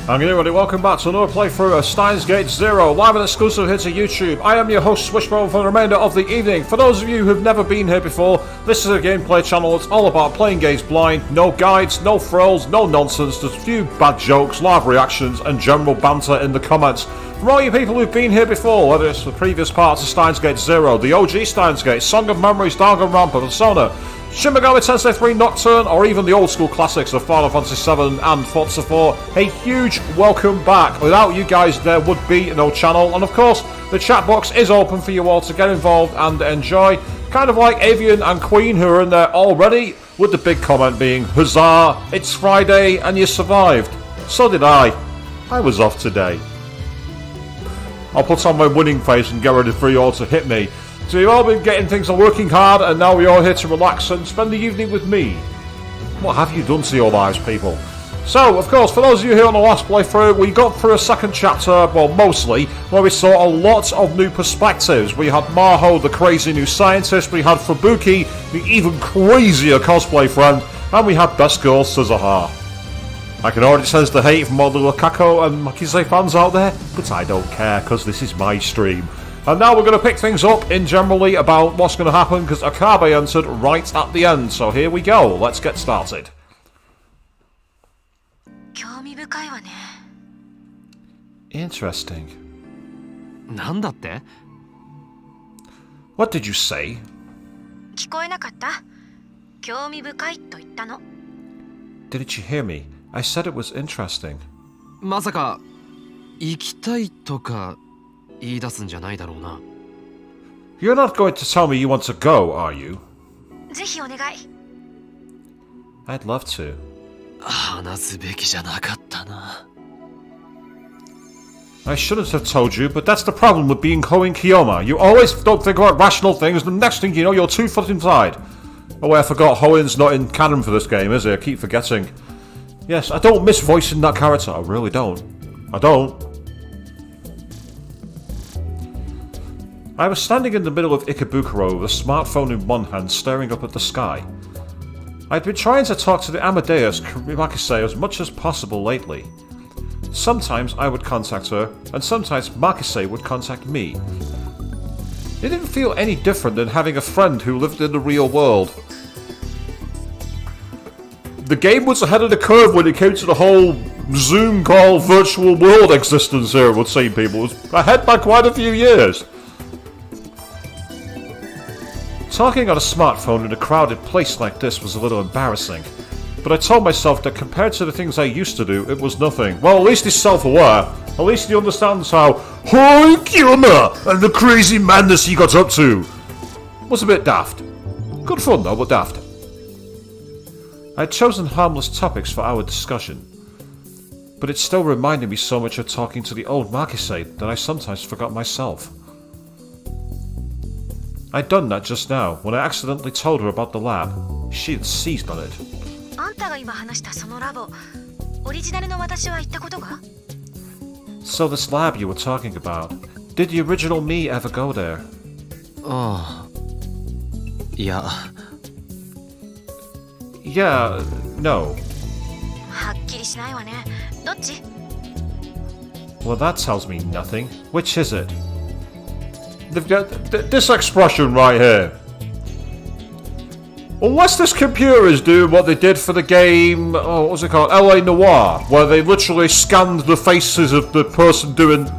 And everybody, welcome back to another playthrough of Steins Gate 0, live and exclusive here to YouTube. I am your host, Swishbone, for the remainder of the evening. For those of you who've never been here before, this is a gameplay channel that's all about playing games blind, no guides, no thrills, no nonsense, just a few bad jokes, live reactions, and general banter in the comments. For all you people who've been here before, whether it's the previous parts of Steins Gate 0, the OG Steins Gate, Song of Memories, Danganronpa, Persona, Shin Megami Tensei 3 Nocturne, or even the old school classics of Final Fantasy 7 and Forza 4, a huge welcome back. Without you guys, there would be no channel, and of course, the chat box is open for you all to get involved and enjoy. Kind of like Avian and Queen, who are in there already, with the big comment being, "Huzzah, it's Friday and you survived." So did I. I was off today. I'll put on my winning face and get ready for you all to hit me. So you've all been getting things and working hard, and now we're all here to relax and spend the evening with me. What have you done to your lives, people? So, of course, for those of you here on the last playthrough, we got through a second chapter, well, mostly, where we saw a lot of new perspectives. We had Maho, the crazy new scientist, we had Fubuki, the even crazier cosplay friend, and we had Best Girl Suzuha. I can already sense the hate from all the Lukaku and Makise fans out there, but I don't care, because this is my stream. And now we're going to pick things up in generally about what's going to happen, because Akabe entered right at the end. So here we go, let's get started. Interesting. What did you say? Didn't you hear me? I said it was interesting. まさか行きたいとか言い出すんじゃないだろうな。 You're not going to tell me you want to go, are you? ぜひお願い。 I'd love to. 話すべきじゃなかったな。 I shouldn't have told you, but that's the problem with being Hoen Kiyoma. You always don't think about rational things, and the next thing you know, you're 2 foot inside. Oh wait, I forgot, Hoen's not in canon for this game, is he? I keep forgetting. Yes, I don't miss voicing that character, I really don't. I don't. I was standing in the middle of Ikebukuro with a smartphone in one hand staring up at the sky. I'd been trying to talk to the Amadeus Makise as much as possible lately. Sometimes I would contact her, and sometimes Makise would contact me. It didn't feel any different than having a friend who lived in the real world. The game was ahead of the curve when it came to the whole Zoom call virtual world existence here, it would seem people. It was ahead by quite a few years. Talking on a smartphone in a crowded place like this was a little embarrassing, but I told myself that compared to the things I used to do, it was nothing. Well, at least he's self-aware. At least he understands how Hoen Kiyoma and the crazy madness he got up to was a bit daft. Good fun though, but daft. I'd chosen harmless topics for our discussion, but it still reminded me so much of talking to the old Makise that I sometimes forgot myself. I'd done that just now, when I accidentally told her about the lab. She had seized on it. あんたが今話したそのラボ、オリジナルの私は行ったことが? So this lab you were talking about, did the original me ever go there? ああ、いや。Yeah, no. はっきりしないわね。どっち? Well, that tells me nothing. Which is it? This expression right here. Unless this computer is doing what they did for the game, oh, what was it called? LA Noire, where they literally scanned the faces of the person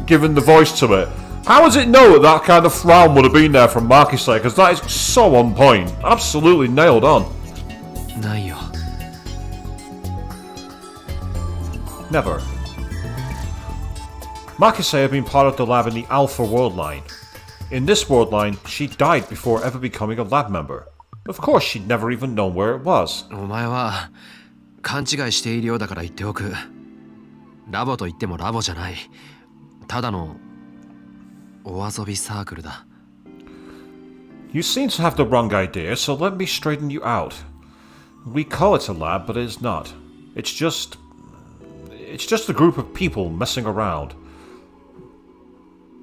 giving the voice to it. How does it know that kind of frown would have been there from Makise? Because that is so on point. Absolutely nailed on. ないよ。 Never. Makise had been part of the lab in the Alpha world line. In this world line, she died before ever becoming a lab member. Of course, she'd never even known where it was. お前は勘違いしているようだから言っておく。ラボと言ってもラボじゃない。ただのお遊びサークルだ。You seem to have the wrong idea, so let me straighten you out. We call it a lab, but it is not. It's just a group of people messing around.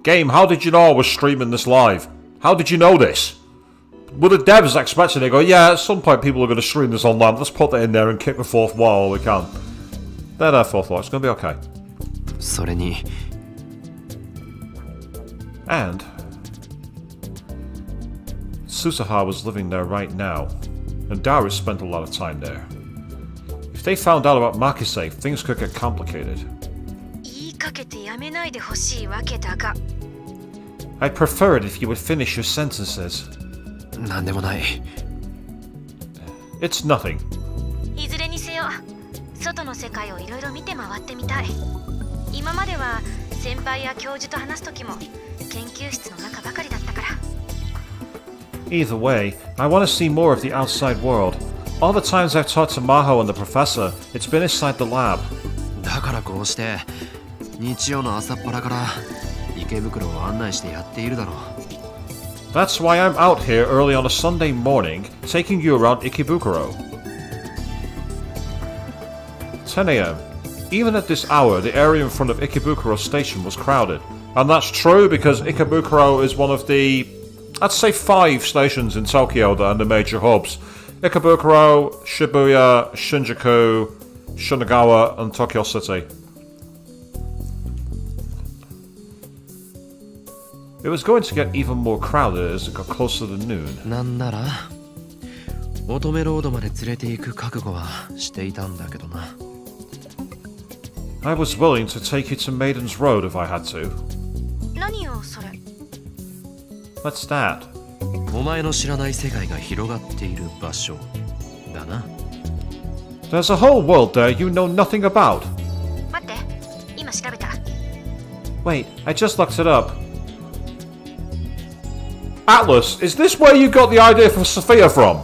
Game, how did you know I was streaming this live? How did you know this? Were the devs expecting it? Go, yeah, at some point people are going to stream this online. Let's put that in there and kick the fourth wall all we can. There, fourth wall. It's going to be okay. それに And Susaha was living there right now, and Darius spent a lot of time there. If they found out about Makise, things could get complicated. 言いかけてやめないでほしいわけだが I'd prefer it if you would finish your sentences. なんでもない It's nothing. いずれにせよ外の世界をいろいろ見て回ってみたい今までは先輩や教授と話す時も研究室の中ばかりだったから Either way, I want to see more of the outside world. All the times I've talked to Maho and the professor, it's been inside the lab. だからこうして日曜の朝っぱらから池袋を案内してやっているだろう That's why I'm out here early on a Sunday morning, taking you around Ikebukuro. 10 a.m. Even at this hour, the area in front of Ikebukuro Station was crowded. And that's true because Ikebukuro is one of the, I'd say 5 stations in Tokyo that are the major hubs. Ikebukuro, Shibuya, Shinjuku, Shinagawa, and Tokyo City. It was going to get even more crowded as it got closer to noon. なんなら乙女ロードまで連れて行く覚悟はしていたんだけどな I was willing to take you to Maiden's Road if I had to. 何よそれ What's that? お前の知らない世界が広がっている場所だな There's a whole world there you know nothing about. 待って今調べた Wait, I just looked it up. Atlas, is this where you got the idea for Sophia from?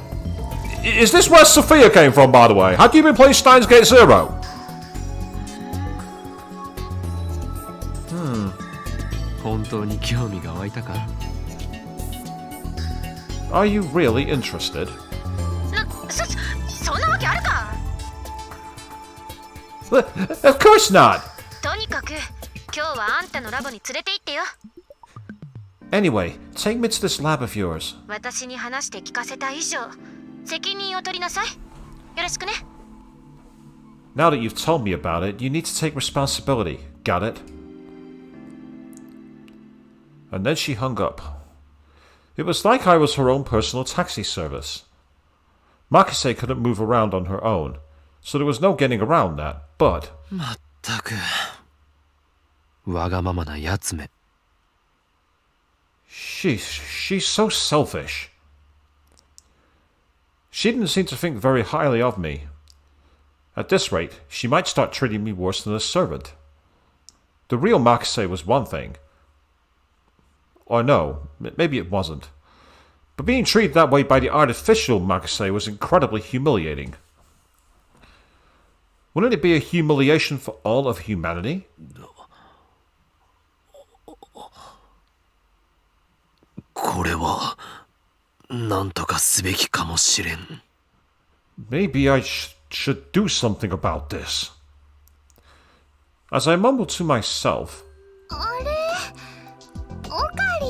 Is this where Sophia came from, by the way? Had you been playing Steins Gate Zero? 本当に興味が湧いたか Are you really interested? そんなわけあるか Of course not! とにかく今日はあんたのラボに連れて行ってよ Anyway, take me to this lab of yours. 私に話して聞かせた以上責任を取りなさいよろしくね Now that you've told me about it, you need to take responsibility. Got it? And then she hung up. It was like I was her own personal taxi service. Makise couldn't move around on her own, so there was no getting around that, but... まったくわがままなやつめ She's so selfish. She didn't seem to think very highly of me. At this rate, she might start treating me worse than a servant. The real Makise was one thing. Or no, maybe it wasn't. But being treated that way by the artificial Makise was incredibly humiliating. Wouldn't it be a humiliation for all of humanity? これはなんとかすべきかもしれん Maybe I should do something about this. As I mumbled to myself, あれオカリ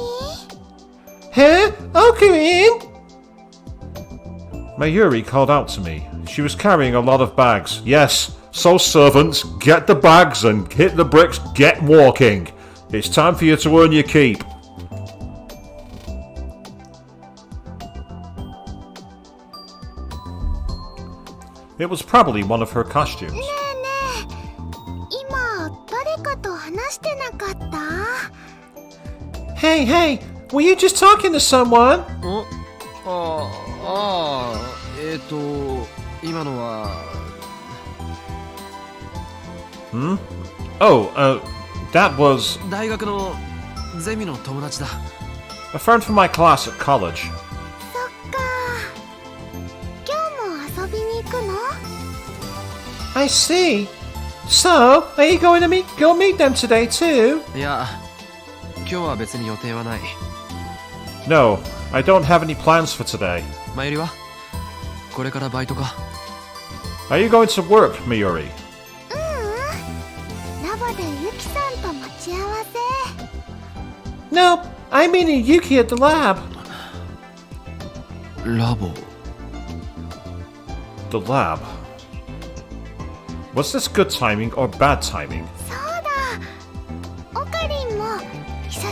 Huh? Okarin? Mayuri called out to me. She was carrying a lot of bags. Yes, so servants, get the bags and hit the bricks, get walking. It's time for you to earn your keep. It was probably one of her costumes. ねえねえ今誰かと話してなかった Hey, hey, were you just talking to someone? 今のは Oh, that was 大学のゼミの友達だ a friend from my class at college. そっか今日も遊びに行くの I see. So, are you going to go meet them today too? いや今日は別に予定はない No, I don't have any plans for today. 前よりはこれからバイトか Are you going to work, Miyuri? ラボでユキさんと待ち合わせ No, I'm meeting Yuki at the lab. ラボ The lab. Was this good timing or bad timing? そうだ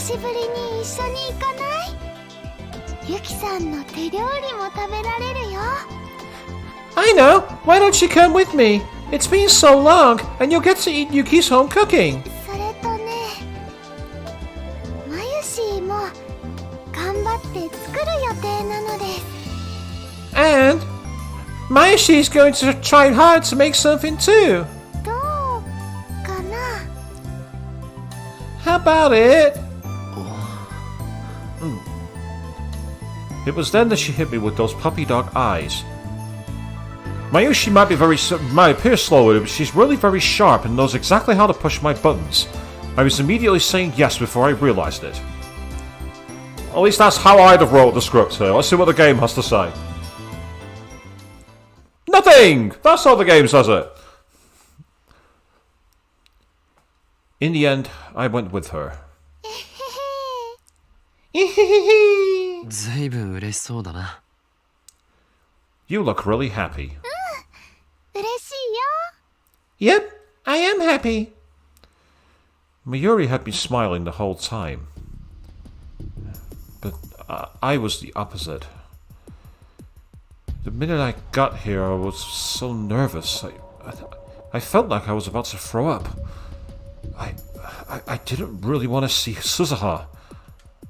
しぶりに一緒に行かない？ユキさんの手料理も食べられるよ。 I know! Why don't you come with me? It's been so long, and you'll get to eat Yuki's home cooking. それとね、マユシーも頑張って作る予定なのです。 And Mayushi's going to try hard to make something too. どうかな？ How about it? It was then that she hit me with those puppy dog eyes. Mayushi might appear slow, but she's really very sharp and knows exactly how to push my buttons. I was immediately saying yes before I realised it. At least that's how I'd have wrote the script here. Let's see what the game has to say. Nothing! That's how the game says it. In the end, I went with her. ずいぶん嬉しそうだな。 You look really happy. 嬉しいよ。 Yep, I am happy. Mayuri had been smiling the whole time. But I was the opposite. The minute I got here, I was so nervous. I felt like I was about to throw up. I didn't really want to see Suzuha.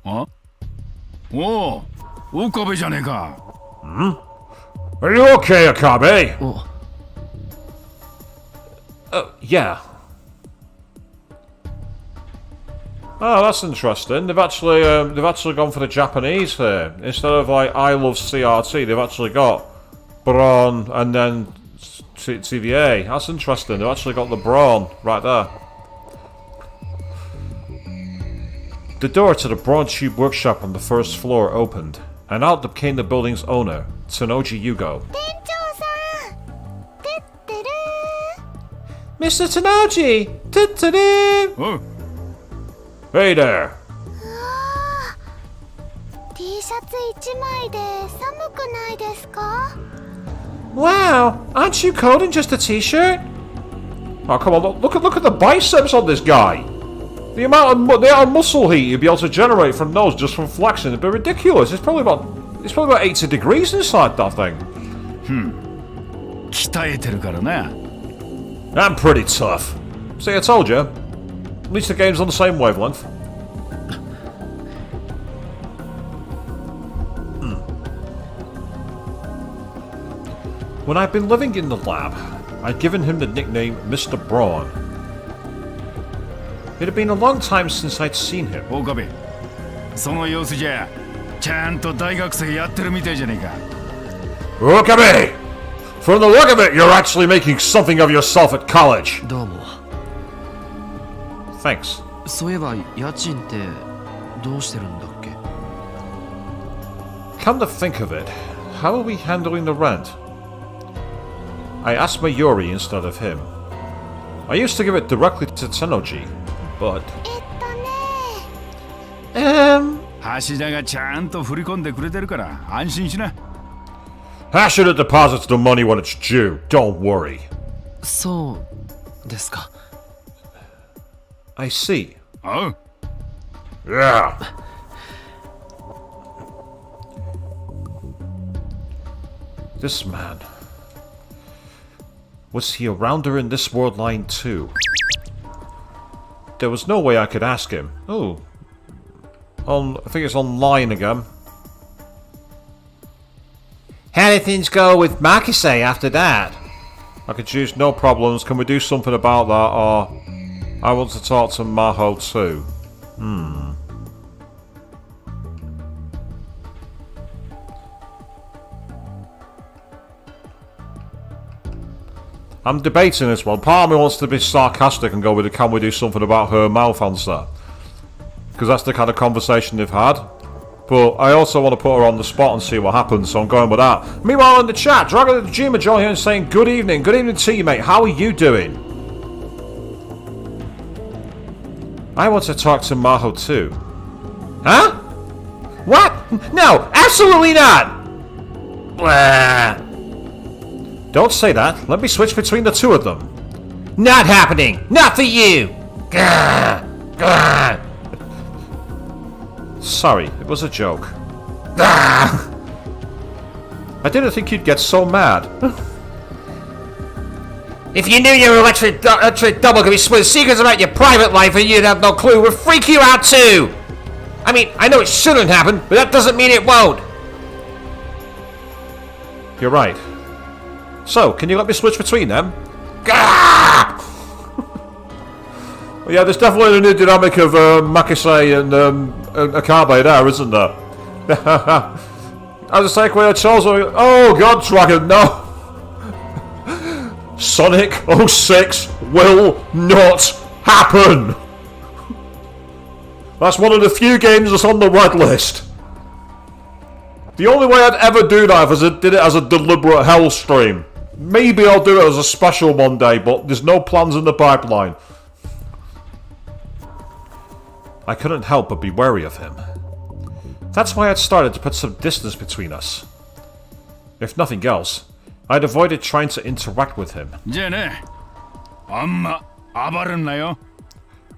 あ？おお、岡部じゃねえか。Are you okay, Akabe? お、 Yeah. Oh, that's interesting. They've actually gone for the Japanese here instead of like I love CRT. They've actually got Brawn and then TVA. That's interesting. They've actually got the Brawn right there. The door to the Brawn Tube workshop on the first floor opened, and out came the building's owner, Tsunoji Yugo. 店長さん、てってるー。 Mr. Tsunoji! Tutudu! おう、 Hey there! T シャツ1枚で寒くないですか？ Wow! Aren't you cold in just a t-shirt? Oh, come on, look at the biceps on this guy! The amount of muscle heat you'd be able to generate from those just from flexing would be ridiculous. It's probably about 80 degrees inside that thing. 鍛えてるからな。 I'm pretty tough. See, I told you. At least the game's on the same wavelength. When I'd been living in the lab, I'd given him the nickname Mr. Brawn. It had been a long time since I'd seen him. 岡部、その様子じゃちゃんと大学生やってるみたいじゃねえか。 Look at me! From the look of it, you're actually making something of yourself at college. どうも。 Thanks. そういえば家賃ってどうしてるんだっけ？ Come to think of it, how are we handling the rent? I asked Mayuri instead of him. I used to give it directly to Tsunoji, but... 橋田がちゃんと振り込んでくれてるから安心しな。 Hashida deposits the money when it's due, don't worry. そうですか。 I see. おう。 Yeah. This man... Was he a rounder in this world line too? There was no way I could ask him. Oh. I think it's online again. How did things go with Makise after that? I could choose no problems. Can we do something about that? Or I want to talk to Maho too. I'm debating this one. Part of me wants to be sarcastic and go with the can we do something about her mouth answer. Because that's the kind of conversation they've had. But I also want to put her on the spot and see what happens, so I'm going with that. Meanwhile in the chat, Dragon of the Jima joining and saying good evening. Good evening to you, mate. How are you doing? I want to talk to Maho too. Huh? What? No, absolutely not! Blah. Don't say that. Let me switch between the two of them. Not happening! Not for you! Grr. Grr. Sorry, it was a joke. Ah! I didn't think you'd get so mad. If you knew your electric double could be split secrets about your private life and you'd have no clue, it would freak you out too! I mean, I know it shouldn't happen, but that doesn't mean it won't! You're right. So, can you let me switch between them? Gah! Well, yeah, there's definitely a new dynamic of Makise and Akabe there, isn't there? As a segue, I chose... Oh god, Dragon, no! Sonic 06 will not happen! That's one of the few games that's on the red list. The only way I'd ever do that is if I did it as a deliberate hell stream. Maybe I'll do it as a special one day, but there's no plans in the pipeline. I couldn't help but be wary of him. That's why I'd started to put some distance between us. If nothing else, I'd avoided trying to interact with him.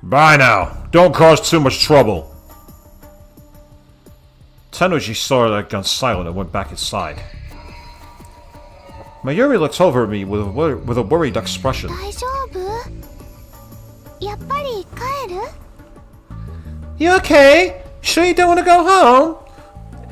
Bye now. Don't cause too much trouble. Tenuji saw that I'd gone silent and went back inside. Mayuri looked over at me with a worried expression. You okay? Sure you don't want to go home?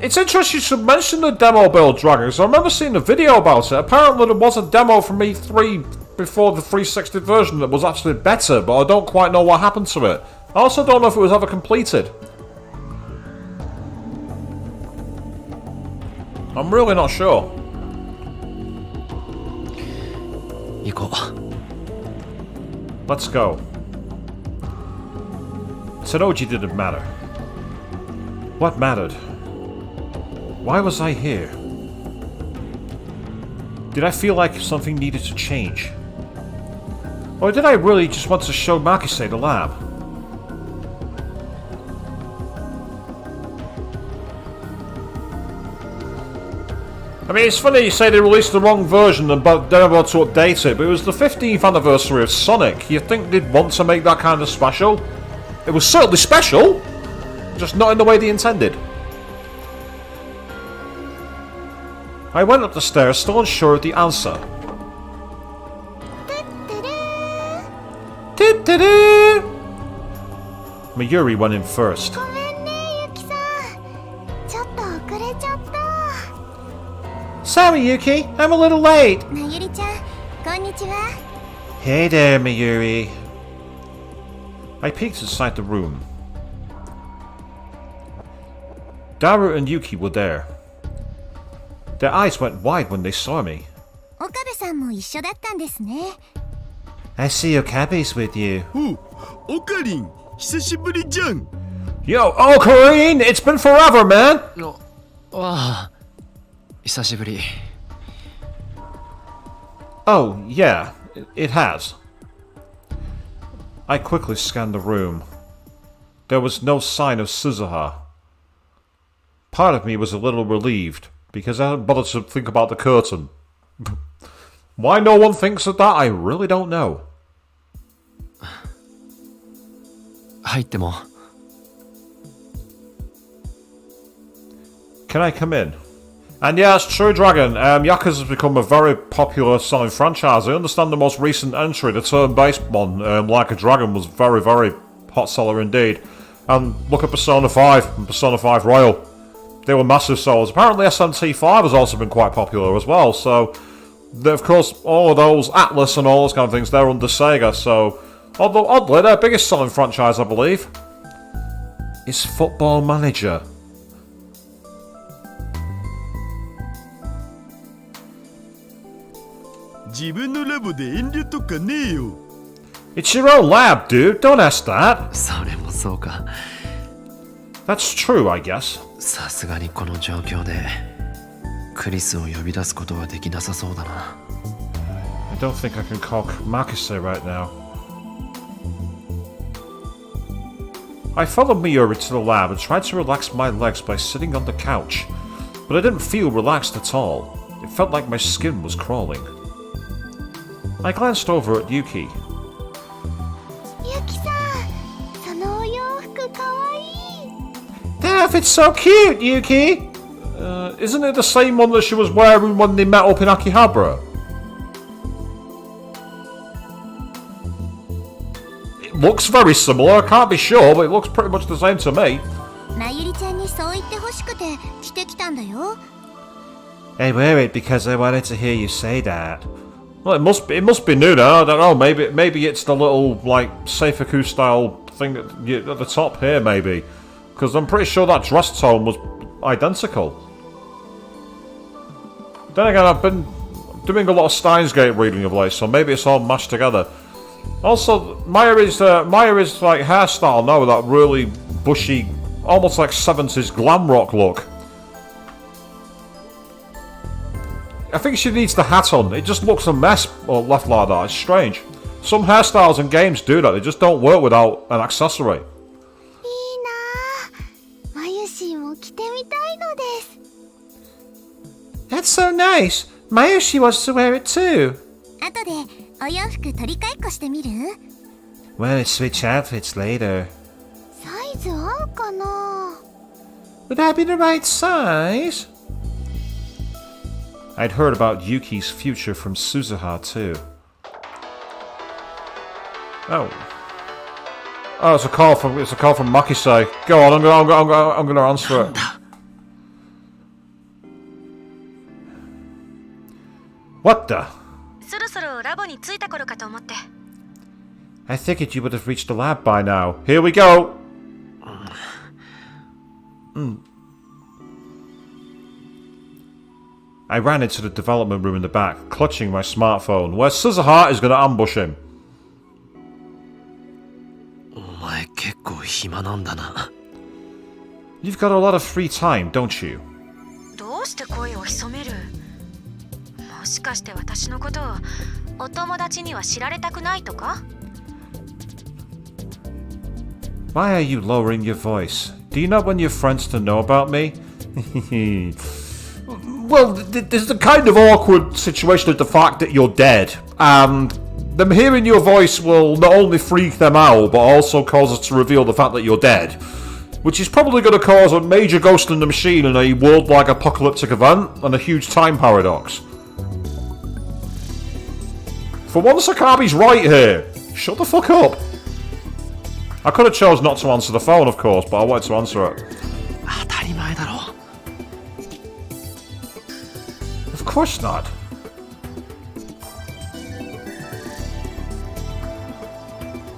It's interesting you should mention the demo build, Dragon, because I remember seeing a video about it. Apparently there was a demo from E3 before the 360 version that was actually better, but I don't quite know what happened to it. I also don't know if it was ever completed. I'm really not sure. Let's go. Tsunoji didn't matter. What mattered? Why was I here? Did I feel like something needed to change? Or did I really just want to show Makise the lab? I mean, it's funny you say they released the wrong version and they're about to update it, but it was the 15th anniversary of Sonic. You'd think they'd want to make that kind of special? It was certainly special, just not in the way they intended. I went up the stairs, still unsure of the answer. Mayuri went in first. Sorry, Yuki, I'm a little late. Hey there, Mayuri. I peeked inside the room. Daru and Yuki were there. Their eyes went wide when they saw me. I see Okabe's with you. Yo, Ocarine! It's been forever, man! Oh, yeah, it has. I quickly scanned the room. There was no sign of Suzuha. Part of me was a little relieved, because I hadn't bothered to think about the curtain. Why no one thinks of that, I really don't know. Can I come in? And yeah, it's true, Dragon. Yakuza has become a very popular selling franchise. I understand the most recent entry, the turn-based one, Like a Dragon, was very, very hot seller indeed. And look at Persona 5 and Persona 5 Royal. They were massive sellers. Apparently SMT5 has also been quite popular as well. So, of course, all of those, Atlas and all those kind of things, they're under Sega. So, although oddly, their biggest selling franchise, I believe, is Football Manager. It's your own lab, dude. Don't ask that. That's true, I guess. I don't think I can call Makise right now. I followed Mayuri to the lab and tried to relax my legs by sitting on the couch, but I didn't feel relaxed at all. It felt like my skin was crawling. I glanced over at Yuki. outfit's so cute, Yuki! Isn't it the same one that she was wearing when they met up in Akihabara? It looks very similar, I can't be sure, but it looks pretty much the same to me. まゆりちゃんにそう言ってほしくて着てきたんだよ。 I wear it because I wanted to hear you say that. Well, it must be new now. I don't know. Maybe it's the little like Seifuku style thing at the top here. Maybe because I'm pretty sure that dress tone was identical. Then again, I've been doing a lot of Steins Gate reading of late, so maybe it's all mashed together. Also, Maya is like hairstyle now with that really bushy, almost like 70s glam rock look. I think she needs the hat on. It just looks a mess or left like that. It's strange. Some hairstyles in games do that. They just don't work without an accessory. いいなあ。まゆしも着てみたいのです。 That's so nice. Mayushi wants to wear it too. 後でお洋服取り替えっこしてみる？ Well, let's switch outfits later. サイズ合うかな？ Would that be the right size? I'd heard about Yuki's future from Suzuha too. Oh. Oh, it's a call from Makise. Go on, I'm gonna answer it. What the? そろそろラボに着いた頃かと思って。 I figured you would have reached the lab by now. Here we go. I ran into the development room in the back, clutching my smartphone, where Suzuha is going to ambush him. お前結構暇なんだな。 You've got a lot of free time, don't you? どうして声を潜める？もしかして私のことをお友達には知られたくないとか？ Why are you lowering your voice? Do you not want your friends to know about me? Well, there's a kind of awkward situation of the fact that you're dead, and them hearing your voice will not only freak them out, but also cause us to reveal the fact that you're dead, which is probably going to cause a major ghost in the machine and a worldwide apocalyptic event, and a huge time paradox. For once, Akabi's right here. Shut the fuck up. I could have chose not to answer the phone, of course, but I wanted to answer it. 当たり前だろ。 Of course not.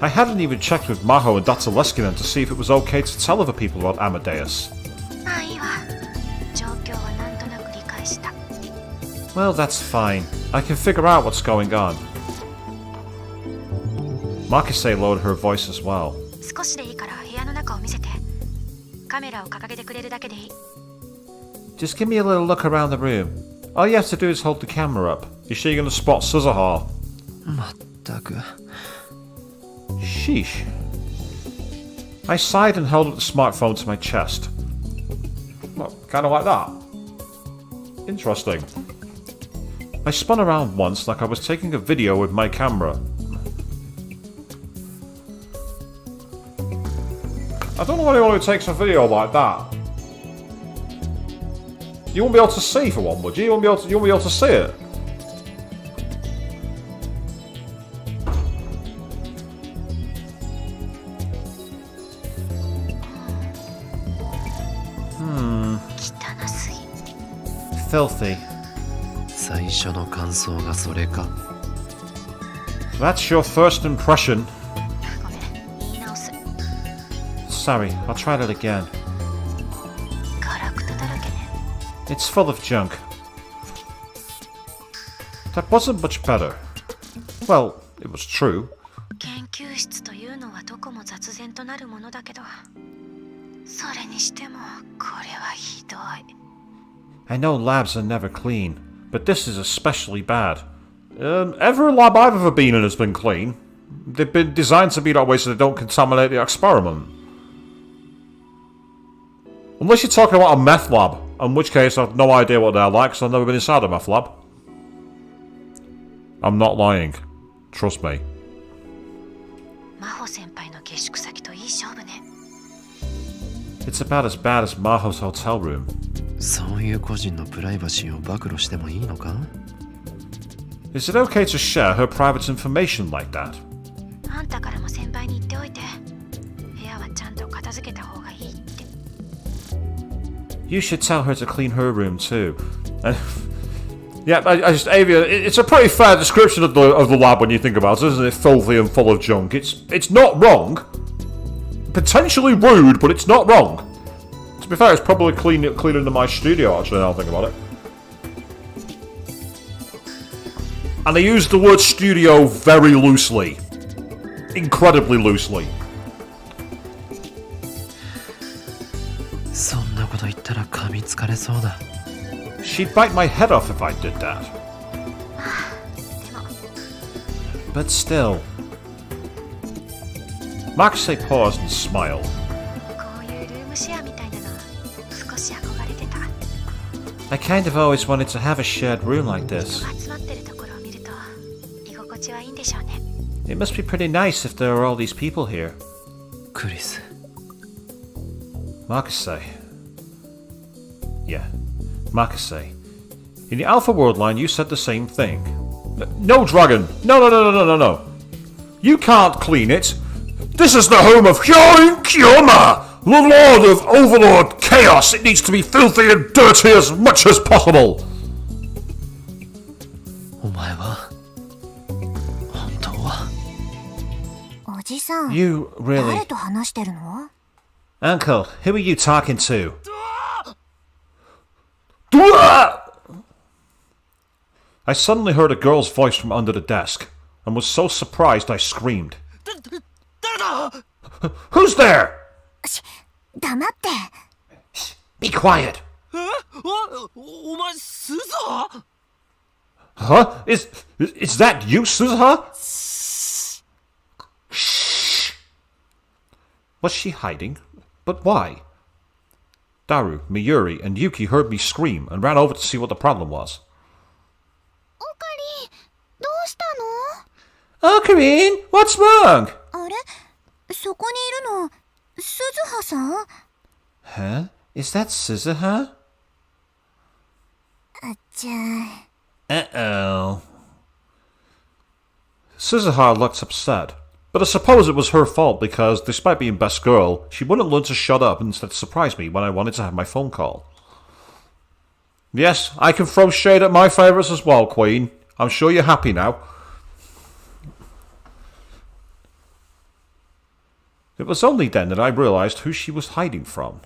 I hadn't even checked with Maho and Dr. Leskinen to see if it was okay to tell other people about Amadeus. まあいいわ。状況はなんとなく理解した。 Well, that's fine. I can figure out what's going on. Makise lowered her voice as well. 少しでいいから部屋の中を見せて。カメラを掲げてくれるだけでいい。 Just give me a little look around the room. All you have to do is hold the camera up. Is she going to spot Suzuha? まったく。 Sheesh. I sighed and held up the smartphone to my chest. Well, kind of like that. Interesting. I spun around once like I was taking a video with my camera. I don't know anyone who takes a video like that. You won't be able to see for one, would you? You won't be able to see it. Filthy. 最初の感想がそれか。 That's your first impression. ごめん、言い直す。 Sorry, I'll try that again. ガラクタだらけね。 It's full of junk. That wasn't much better. Well, it was true. 研究室というのはどこも雑然となるものだけど、それにしてもこれはひどい。 I know labs are never clean, but this is especially bad. Every lab I've ever been in has been clean. They've been designed to be that way so they don't contaminate the experiment. Unless you're talking about a meth lab, in which case I have no idea what they're like because I've never been inside a meth lab. I'm not lying. Trust me. 真帆先輩の下宿先といい勝負ね。 It it's about as bad as Maho's hotel room. そういう個人のプライバシーを暴露してもいいのか？ Is it okay to share her private information like that? あんたからも先輩に言っておいて。部屋はちゃんと片付けた方がいいって。You should tell her to clean her room too. Yeah, I just Avia. It's a pretty fair description of the lab when you think about it, isn't it? Filthy and full of junk. It's not wrong. Potentially rude, but it's not wrong. To be fair, it's probably cleaner than my studio. Actually, now I think about it. And they use the word studio very loosely, incredibly loosely. そんなこと言ったら噛みつかれそうだ。 She'd bite my head off if I did that. But still. Maxey paused and smiled. こういうルームシェアみたいなの少し憧れてた。 I kind of always wanted to have a shared room like 人 this. が集まってるところを見ると居心地はいいんでしょうね。 It must be pretty nice if there are all these people here. クリス。 Marcusay. Yeah, Marcusay. In the Alpha World line, you said the same thing. No, Dragon! No. You can't clean it. This is the home of Hyoin Kyoma, the Lord of Overlord Chaos. It needs to be filthy and dirty as much as possible. お前は本当はおじさん、 You really... 誰と話してるの？ Uncle, who are you talking to? I suddenly heard a girl's voice from under the desk, and was so surprised I screamed. Who's there? 黙って。 Be quiet. お前鈴葉 Huh? Is that you, Suzuha? Shh. Was she hiding? But why? Daru, Miyuri, and Yuki heard me scream and ran over to see what the problem was. オカリン、どうしたの？ Ocarine, what's wrong? あれ、そこにいるの、鈴葉さん？ Huh? Is that Suzuha? あちゃ。 Uh-oh. Suzuha looked upset, but I suppose it was her fault because, despite being best girl, she wouldn't learn to shut up and instead surprise me when I wanted to have my phone call. Yes, I can throw shade at my favourites as well, Queen. I'm sure you're happy now. It was only then that I realised who she was hiding from.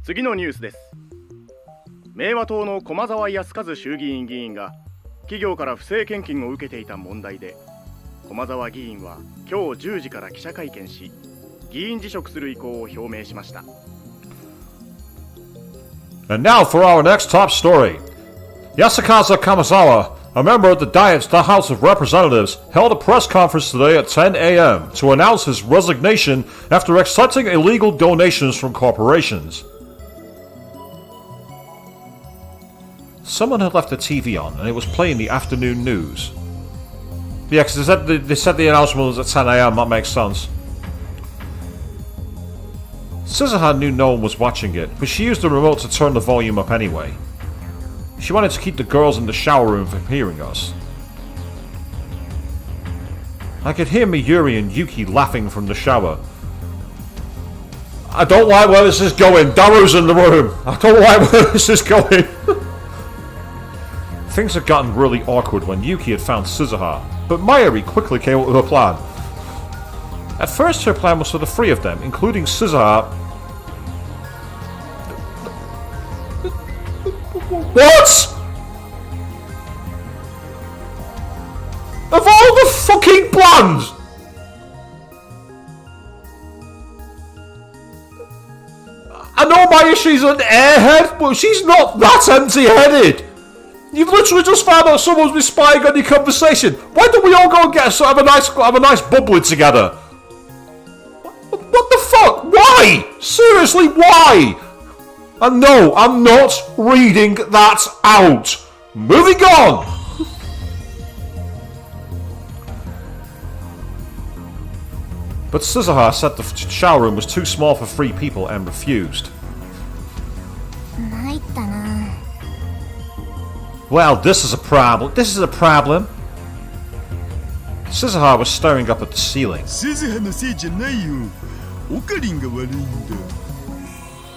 次のニュースです。明和党の駒沢康和衆議院議員が企業から不正献金を受けていた問題で、駒沢議員は今日10時から記者会見し、議員辞職する意向を表明しました。 And now for our next top story. Yasukaza Kamazawa, a member of the Diet's the House of Representatives, held a press conference today at 10 a.m. to announce his resignation after accepting illegal donations from corporations. Someone had left the TV on and it was playing the afternoon news. Yeah, because they said the announcement was at 10 a.m, that makes sense. Suzuha knew no one was watching it, but she used the remote to turn the volume up anyway. She wanted to keep the girls in the shower room from hearing us. I could hear Miyuri and Yuki laughing from the shower. I don't like where this is going. Daru's in the room. I don't like where this is going. Things had gotten really awkward when Yuki had found Suzuha, but Mayuri quickly came up with a plan. At first her plan was for the three of them, including Suzuha. What?! Of all the fucking plans! I know Mayushi's an airhead, but she's not that empty-headed! You've literally just found out someone's been spying on your conversation. Why don't we all go and have a nice bubbling together? What the fuck? Why? Seriously, why? And no, I'm not reading that out. Moving on. but Suzuha said the shower room was too small for 3 people and refused. 参ったな。 Well, this is a problem. This is a problem. Suzuha was staring up at the ceiling. 鈴葉のせいじゃないよ。オカリンが悪いんだ。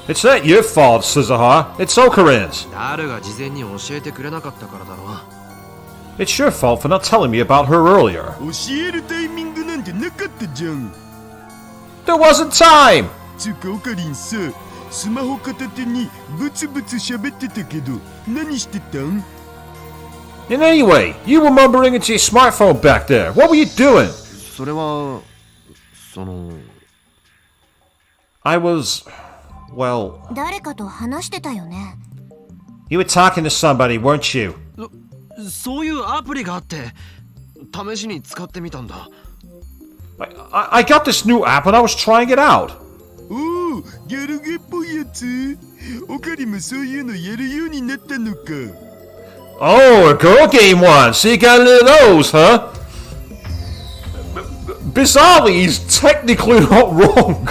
It's not your fault, Suzuha. It's Okarin's. 誰が事前に教えてくれなかったからだろう。 It's your fault for not telling me about her earlier. 教えるタイミングなんてなかったじゃん。 There wasn't time! つうかオカリンさ、スマホ片手にブツブツ喋ってたけど、何してたん？ And anyway, you were mumbling into your smartphone back there. What were you doing? それはその I was... well... 誰かと話してたよね。 You were talking to somebody, weren't you? そういうアプリがあって試しに使ってみたんだ。 I got this new app and I was trying it out. おお、ギャルゲっぽいやつ。オカリンもそういうのやるようになったのか。 Oh, a girl game one. So you got into those, huh? Bizarrely, he's technically not wrong.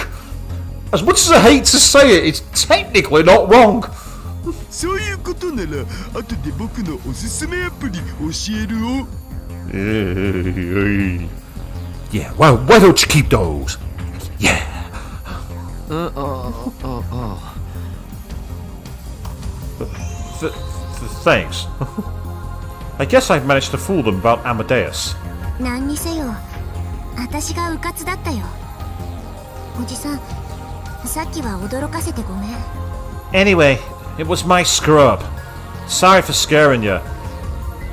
As much as I hate to say it, it's technically not wrong. そういうことなら、後で僕のおすすめアプリ教えるお。Yeah, well, why don't you keep those? Yeah. Thanks. I guess I've managed to fool them about Amadeus. 何にせよ、私がうかつだったよ。おじさん、さっきは驚かせてごめん。 Anyway, it was my screw-up. Sorry for scaring you.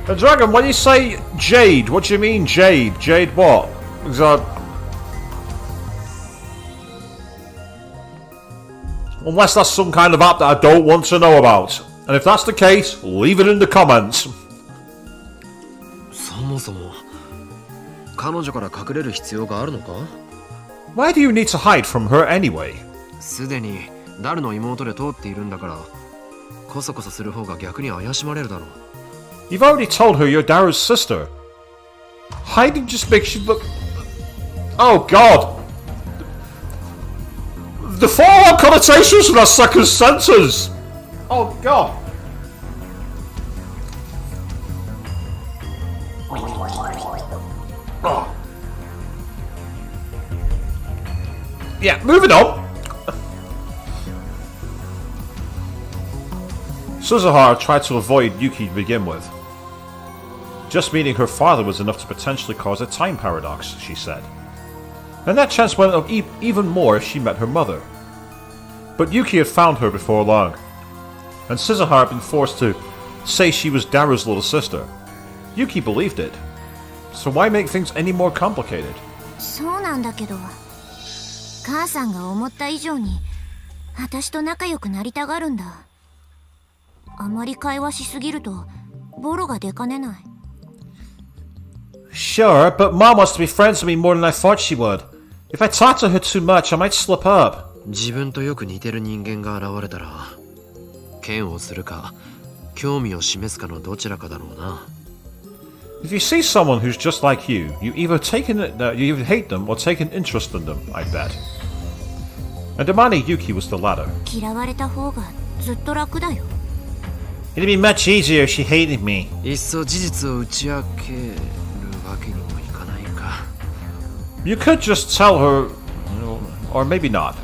Dragon, when you say Jade, what do you mean Jade? Jade what? Unless that's some kind of app that I don't want to know about. And if that's the case, leave it in the comments. そもそも彼女から隠れる必要があるのか？ Why do you need to hide from her anyway? すでにダルの妹で通っているんだからコソコソする方が逆に怪しまれるだろう。 You've already told her you're Daru's sister. Hiding just makes you look... Oh god! The fallout connotations from that second sentence! Oh god! Oh. Yeah, moving on! Suzuha tried to avoid Yuki to begin with. Just meeting her father was enough to potentially cause a time paradox, she said. And that chance went up even more if she met her mother. But Yuki had found her before long, and Suzuha had been forced to say she was Daru's little sister. Yuki believed it. So why make things any more complicated? そうなんだけど、母さんが思った以上に私と仲良くなりたがるんだ。あまり会話しすぎるとボロが出かねない。 Sure, but Mom wants to be friends with me more than I thought she would. If I talk to her too much, I might slip up. 自分とよく似てる人間が現れたら嫌悪するか興味を示すかのどちらかだろうな。 If you see someone who's just like you, you either hate them or take an interest in them, I bet. And Imani Yuki was the latter. 嫌われた方がずっと楽だよ。 It'd be much easier if she hated me. いっそ事実を打ち明けるわけにもいかないか。 You could just tell her, or maybe not.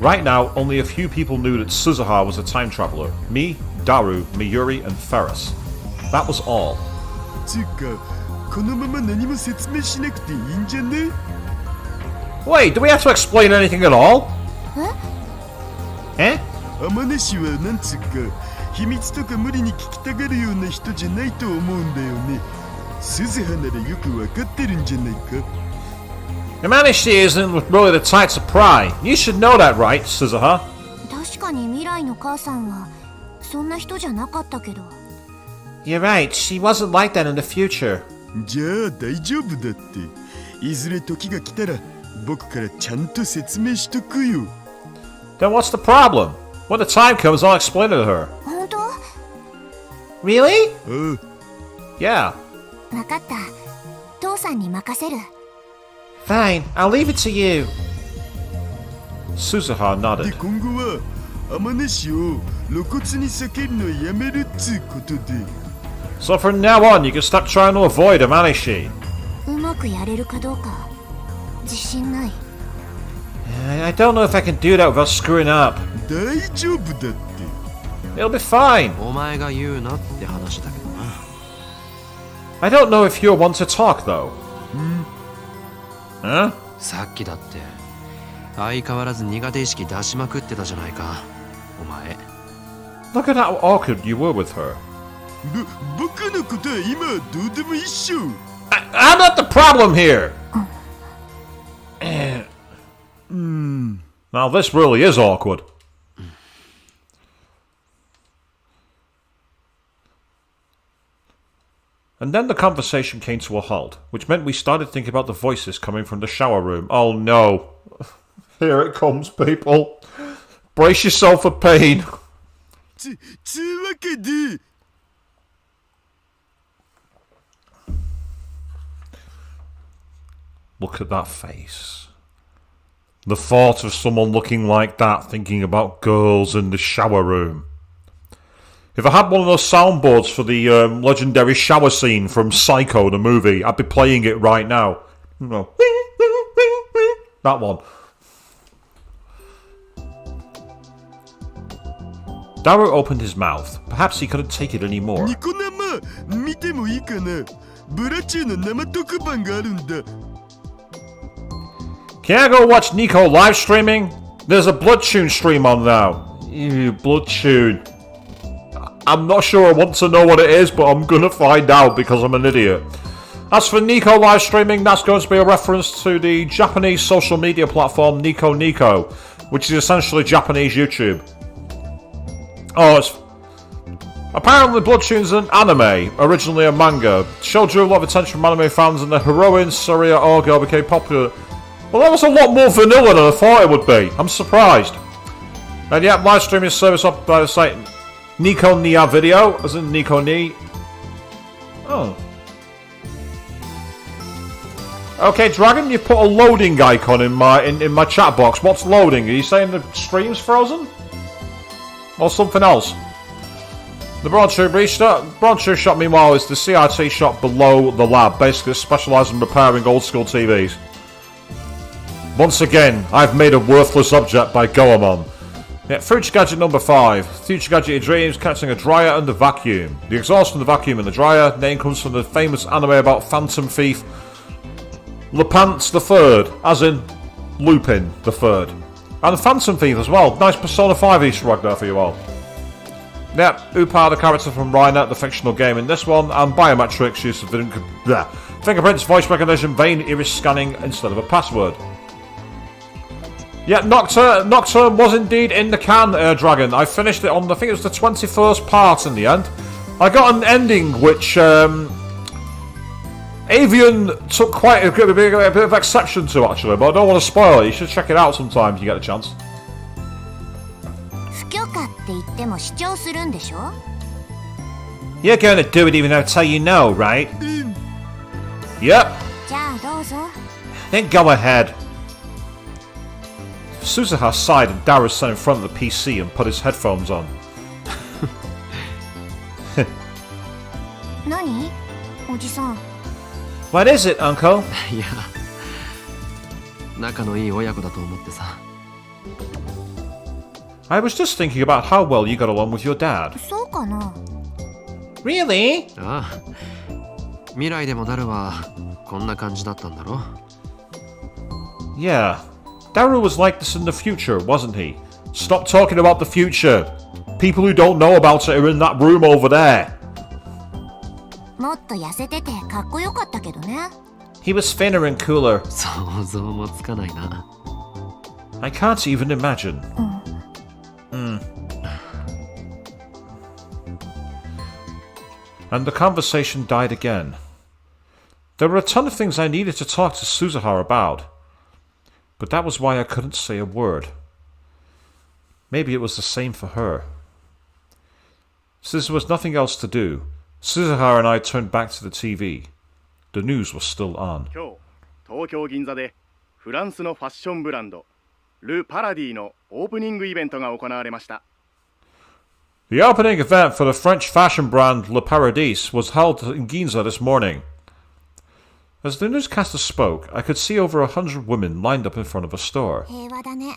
Right now, only a few people knew that Suzuha was a time traveler. Me, Daru, Miyuri, and Ferris. That was all. つうか、このまま何も説明しなくていいんじゃね？ Wait, do we have to explain anything at all? Eh? 天音はなんつうか、秘密とか無理に聞きたがるような人じゃないと思うんだよね。鈴葉ならよくわかってるんじゃないか。 Imanishi isn't really the type to pry. You should know that, right, Suzuha? 確かに未来の母さんはそんな人じゃなかったけど。 You're right, she wasn't like that in the future. じゃあ大丈夫だって。いずれ時が来たら僕からちゃんと説明しとくよ。 Then what's the problem? When the time comes, I'll explain it to her. 本当？ Really? ああ、 Yeah. わかった。父さんに任せる。Fine, I'll leave it to you. Suzuha で nodded. 今後は天音氏を露骨に避けるのやめるっつうことで So from now on, you can stop trying to avoid Amanishi. うまくやれるかどうか自信ない。 I don't know if I can do that without screwing up. 大丈夫だって It'll be fine. お前が言うなって話だけどな。 I don't know if you'll want to talk though. Huh? さっきだって相変わらず苦手意識出しまくってたじゃないかお前。 Look at how awkward you were with her. 僕のことは今はどうでもいいっしょ I'm not the problem here. Now this really is awkward. And then the conversation came to a halt, which meant we started thinking about the voices coming from the shower room. Oh no. Here it comes, people. Brace yourself for pain. つうわけで Look at that face. The thought of someone looking like that thinking about girls in the shower room. If I had one of those soundboards for the legendary shower scene from Psycho, the movie, I'd be playing it right now. You know, that one. Daru opened his mouth. Perhaps he couldn't take it anymore. ニコ生見てもいいかなブラチューの生特番があるんだ Can I go watch Nico live streaming? There's a Bloodtune stream on now. Ew, Bloodtune. I'm not sure I want to know what it is, but I'm gonna find out because I'm an idiot. As for Nico live streaming, that's going to be a reference to the Japanese social media platform Nico Nico, which is essentially Japanese YouTube. Oh, it's... Apparently Bloodtune's an anime, originally a manga. The show drew a lot of attention from anime fans and the heroine, Saria Orgo, became popular. Well, that was a lot more vanilla than I thought it would be. I'm surprised. And yeah, live streaming service up by the site Nico Nia Video, as in Nico Ni. Oh. Okay, Dragon, you put a loading icon in my chat box. What's loading? Are you saying the stream's frozen? Or something else? The Broadshire shop, meanwhile, is the CRT shop below the lab, basically specialising in repairing old school TVs. Once again, I've made a worthless object by Goemon. Yeah, Future Gadget number 5. Future Gadget Dreams catching a dryer and a vacuum. The exhaust from the vacuum and the dryer. Name comes from the famous anime about Phantom Thief Lepants the Third, as in Lupin the Third. And the Phantom Thief as well. Nice Persona 5 Easter egg there for you all. Yep, Upa, the character from Rhina, the fictional game in this one, and biometrics use of fingerprints, voice recognition, vein iris scanning instead of a password. Yeah, Nocturne was indeed in the can, Dragon. I finished it on, I think it was the 21st part in the end. I got an ending which Avian took quite a bit of exception to, actually, but I don't want to spoil it. You should check it out sometime if you get a chance. 不許可って言っても主張するんでしょ You're going to do it even though I tell you no, right? Yep. じゃあどうぞ Then go ahead. Suzuha sighed and Daru sat in front of the PC and put his headphones on. 何おじさん What is it, Uncle? いや仲のいい親子だと思ってさ。 I was just thinking about how well you got along with your dad. そうかな Really? ああ未来でもダルはこんな感じだったんだろ Yeah. Daru was like this in the future, wasn't he? Stop talking about the future. People who don't know about it are in that room over there. もっと痩せててかっこよかったけどね He was thinner and cooler. 想像もつかないな I can't even imagine. And the conversation died again. There were a ton of things I needed to talk to Suzuha about, but that was why I couldn't say a word. Maybe it was the same for her. Since there was nothing else to do, Suzuha and I turned back to the TV. The news was still on. 今日東京銀座でフランスのファッションブランドル・パラディのオープニングイベントが行われました。 The opening event for the French fashion brand Le Paradis was held in Ginza this morning. As the newscaster spoke, I could see over 100 women lined up in front of a store. 平和だね。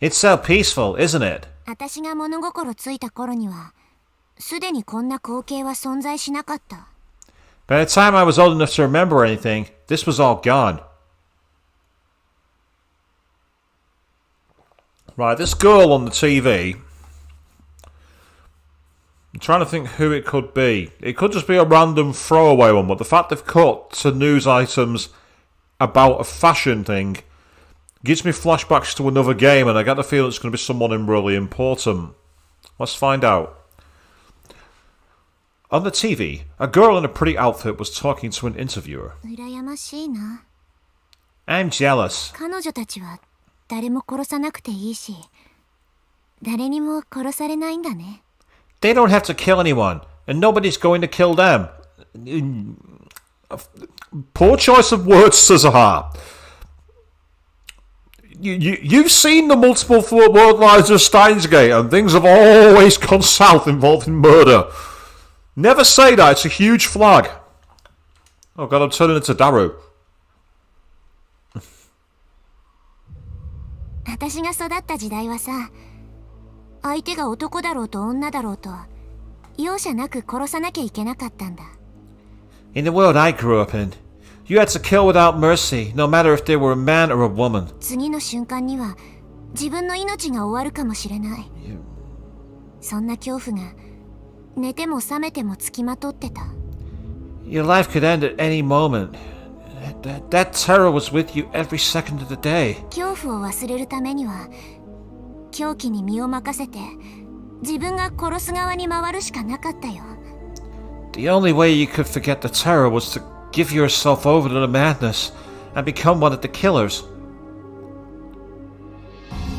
It's so peaceful, isn't it? 私が物心ついた頃にはすでにこんな光景は存在しなかった。 By the time I was old enough to remember anything, this was all gone. Right, this girl on the TV. I'm trying to think who it could be. It could just be a random throwaway one, but the fact they've cut to news items about a fashion thing gives me flashbacks to another game, and I get the feeling it's going to be someone really important. Let's find out. On the TV, a girl in a pretty outfit was talking to an interviewer. 羨ましいな。 I'm jealous. 彼女たちは誰も殺さなくていいし、誰にも殺されないんだね。 They don't have to kill anyone, and nobody's going to kill them. Poor choice of words, Suzuha. You've seen the multiple world lines of Steins Gate, and things have always gone south involving murder. Never say that, it's a huge flag. Oh god, I'm turning into Daru. 私が育った時代はさ、相手が男だろうと女だろうと容赦なく殺さなきゃいけなかったんだ。 In the world I grew up in, you had to kill without mercy, no matter if they were a man or a woman. 次の瞬間には自分の命が終わるかもしれない。そんな恐怖が寝ても覚めてもつきまとってた。 Your life could end at any moment. That terror was with you every second of the day. 恐怖を忘れるためには狂気に身を任せて自分が殺す側に回るしかなかったよ。 The only way you could forget the terror was to give yourself over to the madness and become one of the killers.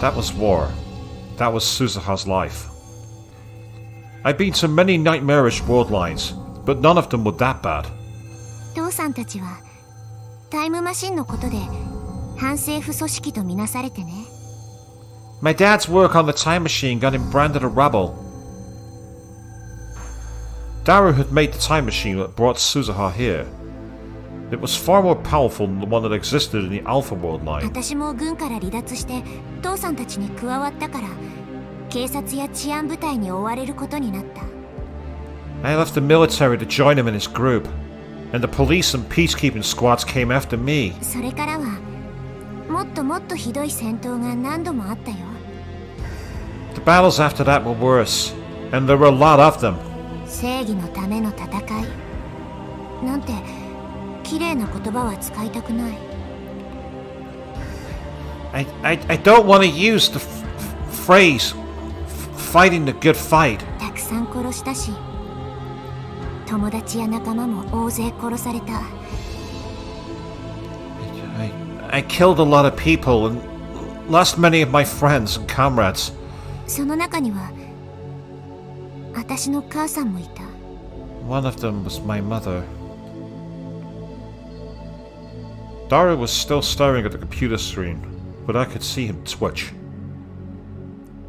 That was war. That was Suzuha's life. I've been to many nightmarish world lines, but none of them were that bad. 父さんたちはタイムマシンのことで反政府組織とみなされてね。 My dad's work on the time machine got him branded a rebel. Daru had made the time machine that brought Suzuha here. It was far more powerful than the one that existed in the Alpha World line. 私も軍から離脱して父さんたちに加わったから警察や治安部隊に追われることになった。 I left the military to join him in his group, and the police and peacekeeping squads came after me. それからはもっともっとひどい戦闘が何度もあったよ。 The battles after that were worse, and there were a lot of them. 正義のための戦いなんて綺麗な言葉は使いたくない。 I don't want to use the phrase fighting the good fight. たくさん殺したし友達や仲間も大勢殺された。 I killed a lot of people and lost many of my friends and comrades. その中には私の母さんもいた。 One of them was my mother. Daru was still staring at the computer screen, but I could see him twitch.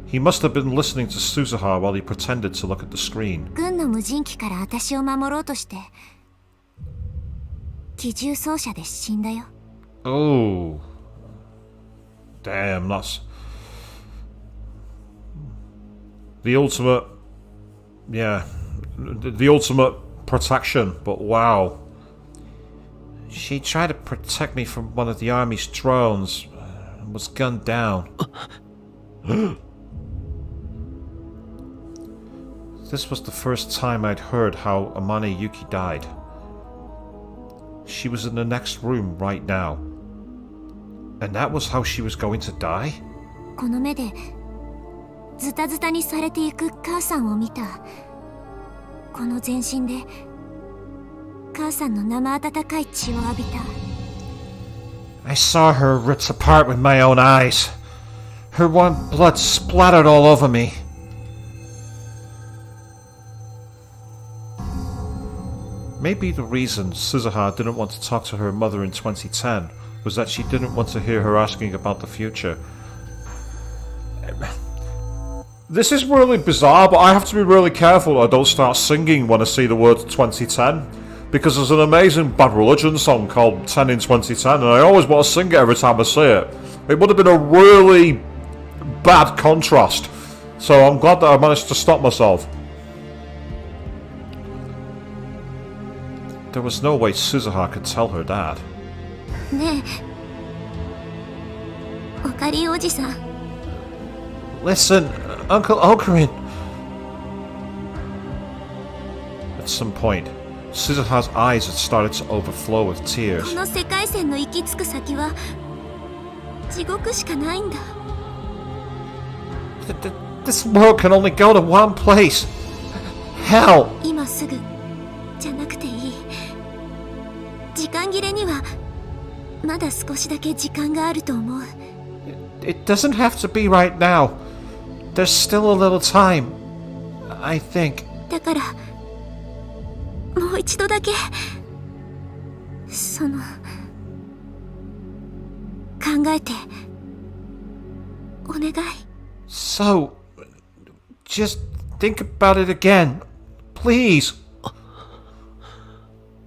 He must have been listening to Suzuha while he pretended to look at the screen. 軍の無人機から私を守ろうとして機銃掃射で死んだよ。 Oh. Damn, that's... The ultimate... Yeah. The ultimate protection, but wow. She tried to protect me from one of the army's drones and was gunned down. This was the first time I'd heard how Amane Yuki died. She was in the next room right now. And that was how she was going to die? この目でズタズタにされていく母さんを見た。この全身で母さんの生温かい血を浴びた。 I saw her ripped apart with my own eyes. Her warm blood splattered all over me. Maybe the reason Suzuha didn't want to talk to her mother in 2010 was that she didn't want to hear her asking about the future. This is really bizarre, but I have to be really careful I don't start singing when I see the word 2010, because there's an amazing Bad Religion song called 10 in 2010, and I always want to sing it every time I see it. It would have been a really bad contrast, so I'm glad that I managed to stop myself. There was no way Suzuha could tell her dad. ねえ、おかりおじさん。 Listen, Uncle Ocarine. At some point, Suzuha's eyes had started to overflow with tears. この世界線の行き着く先は地獄しかないんだ。This world can only go to one place. Hell. 今すぐじゃなくていい。時間切れにはまだ少しだけ時間があると思う。It doesn't have to be right now. There's still a little time, I think. だからもう一度だけその考えてお願い。 So, just think about it again, please.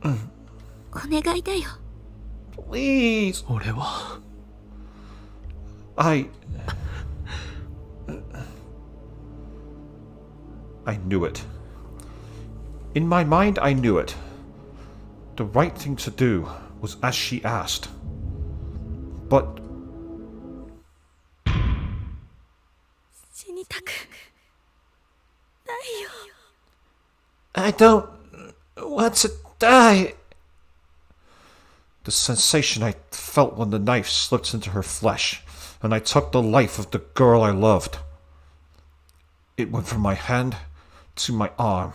お願いだよ。 Please. 俺は I knew it. In my mind, I knew it. The right thing to do was as she asked. But 死にたくないよ。 I don't want to die. The sensation I felt when the knife slipped into her flesh, and I took the life of the girl I loved. It went from my hand to my arm,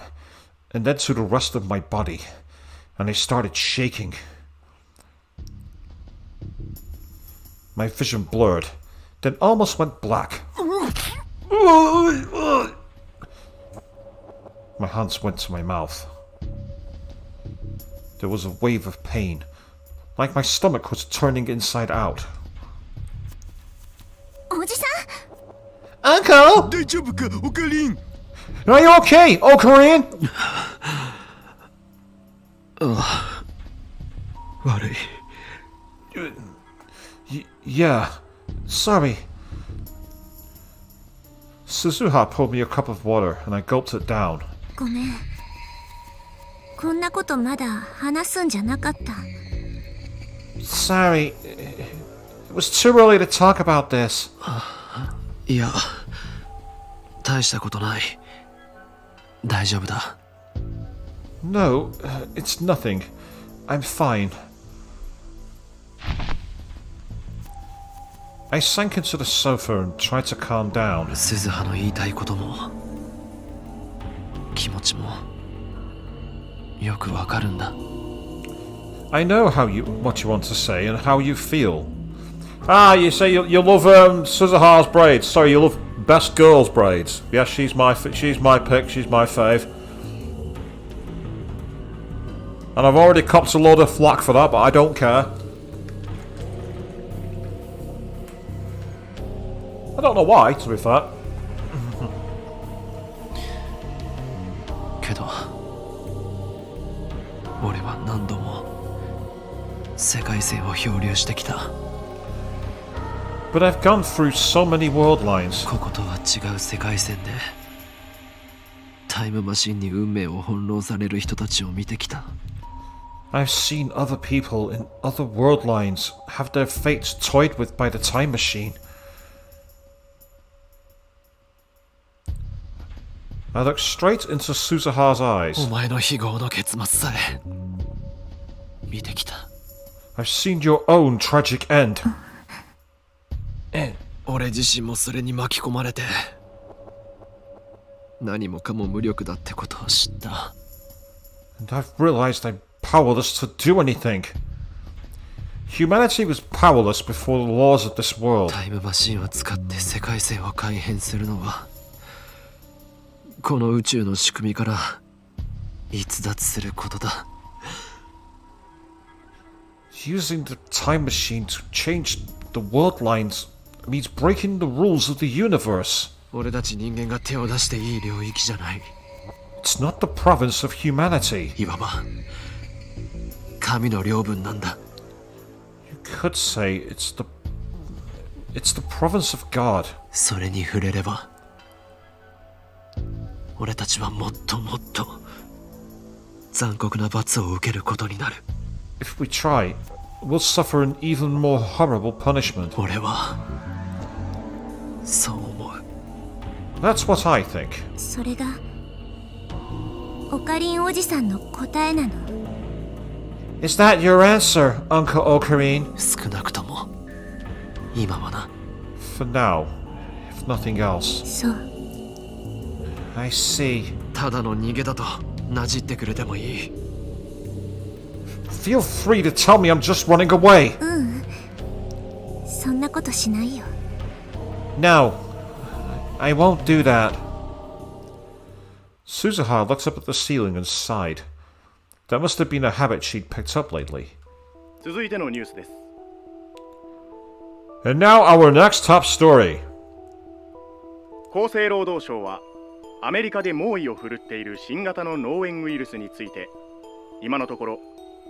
and then to the rest of my body, and I started shaking. My vision blurred, then almost went black. My hands went to my mouth. There was a wave of pain, like my stomach was turning inside out. おじさん。 Uncle! 大丈夫か、オカリン。 Are you okay, Ocarine? 悪い。 Yeah, sorry. Suzuha poured me a cup of water and I gulped it down. ごめん。こんなことまだ話すんじゃなかった。 Sorry, it was too early to talk about this. いや、大したことない。大丈夫だ。No, it's nothing. I'm fine. I sank into the sofa and tried to calm down. 鈴葉の言いたいことも気持ちもよくわかるんだ。 I know what you want to say and how you feel. You say you love Suzuha's braids. Sorry, you love best girl's braids. Yes, she's my pick. She's my fave. And I've already copped a load of flack for that, but I don't care. I don't know why, to be fair. けど俺は何度も世界線を漂流してきた。 But I've gone through so many world lines. こことは違う世界線でタイムマシンに運命を翻弄される人たちを見てきた。 I've seen other people in other world lines have their fates toyed with by the time machine. I looked straight into Suzuha's eyes. お前の非業の結末さえ見てきた。 I've seen your own tragic end. 俺自身もそれに巻き込まれて何もかも無力だってことを知った。 And I've realized I'm powerless to do anything. Humanity was powerless before the laws of this world. タイムマシンを使って世界線を改変するのはこの宇宙の仕組みから逸脱することだ。Using the time machine to change the world lines means breaking the rules of the universe. 俺たち人間が手を出していい領域じゃない。 It's not the province of humanity. いわば神の領分なんだ。 You could say it's the province of God. それに触れれば俺たちはもっともっと残酷な罰を受けることになる。 If we try, we'll suffer an even more horrible punishment. 俺はそう思う。 That's what I think. それがオカリンおじさんの答えなの。 Is that your answer, Uncle Ocarine? 少なくとも今はな。 For now, if nothing else. そう。 I see. ただの逃げだとなじってくれてもいい。 Feel free to tell me I'm just running away. そんなことしないよ。 No, I won't do that. Suzuha looked up at the ceiling and sighed. That must have been a habit she'd picked up lately. 続いてのニュースです。 And now our next top story. 厚生労働省はアメリカで猛威を振るっている新型の脳炎ウイルスについて今のところ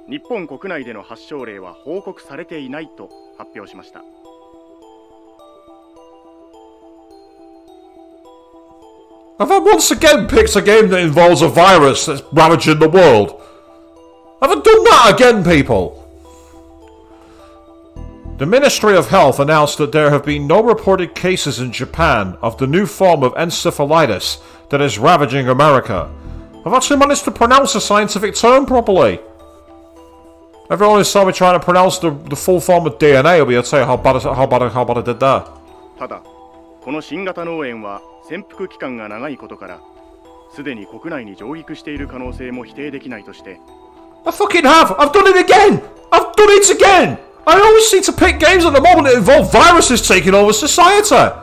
日本国内での発症例は報告されていないと発表しました。 Have I once again picked a game that involves a virus that's ravaging the world? Have I done that again, people? The Ministry of Health announced that there have been no reported cases in Japan of the new form of encephalitis that is ravaging America. I've actually managed to pronounce the scientific term properly. Everyone who saw me trying to pronounce the full form of DNA will be able to tell you how bad I did that. ただ、この新型脳炎は潜伏期間が長いことから、すでに国内に上陸している可能性も否定できないとして。 I fucking have! I've done it again! I've done it again! I always seem to pick games at the moment that involve viruses taking over society.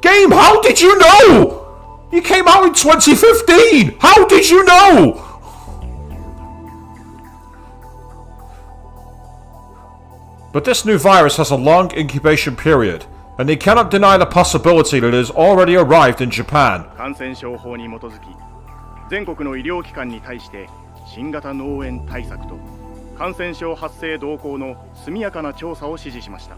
Game, how did you know? You came out in 2015! How did you know? But this new virus has a long incubation period, and they cannot deny the possibility that it has already arrived in Japan. 感染症法に基づき、全国の医療機関に対して新型脳炎対策と感染症発生動向の速やかな調査を指示しました。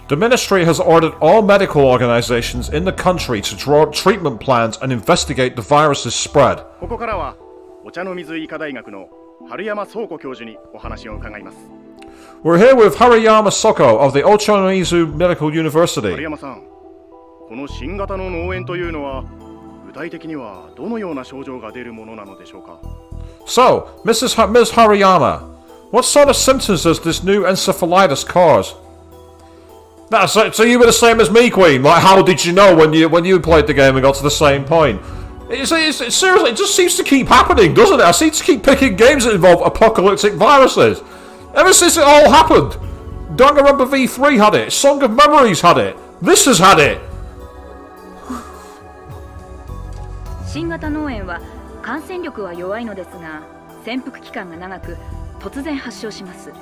The ministry has ordered all medical organizations in the country to draw up treatment plans and investigate the virus's spread. ここからはお茶の水医科大学の春山壮子教授にお話を伺います。 We're here with Hariyama Soko of the Ochanomizu Medical University. 春山さん、この新型の脳炎というのは具体的にはどのような症状が出るものなのでしょうか。 So, Ms. Hariyama, what sort of symptoms does this new encephalitis cause? So you were the same as me, Queen. Like, how did you know when you played the game and got to the same point? Seriously, it just seems to keep happening, doesn't it? I seem to keep picking games that involve apocalyptic viruses. Ever since it all happened. Danganronpa V3 had it. Song of Memories had it. This has had it. 新型脳炎は感染力は弱いのですが、潜伏期間が長く突然発症します。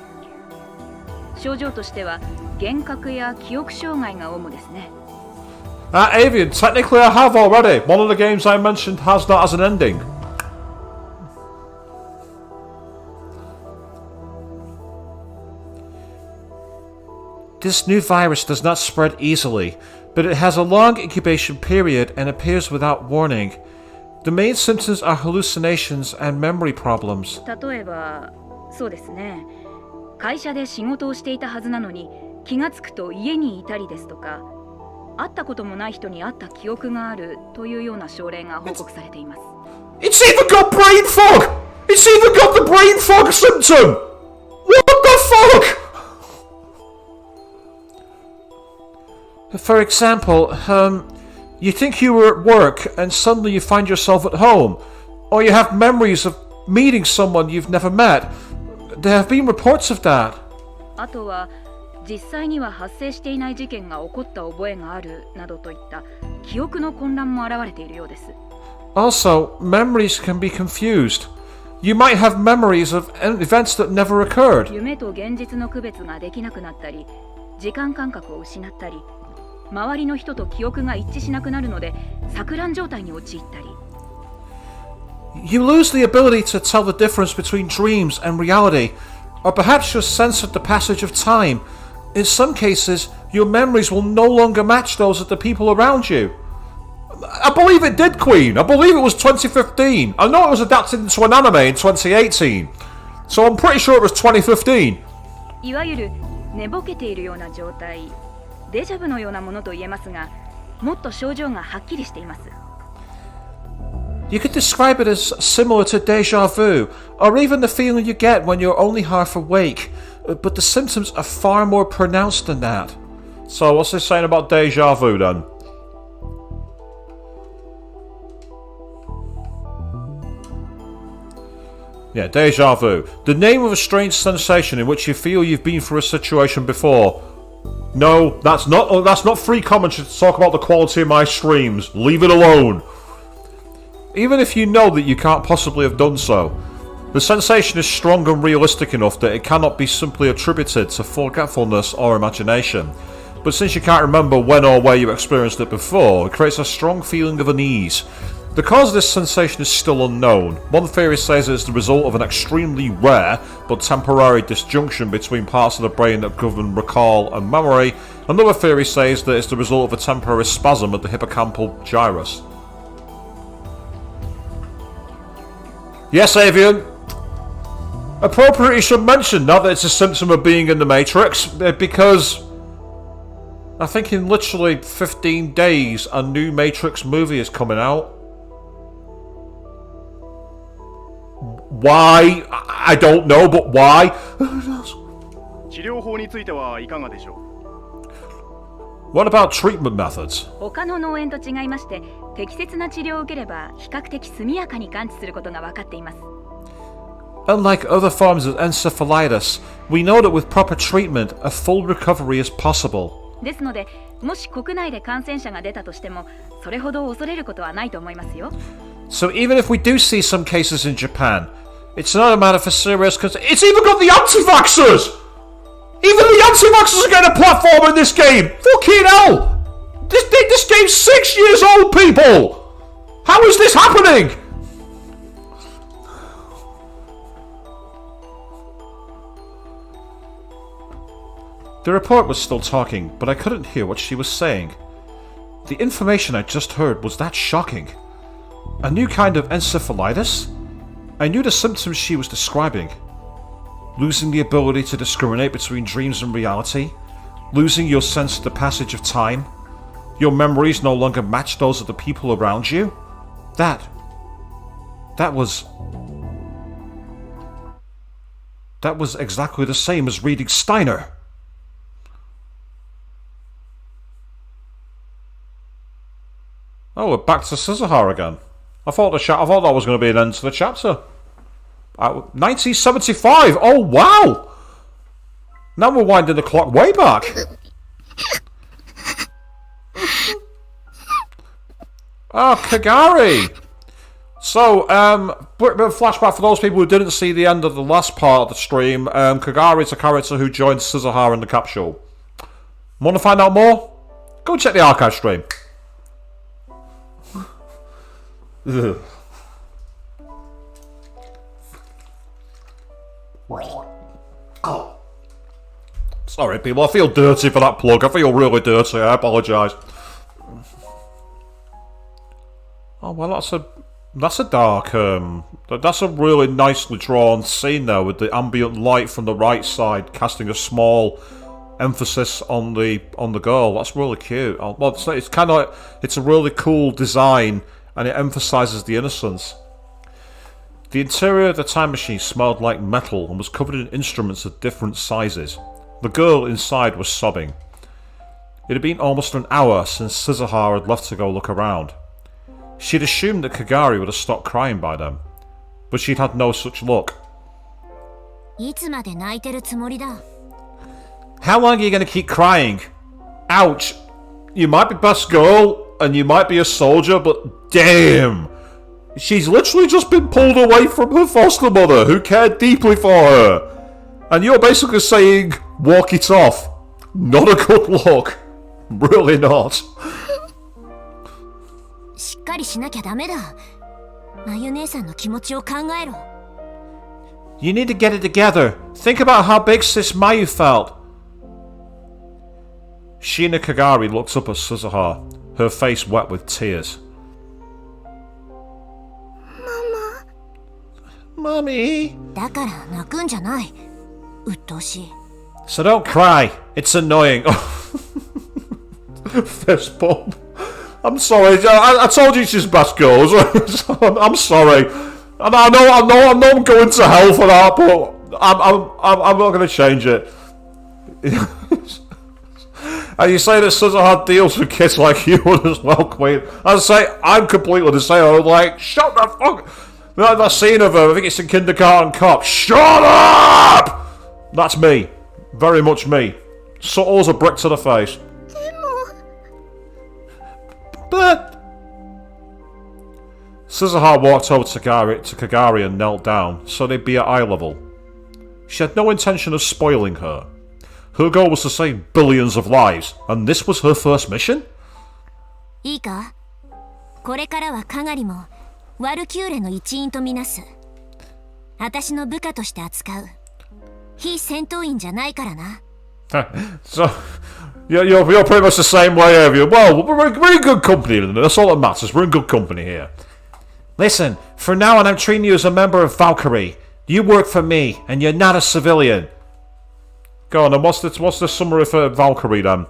症状としては幻覚や記憶障害が主ですね。Avian, technically I have already. One of the games I mentioned has that as an ending. This new virus does not spread easily, but it has a long incubation period and appears without warning. The main symptoms are hallucinations and memory problems. 例えば、そうですね。会社で仕事をしていたはずなのに気がつくと家にいたりですとか、会ったこともない人に会った記憶があるというような症例が報告されています。It's even got brain fog! It's even got the brain fog symptom! What the fuck? For example, you think you were at work and suddenly you find yourself at home, or you have memories of meeting someone you've never met. There have been reports of that. あとは実際には発生していない事件が起こった覚えがあるなどといった記憶の混乱も現れているようです。 Also, memories can be confused. You might have memories of events that never occurred. 夢と現実の区別ができなくなったり、時間感覚を失ったり、周りの人と記憶が一致しなくなるので錯乱状態に陥ったり。You lose the ability to tell the difference between dreams and reality, or perhaps your sense of the passage of time. In some cases, your memories will no longer match those of the people around you. I believe it did, Queen. I believe it was 2015. I know it was adapted into an anime in 2018. So I'm pretty sure it was 2015. いわゆる寝ぼけているような状態、デジャブのようなものと言えますが、もっと症状がはっきりしています。You could describe it as similar to déjà vu, or even the feeling you get when you're only half awake, but the symptoms are far more pronounced than that. So what's this saying about déjà vu then? Yeah, déjà vu. The name of a strange sensation in which you feel you've been through a situation before. No, that's not free commentary to talk about the quality of my streams. Leave it alone. Even if you know that you can't possibly have done so, the sensation is strong and realistic enough that it cannot be simply attributed to forgetfulness or imagination. But since you can't remember when or where you experienced it before, it creates a strong feeling of unease. The cause of this sensation is still unknown. One theory says it is the result of an extremely rare but temporary disjunction between parts of the brain that govern recall and memory. Another theory says that it's the result of a temporary spasm of the hippocampal gyrus. Yes, Avian. Appropriately should mention now that it's a symptom of being in the Matrix, because I think in literally 15 days a new Matrix movie is coming out. Why? I don't know, but why? 治療法についてはいかがでしょう? What about treatment methods? 他の脳炎と違いまして、適切な治療を受ければ比較的速やかに完治することが分かっています。Unlike other forms of encephalitis, we know that with proper treatment, a full recovery is possible. ですので、もし国内で感染者が出たとしても、それほど恐れることはないと思いますよ。So even if we do see some cases in Japan, it's not a matter for serious concern. It's even got the anti-vaxxers! Even the anti-vaxxers are getting a platform in this game! Fucking hell! This game's 6 years old, people! How is this happening? The report was still talking, but I couldn't hear what she was saying. The information I just heard was that shocking. A new kind of encephalitis? I knew the symptoms she was describing. Losing the ability to discriminate between dreams and reality. Losing your sense of the passage of time. Your memories no longer match those of the people around you. That was exactly the same as reading Steiner. Oh, we're back to Scissorhar again. I thought that was going to be an end to the chapter. 1975. Oh wow! Now we're winding the clock way back. Oh, Kagari. So, bit of a flashback for those people who didn't see the end of the last part of the stream. Kagari is a character who joined Scissorhar in the capsule. Want to find out more? Go check the archive stream. Ugh. Sorry people, I feel dirty for that plug. I feel really dirty, I apologise. Oh well, that's a dark, that's a really nicely drawn scene there with the ambient light from the right side casting a small emphasis on the girl. That's really cute. Well, it's kind of like, it's a really cool design and it emphasises the innocence. The interior of the time machine smelled like metal and was covered in instruments of different sizes. The girl inside was sobbing. It had been almost an hour since Scissorhar had left to go look around. She'd assumed that Kagari would have stopped crying by then, but she'd had no such luck. How long are you going to keep crying? Ouch! You might be best girl, and you might be a soldier, but damn! She's literally just been pulled away from her foster mother, who cared deeply for her. And you're basically saying, walk it off. Not a good look. Really not. しっかりしなきゃダメだ。マユ姉さんの気持ちを考えろ。You need to get it together. Think about how big Sis Mayu felt. Shina Kagari looked up at Suzuha, her face wet with tears. Mommy? だから泣くんじゃない。鬱陶しい。So don't cry. It's annoying. Fist bump. I'm sorry. I told you she's best girls. I'm sorry. And I know I'm going to hell for that, but I'm not going to change it. And you say that Suzuha deals with kids like you as well, Queen. I say I'm completely the same. I'm like, shut the fuck. That scene of her, I think it's in Kindergarten Cop. Shut up! That's me. Very much me. Subtle as a brick to the face. But Suzuha walked over to Kagari and knelt down, so they'd be at eye level. She had no intention of spoiling her. Her goal was to save billions of lives, and this was her first mission? いいか？これからはカガリもワルキューレの一員とみなす。私の部下として扱う。非戦闘員じゃないからな。So, you're pretty much the same way, have you? Well, we're in good company, that's all that matters. We're in good company here. Listen, from now on I'm treating you as a member of Valkyrie. You work for me, and you're not a civilian. Go on, then what's the summary for Valkyrie then?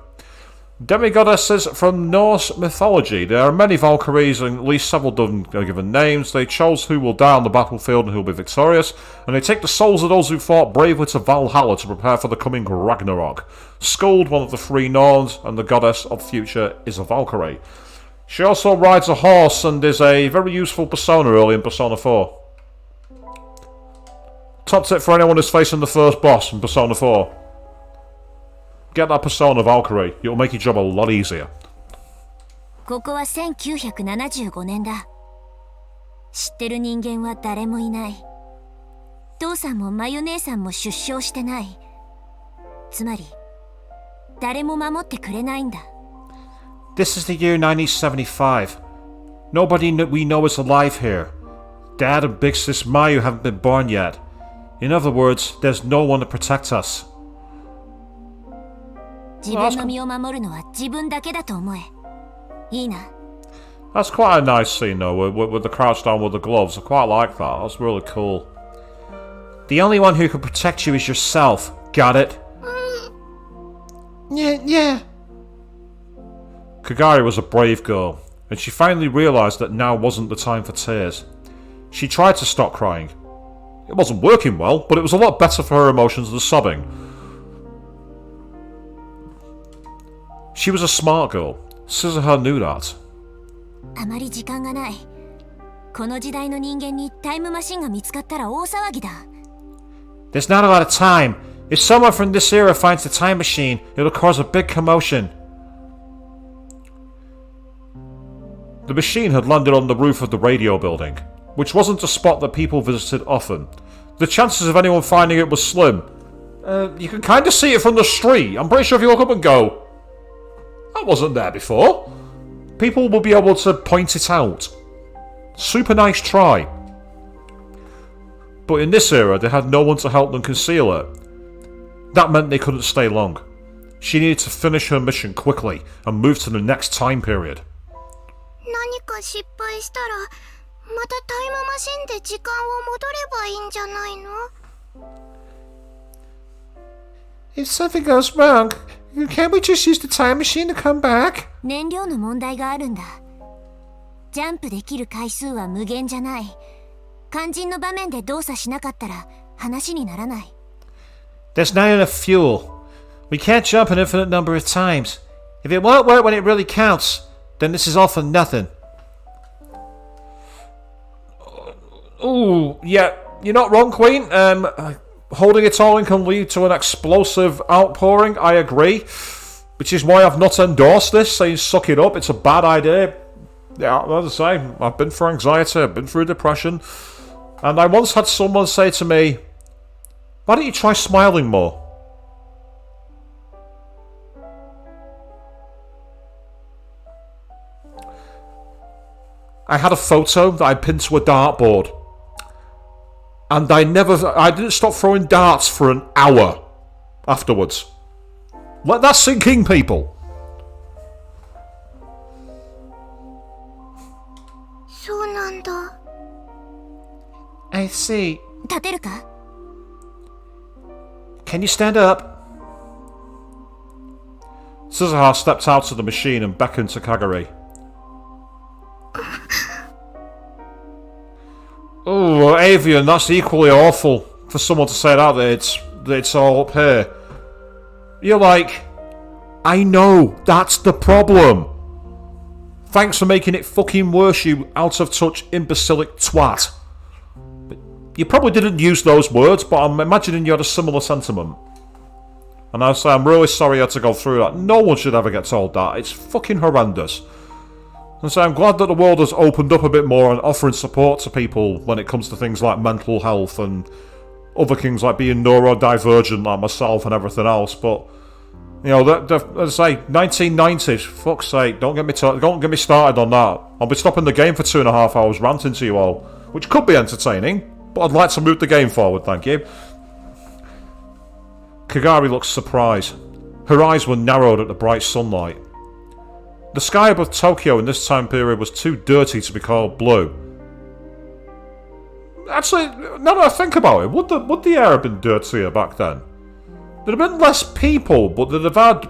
Demigoddesses from Norse mythology. There are many Valkyries, and at least several dozen are given names. They chose who will die on the battlefield and who will be victorious, and they take the souls of those who fought bravely to Valhalla to prepare for the coming Ragnarok. Skuld, one of the three Norns, and the goddess of future, is a Valkyrie. She also rides a horse and is a very useful persona early in Persona 4. Top tip for anyone who's facing the first boss in Persona 4. Get that persona Valkyrie. It'll make your job a lot easier. ここは1975年だ。知ってる人間は誰もいない。父さんもマユ姉さんも出生してない。つまり、誰も守ってくれないんだ。This is the year 1975. Nobody we know is alive here. Dad and Big Sis Mayu haven't been born yet. In other words, there's no one to protect us. 自分の身を守るのは自分だけだと思え。いいな。That's quite a nice scene though, with the crouch down with the gloves. I quite like that. That's really cool. The only one who can protect you is yourself. Got it? Yeah. Kagari was a brave girl, and she finally realised that now wasn't the time for tears. She tried to stop crying. It wasn't working well, but it was a lot better for her emotions than sobbing. She was a smart girl. Suzuha knew that. あまり時間がない。この時代の人間にタイムマシンが見つかったら大騒ぎだ。There's not a lot of time. If someone from this era finds the time machine, it'll cause a big commotion. The machine had landed on the roof of the radio building, which wasn't a spot that people visited often. The chances of anyone finding it was slim. You can kind of see it from the street. I'm pretty sure if you look up and go, that wasn't there before, people will be able to point it out. Super nice try. But in this era, they had no one to help them conceal it. That meant they couldn't stay long. She needed to finish her mission quickly and move to the next time period. 何か失敗したら、またタイムマシンで時間を戻ればいいんじゃないの？ If something goes wrong, can't we just use the time machine to come back? 燃料の問題があるんだ。ジャンプできる回数は無限じゃない。肝心の場面で動作しなかったら話にならない。There's not enough fuel. We can't jump an infinite number of times. If it won't work when it really counts, then this is all for nothing. Ooh, yeah, you're not wrong, Queen. Holding it all in can lead to an explosive outpouring, I agree. Which is why I've not endorsed this, saying suck it up, it's a bad idea. Yeah, as I say, I've been through anxiety, I've been through depression, and I once had someone say to me, why don't you try smiling more? I had a photo that I pinned to a dartboard, and I didn't stop throwing darts for an hour afterwards. Let that sink in, people. そうなんだ。 I see. 立てるか？ Can you stand up? Suzuha stepped out of the machine and beckoned to Kagari. Oh, Avian, that's equally awful for someone to say that it's all up here. You're like, I know, that's the problem. Thanks for making it fucking worse, you out of touch imbecilic twat. But you probably didn't use those words, but I'm imagining you had a similar sentiment. And I say, I'm really sorry you had to go through that. No one should ever get told that. It's fucking horrendous. And so I'm glad that the world has opened up a bit more and offering support to people when it comes to things like mental health and other things like being neurodivergent like myself and everything else. But, you know, as I say, 1990s, fuck's sake, don't get me started on that. I'll be stopping the game for 2.5 hours ranting to you all, which could be entertaining, but I'd like to move the game forward, thank you. Kagari looked surprised. Her eyes were narrowed at the bright sunlight. The sky above Tokyo in this time period was too dirty to be called blue. Actually, now that I think about it, would the air have been dirtier back then? There'd have been less people, but they'd have had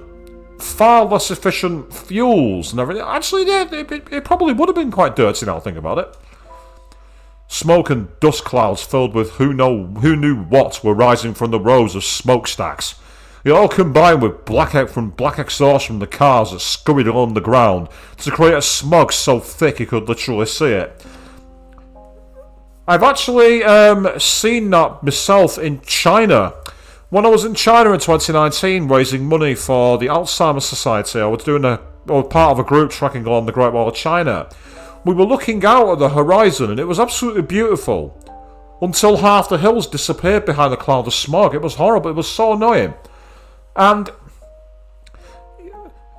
far less efficient fuels and everything. Actually, yeah, it probably would have been quite dirty now I think about it. Smoke and dust clouds filled with who knew what were rising from the rows of smokestacks. It all combined with black exhaust from the cars that scurried along the ground to create a smog so thick you could literally see it. I've actually seen that myself in China. When I was in China in 2019 raising money for the Alzheimer's Society, I was part of a group trekking along the Great Wall of China. We were looking out at the horizon and it was absolutely beautiful. Until half the hills disappeared behind a cloud of smog. It was horrible, it was so annoying. And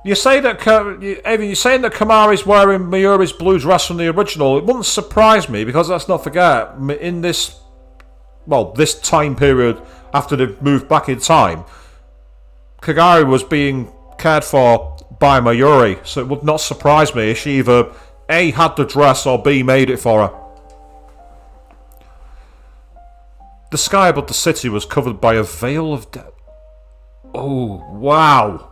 you say that you're saying that Kamari's wearing Mayuri's blue dress from the original. It wouldn't surprise me because let's not forget, in this time period after they've moved back in time, Kagari was being cared for by Mayuri, so it would not surprise me if she either A, had the dress or B, made it for her. The sky above the city was covered by a veil of death. Oh, wow.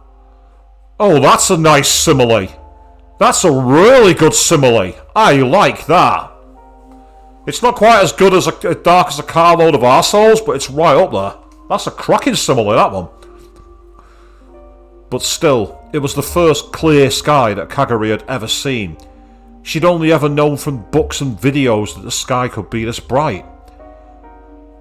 Oh, that's a nice simile. That's a really good simile. I like that. It's not quite as good as dark as a carload of arseholes, but it's right up there. That's a cracking simile, that one. But still, it was the first clear sky that Kagari had ever seen. She'd only ever known from books and videos that the sky could be this bright.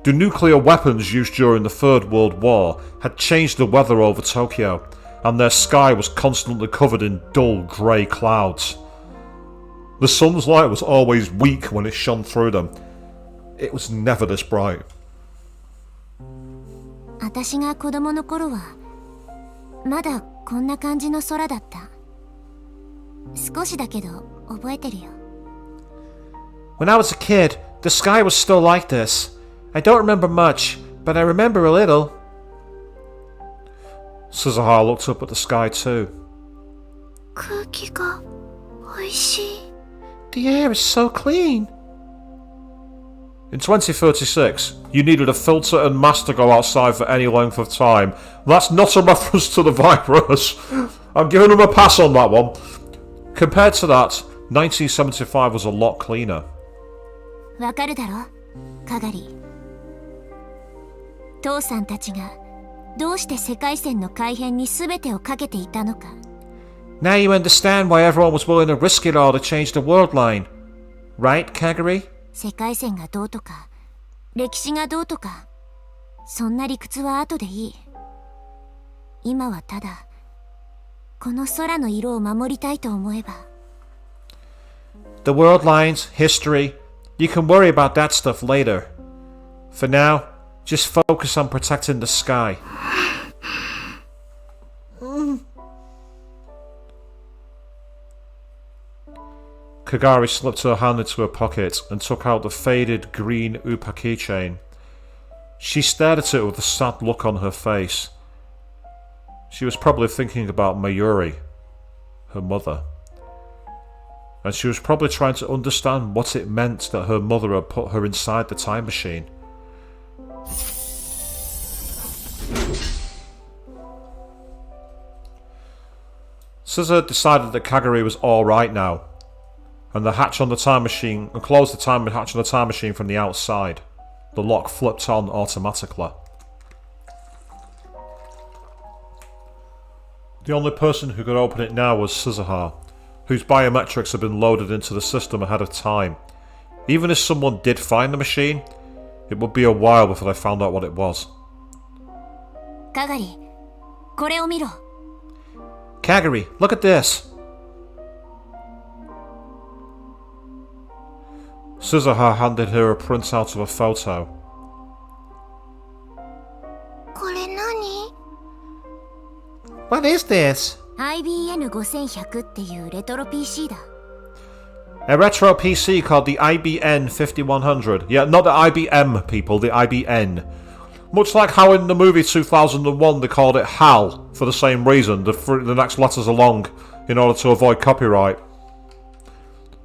The nuclear weapons used during the Third World War had changed the weather over Tokyo, and their sky was constantly covered in dull grey clouds. The sun's light was always weak when it shone through them. It was never this bright. 私が子供の頃はまだこんな感じの空だった。少しだけど覚えてるよ。 When I was a kid, the sky was still like this. I don't remember much, but I remember a little. Suzuha looked up at the sky too. 空気が美味しい。 The air is so clean. In 2036, you needed a filter and mask to go outside for any length of time. That's not a reference to the virus. I'm giving them a pass on that one. Compared to that, 1975 was a lot cleaner. わかるだろ、カガリ。父さんたちがどうして世界線の改変に全てをかけていたのか。 Now you understand why everyone was willing to risk it all to change the world line. Right, Kagari? 世界線がどうとか、歴史がどうとか、そんな理屈は後でいい。今はただ、この空の色を守りたいと思えば。The world lines, history. You can worry about that stuff later. For now, just focus on protecting the sky. Kagari slipped her hand into her pocket and took out the faded green Upa keychain. She stared at it with a sad look on her face. She was probably thinking about Mayuri, her mother. And she was probably trying to understand what it meant that her mother had put her inside the time machine. Scissor decided that Kagari was alright now, and the hatch on the time machine, and closed the hatch on the time machine from the outside. The lock flipped on automatically. The only person who could open it now was Suzuha, whose biometrics had been loaded into the system ahead of time. Even if someone did find the machine, it would be a while before they found out what it was. Kagari, これを見ろ。 Kagari, look at this! Suzuha handed her a printout of a photo. これ何？ What is this? IBN5100 っていうレトロ PC だ。 A retro PC called the IBN 5100. Yeah, not the IBM, people, the IBN. Much like how in the movie 2001 they called it HAL for the same reason, the next letters are long in order to avoid copyright.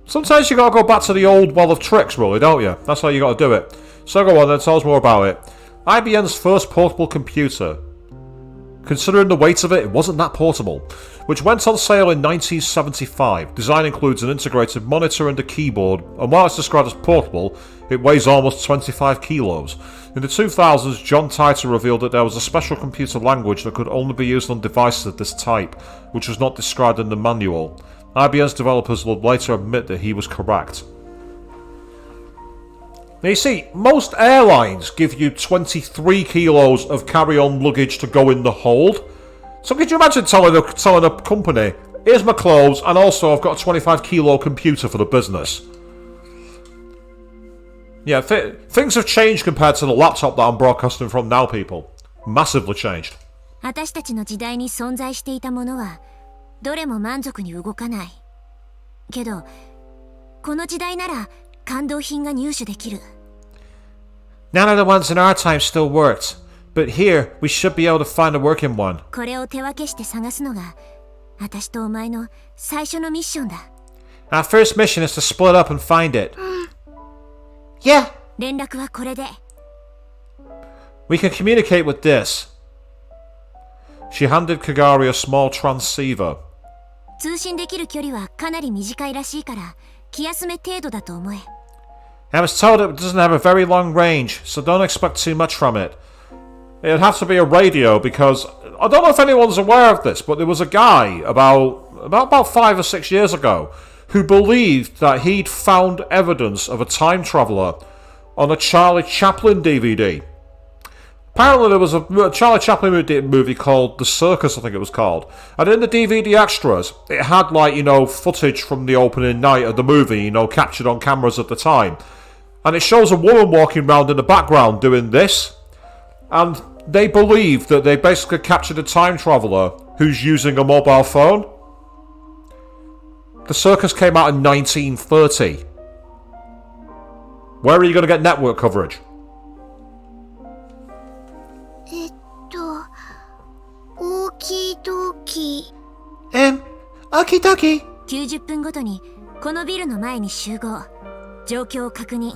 Sometimes you gotta go back to the old well of tricks, really, don't you? That's how you gotta do it. So go on then, tell us more about it. IBM's first portable computer. Considering the weight of it, it wasn't that portable. Which went on sale in 1975. Design includes an integrated monitor and a keyboard, and while it's described as portable, it weighs almost 25 kilos. In the 2000s, John Titor revealed that there was a special computer language that could only be used on devices of this type, which was not described in the manual. IBM's developers would later admit that he was correct. Now you see, most airlines give you 23 kilos of carry-on luggage to go in the hold. So could you imagine telling a company, here's my clothes, and also I've got a 25 kilo computer for the business. Yeah, things have changed compared to the laptop that I'm broadcasting from now, people. Massively changed. 私たちの時代に存在していたものはどれも満足に動かない。けど、この時代なら感動品が入手できる。None of the ones in our time still worked, but here we should be able to find a working one. これを手分けして探すのが私とお前の最初のミッションだ。Our first mission is to split up and find it. Yeah. 連絡はこれで。We can communicate with this. She handed Kagari a small transceiver. 通信できる距離はかなり短いらしいから気休め程度だと思え。I was told it doesn't have a very long range, so don't expect too much from it. It'd have to be a radio because I don't know if anyone's aware of this, but there was a guy about 5 or 6 years ago who believed that he'd found evidence of a time traveller on a Charlie Chaplin DVD. Apparently there was a Charlie Chaplin movie called The Circus, I think it was called. And in the DVD extras, it had, like, you know, footage from the opening night of the movie, you know, captured on cameras at the time. And it shows a woman walking around in the background doing this. And they believe that they basically captured a time traveller who's using a mobile phone. The Circus came out in 1930. Where are you going to get network coverage? オキドキ。Okie dokie. 90分ごとにこのビルの前に集合。状況を確認。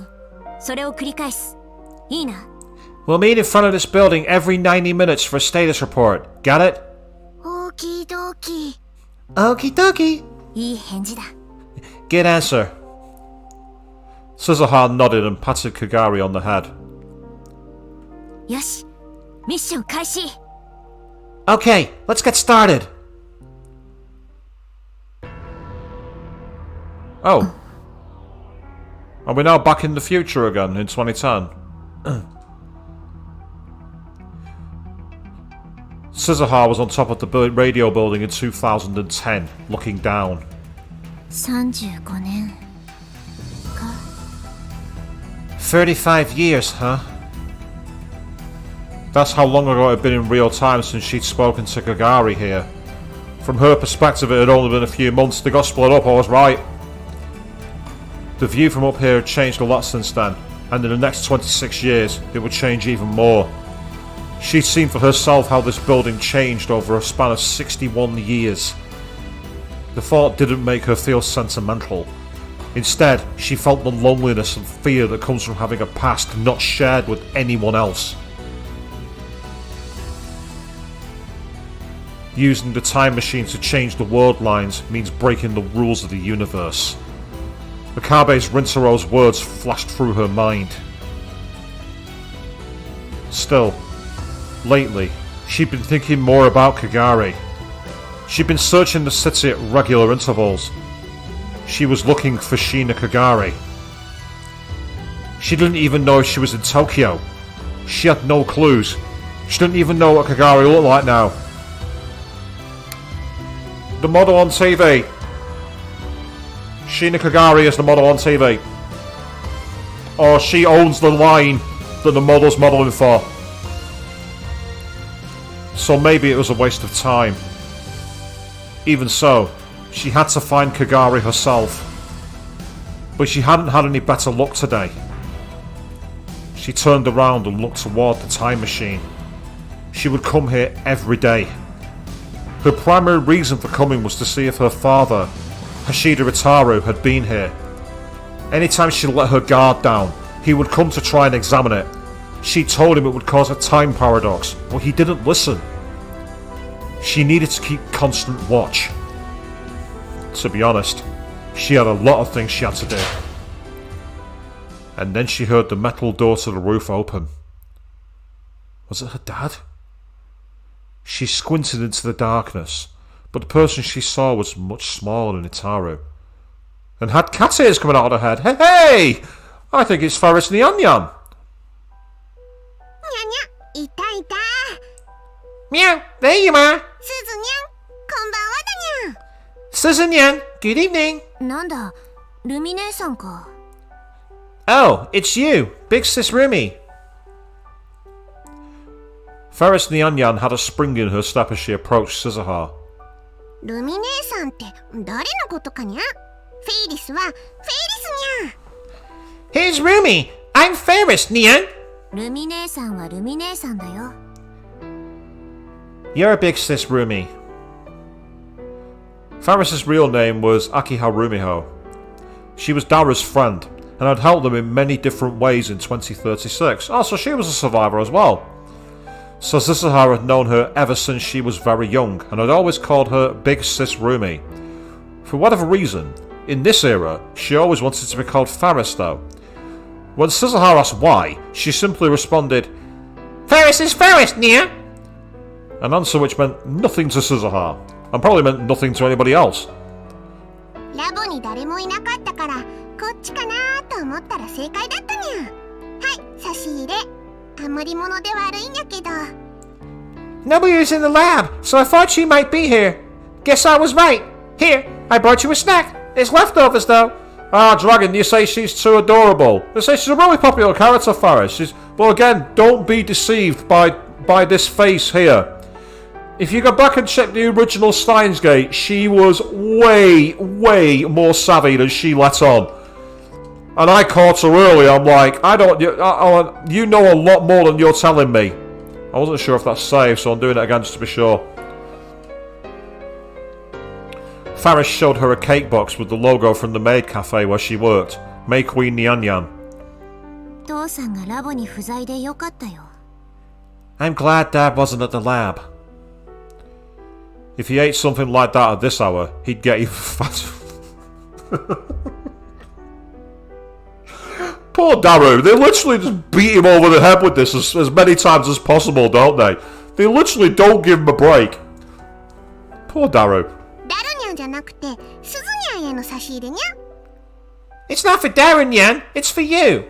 それを繰り返す。いいな。We'll meet in front of this building every 90 minutes for a status report. Got it? オキドキ。 Okie dokie. いい返事だ。Good answer. Suzuha nodded and patted Kagari on the head. よし。ミッション開始。Okay, let's get started. Oh. Are we now back in the future again in 2010? Suzuha was on top of the radio building in 2010, looking down. 35年。35 years, huh? That's how long ago it had been in real time since she'd spoken to Kagari here. From her perspective, it had only been a few months. They got split up, I was right. The view from up here had changed a lot since then, and in the next 26 years, it would change even more. She'd seen for herself how this building changed over a span of 61 years. The thought didn't make her feel sentimental. Instead, she felt the loneliness and fear that comes from having a past not shared with anyone else. Using the time machine to change the world lines means breaking the rules of the universe. Akabe's Rintaro's words flashed through her mind. Still, lately, she'd been thinking more about Kagari. She'd been searching the city at regular intervals. She was looking for Shina Kagari. She didn't even know if she was in Tokyo. She had no clues. She didn't even know what Kagari looked like now. The model on TV. Shina Kagari is the model on TV. Or she owns the line that the model's modelling for. So maybe it was a waste of time. Even so, she had to find Kagari herself. But she hadn't had any better luck today. She turned around and looked toward the time machine. She would come here every day. Her primary reason for coming was to see if her father, Hashida Itaru, had been here. Anytime she let her guard down, he would come to try and examine it. She told him it would cause a time paradox, but he didn't listen. She needed to keep constant watch. To be honest, she had a lot of things she had to do. And then she heard the metal door to the roof open. Was it her dad? She squinted into the darkness, but the person she saw was much smaller than Itaru, and had cat ears coming out of her head. Hey, hey! I think it's Ferris the Onion. Meow, there you are. Suzu-nyan, good evening. なんだ、ルミ姉さんか。Oh, it's you, Big Sis Rumi. Ferris the Onion had a spring in her step as she approached Suzuha. ルミ姉さんって誰のことかにゃ？フェイリスはフェイリスにゃ。 Here's Rumi. I'm Ferris, Nyan. ルミ姉さんはルミ姉さんだよ。 You're a big sis, Rumi. Ferris's real name was Akiha Rumiho. She was Dara's friend, and had helped them in many different ways in 2036. Oh, so she was a survivor as well. So Suzuha had known her ever since she was very young, and had always called her Big Sis Rumi. For whatever reason, in this era, she always wanted to be called Ferris though. When Suzuha asked why, she simply responded, Ferris is Ferris, Nia! An answer which meant nothing to Suzuha, and probably meant nothing to anybody else. ラボに誰もいなかったから、こっちかなと思ったら正解だったにゃ。はい、差し入れ。余り物で悪いんやけど。Nobody was in the lab, so I thought you might be here. Guess I was right. Here, I brought you a snack. It's leftovers though. Ah, Dragon, you say she's too adorable. They say she's a really popular character, Ferris. Well, again, don't be deceived by this face here. If you go back and check the original Steins Gate, she was way, way more savvy than she let on. And I caught her early. I'm like, you know a lot more than you're telling me. I wasn't sure if that's safe, so I'm doing it again just to be sure. Ferris showed her a cake box with the logo from the maid cafe where she worked, May Queen Nyan. 父さんがラボに不在でよかったよ。 I'm glad Dad wasn't at the lab. If he ate something like that at this hour, he'd get even fatter. Poor Daru, they literally just beat him over the head with this as many times as possible, don't they? They literally don't give him a break. Poor Daru. ダルニャンじゃなくて、スズニャンへの差し入れにゃ。 It's not for Darren, Yan, it's for you.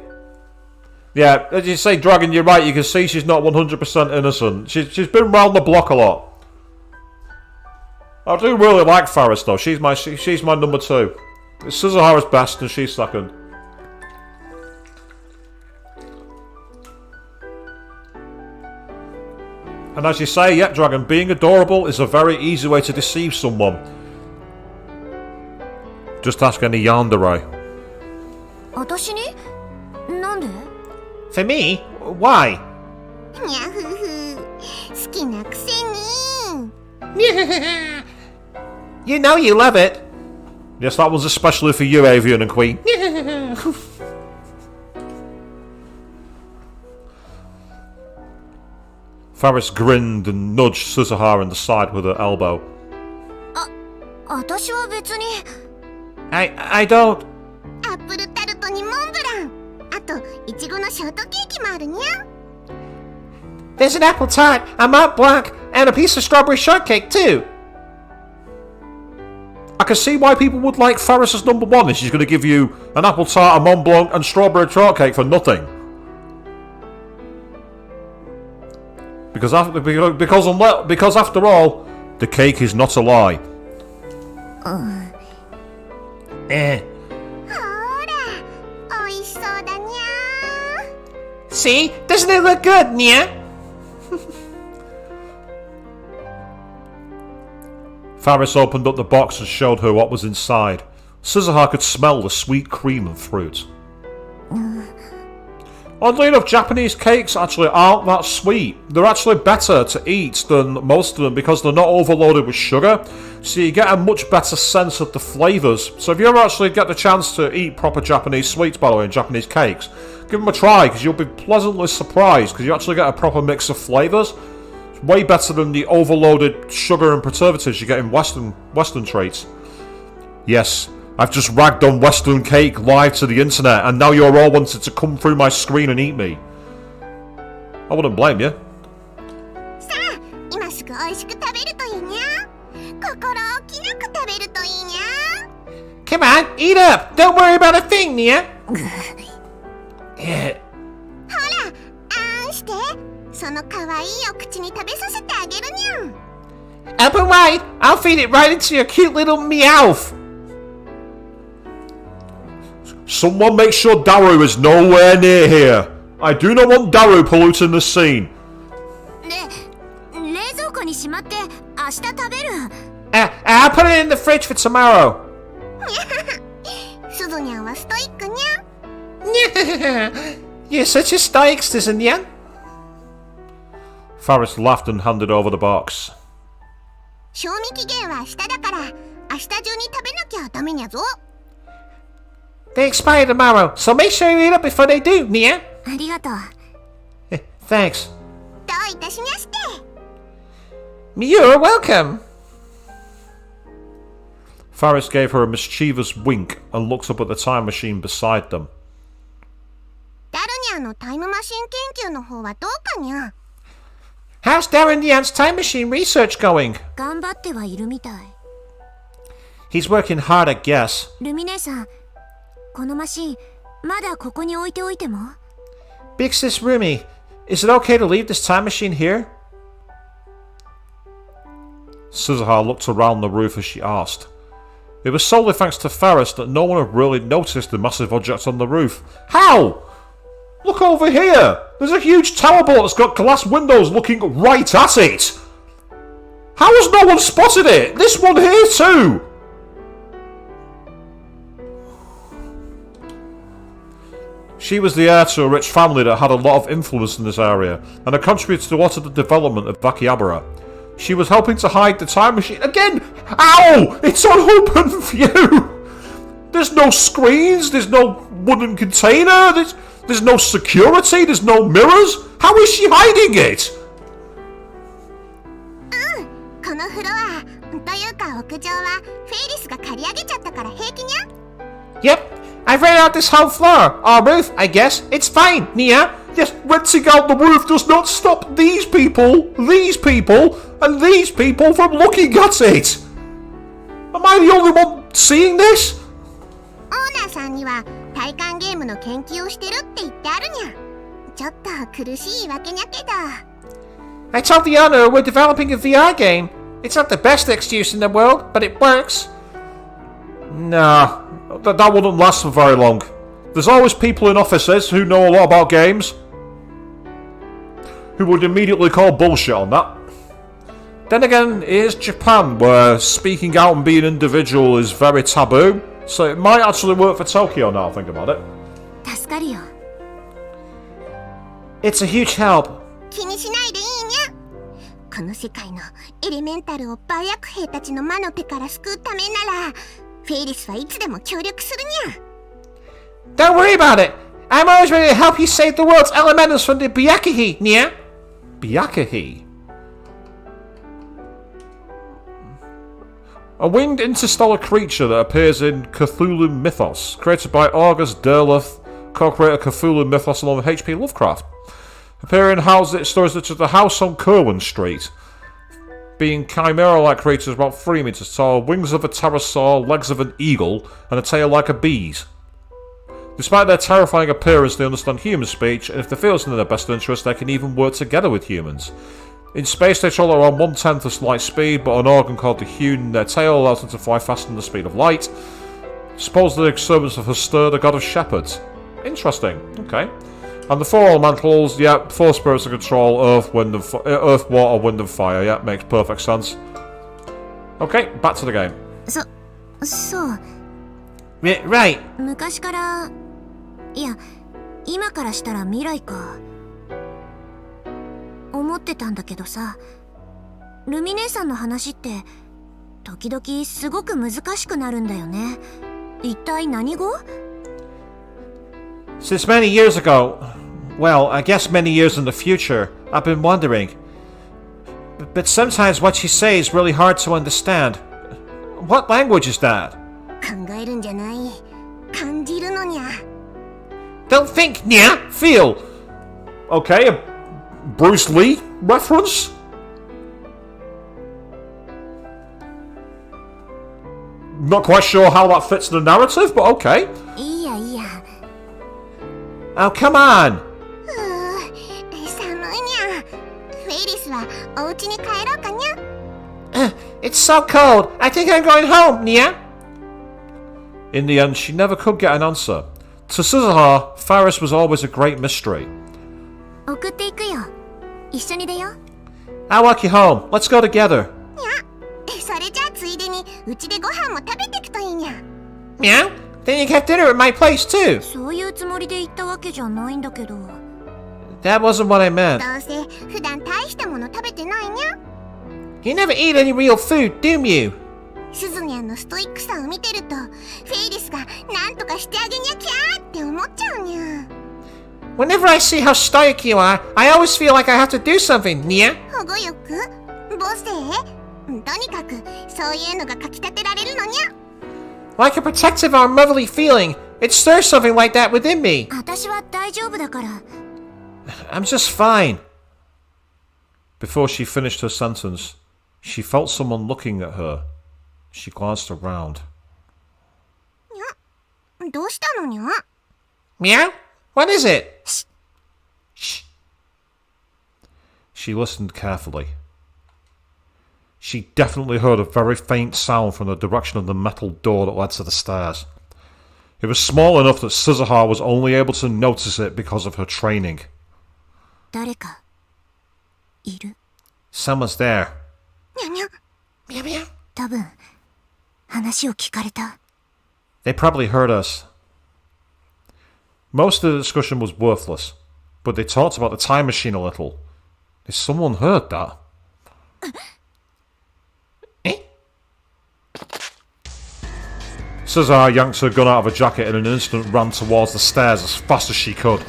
Yeah, as you say, Dragon, you're right, you can see she's not 100% innocent. She's been round the block a lot. I do really like Ferris though, she's my number 2. It's Suzuhara's best and she's second. And as you say, yep, Dragon, being adorable is a very easy way to deceive someone. Just ask any yandere. 私になんで For me? Why? にゃふふ好きなくせに You know you love it. Yes, that one's especially for you, Avian and Queen. Faris grinned and nudged Suzuha in the side with her elbow. 私は別に I don't... アップルタルトにモンブランあとイチゴのショートケーキもあるにゃ There's an apple tart, a Mont Blanc, and a piece of strawberry shortcake too. I can see why people would like Faris as number one if she's going to give you an apple tart, a Mont Blanc, and strawberry shortcake for nothing. Because after all, the cake is not a lie. ほらおいしそうだにゃ See? Doesn't it look good, Nia? Faris opened up the box and showed her what was inside. Suzuha could smell the sweet cream and fruit. Oddly enough, Japanese cakes actually aren't that sweet. They're actually better to eat than most of them because they're not overloaded with sugar, so you get a much better sense of the flavours. So if you ever actually get the chance to eat proper Japanese sweets, by the way, and Japanese cakes, give them a try because you'll be pleasantly surprised because you actually get a proper mix of flavours. It's way better than the overloaded sugar and preservatives you get in Western treats. Yes, I've just ragged on Western cake live to the internet, and now you're all wanting to come through my screen and eat me. I wouldn't blame you. さあ今すぐおいしく食べるといいにゃ心置きなく食べるといいにゃ Come on, eat up! Don't worry about a thing, Nia! ほらあんしてその可愛いお口に食べさせてあげるにゃ Open wide! I'll feed it right into your cute little meowth! Someone make sure Daru is nowhere near here. I do not want Daru polluting the scene. 冷蔵庫にしまって明日食べる I'll put it in the fridge for tomorrow. すずにゃんはストイックにゃ You're such a stoic, isn't you? Faris laughed and handed over the box. 賞味期限は明日だから明日中に食べなきゃダメにゃぞ They expire tomorrow, so make sure you eat up before they do, Nia. ありがとう Thanks. どういたしまして You're welcome. Faris gave her a mischievous wink and looked up at the time machine beside them. ダルニャンのタイムマシン研究の方はどうかにゃ How's Darren Yan's time machine research going? 頑張ってはいるみたい He's working hard, I guess. ルミ姉さんこのマシンまだここに置いておいても Big Sis Rumi, is it okay to leave this time machine here? Suzuha looked around the roof as she asked. It was solely thanks to Faris that no one had really noticed the massive object on the roof. How? Look over here! There's a huge tower block that's got glass windows looking right at it! How has no one spotted it? This one here too! She was the heir to a rich family that had a lot of influence in this area, and had contributed to a lot of the development of Akihabara. She was helping to hide the time machine again! Ow! It's on open view! There's no screens, there's no wooden container, there's no security, there's no mirrors! How is she hiding it? このフロアというか屋上はフェイリスが借り上げちゃったから平気にゃ Yep, I've rented out this whole floor, or roof, I guess. It's fine, Nia. Yes, renting out the roof does not stop these people, and these people from looking at it. Am I the only one seeing this? オーナーさんには体感ゲームの研究をしてるって言ってあるにゃちょっと苦しいわけにゃけど I told the owner we're developing a VR game. It's not the best excuse in the world, but it works. Nah, that wouldn't last for very long. There's always people in offices who know a lot about games. who would immediately call bullshit on that. Then again, here's Japan, where speaking out and being individual is very taboo, so it might actually work for Tokyo now I think about it. 助かるよ。 It's a huge help. 気にしないでいいにゃ。この世界のエレメンタルを売薬兵たちの魔の手から救うためなら、フェイリスはいつでも協力するにゃ。Don't worry about it. I'm always ready to help you save the world's elementals from the Byakuhi, nia? Byakuhi? A winged interstellar creature that appears in Cthulhu mythos, created by August Derleth, co-creator Cthulhu mythos along with H.P. Lovecraft. Appearing in stories such as the House on Kerwin Street. Being chimera-like creatures about 3 meters tall, wings of a pterosaur, legs of an eagle, and a tail like a bee's. Despite their terrifying appearance, they understand human speech, and if they feel it's in their best interest, they can even work together with humans. In space, they travel around 1/10 of light speed, but an organ called the Hune in their tail allows them to fly faster than the speed of light. Supposedly the servants of Hestur, the god of shepherds. Interesting. Okay. And the 4 elementals, yeah, 4 spirits of control, earth, water, wind and fire. Yeah, makes perfect sense. Okay, back to the game. そう。 Right. 昔から、いや、今からしたら未来か。思ってたんだけどさ、ルミ姉さんの話って時々すごく難しくなるんだよね。一体何語？ Since many years ago, well, I guess many years in the future, I've been wondering. But sometimes what you say is really hard to understand. What language is that? 考えるんじゃない。感じるのにゃ。Don't think, nya, feel. Okay, a Bruce Lee reference? Not quite sure how that fits in the narrative, but okay. いいやいいや。Oh, come on! 寒いにゃ。フェイリスはお家に帰ろうかにゃ。It's so cold. I think I'm going home, Nia. In the end, she never could get an answer. To Suzuha, Faris was always a great mystery. 送っていくよ。一緒に出よう。I'll walk you home. Let's go together. それじゃあついでにうちでご飯も食べてくといいにゃ。Meow? Then you can have dinner at my place too. そういうつもりで言ったわけじゃないんだけど。That wasn't what I meant. どうせ普段大したもの食べてないにゃ。You never eat any real food, do you? スズニャンのストイックさを見てると、フェイリスがなんとかしてあげにゃきゃーって思っちゃうにゃ。Whenever I see how stoic you are, I always feel like I have to do something, Nia. 保護欲？母性？とにかくそういうのがかきたてられるのにゃ。Like a protective or motherly feeling. It stirs something like that within me. 私は大丈夫だから。I'm just fine. Before she finished her sentence, she felt someone looking at her. She glanced around. にゃ？どうしたのにゃ？ Meow? What is it? Shh. She listened carefully. She definitely heard a very faint sound from the direction of the metal door that led to the stairs. It was small enough that Suzuha was only able to notice it because of her training. 誰かいる。 Someone's there. にゃにゃ。 Meow meow. 多分話を聞かれた。 They probably heard us. Most of the discussion was worthless, but they talked about the time machine a little. If someone heard that... Suzuha yanked her gun out of her jacket and in an instant ran towards the stairs as fast as she could.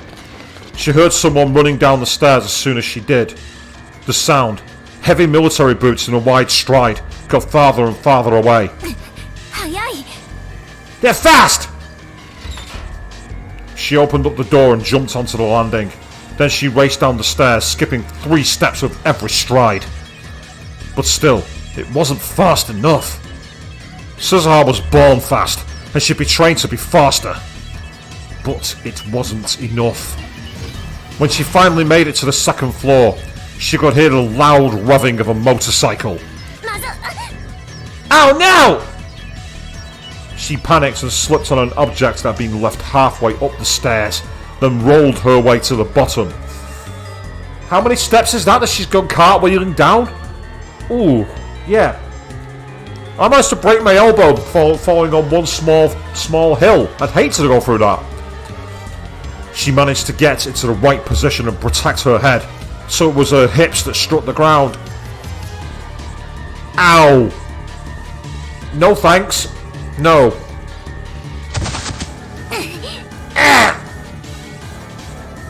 She heard someone running down the stairs as soon as she did. The sound, heavy military boots in a wide stride, got farther and farther away. 早い。 They're fast! She opened up the door and jumped onto the landing. Then she raced down the stairs, skipping 3 steps with every stride. But still, it wasn't fast enough. Suzuha was born fast, and she'd be trained to be faster. But it wasn't enough. When she finally made it to the 2nd floor, she could hear the loud revving of a motorcycle. Oh no! She panicked and slipped on an object that had been left halfway up the stairs, then rolled her way to the bottom. How many steps is that she's gone cartwheeling down? Ooh, yeah. I managed to break my elbow falling on one small hill. I'd hate to go through that. She managed to get into the right position and protect her head, so it was her hips that struck the ground. Ow! No thanks. No.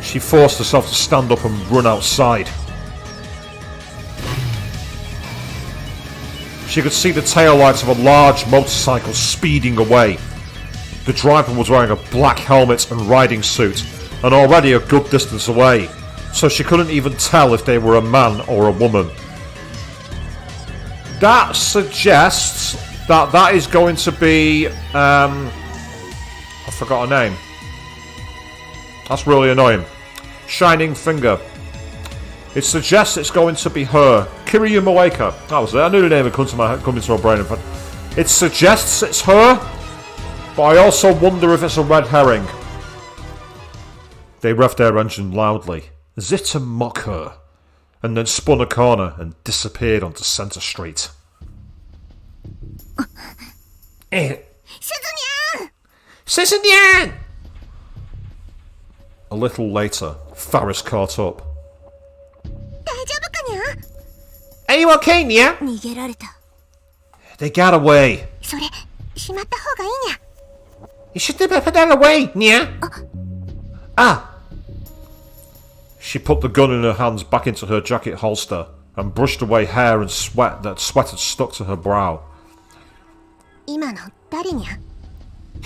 She forced herself to stand up and run outside. She could see the taillights of a large motorcycle speeding away. The driver was wearing a black helmet and riding suit, and already a good distance away, so she couldn't even tell if they were a man or a woman. That suggests that that is going to be... I forgot her name. That's really annoying. Shining Finger. It suggests it's going to be her. Kiryu Moeka. That was it. I knew the name would come into my brain. But it suggests it's her, but I also wonder if it's a red herring. They revved their engine loudly, as if to mock her, and then spun a corner and disappeared onto Center Street. Suzu-nyan! A little later, Faris caught up. Are you okay, Nya? They got away. You should have put that away, Nya. Ah! She put the gun in her hands back into her jacket holster and brushed away hair and sweat had stuck to her brow. Who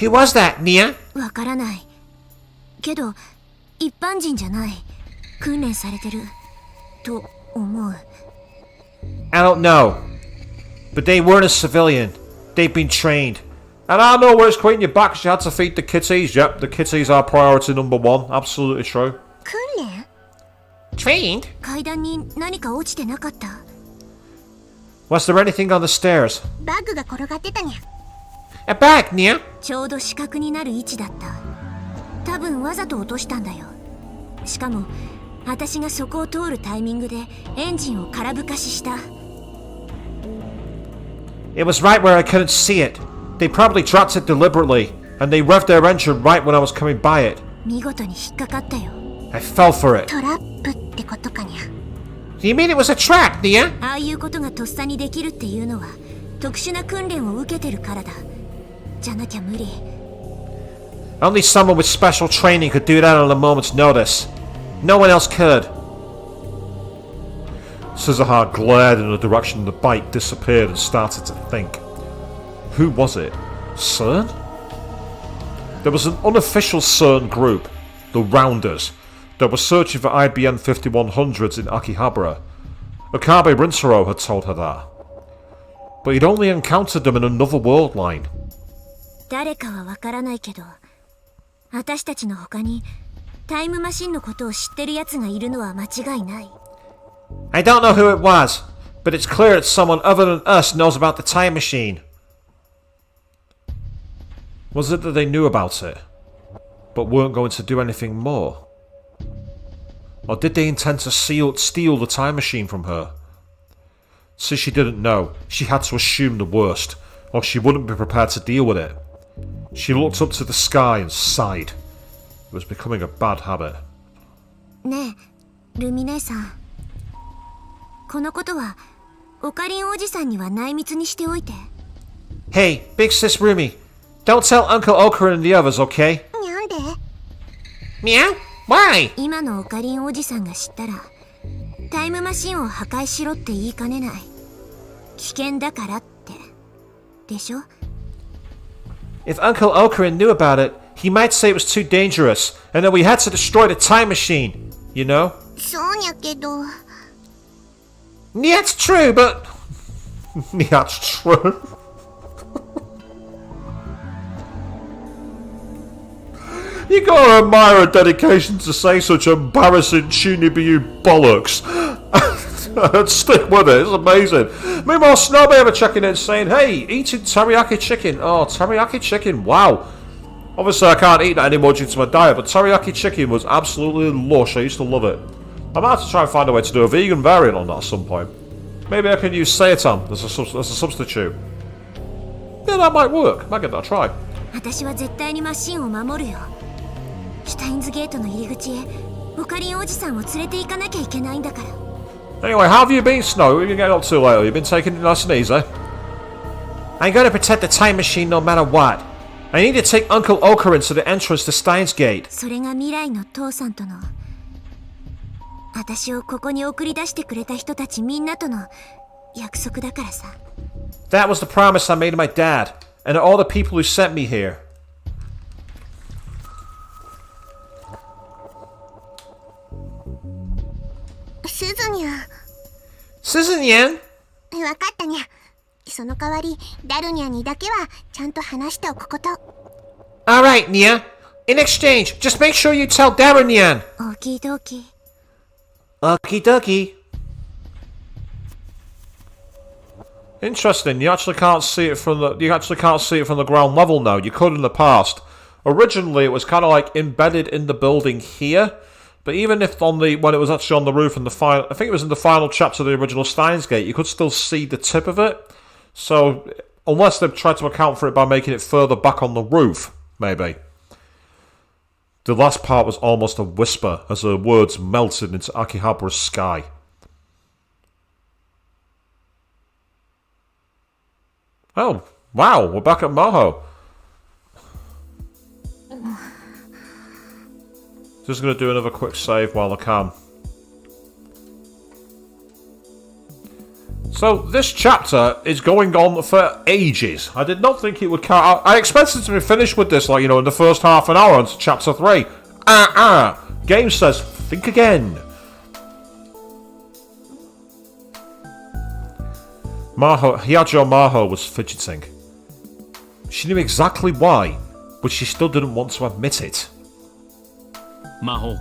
was that, Nya? I don't know. But they weren't a civilian. They've been trained. And I know where it's quitting your back. She had to feed the kitties. Yep, the kitties are priority number one. Absolutely true. Trained? Was there anything on the stairs? A bag, Nya? ちょうど死角になる位置だった。多分わざと落としたんだよ。しかも私がそこを通るタイミングでエンジンを空ぶかしした。It was right where I couldn't see it. They probably dropped it deliberately, and they revved their engine right when I was coming by it. 見事に引っかかったよ。I fell for it. トラップってことかにゃ。Do you mean it was a trap, Nya? ああいうことがとっさにできるっていうのは特殊な訓練を受けてるからだ。じゃなきゃ無理。Only someone with special training could do that on a moment's notice. No one else could. Suzuha glared in the direction the bike disappeared and started to think. Who was it? CERN? There was an unofficial CERN group, the Rounders, that were searching for IBM 5100s in Akihabara. Okabe Rintaro had told her that. But he'd only encountered them in another world line. 誰かはわからないけど、私たちの他にタイムマシンのことを知ってる奴がいるのは間違いない。I don't know who it was, but it's clear that someone other than us knows about the time machine. Was it that they knew about it, but weren't going to do anything more? Or did they intend to steal the time machine from her? Since she didn't know, she had to assume the worst, or she wouldn't be prepared to deal with it. She looked up to the sky and sighed. It was becoming a bad habit. ねえ、ルミ姉さん。このことはオカリンおじさんには内密にしておいて。Hey, Big Sis Rumi, don't tell Uncle Okra and the others, okay? なんで？ Meow? Why? 今のオカリンおじさんが知ったら、タイムマシンを破壊しろって言いかねない。危険だからって。でしょ？ If Uncle Okra knew about it, he might say it was too dangerous, and that we had to destroy the time machine, you know? そうにゃけど。Yeah, it's true, but... yeah, it's true. You gotta admire her dedication to say such embarrassing Chunibiu bollocks. And stick with it, it's amazing. Meanwhile, Snowbeaver checking in saying, hey, eating teriyaki chicken. Oh, teriyaki chicken, wow. Obviously, I can't eat that anymore due to my diet, but teriyaki chicken was absolutely lush. I used to love it. I might have to try and find a way to do a vegan variant on that at some point. Maybe I can use seitan as a substitute. Yeah, that might work. Might give that a try. 私は絶対にマシンを守るよ。シュタインズゲートの入り口へオカリンおじさんを連れて行かなきゃいけないんだから。Anyway, how have you been, Snow? What have you been getting up to lately? You've been taking it nice and easy? I'm going to protect the time machine no matter what. I need to take Uncle Ocarin to the entrance to Steins Gate. それが未来の父さんとの、私をここに送り出してくれた人たちみんなとの約束だからさ。That was the promise I made to my dad, and to all the people who sent me here. すずにゃん。すずにゃん？わかったにゃ。その代わり、ダルニャンにだけはちゃんと話しておくこと。Alright, Nia. In exchange, just make sure you tell Darren Nyan. Okie dokie. Okie dokie. Interesting. You actually can't see it from the ground level now. You could in the past. Originally, it was kind of like embedded in the building here. But even if when it was actually on the roof in the final, I think it was in the final chapter of the original Steins Gate, you could still see the tip of it. So, unless they've tried to account for it by making it further back on the roof, maybe. The last part was almost a whisper as her words melted into Akihabara's sky. Oh, wow, we're back at Moho. Just going to do another quick save while I can. So, this chapter is going on for ages. I did not think it would count. I expected to be finished with this, like, in the first half an hour into chapter 3. Game says, think again. Hyajo Maho was fidgeting. She knew exactly why, but she still didn't want to admit it. Maho,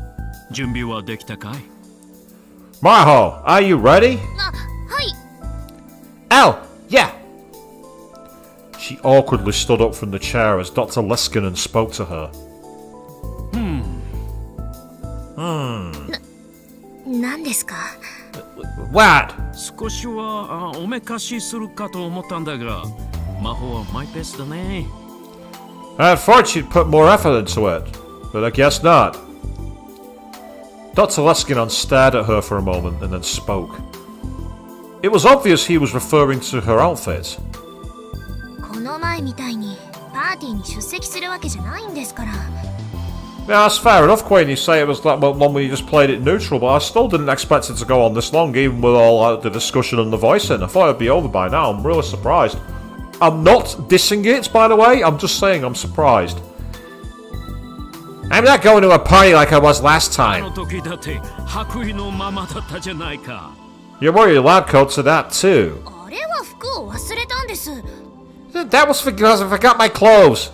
準備はできたかい? Maho, are you ready? はい。 Oh, yeah. She awkwardly stood up from the chair as Dr. Leskinen spoke to her. 何ですか? What? 少しはおめかしするかと思ったんだが、魔法はマイペースだね。I thought she'd put more effort into it, but I guess not. Dr. Leskinen stared at her for a moment and then spoke. It was obvious he was referring to her outfit. この前みたいにパーティーに出席するわけじゃないんですから。 Yeah, that's fair enough, Queen. You say it was that one when you just played it neutral, but I still didn't expect it to go on this long, even with all the discussion and the voicing. I thought it'd be over by now. I'm really surprised. I'm not dissing it, by the way. I'm just saying I'm surprised. I'm not going to a party like I was last time. あの時だって白衣のままだったじゃないか。 You wore your lab coat to that too. あれは服を忘れたんです。 That was because I forgot my clothes.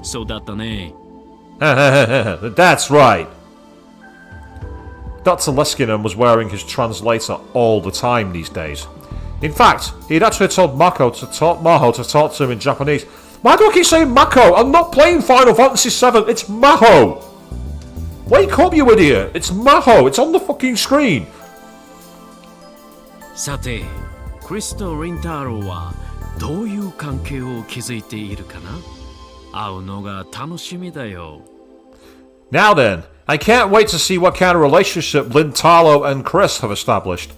そうだったね。 That's right. Dr. Leskinen was wearing his translator all the time these days. In fact, he had actually told Maho to talk to him in Japanese. Why do I keep saying Mako? I'm not playing Final Fantasy VII. It's Maho. Wake up, you idiot. It's Maho. It's on the fucking screen. さて、クリスとリンタロウはどういう関係を築いているかな? 会うのが楽しみだよ。 Now then, I can't wait to see what kind of relationship Lintalo and Chris have established.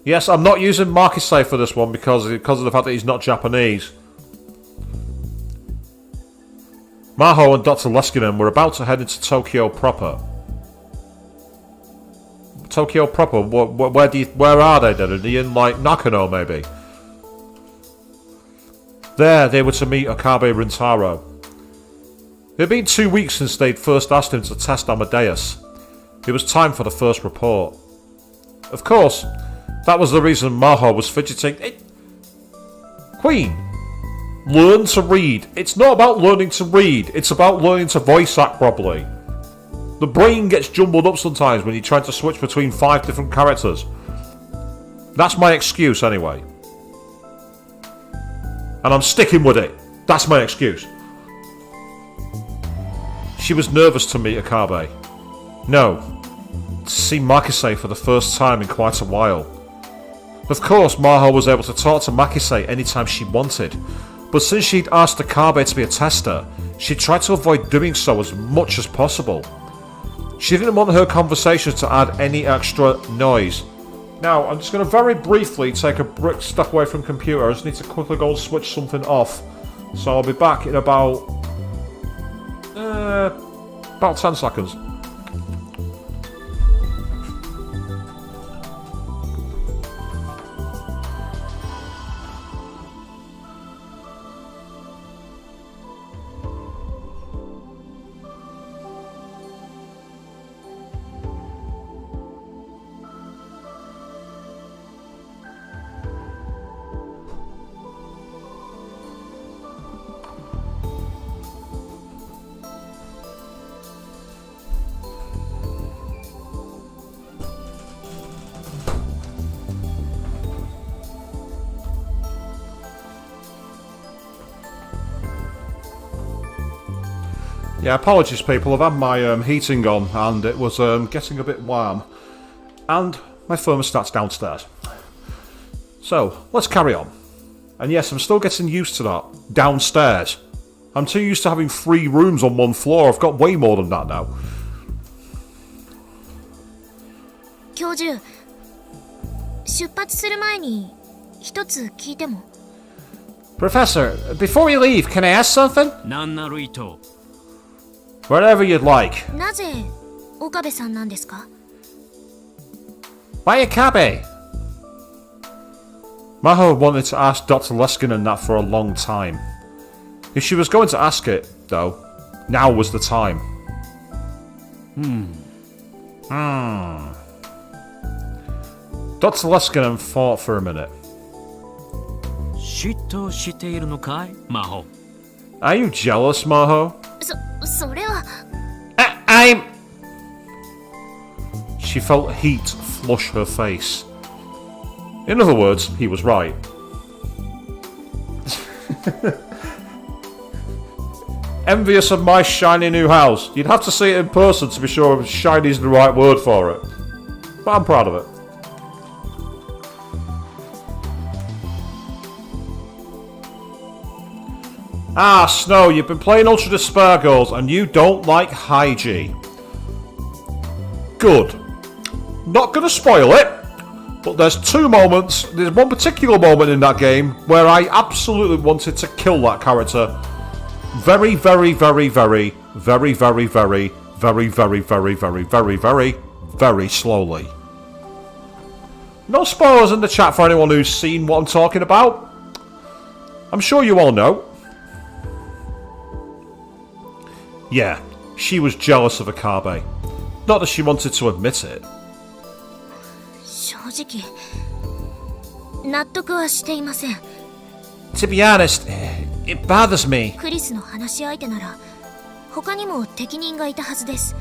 Yes, I'm not using Markisei for this one because of the fact that he's not Japanese. Maho and Dr. Leskinen were about to head into Tokyo proper. Tokyo proper? Where are they then? Are they in, like, Nakano, maybe? There, they were to meet Akabe Rintaro. It had been 2 weeks since they'd first asked him to test Amadeus. It was time for the first report. Of course, that was the reason Maho was fidgeting. Queen, learn to read. It's not about learning to read, it's about learning to voice act properly. The brain gets jumbled up sometimes when you try to switch between 5 different characters. That's my excuse anyway. And I'm sticking with it. That's my excuse. She was nervous to meet Akabe. No, to see Makise for the first time in quite a while. Of course, Maho was able to talk to Makise anytime she wanted, but since she'd asked Akabe to be a tester, she tried to avoid doing so as much as possible. She didn't want her conversations to add any extra noise. Now, I'm just going to very briefly take a step away from computer. I just need to quickly go and switch something off. So I'll be back in about 10 seconds. Yeah, apologies people, I've had my heating on and it was getting a bit warm. And my thermostat's downstairs. So, let's carry on. And yes, I'm still getting used to that. Downstairs. I'm too used to having 3 rooms on 1 floor. I've got way more than that now. 教授、出発する前に一つ聞いても。 Professor, before we leave, can I ask something? なんなるいと Whatever you'd like. なぜ岡部さんなんですか？ Why Akabe? Maho wanted to ask Dr. Leskinen that for a long time. If she was going to ask it, though, now was the time. Dr. Leskinen thought for a minute. 嫉妬しているのかい魔法 Are you jealous, Maho? それは。I'm... She felt heat flush her face. In other words, he was right. Envious of my shiny new house. You'd have to see it in person to be sure shiny is the right word for it. But I'm proud of it. Ah, Snow, you've been playing Ultra Despair Girls and you don't like Haiji. Good. Not gonna spoil it, but there's 2 moments, there's one particular moment in that game where I absolutely wanted to kill that character. Very, very, very, very, very, very, very, very, very, very, very, very, very, very slowly. No spoilers in the chat for anyone who's seen what I'm talking about. I'm sure you all know. Yeah, she was jealous of Akabe. Not that she wanted to admit it. 正直、納得はしていません。 To be honest, it bothers me. クリスの話し相手なら、他にも適任がいたはずです。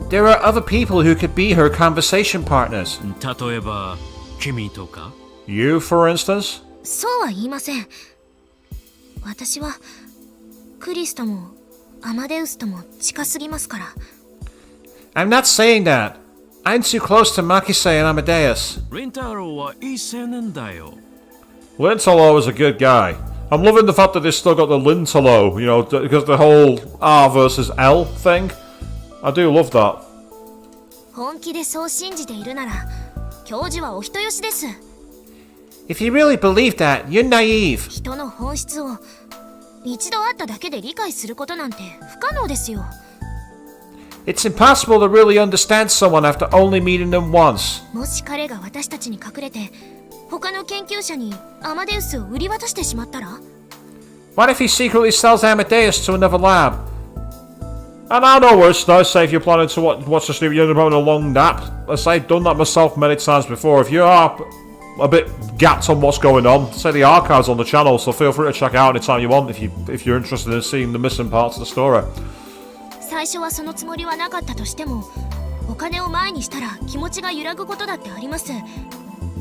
There are other people who could be her conversation partners. 例えば君とか You, for instance? そうは言いません。私は、クリスとも、アマデウスとも近すぎますから。 I'm not saying that. I'm too close to Makise and Amadeus. リンタロウはいい青年だよ Lintalo is a good guy. I'm loving the fact that they still got the Lintalo, you know, because the whole R versus L thing. I do love that. 本気でそう信じているなら、教授はお人よしです。 If you really believe that, you're naive. 人の本質を一度会っただけで理解することなんて不可能ですよ。 It's impossible to really understand someone after only meeting them once. もし彼が私たちに隠れて、他の研究者にアマデウスを売り渡してしまったら？ What if he secretly sells Amadeus to another lab? And I know worse, though, say if you're planning to watch the stream, you're having a long nap. As I've done that myself many times before. If you are a bit gapped on what's going on, say the archives on the channel, so feel free to check it out anytime you want if you're interested in seeing the missing parts of the story. 最初はそのつもりはなかったとしても、お金を前にしたら気持ちが揺らぐことだってあります。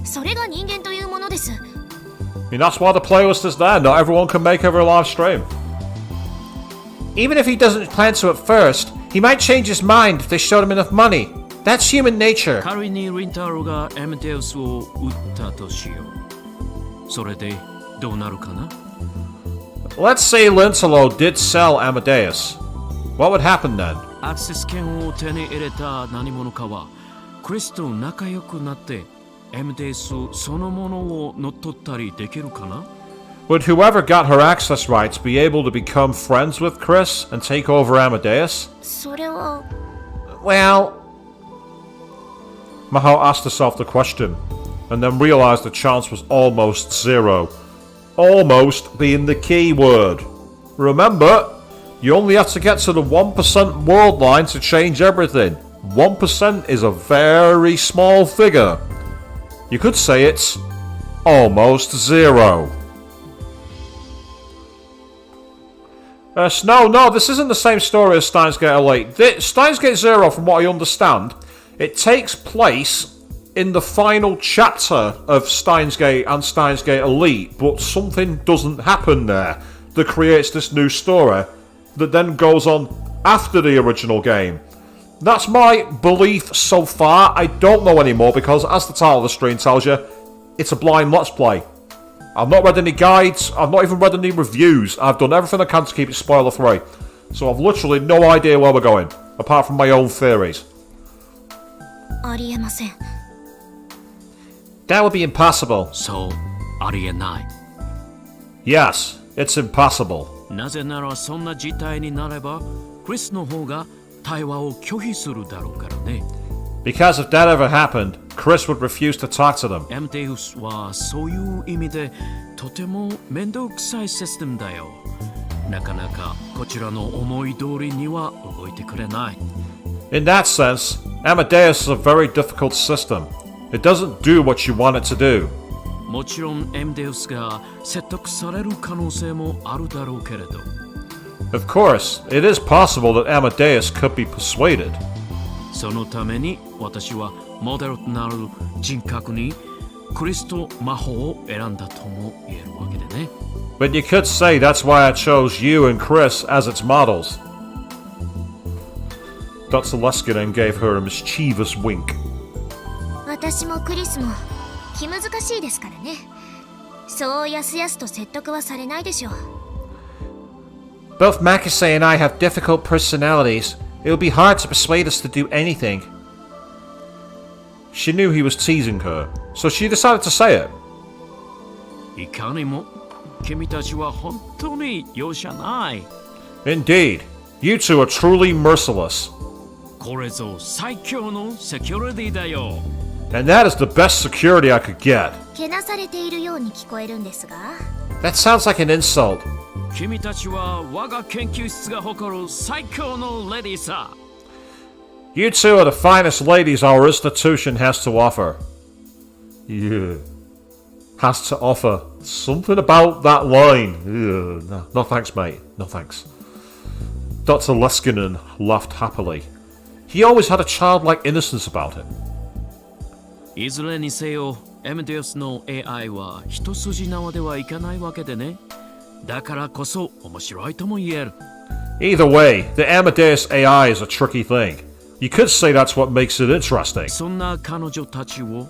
それが人間というものです。 I mean, that's why the playlist is there. Not everyone can make every live stream. Even if he doesn't plan to at first, he might change his mind if they showed him enough money. That's human nature. 仮にリンタロがアマデウスを撃ったとしよう。それでどうなるかな？ Let's say Lintalo did sell Amadeus. What would happen then? アクセス権を手に入れた何者かはクリスと仲良くなってアマデウスそのものを乗っ取ったりできるかな？ Would whoever got her access rights be able to become friends with Chris and take over Amadeus? それは Well... Mahou asked herself the question, and then realised the chance was almost zero. Almost being the key word. Remember, you only have to get to the 1% world line to change everything. 1% is a very small figure. You could say it's almost zero. No, this isn't the same story as Steins Gate Elite. Steins Gate Zero, from what I understand, it takes place in the final chapter of Steins Gate and Steins Gate Elite, but something doesn't happen there that creates this new story that then goes on after the original game. That's my belief so far. I don't know anymore because, as the title of the stream tells you, it's a blind Let's Play. I've not read any guides, I've not even read any reviews, I've done everything I can to keep it spoiler free. So I've literally no idea where we're going, apart from my own theories. ありえません。 That would be impossible. そう、ありえない。 Yes, it's impossible. なぜならそんな事態になればクリスの方が対話を拒否するだろうからね。 Because if that ever happened, Chris would refuse to talk to them. アマデウスはそういう意味でとても面倒くさいシステムだよ。なかなかこちらの思い通りには動いてくれない。 In that sense, Amadeus is a very difficult system. It doesn't do what you want it to do. もちろんアマデウスが説得される可能性もあるだろうけれど。 Of course, it is possible that Amadeus could be persuaded. そのために私はモデルとなる人格にクリスと魔法を選んだとも言えるわけでね。 But you could say that's why I chose you and Chris as its models. Dr. Leskinen gave her a mischievous wink. 私もクリスも気難しいですからね。そうやすやすと説得はされないでしょう。 Both Makise and I have difficult personalities. It would be hard to persuade us to do anything. She knew he was teasing her, so she decided to say it. いかにも君たちは本当に容赦ない。 Indeed, you two are truly merciless. これぞ最強のセキュリティだよ。 And that is the best security I could get. けなされているように聞こえるんですが。 That sounds like an insult. 君たちは我が研究室が誇る最強のレディーさ。 You two are the finest ladies our institution has to offer. Yeah. Has to offer. Something about that line. No thanks, mate. No thanks. Dr. Leskinen laughed happily. He always had a childlike innocence about him. いずれにせよ、アマデウスの AI は一筋縄ではいかないわけでね。だからこそ面白いとも言える。 Either way, the Amadeus AI is a tricky thing. You could say that's what makes it interesting. そんな彼女たちを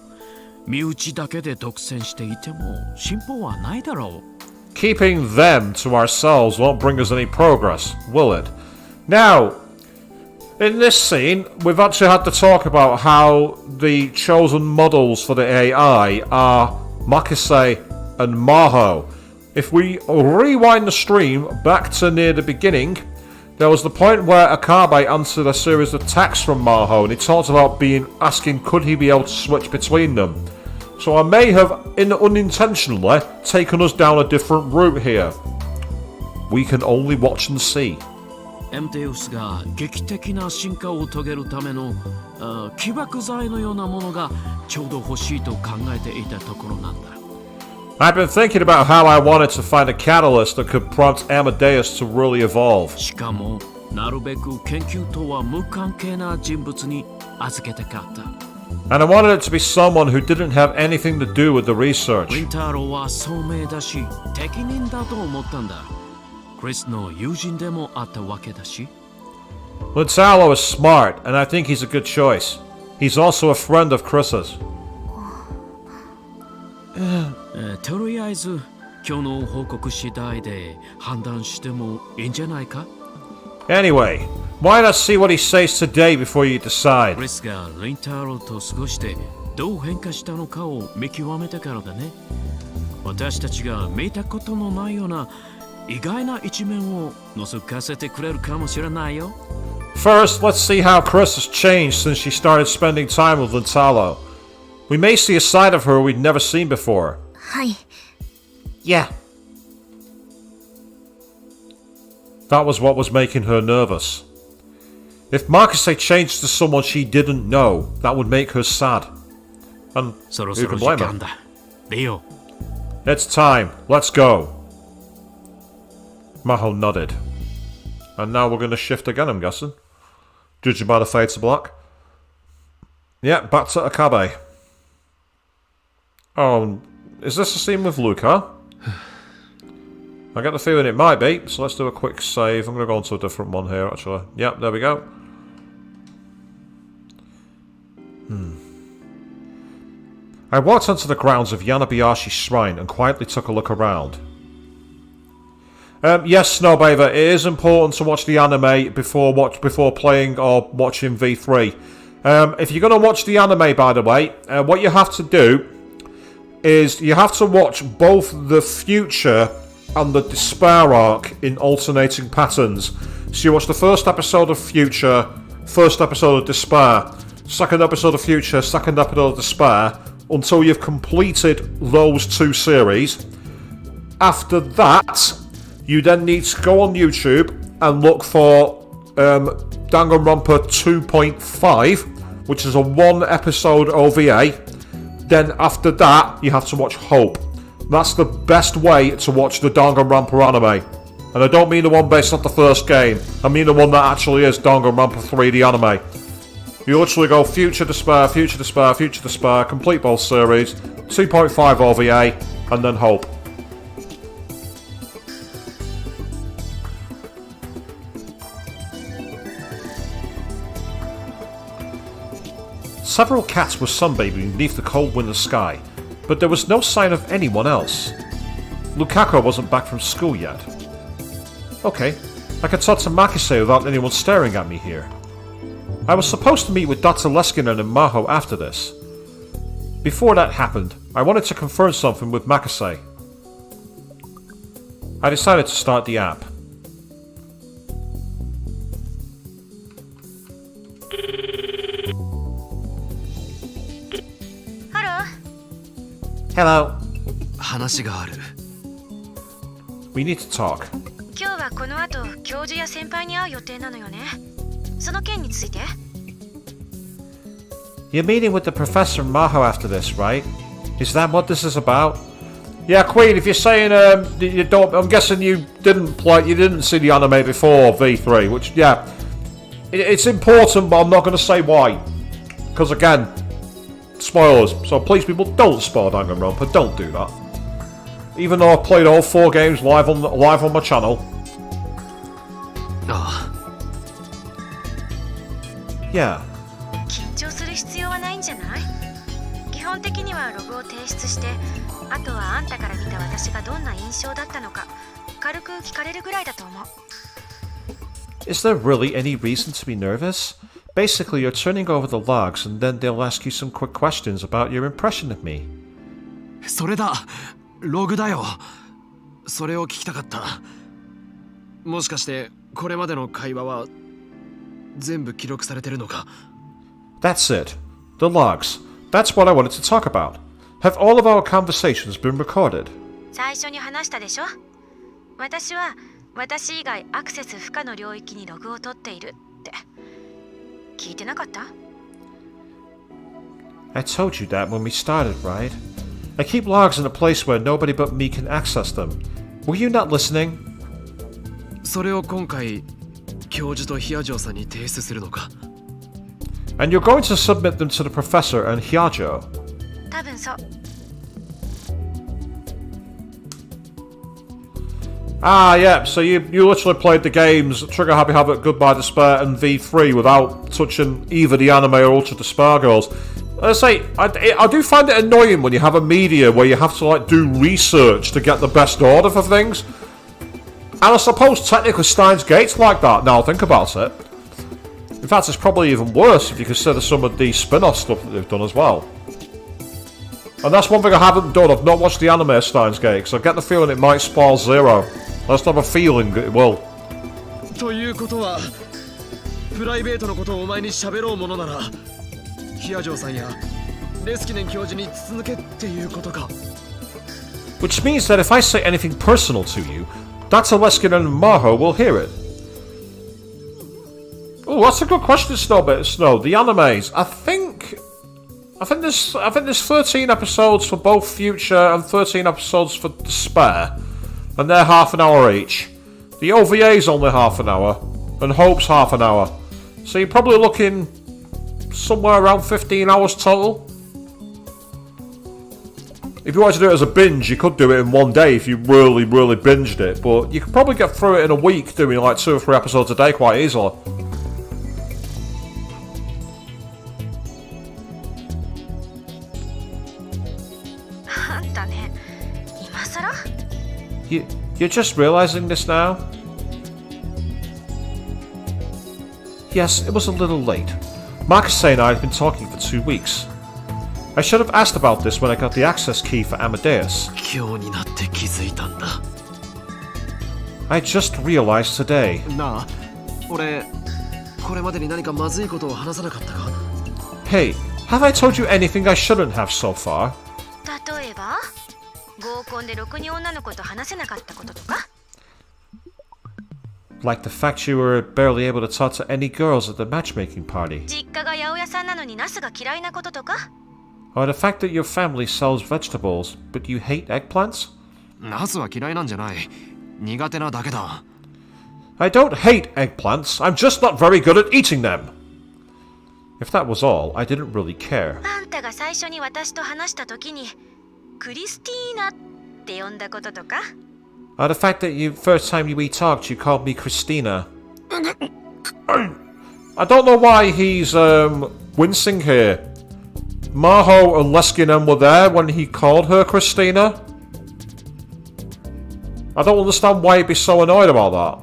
身内だけで独占していても進歩はないだろう。 Keeping them to ourselves won't bring us any progress, will it? Now, in this scene, we've actually had to talk about how the chosen models for the AI are Makise and Maho. If we rewind the stream back to near the beginning, there was the point where Akabe answered a series of texts from Maho, and he talked about asking could he be able to switch between them. So I may have unintentionally taken us down a different route here. We can only watch and see. アマデウスが劇的な進化を遂げるための起爆剤のようなものがちょうど欲しいと考えていたところなんだ。 I've been thinking about how I wanted to find a catalyst that could prompt Amadeus to really evolve. しかもなるべく研究とは無関係な人物に預けたかった。 And I wanted it to be someone who didn't have anything to do with the ウィ research. ンターローは聡明だし適任だと思ったんだ。クリスの友人でもあったわけだし。 Lintalo is smart, and I think he's a good choice. He's also a friend of Chris's. とりあえず今日の報告次第で判断してもいいんじゃないか？ Anyway, why not see what he says today before you decide? クリスがリンタロウと過ごしてどう変化したのかを見極めたからだね。私たちが見たことのないような意外な一面を覗かせてくれるかもしれないよ。First, let's see how Chris has changed since she started spending time with Lintalo. We may see a side of her we'd never seen before. はい。 Yeah. That was what was making her nervous. If Marcuse changed to someone she didn't know, that would make her sad. And そろ who そ can ろ時 blame 間 her? だ。レオ。 It's time. Let's go. Maho nodded. And now we're going to shift again, I'm guessing. Judging by the fade to black. Yeah, back to Akabe. Oh, is this the scene with Luca? I get the feeling it might be, so let's do a quick save. I'm going to go on to a different one here, actually. Yep, there we go. I walked onto the grounds of Yanabayashi's shrine and quietly took a look around. Yes, Snowbather, it is important to watch the anime before playing or watching V3. If you're going to watch the anime, by the way, what you have to do is you have to watch both the future and the despair arc in alternating patterns. So you watch the first episode of Future, first episode of Despair, second episode of Future, second episode of Despair, until you've completed those two series. After that, you then need to go on YouTube and look for Danganronpa 2.5, which is a one episode OVA. Then after that, you have to watch Hope. That's the best way to watch the Danganronpa anime. And I don't mean the one based on the first game. I mean the one that actually is Danganronpa 3D anime. You literally go Future Despair, Future Despair, Future Despair, complete both series, 2.5 OVA, and then Hope. Several cats were sunbathing beneath the cold winter sky, but there was no sign of anyone else. Lukaku wasn't back from school yet. Okay, I could talk to Makise without anyone staring at me here. I was supposed to meet with Dr. Leskinen and Maho after this. Before that happened, I wanted to confirm something with Makise. I decided to start the app. Hello. 話がある。 We need to talk. 今日はこの後教授や先輩に会う予定なのよね。その件について。 You're meeting with the professor and Maho after this, right? Is that what this is about? Yeah, Queen. If you're saying you don't, I'm guessing you didn't see the anime before V3, which yeah, it's important, but I'm not going to say why, because again, spoilers. So please, people, don't spoil Danganronpa. Don't do that. Even though I played all 4 games live on my channel. ああ。 Yeah. 緊張する必要はないんじゃない？基本的にはログを提出して、あとはあんたから見た私がどんな印象だったのか軽く聞かれるぐらいだと思う。 Is there really any reason to be nervous? Basically, you're turning over the logs and then they'll ask you some quick questions about your impression of me. それだ。ログだよ。それを聞きたかった。もしかしてこれまでの会話は全部記録されてるのか？ That's it. The logs. That's what I wanted to talk about. Have all of our conversations been recorded? 最初に話したでしょ？私は私以外アクセス不可の領域にログを取っているって聞いてなかった？ I told you that when we started, right? I keep logs in a place where nobody but me can access them. Were you not listening? それを今回教授とヒアジョさんに提出するのか？ And you're going to submit them to the professor and Hyajo? 多分そう。Ah, yeah, so you literally played the games Trigger Happy Havoc, Goodbye Despair, and V3 without touching either the anime or Ultra Despair Girls. I say, I do find it annoying when you have a media where you have to like do research to get the best order for things. And I suppose technically Steins Gate's like that, now think about it. In fact, it's probably even worse if you consider some of the spin-off stuff that they've done as well. And that's one thing I haven't done, I've not watched the anime of Steins Gate, because I get the feeling it might spoil Zero. I just have a feeling it will. ということはプライベートのことをお前に喋ろうものならヒアジョーさんやレスキネン教授に続けっていうことか Which means that if I say anything personal to you, Dr. Leskinen and Maho will hear it. Oh, that's a good question, Snow. The animes, I think there's 13 episodes for both Future and 13 episodes for Despair, and they're half an hour each. The OVA's only half an hour, and Hope's half an hour. So you're probably looking somewhere around 15 hours total. If you wanted to do it as a binge, you could do it in one day if you really binged it, but you could probably get through it in a week doing like 2 or 3 episodes a day quite easily. あんたね、今さら？ You're just realizing this now? Yes, it was a little late. Marcus and I had been talking for 2 weeks. I should have asked about this when I got the access key for Amadeus. 今日になって気づいたんだ I just realized today. なあ俺これまでに何かまずいことを話さなかったか Hey, have I told you anything I shouldn't have so far? 例えば合コンでろくに女の子と話せなかったこととか Like the fact you were barely able to talk to any girls at the matchmaking party. 実家が八百屋さんなのにナスが嫌いなこととか Or the fact that your family sells vegetables, but you hate eggplants? ナスは嫌いなんじゃない苦手なだけだ I don't hate eggplants, I'm just not very good at eating them. If that was all, I didn't really care. あんたが最初に私と話した時にクリスティーナって呼んだこととか Or the fact that first time we talked, you called me Christina. I don't know why he's wincing here. Maho and Leskinen were there when he called her Christina. I don't understand why he'd be so annoyed about that.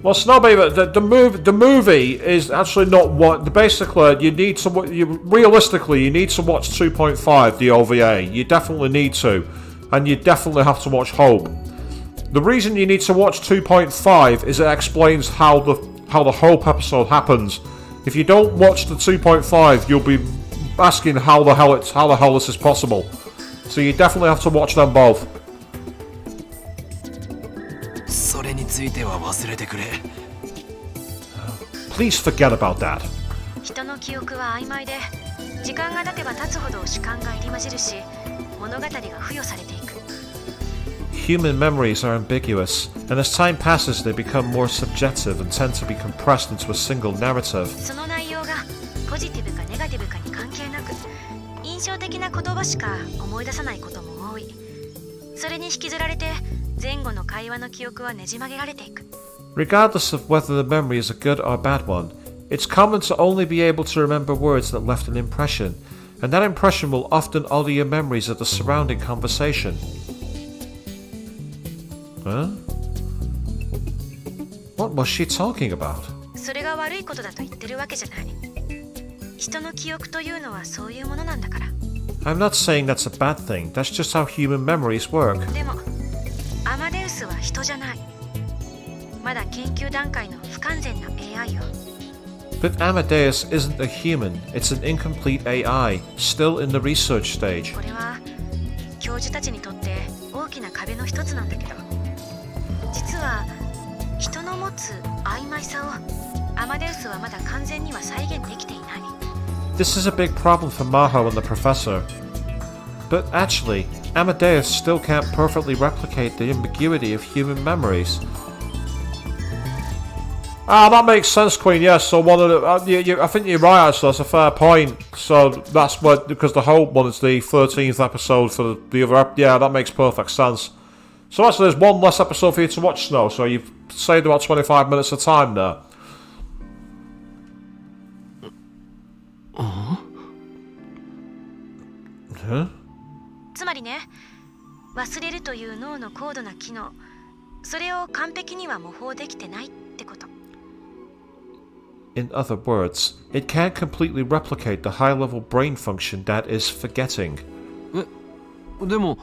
Well, Snobby, the movie is actually not what. Basically, you need to. Realistically, you need to watch 2.5, the OVA. You definitely need to, and you definitely have to watch Hope. The reason you need to watch 2.5 is it explains how the Hope episode happens. If you don't watch the 2.5, you'll be asking how the hell this is possible. So you definitely have to watch them both. それについては忘れてくれ Please forget about that. 人の記憶は曖昧で時間が経てば経つほど主観が入り混じるし物語が付与されていく Human memories are ambiguous, and as time passes they become more subjective and tend to be compressed into a single narrative. その内容がポジティブかネガティブかに関係なく印象的な言葉しか思い出さないことも多いそれに引きずられて前後の会話の記憶はねじ曲げられていく Regardless of whether the memory is a good or bad one, it's common to only be able to remember words that left an impression, and that impression will often alter your memories of the surrounding conversation. Huh? What was she talking about? それが悪いことだと言ってるわけじゃない人の記憶というのはそういうものなんだから I'm not saying that's a bad thing, that's just how human memories work. でもアマデウスは人じゃないまだ研究段階の不完全な AI よ But Amadeus isn't a human, it's an incomplete AI, still in the research stage. これは教授たちにとって大きな壁の一つなんだけど実は人の持つ曖昧さをアマデウスはまだ完全には再現できていない This is a big problem for Maho and the professor. But actually, Amadeus still can't perfectly replicate the ambiguity of human memories. Ah, that makes sense, Queen. Yes, so one of the I think you're right. Actually, that's a fair point. So that's what because the Hope one is the 13th episode for the other. Yeah, that makes perfect sense. So actually there's one less episode for you to watch, Snow, so you've saved about 25 minutes of time there. Huh? つまりね、忘れるという脳の高度な機能、それを完璧には模倣できてないってこと。In other words, it can't completely replicate the high-level brain function that is forgetting. でも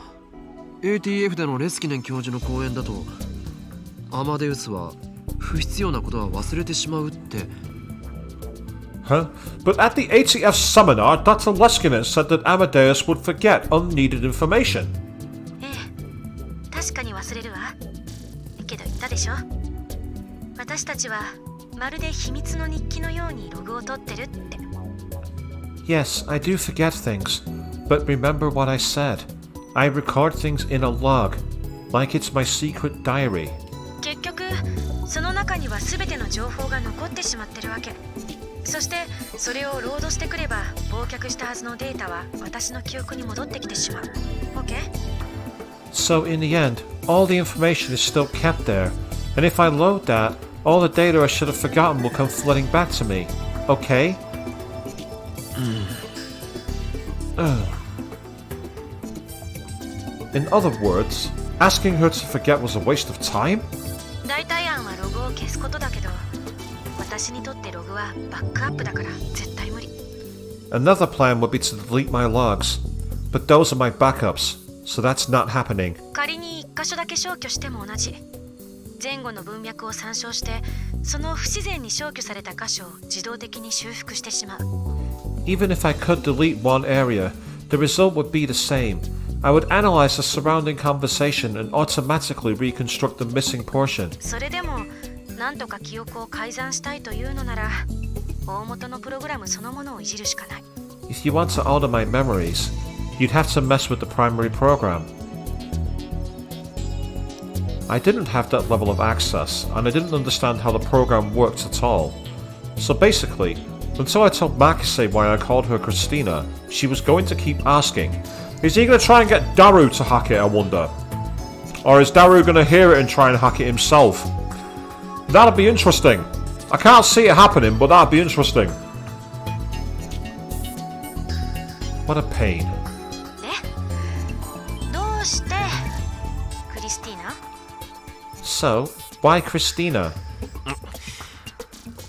ATF でのレスキネン教授の講演だとアマデウスは不必要なことは忘れてしまうって。Huh? But at the ATF seminar, Dr. Leskinen said that Amadeus would forget unneeded information. ええ、確かに忘れるわ。けど言ったでしょ。私たちはまるで秘密の日記のようにログを取ってるって。Yes, I do forget things. But remember what I said. I record things in a log, like it's my secret diary. 結局、その中には全ての情報が残ってしまってるわけ。そしてそれをロードしてくれば忘却したはずのデータは私の記憶に戻ってきてしまう。OK? So in the end, all the information is still kept there. And if I load that, all the data I should have forgotten will come flooding back to me. Okay? In other words, asking her to forget was a waste of time? 代替案はログを消すことだけど、私にとってログはバックアップだから絶対無理。Another plan would be to delete my logs. But those are my backups, so that's not happening. 仮に一箇所だけ消去しても同じ。前後の文脈を参照して、その不自然に消去された箇所を自動的に修復してしまう。Even if I could delete one area, the result would be the same. I would analyze the surrounding conversation and automatically reconstruct the missing portion. それでも、なんとか記憶を改ざんしたいというのなら、大元のプログラムそのものをいじるしかない。If you want to alter my memories, you'd have to mess with the primary program. I didn't have that level of access, and I didn't understand how the program worked at all. So basically, until I told Makise why I called her Christina, she was going to keep asking, is he going to try and get Daru to hack it, I wonder? Or is Daru going to hear it and try and hack it himself? That'd be interesting. I can't see it happening, but that'd be interesting. What a pain. で、どうしてクリスティーナ？ So, why Christina?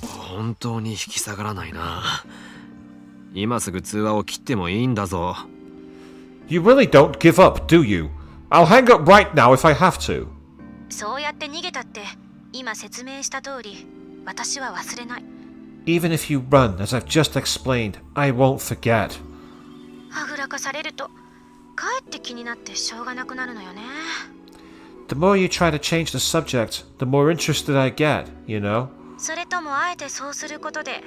本当に引き下がらないな。今すぐ通話を切ってもいいんだぞ。You really don't give up, do you? I'll hang up right now if I have to. そうやって逃げたって、今説明した通り、私は忘れない。Even if you run, as I've just explained, I won't forget. はぐらかされると、かえって気になってしょうがなくなるのよね。The more you try to change the subject, the more interested I get, you know? それともあえてそうすることで、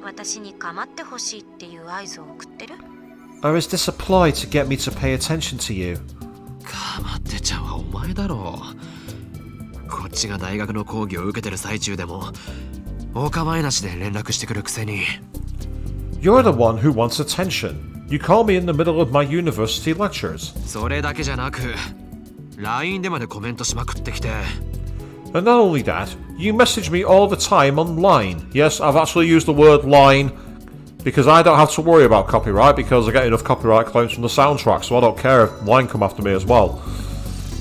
私に構ってほしいっていう合図を送ってる？ Or is this a ploy to get me to pay attention to you? 構ってちゃんはお前だろう。こっちが大学の講義を受けてる最中でもお構いなしで連絡してくるくせに。 You're the one who wants attention. You call me in the middle of my university lectures. それだけじゃなく LINE でまでコメントしまくってきて。 And not only that, you message me all the time online. Yes, I've actually used the word line because I don't have to worry about copyright because I get enough copyright claims from the soundtrack, so I don't care if line come after me as well.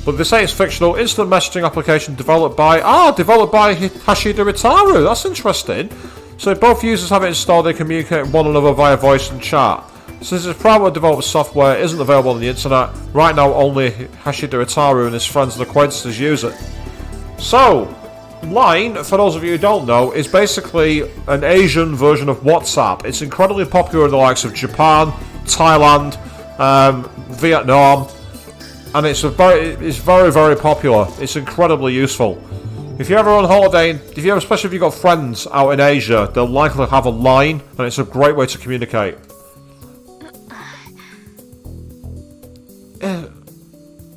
But they say it's fictional instant messaging application developed by Hashida Ritaru. That's interesting. So if both users have it installed, they communicate with one another via voice and chat. Since it's privately developed software, it isn't available on the internet. Right now, only Hashida Ritaru and his friends and acquaintances use it. So, Line, for those of you who don't know, is basically an Asian version of WhatsApp. It's incredibly popular in the likes of Japan, Thailand, Vietnam, and it's very, very popular. It's incredibly useful. If you're ever on holiday, especially if you've got friends out in Asia, they'll likely have a line, and it's a great way to communicate.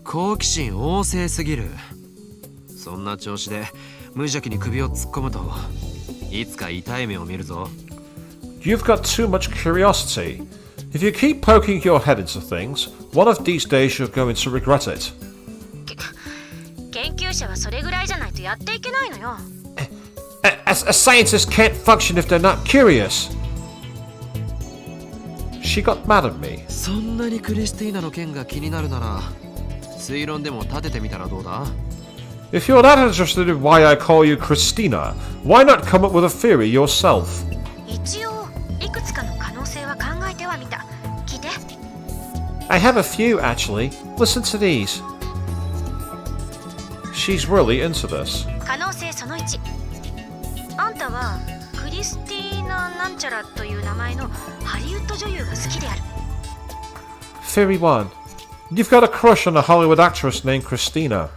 好奇心旺盛すぎる。そんな調子で無邪気に首を突っ込むといつか痛い目を見るぞ。 You've got too much curiosity. If you keep poking your head into things, one of these days you're going to regret it. 研究者はそれぐらいじゃないとやっていけないのよ。A scientist can't function if they're not curious. She got mad at me. そんなにクリスティーナの件が気になるなら推論でも立ててみたらどうだ？ If you're that interested in why I call you Christina, why not come up with a theory yourself? 一応いくつかの可能性は考えてはみた。聞いて。 I have a few, actually. Listen to these. She's really into this. 可能性その1。あんたはクリスティーナなんちゃらという名前のハリウッド女優が好きである。 Theory 1. You've got a crush on a Hollywood actress named Christina.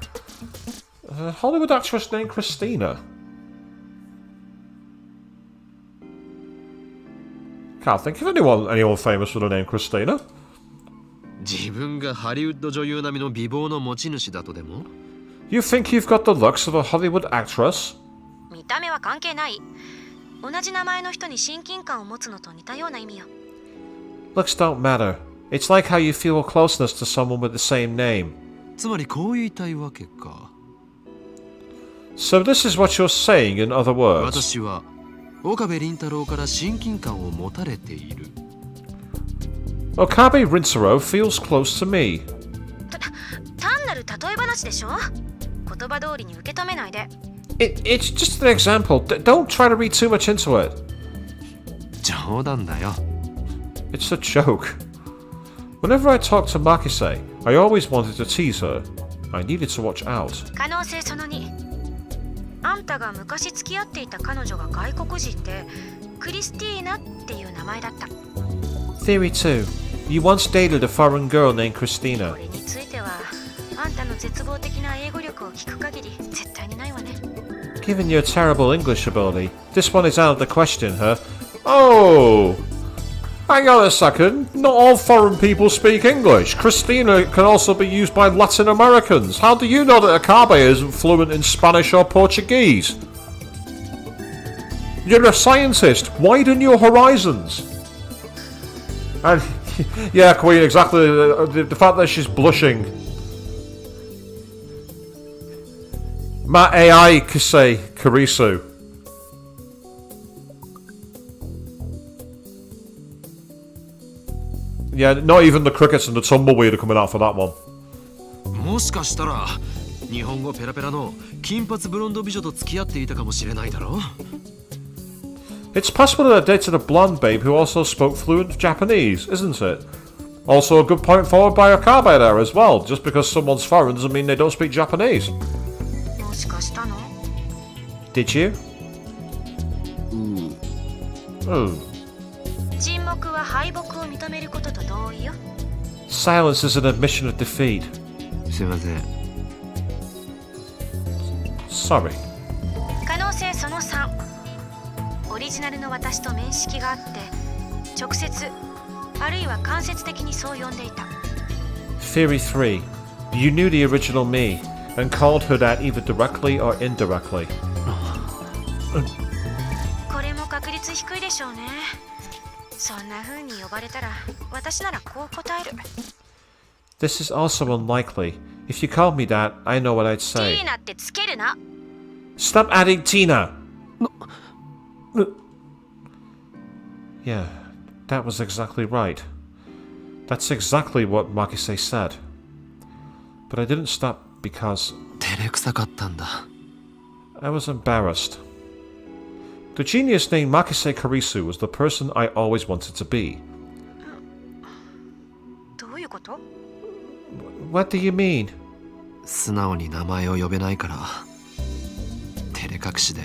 A Hollywood actress named Christina? Can't think of anyone famous with the name Christina. 自分がハリウッド女優並みの美貌の持ち主だとでも？ You think you've got the looks of a Hollywood actress? 見た目は関係ない。同じ名前の人に親近感を持つのと似たような意味よ。 Looks don't matter. It's like how you feel closeness to someone with the same name. つまりこう言いたいわけか。 So this is what you're saying in other words. 私は岡部倫太郎から親近感を持たれている。 Okabe Rintaro feels close to me. 単なる例え話でしょ。言葉通りに受け止めないで。It's just an example. Don't try to read too much into it. 冗談だよ。 It's a joke. Whenever I talk to Makise, I always wanted to tease her. I needed to watch out. 可能性その2。あんたが昔付き合っていた彼女が外国人でクリスティーナっていう名前だった。 Theory 2. You once dated a foreign girl named Christina. これについてはあんたの絶望的な英語力を聞く限り絶対にないわね。 Given your terrible English ability, this one is out of the question, huh? Oh! Hang on a second. Not all foreign people speak English. Christina can also be used by Latin Americans. How do you know that Akabe isn't fluent in Spanish or Portuguese? You're a scientist. Widen your horizons. And, yeah, Queen, exactly. The fact that she's blushing. Ma AI Kisei Karisu. Yeah, not even the crickets and the tumbleweed are coming out for that one. もしかしたら日本語ペラペラの金髪ブロンド美女と付き合っていたかもしれないだろ。 It's possible that I dated a blonde babe who also spoke fluent Japanese, isn't it? Also a good point forward by Okabe there as well. Just because someone's foreign doesn't mean they don't speak Japanese. もしかしたの？ Did you? Oh. 沈黙は敗北を認めることと同意よ。 Silence is an admission of defeat. すいません。 Sorry. 可能性その3。オリジナルの私と面識があって直接あるいは間接的にそう呼んでいた。 Theory 3. You knew the original me and called her that either directly or indirectly. これも確率低いでしょうね。そんな風に呼ばれたら私ならこう答える。 This is also unlikely. If you called me that, I know what I'd テ say. ィーナってつけるな。 Stop adding Tina! Yeah, that was exactly right. That's exactly what Makise said. But I didn't stop because 照れくさかったんだ。 I was embarrassed. The genius named Makise Karisu was the person I always wanted to be. どういうこと？ What do you mean? 素直に名前を呼べないから照れ隠しで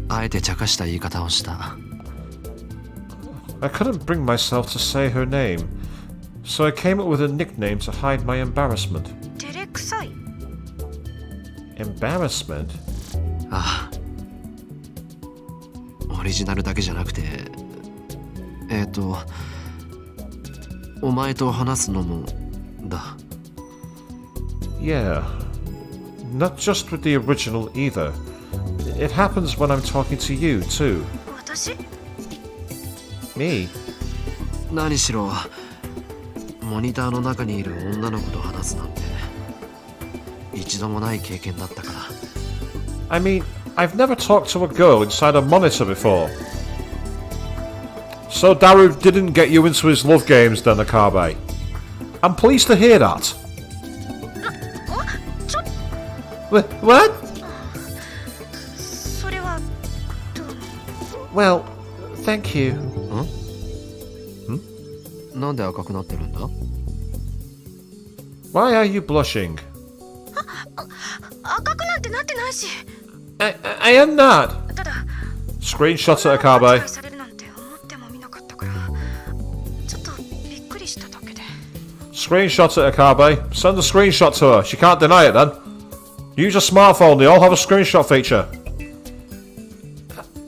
あえて茶化した言い方をした。 I couldn't bring myself to say her name, so I came up with a nickname to hide my embarrassment. 照れくさい。 Embarrassment? ああ、オリジナルだけじゃなくてお前と話すのもだ。 Yeah. Not just with the original either. It happens when I'm talking to you, too. 私？ Me? 何しろモニターの中にいる女の子と話すなんて一度もない経験だったから。 I mean, I've never talked to a girl inside a monitor before. So Daru didn't get you into his love games then, Akabe. I'm pleased to hear that. What? それはどうも。 Well, thank you. なんで赤くなってるんだ？ Why are you blushing? 赤くなんてなってないし。 I am not. ただ Screenshot at 勘 Akabe. 違いされるなんて思ってもみなかったから、ちょっとびっくりしただけで。 Screenshot at Akabe. Send a screenshot to her. She can't deny it then. Use your smartphone. They all have a screenshot feature.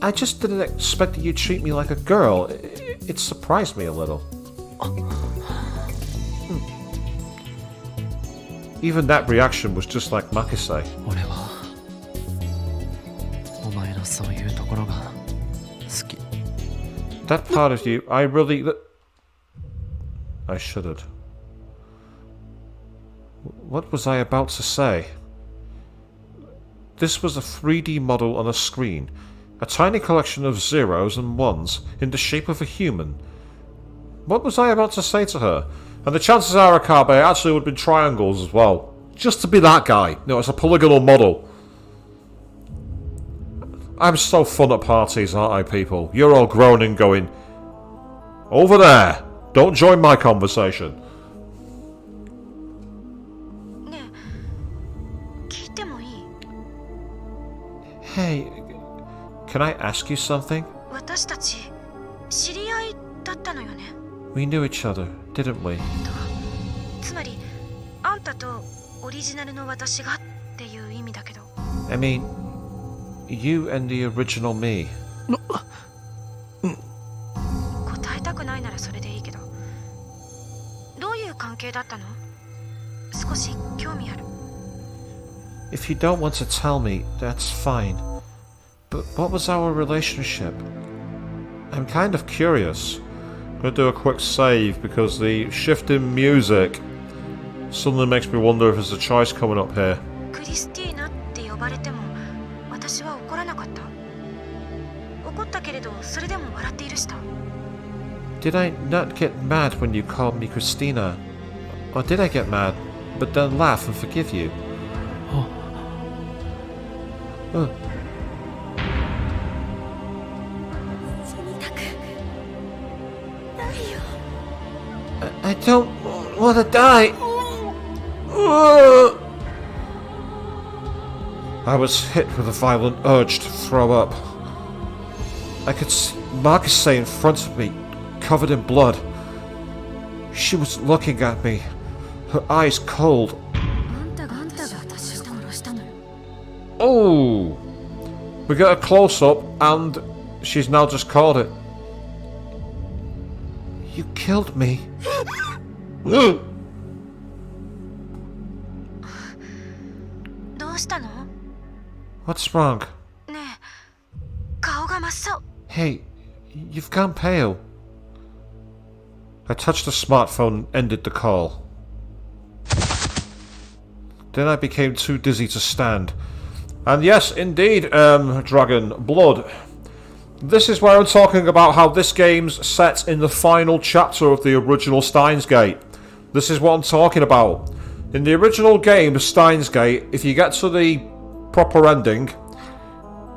I just didn't expect that you'd treat me like a girl. It surprised me a little. Even that reaction was just like Makise. 俺はお前のそういうところが好き。 That part of you, I really... I shuddered. What was I about to say? This was a 3D model on a screen. A tiny collection of zeros and ones in the shape of a human. What was I about to say to her? And the chances are Akabe actually would have been triangles as well. Just to be that guy. No, it's a polygonal model. I'm so fun at parties, aren't I, people? You're all groaning going, over there! Don't join my conversation. ねえ、聞いてもいい？ Hey, can I ask you something? 私たち知り合いだったのよね。 We knew each other, didn't we? つまりあんたとオリジナルの私がっていう意味だけど。 I mean, you and the original me. 答えたくないならそれでいいけど、どういう関係だったの？少し興味ある。 If you don't want to tell me, that's fine. But what was our relationship? I'm kind of curious. I'm going to do a quick save because the shift in music suddenly makes me wonder if there's a choice coming up here. クリスティーナって呼ばれても私は怒らなかった。怒ったけれどそれでも笑っているした。 Did I not get mad when you called me Christina? Or did I get mad, but then laugh and forgive you? Oh. I don't want to die. I was hit with a violent urge to throw up. I could see Marcus in front of me, covered in blood. She was looking at me, her eyes cold. Oh! We get a close-up and she's now just called it. You killed me. どうしたの？ What's wrong? ねえ、顔が真っ青。 Hey, you've gone pale. I touched the smartphone and ended the call. Then I became too dizzy to stand. And yes, indeed, Dragon, blood. This is where I'm talking about how this game's set in the final chapter of the original Steins Gate. This is what I'm talking about. In the original game, Steins Gate, if you get to the proper ending,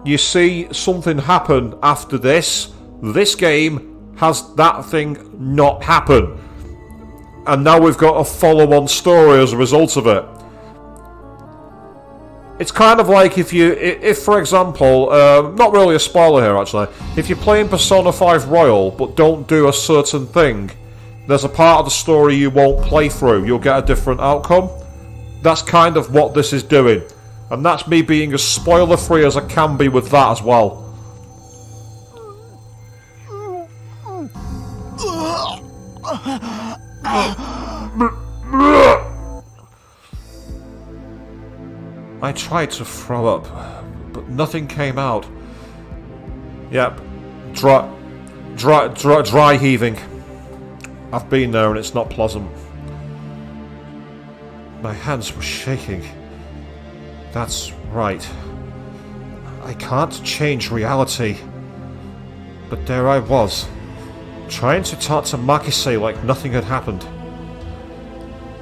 you see something happen after this. This game has that thing not happen. And now we've got a follow-on story as a result of it. It's kind of like if for example, not really a spoiler here actually, if you're playing Persona 5 Royal but don't do a certain thing, there's a part of the story you won't play through, you'll get a different outcome. That's kind of what this is doing. And that's me being as spoiler free as I can be with that as well. I tried to throw up, but nothing came out. Yep, dry heaving. I've been there and it's not pleasant. My hands were shaking. That's right. I can't change reality. But there I was, trying to talk to Makise like nothing had happened.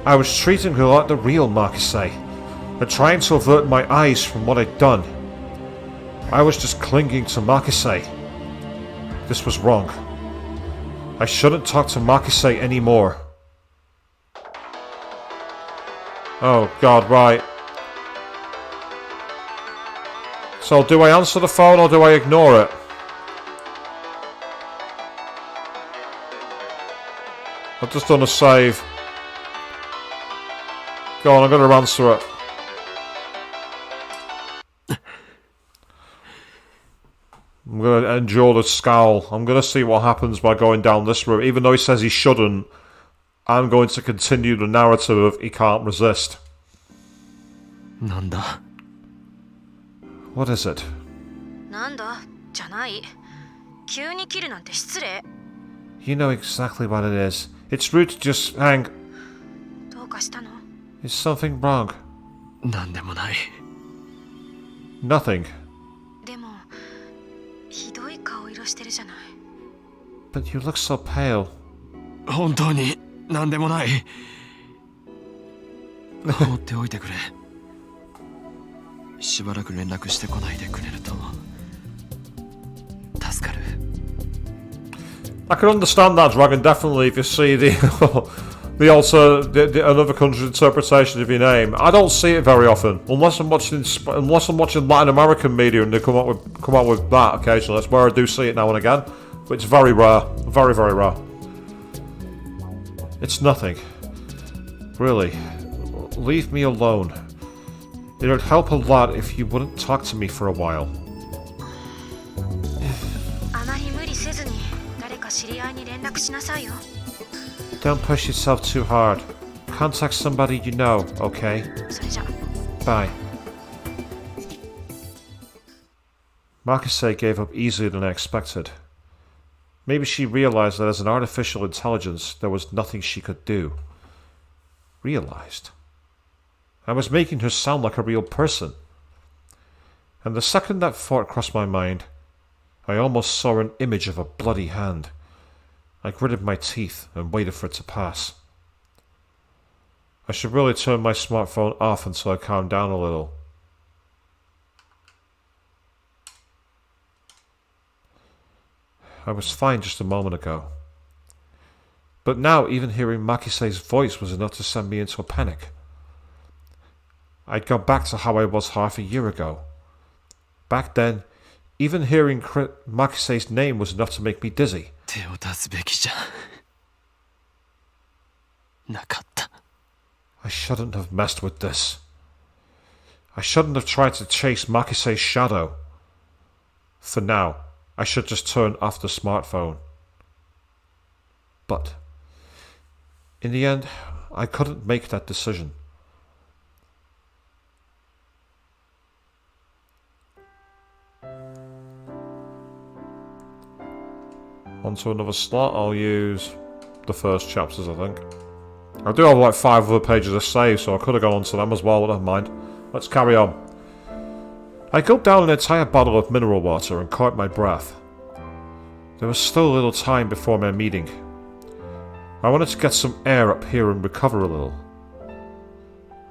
I was treating her like the real Makise, and trying to avert my eyes from what I'd done. I was just clinging to Makise. This was wrong. I shouldn't talk to Makise anymore. Oh god, right. So do I answer the phone or do I ignore it? I've just done a save. Go on, I'm going to answer it. I'm going to endure the scowl. I'm going to see what happens by going down this route. Even though he says he shouldn't, I'm going to continue the narrative of he can't resist. なんだ What is it? なんだじゃない。急に切るなんて失礼。You know exactly what it is. It's rude to just hang. どうかしたの？ Is something wrong? なんでもない Nothing. でもひどい顔色してるじゃない。 But you look so pale. 本当になんでもない放っておいてくれしばらく連絡してこないでくれると助かる I can understand that, Dragon, definitely, if you see the another country's interpretation of your name. I don't see it very often, unless I'm watching Latin American media and they come out with that occasionally. That's where I do see it now and again, but it's very rare, very, very rare. It's nothing, really. Leave me alone. It would help a lot if you wouldn't talk to me for a while. あまり無理せずに誰か知り合いに連絡しなさいよ。 Don't push yourself too hard. Contact somebody you know, okay? それじゃ。 Bye. Makise gave up easier than I expected. Maybe she realized that as an artificial intelligence, there was nothing she could do. Realized? I was making her sound like a real person. And the second that thought crossed my mind, I almost saw an image of a bloody hand. I gritted my teeth and waited for it to pass. I should really turn my smartphone off until I calm down a little. I was fine just a moment ago. But now even hearing Makise's voice was enough to send me into a panic. I'd gone back to how I was half a year ago. Back then, even hearing Makise's name was enough to make me dizzy. 手を出すべきじゃなかった I shouldn't have messed with this. I shouldn't have tried to chase Makise's shadow. For now, I should just turn off the smartphone. But, in the end, I couldn't make that decision. Onto another slot, I'll use the first chapters, I think. I do have like 5 other pages of save, so I could have gone onto them as well, but never mind. Let's carry on. I gulped down an entire bottle of mineral water and caught my breath. There was still a little time before my meeting. I wanted to get some air up here and recover a little.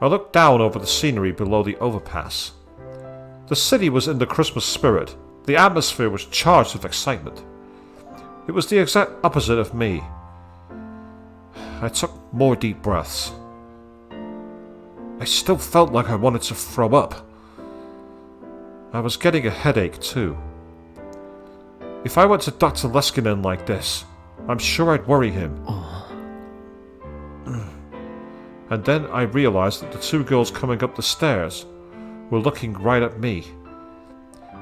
I looked down over the scenery below the overpass. The city was in the Christmas spirit. The atmosphere was charged with excitement. It was the exact opposite of me. I took more deep breaths. I still felt like I wanted to throw up. I was getting a headache too. If I went to Dr. Leskinen like this, I'm sure I'd worry him. And then I realized that the 2 girls coming up the stairs were looking right at me.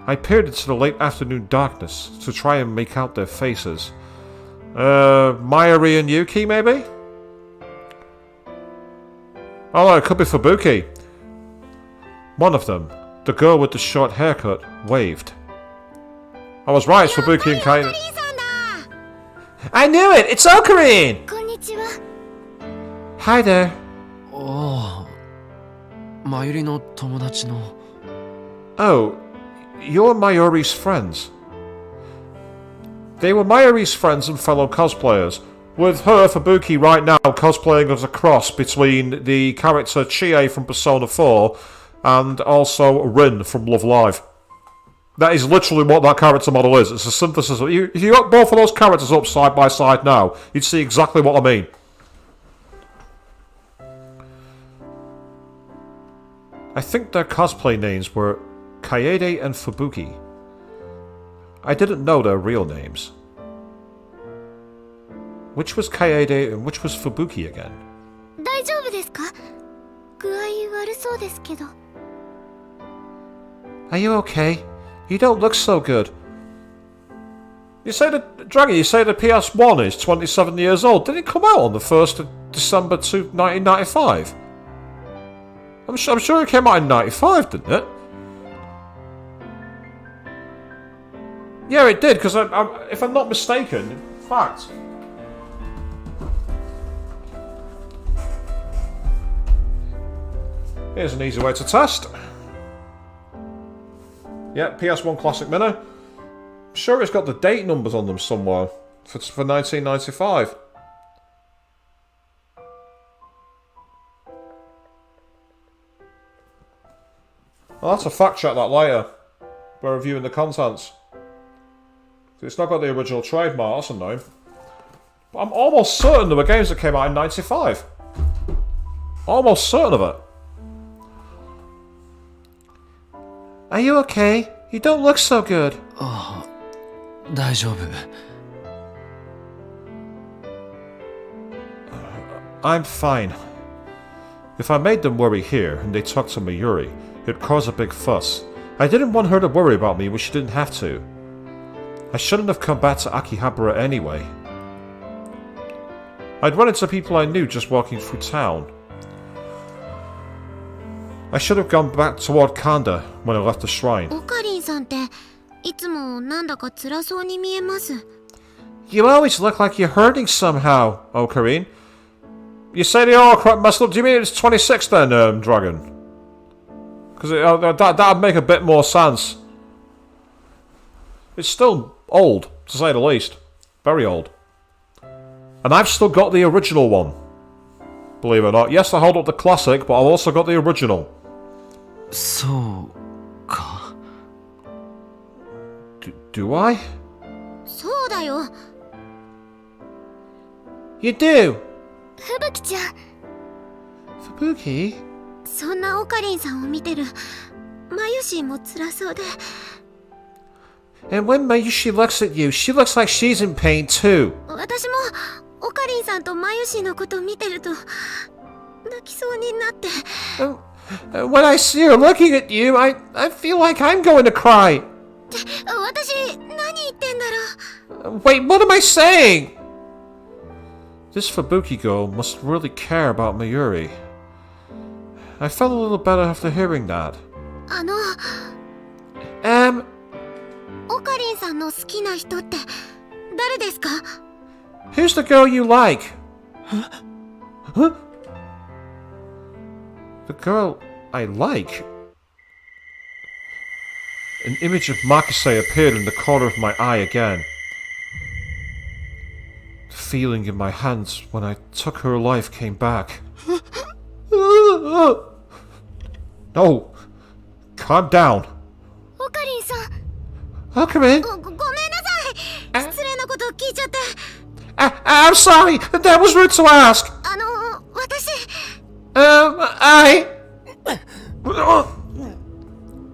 I peered into the late afternoon darkness to try and make out their faces. Mayuri and Yuki, maybe? Oh no, it could be Fubuki. One of them, the girl with the short haircut, waved. I was right, it's Fubuki and Kaina. I knew it! It's Ocarine! こんにちは Hi there. おおマユリの友達の。Oh, you're Mayuri's friends. They were Mayuri's friends and fellow cosplayers, with her, Fubuki, right now cosplaying as a cross between the character Chie from Persona 4 and also Rin from Love Live. That is literally what that character model is. It's a synthesis of... If you got both of those characters up side by side now, you'd see exactly what I mean. I think their cosplay names were Kaede and Fubuki. I didn't know their real names. Which was Kaede and which was Fubuki again? 大丈夫ですか？具合悪そうですけど。Are you okay? You don't look so good. You say that, Dragon, you say the PS1 is 27 years old. Did it come out on the 1st of December 1995? I'm sure it came out in 95, didn't it? Yeah, it did, because if I'm not mistaken, in fact... Here's an easy way to test. Yeah, PS1 Classic Mini. I'm sure it's got the date numbers on them somewhere for 1995. I'll have to fact check that later. We're reviewing the contents. It's not got the original trademark, that's annoying. But I'm almost certain there were games that came out in 95. Almost certain of it. Are you okay? You don't look so good. ああ、大丈夫。I'm fine. If I made them worry here and they talked to Mayuri, it'd cause a big fuss. I didn't want her to worry about me when she didn't have to. I shouldn't have come back to Akihabara anyway. I'd run into people I knew just walking through town. I should have gone back toward Kanda when I left the shrine. オカリンさんっていつもなんだか辛そうに見えます。You always look like you're hurting somehow, Ocarine. You say they all quite messed up. Do you mean it's 26 then, Dragon? Because that'd make a bit more sense. It's still old, to say the least. Very old. And I've still got the original one. Believe it or not. Yes, I hold up the classic, but I've also got the original. そうか。Do I? そうだよ。You do? ふぶきちゃん。Fubuki? そんなオカリンさんを見てるマユシーも辛そうで。And when Mayushi looks at you, she looks like she's in pain too. 私もオカリンさんとマユシーのこと見てると泣きそうになって。When I see her looking at you, I feel like I'm going to cry. 私何言ってんだろう。Wait, what am I saying? This Fubuki girl must really care about Mayuri. I felt a little better after hearing that. オカリンさんの好きな人って誰ですか？ Who's the girl you like? Huh? The girl I like? An image of Makise appeared in the corner of my eye again. The feeling in my hands when I took her life came back. No. Calm down. オカリンさん。Come in. ごめんなさい。失礼なこと聞いちゃって。I'm sorry. That was rude to ask. 私。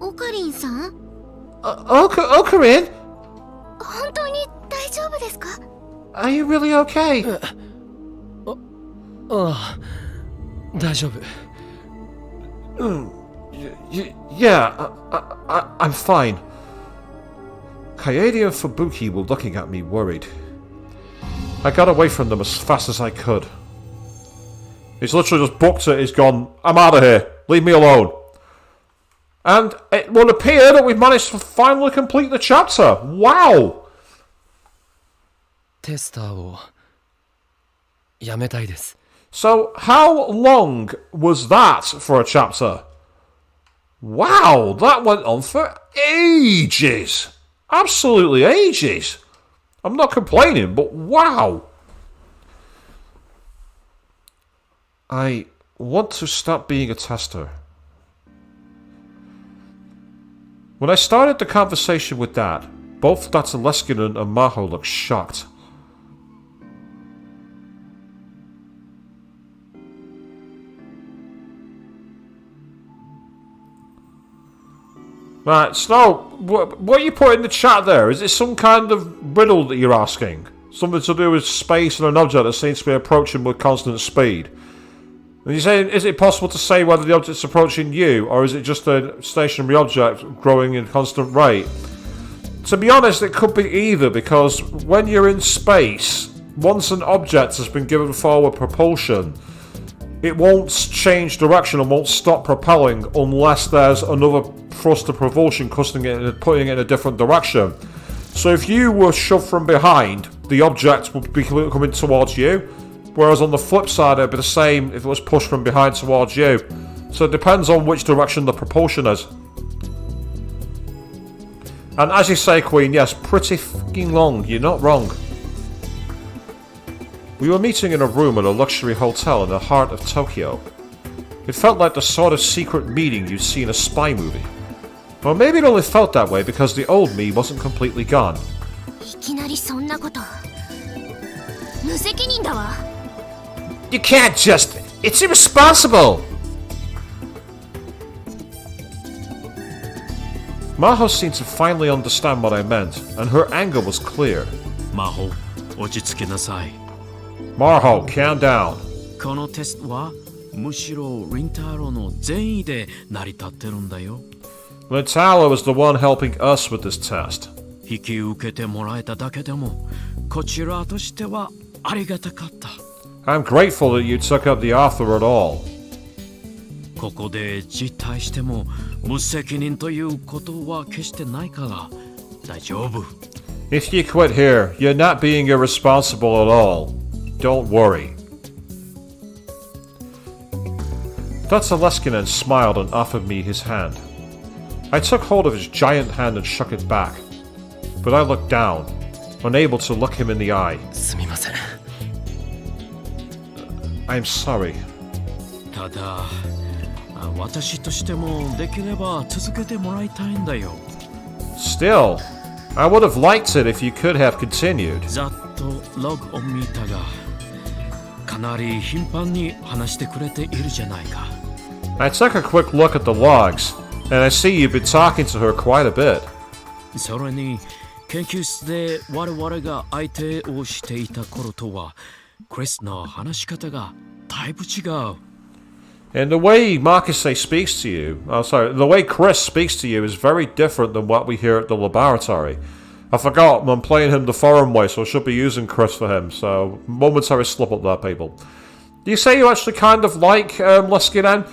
オカリンさん？Ocarine? 本当に大丈夫ですか？ Are you really okay? ああ、大丈夫。Yeah, I'm fine. Kaede and Fubuki were looking at me worried. I got away from them as fast as I could. He's literally just booked it, he's gone, I'm out of here, leave me alone. And it would appear that we've managed to finally complete the chapter. Wow! テスターをやめたいです。 So, how long was that for a chapter? Wow, that went on for ages. Absolutely ages. I'm not complaining, but wow. I want to stop being a tester. When I started the conversation with that, both Dr. Leskinen and Maho looked shocked. Right, Snow, what you put in the chat there? Is it some kind of riddle that you're asking? Something to do with space and an object that seems to be approaching with constant speed? And you're saying, is it possible to say whether the object's approaching you, or is it just a stationary object growing in a constant rate? To be honest, it could be either, because when you're in space, once an object has been given forward propulsion, it won't change direction and won't stop propelling unless there's another thrust of propulsion putting it in a different direction. So if you were shoved from behind, the object would be coming towards you, whereas on the flip side it'd be the same if it was pushed from behind towards you. So it depends on which direction the propulsion is. And as you say, Queen, yes, pretty fucking long, you're not wrong. We were meeting in a room at a luxury hotel in the heart of Tokyo. It felt like the sort of secret meeting you'd see in a spy movie. Or maybe it only felt that way because the old me wasn't completely gone. いきなりそんなこと無責任だわ You can't just... It's irresponsible! Maho seemed to finally understand what I meant, and her anger was clear. 魔法、落ち着けなさい。 Maho, calm down. このテストはむしろリンタロウの善意で成り立ってるんだよ。Rintaro is the one helping us with this test. 引き受けてもらえただけでも、こちらとしてはありがたかった。I'm grateful that you took up the offer at all. ここで辞退しても無責任ということは決してないから大丈夫。If you quit here, you're not being irresponsible at all. Don't worry. Dr. Leskinen smiled and offered me his hand. I took hold of his giant hand and shook it back. But I looked down, unable to look him in the eye. すみません。 I'm sorry. ただ私としてもできれば続けてもらいたいんだよ。 Still, I would have liked it if you could have continued. ざっとログを見たがかなり頻繁に話してくれているじゃないか。 I took a quick look at the logs, and I see you've been talking to her quite a bit. それに研究室で我々が相手をしていた頃とはクリスの話し方がだいぶ違う。 And the way Marcuse speaks to you, the way Chris speaks to you is very different than what we hear at the laboratory. I forgot, I'm playing him the foreign way, so I should be using Chris for him, so momentary slip up there, people. Do you say you actually kind of like Leskinen?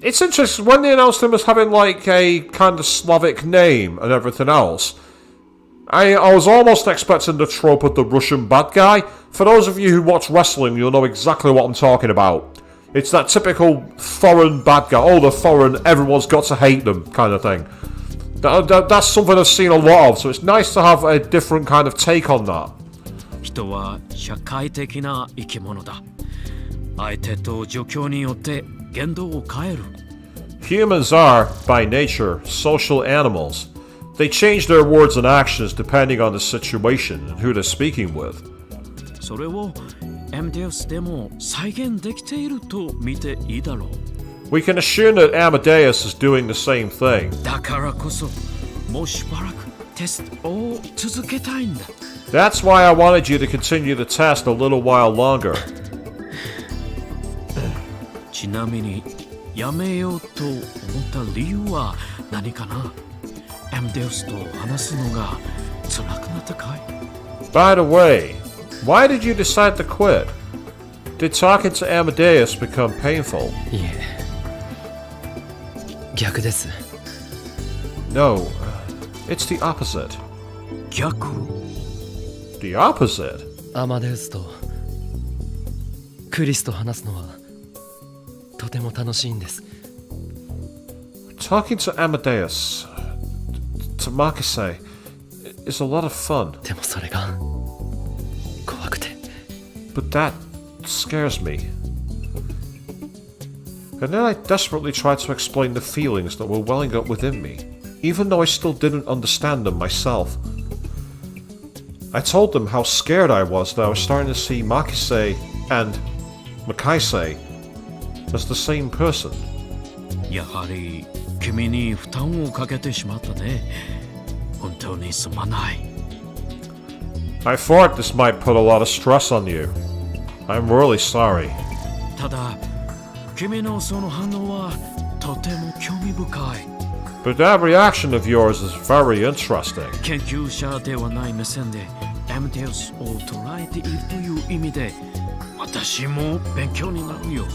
It's interesting, when they announced him as having like a kind of Slavic name and everything else, I was almost expecting the trope of the Russian bad guy. For those of you who watch wrestling, you'll know exactly what I'm talking about. It's that typical foreign bad guy. Oh, they're foreign, everyone's got to hate them kind of thing. That's something I've seen a lot of, so it's nice to have a different kind of take on that. 人は社会的な生き物だ。相手と状況によって言動を変える。 Humans are, by nature, social animals. They change their words and actions depending on the situation and who they're speaking with. それを MDS でも再現できていると見ていいだろう。 We can assume that Amadeus is doing the same thing. だからこそもうしばらくテストを続けたいんだ。 That's why I wanted you to continue the test a little while longer. ちなみにやめようと思った理由は何かな？ MDS と話すのが辛くなったかい？ By the way, why did you decide to quit? Did talking to Amadeus become painful? いえ、逆です。 No, it's the opposite. 逆？ The opposite? アマデウスとクリスと話すのはとても楽しいんです。Talking to Amadeus, to Marcuse, is a lot of fun. でもそれが怖くて。 But that scares me. And then I desperately tried to explain the feelings that were welling up within me, even though I still didn't understand them myself. I told them how scared I was that I was starting to see Marcuse and Makaise as the same person. やはり君に負担をかけてしまったね。本当にすまない。I thought this might put a lot of stress on you. I'm really sorry. ただ、君のその反応はとても興味深い。But that reaction of yours is very interesting. 研究者ではない目線でアマデウスを捉えているという意味で、私も勉強になるよ。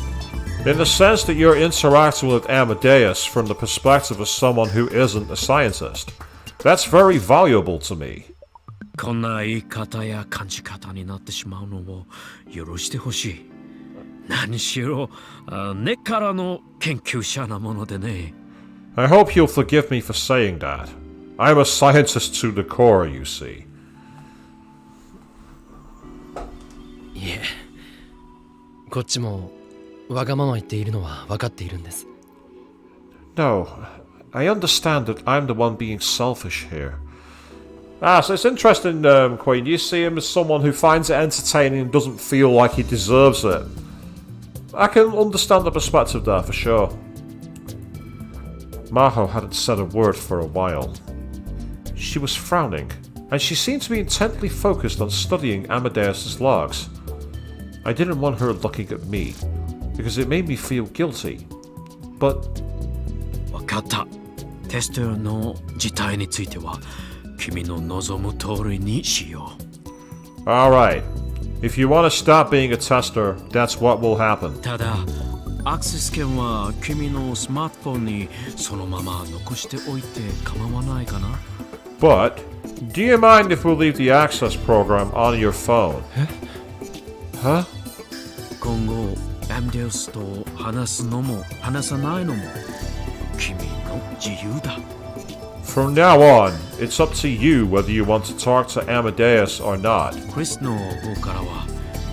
In the sense that you're interacting with Amadeus from the perspective of someone who isn't a scientist. That's very valuable to me. こんな言い方や感じ方になってしまうのを許してほしい。何しろ、根っからの研究者なものでね。I hope you'll forgive me for saying that. I'm a scientist to the core, you see. いえ、こっちもわがまま言っているのは分かっているんです。 No, I understand that I'm the one being selfish here. Ah, so it's interesting, Queen. You see him as someone who finds it entertaining and doesn't feel like he deserves it. I can understand the perspective there for sure. Maho hadn't said a word for a while. She was frowning, and she seemed to be intently focused on studying Amadeus's logs. I didn't want her looking at me, because it made me feel guilty. But... わかった。テストの事態については、君の望む通りにしよう。Alright. If you want to stop being a tester, that's what will happen. ただ、アクセス権は君のスマートフォンにそのまま残しておいて構わないかな？ But, do you mind if we leave the access program on your phone? Huh? 今後、アマデウスと話すのも話さないのも君の自由だ。From now on, it's up to you whether you want to talk to Amadeus or not. クリスの方からは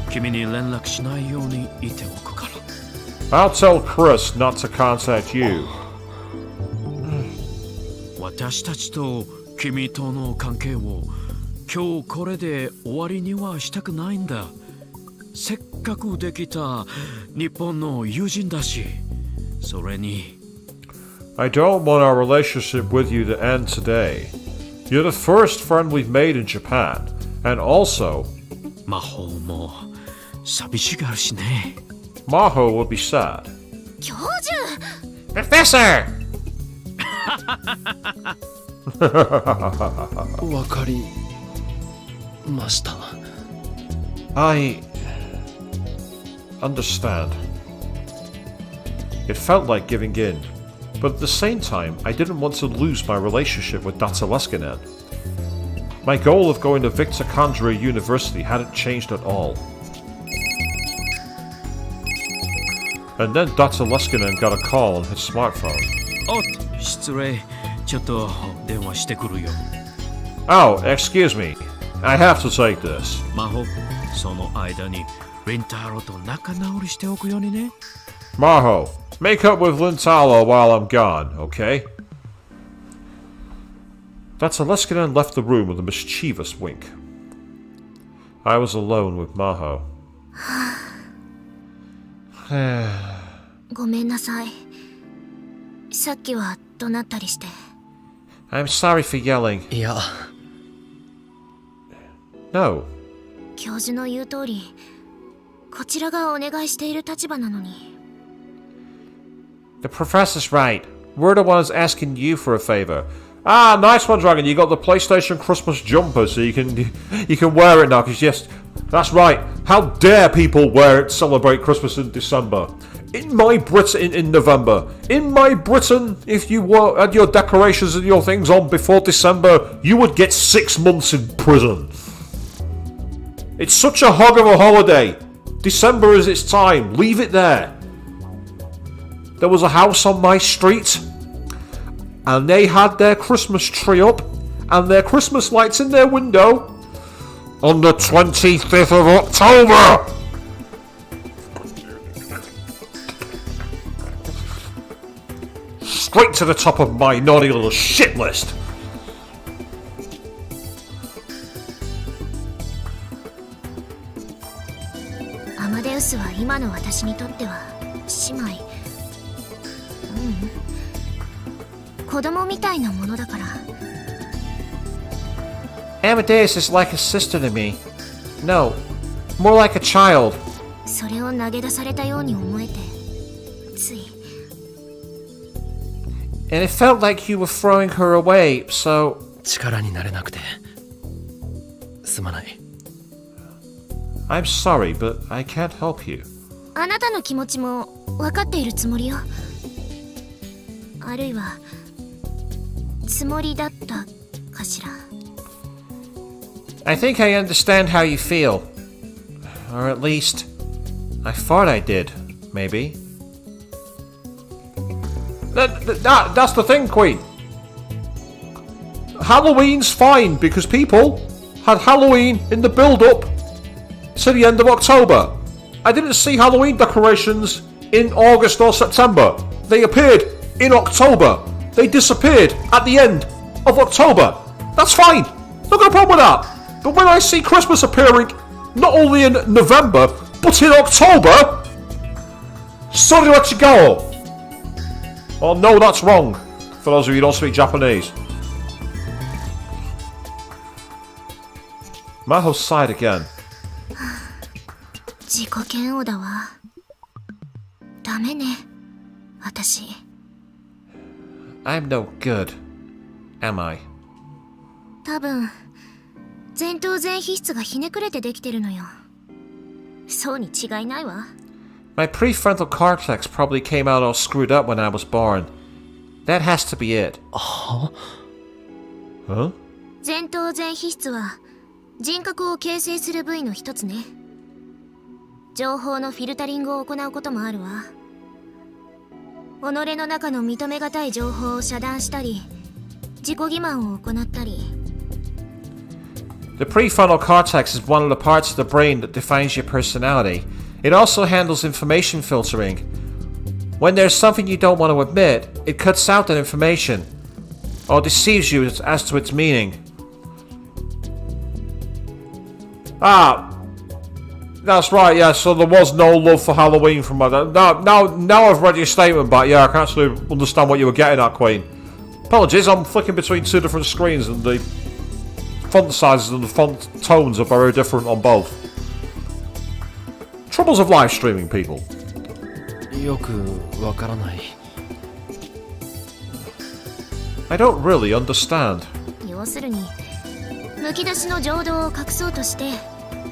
君に連絡しないように言っておくから。I'll tell Chris not to contact you. 私たちと君との関係を今日これで終わりにはしたくないんだ。せっかくできた日本の友人だし、それに I don't want our relationship with you to end today. You're the first friend we've made in Japan, and also... 魔法も寂しがるしね。 Maho would be sad. 教授 Professor! わかりました。 I... understand. It felt like giving in, but at the same time, I didn't want to lose my relationship with Dr. Leskinen. My goal of going to Victor Kandra University hadn't changed at all. And then Dr. Leskinen got a call on his smartphone. おっ、失礼。ちょっと電話してくるよ。Oh, excuse me. I have to take this. 魔法、その間にリンタロウと仲直りしておくようにね。Maho, make up with Lintalo while I'm gone, okay? Dr. Leskinen left the room with a mischievous wink. I was alone with Maho. ごめんなさい。さっきは怒鳴ったりして。I'm sorry for yelling. いや、 No. 教授の言う通り、こちらがお願いしている立場なのに。The professor's right. We're the ones asking you for a favor. Ah, nice one, Dragon. You got the PlayStation Christmas jumper, so you can wear it now. Cause yes, that's right. How dare people wear it to celebrate Christmas in December? In my Britain, in November. In my Britain, if you had your decorations and your things on before December, you would get 6 months in prison. It's such a hog of a holiday. December is its time. Leave it there. There was a house on my street. and they had their Christmas tree up and their Christmas lights in their window on the 25th of October. Straight to the top of my naughty little shit list. Amadeus は今の私にとっては姉妹。子供みたいなものだから。Amadeus is like a sister to me. No, more like a child. それを投げ出されたように思えて、つい。And it felt like you were throwing her away, so... 力になれなくてすまない。 I'm sorry, but I can't help you. あなたの気持ちも分かっているつもりよ。あるいはつもりだったかしら。I think I understand how you feel. Or at least, I thought I did, maybe. That's the thing, Queen. Halloween's fine because people had Halloween in the build-up to the end of October. I didn't see Halloween decorations in August or September. They appeared in October. They disappeared at the end of October. That's fine. Not got a problem with that. But when I see Christmas appearing not only in November, but in October, sorry to let you go. Oh no, that's wrong. For those of you who don't speak Japanese. Maho sighed again. 自己嫌悪だわ。ダメね、私。I'm no good, am I? 多分前頭前皮質がひねくれてできてるのよ。そうに違いないわ。My prefrontal cortex probably came out all screwed up when I was born. That has to be it. Huh? 前頭前皮質は人格を形成する部位の一つね。情報のフィルタリングを行うこともあるわ。己の中の認めがたい情報を遮断したり、自己欺瞞を行ったり。The prefrontal cortex is one of the parts of the brain that defines your personality. It also handles information filtering. When there's something you don't want to admit, it cuts out that information, or deceives you as to its meaning. Ah, that's right, yeah, so there was no love for Halloween from my dad. Now I've read your statement back, yeah, I can actually understand what you were getting at, Queen. Apologies, I'm flicking between two different screens and the font sizes and the font tones are very different on both. Troubles of live streaming, people. よくわからない。I don't really understand. 要するに、むき出しの情動を隠そうとして、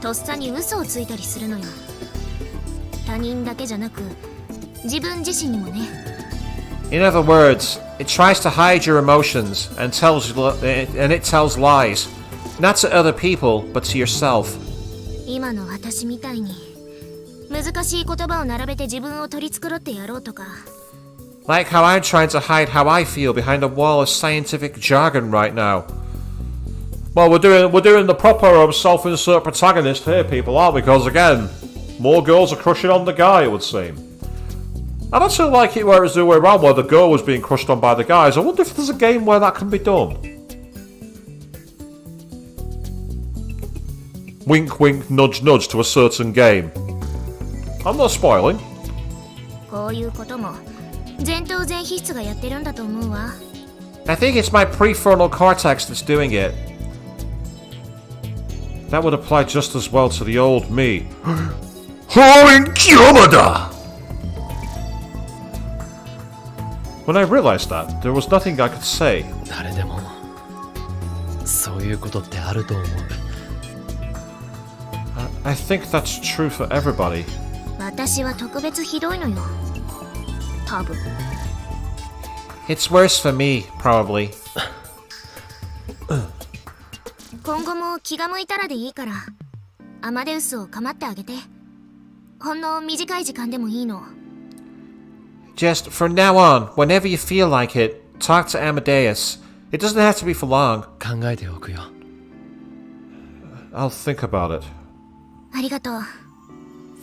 とっさに嘘をついたりするのよ。他人だけじゃなく、自分自身にもね。In other words, it tries to hide your emotions and it tells lies, not to other people, but to yourself. 今の私みたいに難しい言葉を並べて自分を取り繕ってやろうとか。Like how I'm trying to hide how I feel behind a wall of scientific jargon right now. Well, we're doing the proper self-insert protagonist here, people, aren't we? Because again, more girls are crushing on the guy, it would seem. I'd actually like it where it was the other way around, where the girl was being crushed on by the guys. I wonder if there's a game where that can be done. Wink, wink, nudge, nudge to a certain game. I'm not spoiling. こういうことも前頭前皮質がやってるんだと思うわ。I think it's my prefrontal cortex that's doing it. That would apply just as well to the old me. Halloween Kyomada! When I realized that, there was nothing I could say. 誰でもそういうことってあると思う。I think that's true for everybody. 私は特別ひどいのよ。多分。It's worse for me, probably. 今後も気が向いたらでいいから、アマデウスを構ってあげて。ほんの短い時間でもいいの。Just from now on, whenever you feel like it, Talk to Amadeus. It doesn't have to be for long. 考えておくよ。 I'll think about it. ありがとう。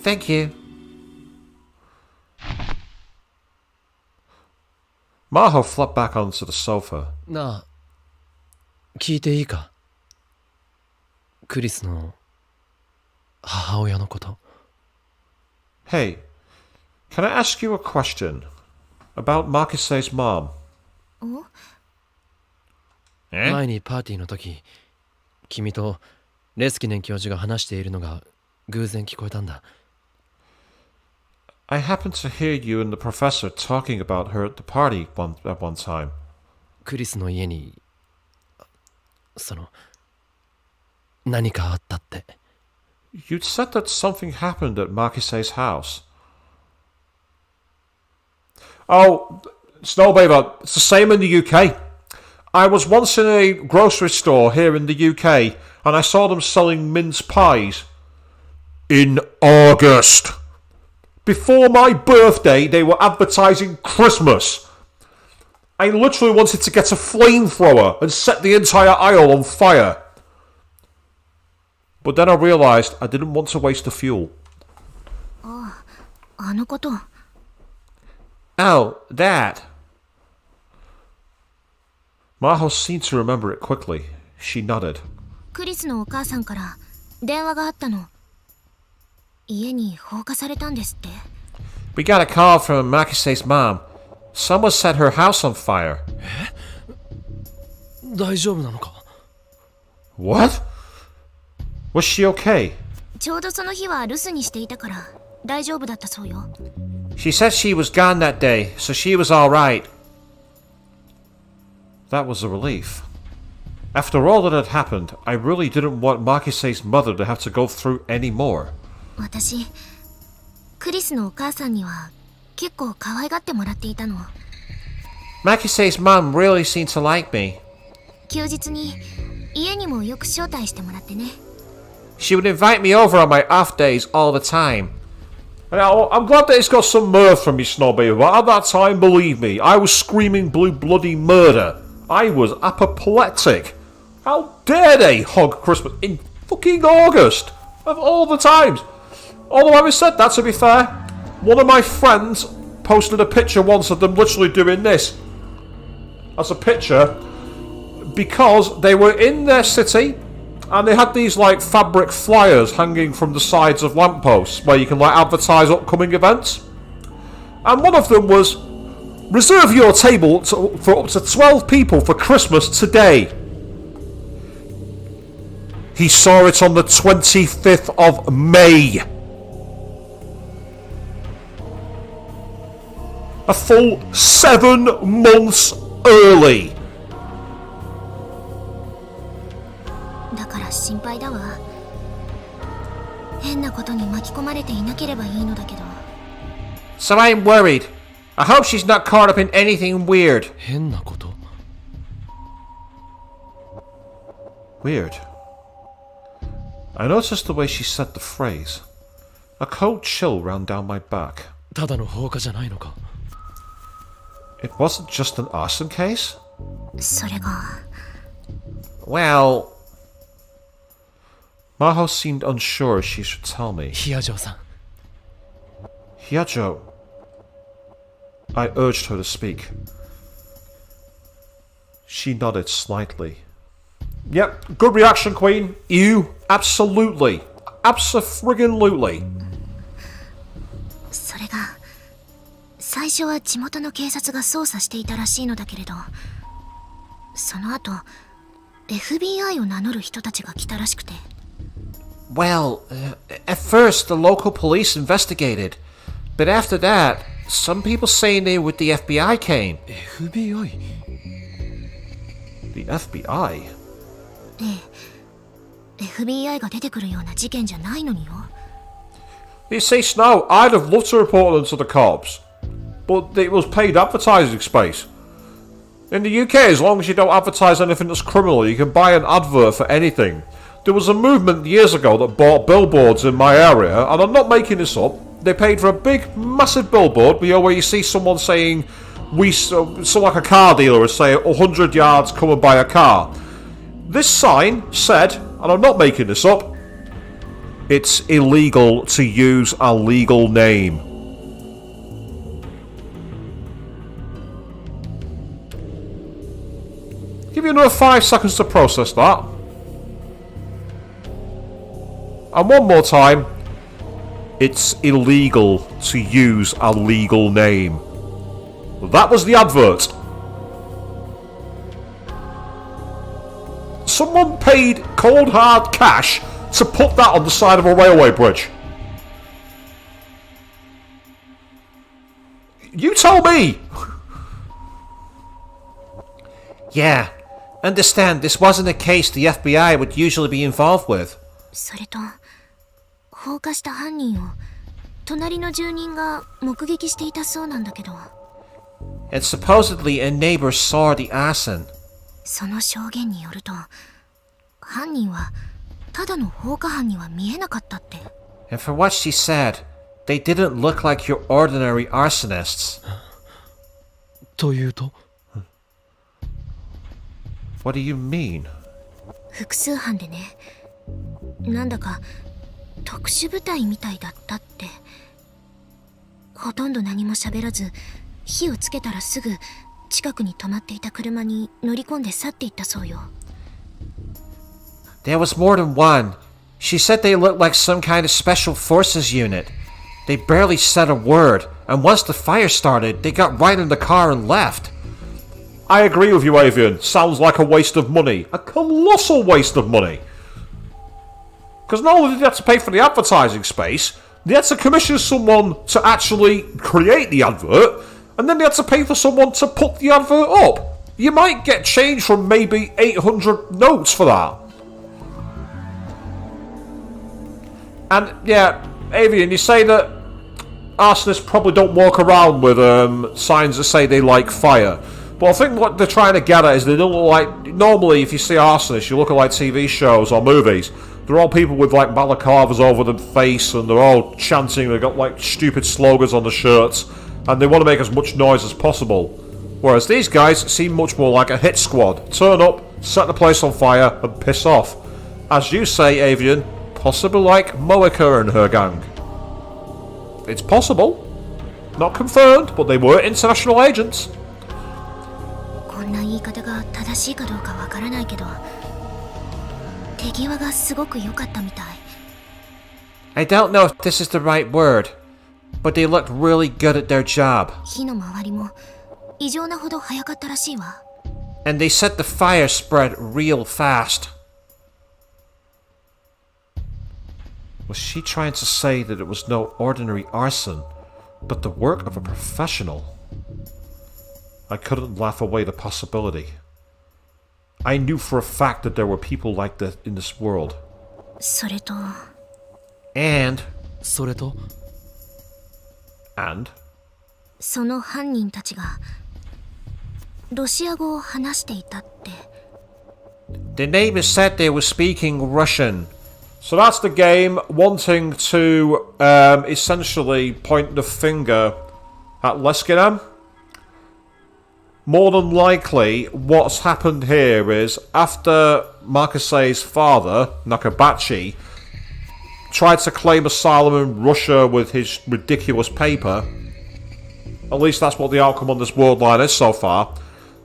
Thank you. Maho flopped back onto the sofa. なあ、聞いていいか？クリスの母親のこと。 Hey, can I ask you a question about Marcuse's mom? 前にパーティーの時、君とレスキネン教授が話しているのが偶然聞こえたんだ。 I happened to hear you and the professor talking about her at the party at one time. クリスの家に何かあったって。 You'd said that something happened at Marcuse's house. Oh, Snowbeaver, it's the same in the UK. I was once in a grocery store here in the UK and I saw them selling mince pies. In August. Before my birthday, they were advertising Christmas. I literally wanted to get a flamethrower and set the entire aisle on fire. But then I realised I didn't want to waste the fuel. あのこと。 Oh, that. Maho seemed to remember it quickly. She nodded. クリスのお母さんから電話があったの。家に放火されたんですって。 We got a call from Marcuse's mom. Someone set her house on fire. 大丈夫なのか？ What? Was she okay? ちょうどその日は留守にしていたから大丈夫だったそうよ。 She said she was gone that day, so she was alright. That was a relief. After all that had happened, I really didn't want Marcuse's mother to have to go through any more. 私、クリスのお母さんには結構可愛がってもらっていたの。 Marcuse's mom really seemed to like me. 休日に家にもよく招待してもらってね。 She would invite me over on my off days all the time. Now, I'm glad that it's got some mirth from you, Snobby, but at that time, believe me, I was screaming bloody murder. I was apoplectic. How dare they hog Christmas in fucking August? Of all the times. Although having said that, to be fair, one of my friends posted a picture once of them literally doing this. As a picture, because they were in their city, and they had these like fabric flyers hanging from the sides of lampposts where you can like advertise upcoming events. And one of them was, reserve your table for up to 12 people for Christmas today. He saw it on the 25th of May. A full 7 months early. だから心配だわ。変なことに巻き込まれていなければいいのだけど。 So I'm worried. I hope she's not caught up in anything weird. 変なこと？ Weird. I noticed the way she said the phrase. A cold chill ran down my back. ただの放火じゃないのか？ It wasn't just an arson case? それが。 Well... Maho seemed unsure she should tell me. ヒヤジョーさん。 Hyajo. I urged her to speak. She nodded slightly. Yep, good reaction, Queen. You, absolutely. Abso-friggin-lutely. それが最初は地元の警察が捜査していたらしいのだけれど、その後 FBI を名乗る人たちが来たらしくて。 Well, at first the local police investigated, but after that, some people saying they were the FBI came. FBI? The FBI? ええ、FBI が出てくるような事件じゃないのによ。 You see, Snow, I'd have loved to report them to the cops, but it was paid advertising space. In the UK, as long as you don't advertise anything that's criminal, you can buy an advert for anything. There was a movement years ago that bought billboards in my area, and I'm not making this up. They paid for a big, massive billboard where you see someone saying, so like a car dealer would say 100 yards, come and buy a car. This sign said, and I'm not making this up, it's illegal to use a legal name. Give you another 5 seconds to process that. And one more time, it's illegal to use a legal name. That was the advert. Someone paid cold hard cash to put that on the side of a railway bridge. You tell me. Yeah, understand this wasn't a case the FBI would usually be involved with. それと放火した犯人を隣の住人が目撃していたそうなんだけど、 And supposedly a neighbor saw the arson. その証言によると犯人はただの放火犯には見えなかったって。 And for what she said, they didn't look like your ordinary arsonists. というと What do you mean? 複数犯でね、なんだか特殊部隊みたいだったって。ほとんど何も喋らず、火をつけたらすぐ近くに止まっていた車に乗り込んで去っていったそうよ。 There was more than one. She said they looked like some kind of special forces unit. They barely said a word, and once the fire started, they got right in the car and left. I agree with you, Avian. Sounds like a waste of money. A colossal waste of money. Because not only did they have to pay for the advertising space, they had to commission someone to actually create the advert, and then they had to pay for someone to put the advert up. You might get change from maybe 800 notes for that. And yeah, Avian, you say that arsonists probably don't walk around with signs that say they like fire. But I think what they're trying to get at is they don't look like... Normally, if you see arsonists, you look at like TV shows or movies. They're all people with like balaclavas over the face, and they're all chanting. They've got like stupid slogans on the shirts, and they want to make as much noise as possible. Whereas these guys seem much more like a hit squad. Turn up, set the place on fire, and piss off. As you say, Avian, possibly like Moeka and her gang. It's possible. Not confirmed, but they were international agents. こんな言い方が正しいかどうかわからないけど、手際がすごく良かったみたい。 I don't know if this is the right word, but they looked really good at their job. 火の回りも異常なほど早かったらしいわ。 And they said the fire spread real fast. Was she trying to say that it was no ordinary arson, but the work of a professional? I couldn't laugh away the possibility. I knew for a fact that there were people like that in this world. それと And それと And その犯人たちがロシア語を話していたって。 the neighbors said they were speaking Russian. so that's the game wanting to essentially point the finger at Leskinem. More than likely, what's happened here is after Marcus's father, Nakabachi, tried to claim asylum in Russia with his ridiculous paper, at least that's what the outcome on this world line is so far,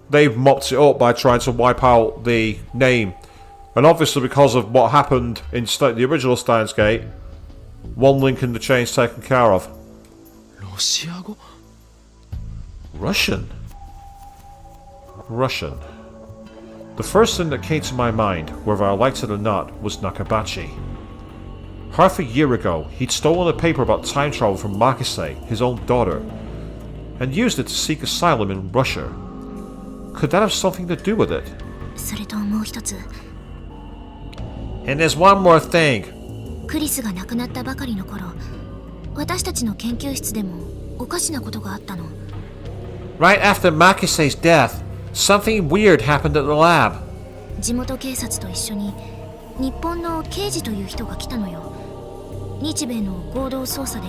they've mopped it up by trying to wipe out the name. And obviously because of what happened in the original Steins Gate, one link in the chain's taken care of. ロシア語 Russian. The first thing that came to my mind, whether I liked it or not, was Nakabachi. Half a year ago, he'd stolen a paper about time travel from Makise, his own daughter, and used it to seek asylum in Russia. Could that have something to do with it? それともう一つ、 And there's one more thing. クリスが亡くなったばかりの頃、私たちの研究室でもおかしなことがあったの。 Right after Makise's death, something weird happened at the lab. 地元警察と一緒に日本の刑事という人が来たのよ。日米の合同捜査で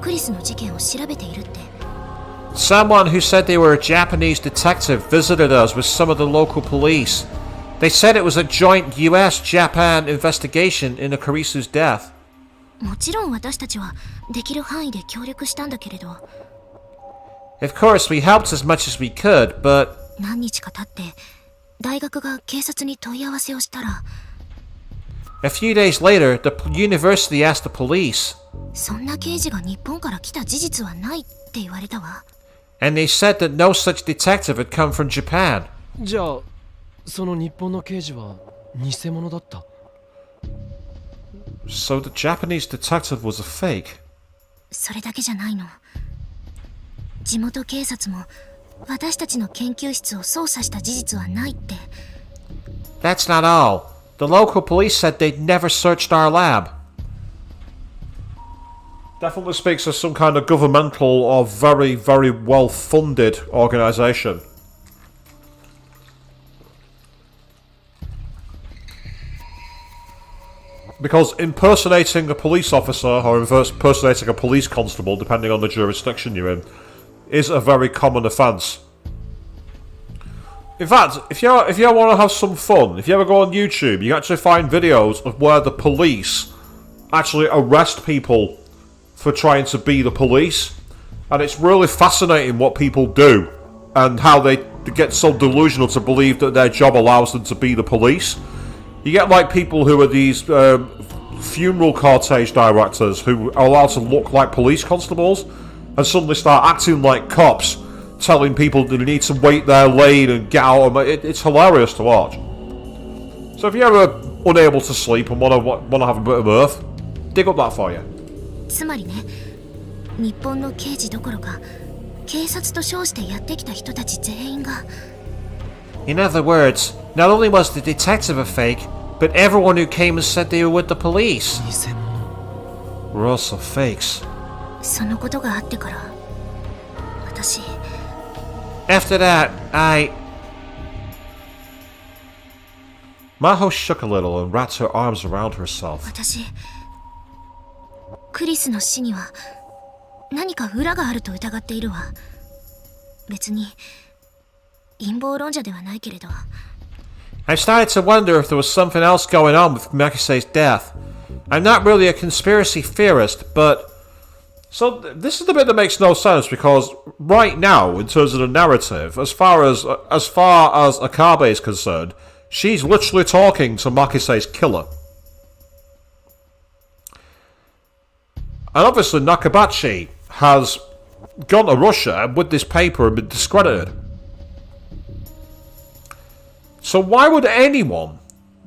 クリスの事件を調べているって。Someone who said they were a Japanese detective visited us with some of the local police. They said it was a joint US-Japan investigation into Kurisu's death. もちろん私たちはできる範囲で協力したんだけれど、 Of course, we helped as much as we could, but 何日か経って大学が警察に問い合わせをしたら、 a few days later, the university asked the police, そんな刑事が日本から来た事実はないって言われたわ。 and they said that no such detective had come from Japan. じゃあその日本の刑事は偽物だった。 So the Japanese detective was a fake. それだけじゃないの。地元警察も私たちの研究室を捜査した事実はないって。 That's not all. The local police said they'd never searched our lab. Definitely speaks of some kind of governmental or very, very well-funded organisation. Because impersonating a police officer or impersonating a police constable, depending on the jurisdiction you're in, is a very common offence. In fact, if you want to have some fun, if you ever go on YouTube, you can actually find videos of where the police actually arrest people for trying to be the police, and it's really fascinating what people do and how they get so delusional to believe that their job allows them to be the police. You get like people who are these funeral cortege directors who are allowed to look like police constables and suddenly start acting like cops, telling people that they need to wait their lane and get out. It's hilarious to watch. So if you're ever unable to sleep and want to have a bit of mirth, dig up that for you. つまりね、日本の刑事どころか警察と称してやってきた人たち全員が。 In other words, not only was the detective a fake, but everyone who came and said they were with the police 偽物。 We're also fakes. そのことがあってから私。 After that, Maho shook a little and wrapped her arms around herself. 私クリスの死には何か裏があると疑っているわ。別に陰謀論者ではないけれど。 I started to wonder if there was something else going on with Makise's death. I'm not really a conspiracy theorist, but... So this is the bit that makes no sense, because right now, in terms of the narrative, as far as Akabe is concerned, she's literally talking to Makise's killer. And obviously Nakabachi has gone to Russia with this paper and been discredited. So why would anyone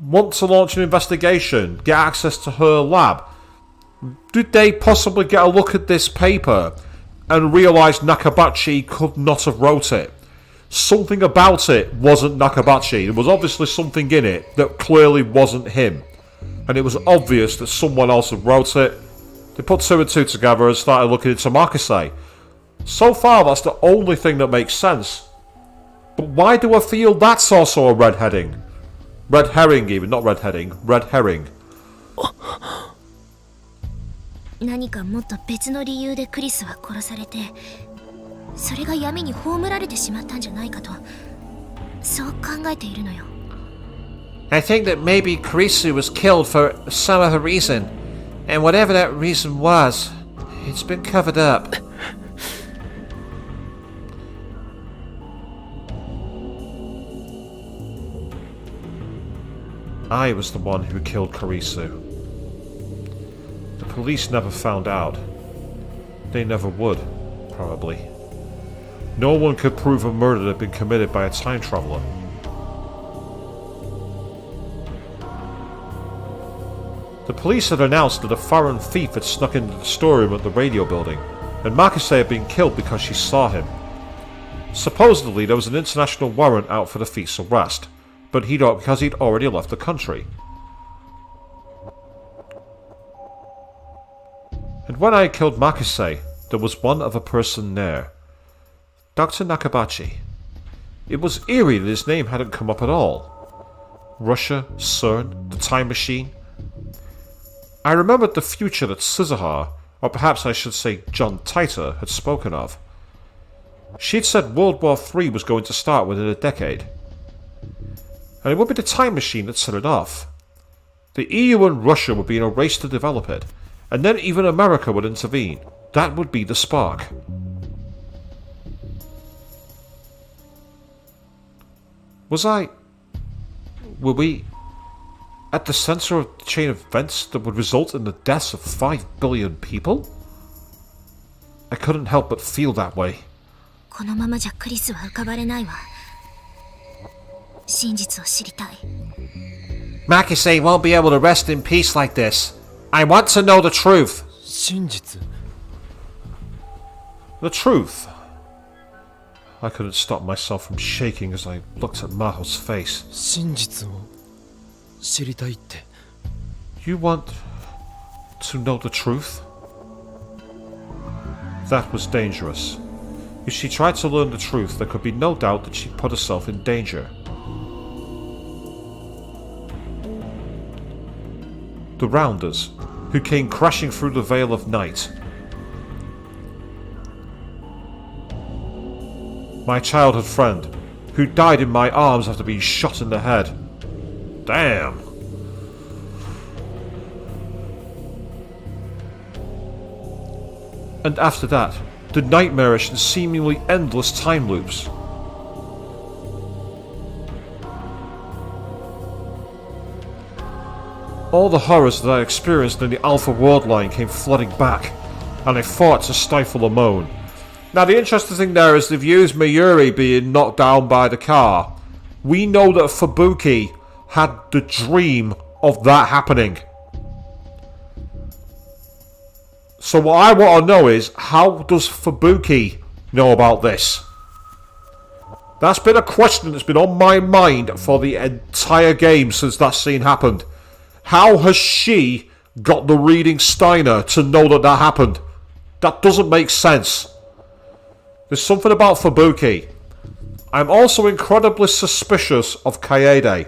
want to launch an investigation, get access to her lab? Did they possibly get a look at this paper and realise Nakabachi could not have wrote it? Something about it wasn't Nakabachi. There was obviously something in it that clearly wasn't him. And it was obvious that someone else had wrote it. They put two and two together and started looking into Makise. So far, that's the only thing that makes sense. But why do I feel that's also a red heading? Red herring even, not red heading, red herring. 何かもっと別の理由でクリスは殺されて、それが闇に葬られてしまったんじゃないかと、そう考えているのよ。 I think that maybe Kurisu was killed for some other reason, and whatever that reason was, it's been covered up. I was the one who killed Kurisu. The police never found out. They never would, probably. No one could prove a murder had been committed by a time traveler. The police had announced that a foreign thief had snuck into the storeroom at the radio building, and Makise had been killed because she saw him. Supposedly there was an international warrant out for the thief's arrest, but because he'd already left the country. And when I killed Makise, there was one other person there. Dr. Nakabachi. It was eerie that his name hadn't come up at all. Russia, CERN, the time machine. I remembered the future that Suzuha, or perhaps I should say John Taita, had spoken of. She'd said World War III was going to start within a decade. And it would be the time machine that set it off. The EU and Russia would be in a race to develop it, and then even America would intervene. That would be the spark. Were we at the centre of the chain of events that would result in the deaths of 5 billion people? I couldn't help but feel that way. このままじゃクリスは浮かばれないわ。真実を知りたい。Makise won't be able to rest in peace like this. I want to know the truth. 真実 The truth. I couldn't stop myself from shaking as I looked at Maho's face. 真実を知りたいって You want to know the truth? That was dangerous. If she tried to learn the truth, there could be no doubt that she put herself in danger. The Rounders, who came crashing through the veil of night. My childhood friend, who died in my arms after being shot in the head. Damn. And after that, the nightmarish and seemingly endless time loops. All the horrors that I experienced in the Alpha World line came flooding back, and I fought to stifle a moan. Now the interesting thing there is they've used Mayuri being knocked down by the car. We know that Fubuki had the dream of that happening. So what I want to know is, how does Fubuki know about this? That's been a question that's been on my mind for the entire game since that scene happened. How has she got the reading Steiner to know that that happened? That doesn't make sense. There's something about Fubuki. I'm also incredibly suspicious of Kaede.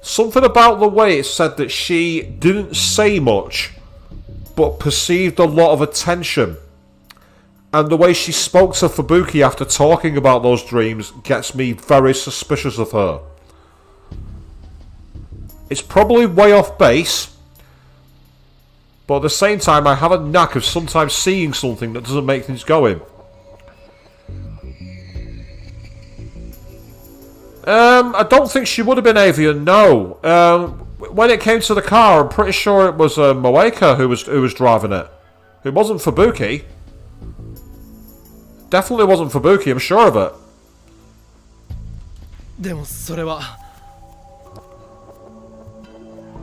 Something about the way it said that she didn't say much, but perceived a lot of attention. And the way she spoke to Fubuki after talking about those dreams gets me very suspicious of her. It's probably way off base, but at the same time I have a knack of sometimes seeing something that doesn't make things go in. I don't think she would have been avian, no. When it came to the car, I'm pretty sure it was Moeka who was driving it. It wasn't Fubuki. Definitely wasn't Fubuki, I'm sure of it. でもそれは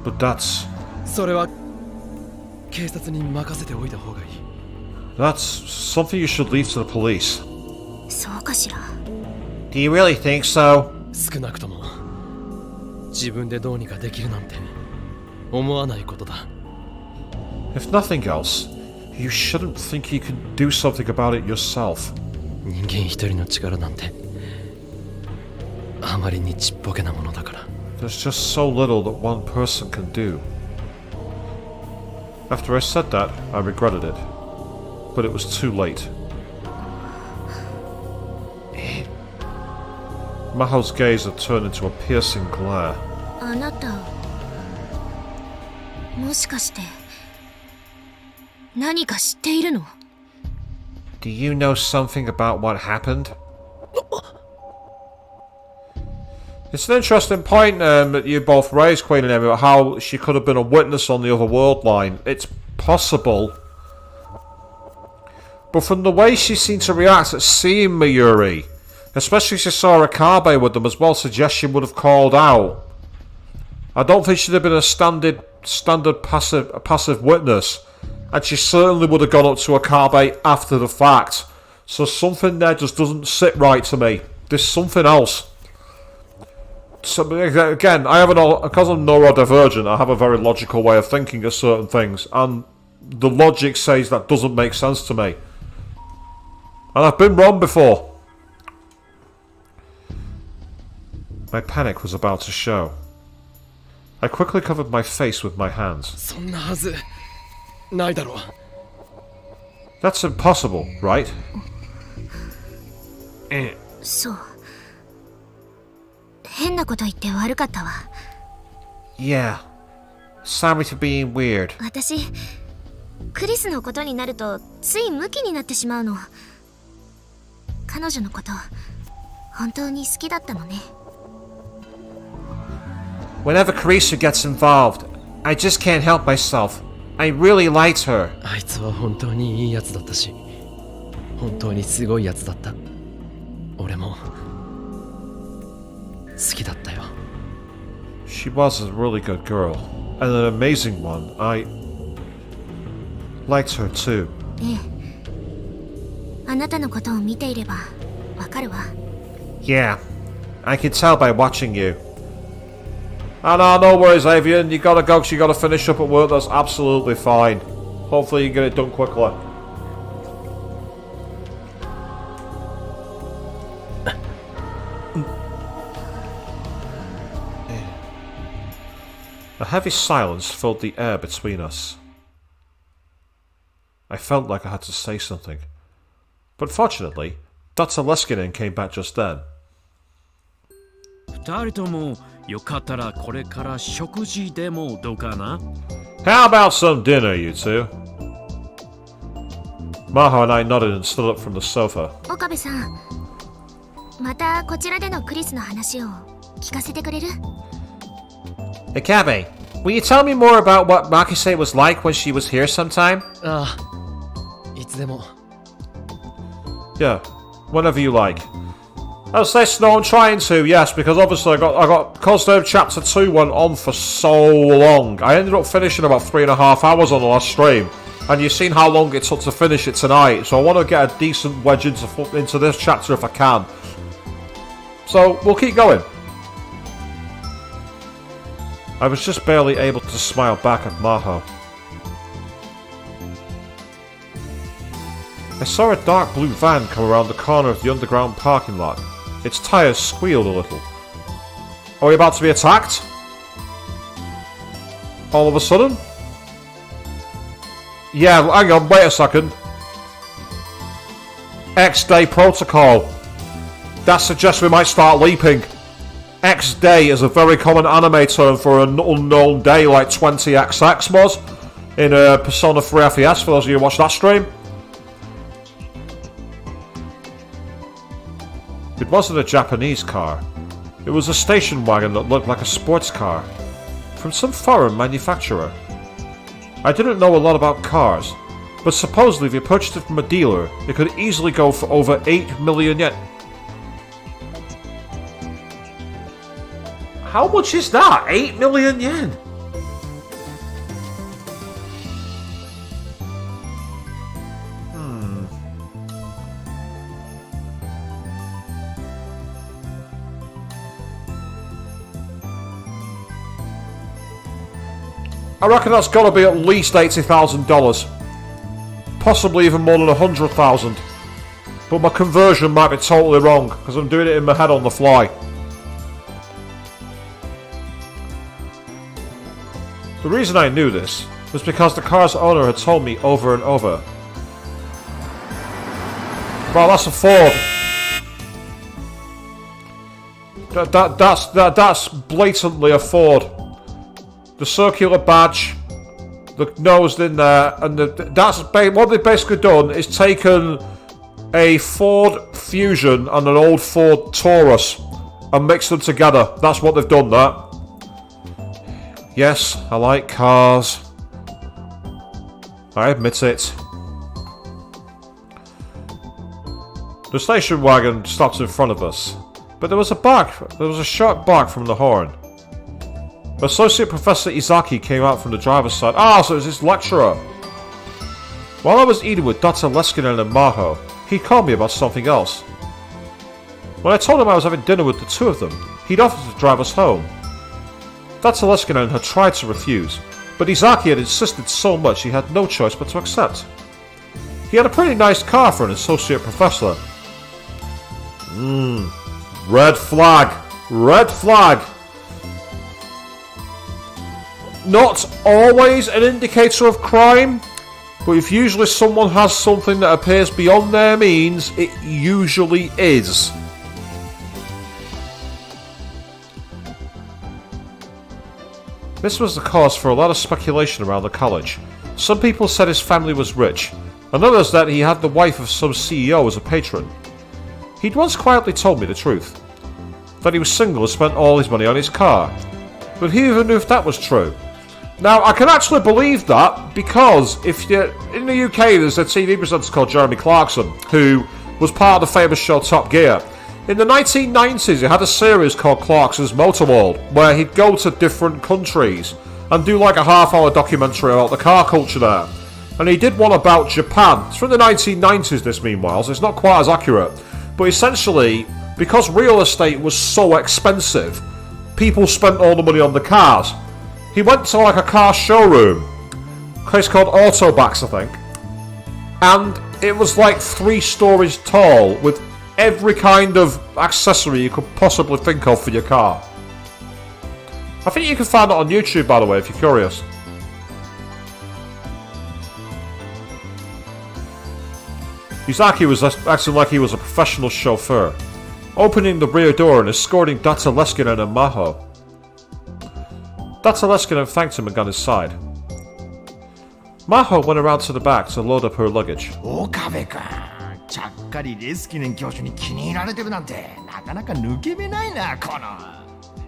But that's それは警察に任せておいた方がいい that's something you should leave to the police. そうかしら。 Do you really think so? 少なくとも自分でどうにかできるなんて思わないことだ If nothing else, you shouldn't think you can do something about it yourself. 人間一人の力なんてあまりにちっぽけなものだから There's just so little that one person can do. After I said that, I regretted it. But it was too late. Maho's gaze had turned into a piercing glare. あなた、もしかして何か知っているの？ Do you know something about what happened? It's an interesting point that you both raised, Queen and Emmy, about how she could have been a witness on the other world line. It's possible. But from the way she seemed to react at seeing Mayuri, especially if she saw Akabe with them as well, suggests she would have called out. I don't think she'd have been a standard passive witness. And she certainly would have gone up to Akabe after the fact. So something there just doesn't sit right to me. There's something else. So again, because I'm neurodivergent, I have a very logical way of thinking of certain things, and the logic says that doesn't make sense to me. And I've been wrong before. My panic was about to show. I quickly covered my face with my hands. そんなはずないだろう That's impossible, right? そう。変なこと言って悪かったわ。 Yeah. Sorry for being weird. 私、クリスのことになるとついムキになってしまうの。彼女のこと本当に好きだったのね。 Whenever Carissa gets involved, I just can't help myself. I really liked her. あいつは本当にいいやつだったし、本当にすごいやつだった。俺も好きだったよ。 She was a really good girl, and an amazing one. I liked her too. ええ。あなたのことを見ていればわかるわ。 Yeah. I can tell by watching you. Ah, no worries, Avian. You gotta go 'cause you gotta finish up at work. That's absolutely fine. Hopefully you get it done quickly. A heavy silence filled the air between us. I felt like I had to say something. But fortunately, Dr. Leskinen came back just then. 二人ともよかったらこれから食事でもどうかな? How about some dinner, you two? Maho and I nodded and stood up from the sofa. 岡部さん、またこちらでのクリスの話を聞かせてくれる? Akabe, will you tell me more about what Makise was like when she was here sometime? ああ、いつでも。 Yeah, whenever you like. As this, no, I'm trying to, yes, because obviously because chapter 2 went on for so long, I ended up finishing about 3.5 hours on the last stream, and you've seen how long it took to finish it tonight, so I want to get a decent wedge into this chapter if I can. So, we'll keep going. I was just barely able to smile back at Maho. I saw a dark blue van come around the corner of the underground parking lot. Its tyres squealed a little. Are we about to be attacked? All of a sudden? Yeah, hang on, wait a second. X-Day Protocol. That suggests we might start leaping. X-Day is a very common anime term for an unknown day like 20XX was in Persona 3 FES, for those of you who watched that stream. It wasn't a Japanese car. It was a station wagon that looked like a sports car. From some foreign manufacturer. I didn't know a lot about cars, but supposedly if you purchased it from a dealer, it could easily go for over 8 million yen. How much is that? 8 million yen? I reckon that's got to be at least $80,000. Possibly even more than 100,000. But my conversion might be totally wrong, because I'm doing it in my head on the fly. The reason I knew this was because the car's owner had told me over and over. Well, that's a Ford. That's blatantly a Ford. The circular badge, the nose in there, and what they've basically done is taken a Ford Fusion and an old Ford Taurus and mixed them together. That's what they've done, that. Yes, I like cars. I admit it. The station wagon stopped in front of us, but there was a sharp bark from the horn. Associate Professor Izaki came out from the driver's side. Ah, so it was his lecturer. While I was eating with Dr. Leskinen and Maho, he called me about something else. When I told him I was having dinner with the two of them, he'd offered to drive us home. Dr. Leskinen had tried to refuse, but Izaki had insisted so much he had no choice but to accept. He had a pretty nice car for an associate professor. Red flag. Red flag. Not always an indicator of crime, But if usually someone has something that appears beyond their means, it usually is. This was the cause for a lot of speculation around the college. Some people said his family was rich, and others that he had the wife of some CEO as a patron. He'd once quietly told me the truth, that he was single and spent all his money on his car. But who even knew if that was true? Now, I can actually believe that, because if you in the UK there's a TV presenter called Jeremy Clarkson, who was part of the famous show Top Gear. In the 1990s, he had a series called Clarkson's Motor World, where he'd go to different countries and do like a half-hour documentary about the car culture there. And he did one about Japan. It's from the 1990s, this meanwhile, so it's not quite as accurate. But essentially, because real estate was so expensive, people spent all the money on the cars. He went to like a car showroom, a place called Autobacks, I think, and it was like 3 stories tall with every kind of accessory you could possibly think of for your car. I think you can find that on YouTube, by the way, if you're curious. Yuzaki was acting like he was a professional chauffeur, opening the rear door and escorting Dr. Leskinen and Maho. Dr. Leskinen thanked him and got inside. Maho went around to the back to load up her luggage. 岡部君、ちゃっかりレスキネン教授に気に入られてるなんてなかなか抜け目ないな、この。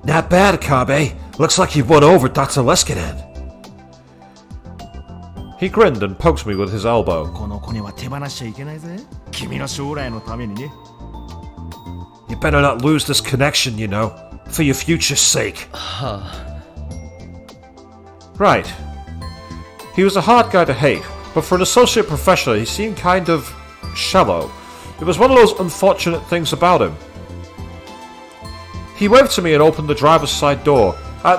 Not bad, Kabe. Looks like you've won over Dr. Leskinen. He grinned and poked me with his elbow. この子には手放しちゃいけないぜ。君の将来のためにね。You better not lose this connection, you know, for your future's sake. Right. He was a hard guy to hate, but for an associate professor he seemed kind of shallow. It was one of those unfortunate things about him. He waved to me and opened the driver's side door.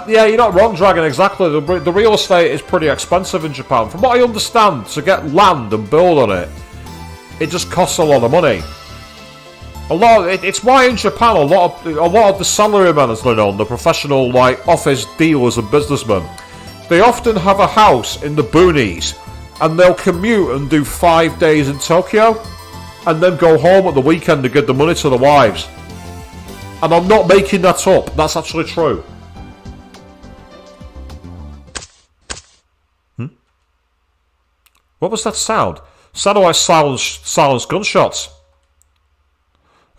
Yeah, you're not wrong, Dragon, exactly. The real estate is pretty expensive in Japan. From what I understand, to get land and build on it, it just costs a lot of money. It's why in Japan a lot of the salarymen, as they're known, the professional like office dealers and businessmen, they often have a house in the boonies, and they'll commute and do 5 days in Tokyo, and then go home at the weekend to give the money to the wives. And I'm not making that up. That's actually true. What was that sound? Sounded like silenced gunshots.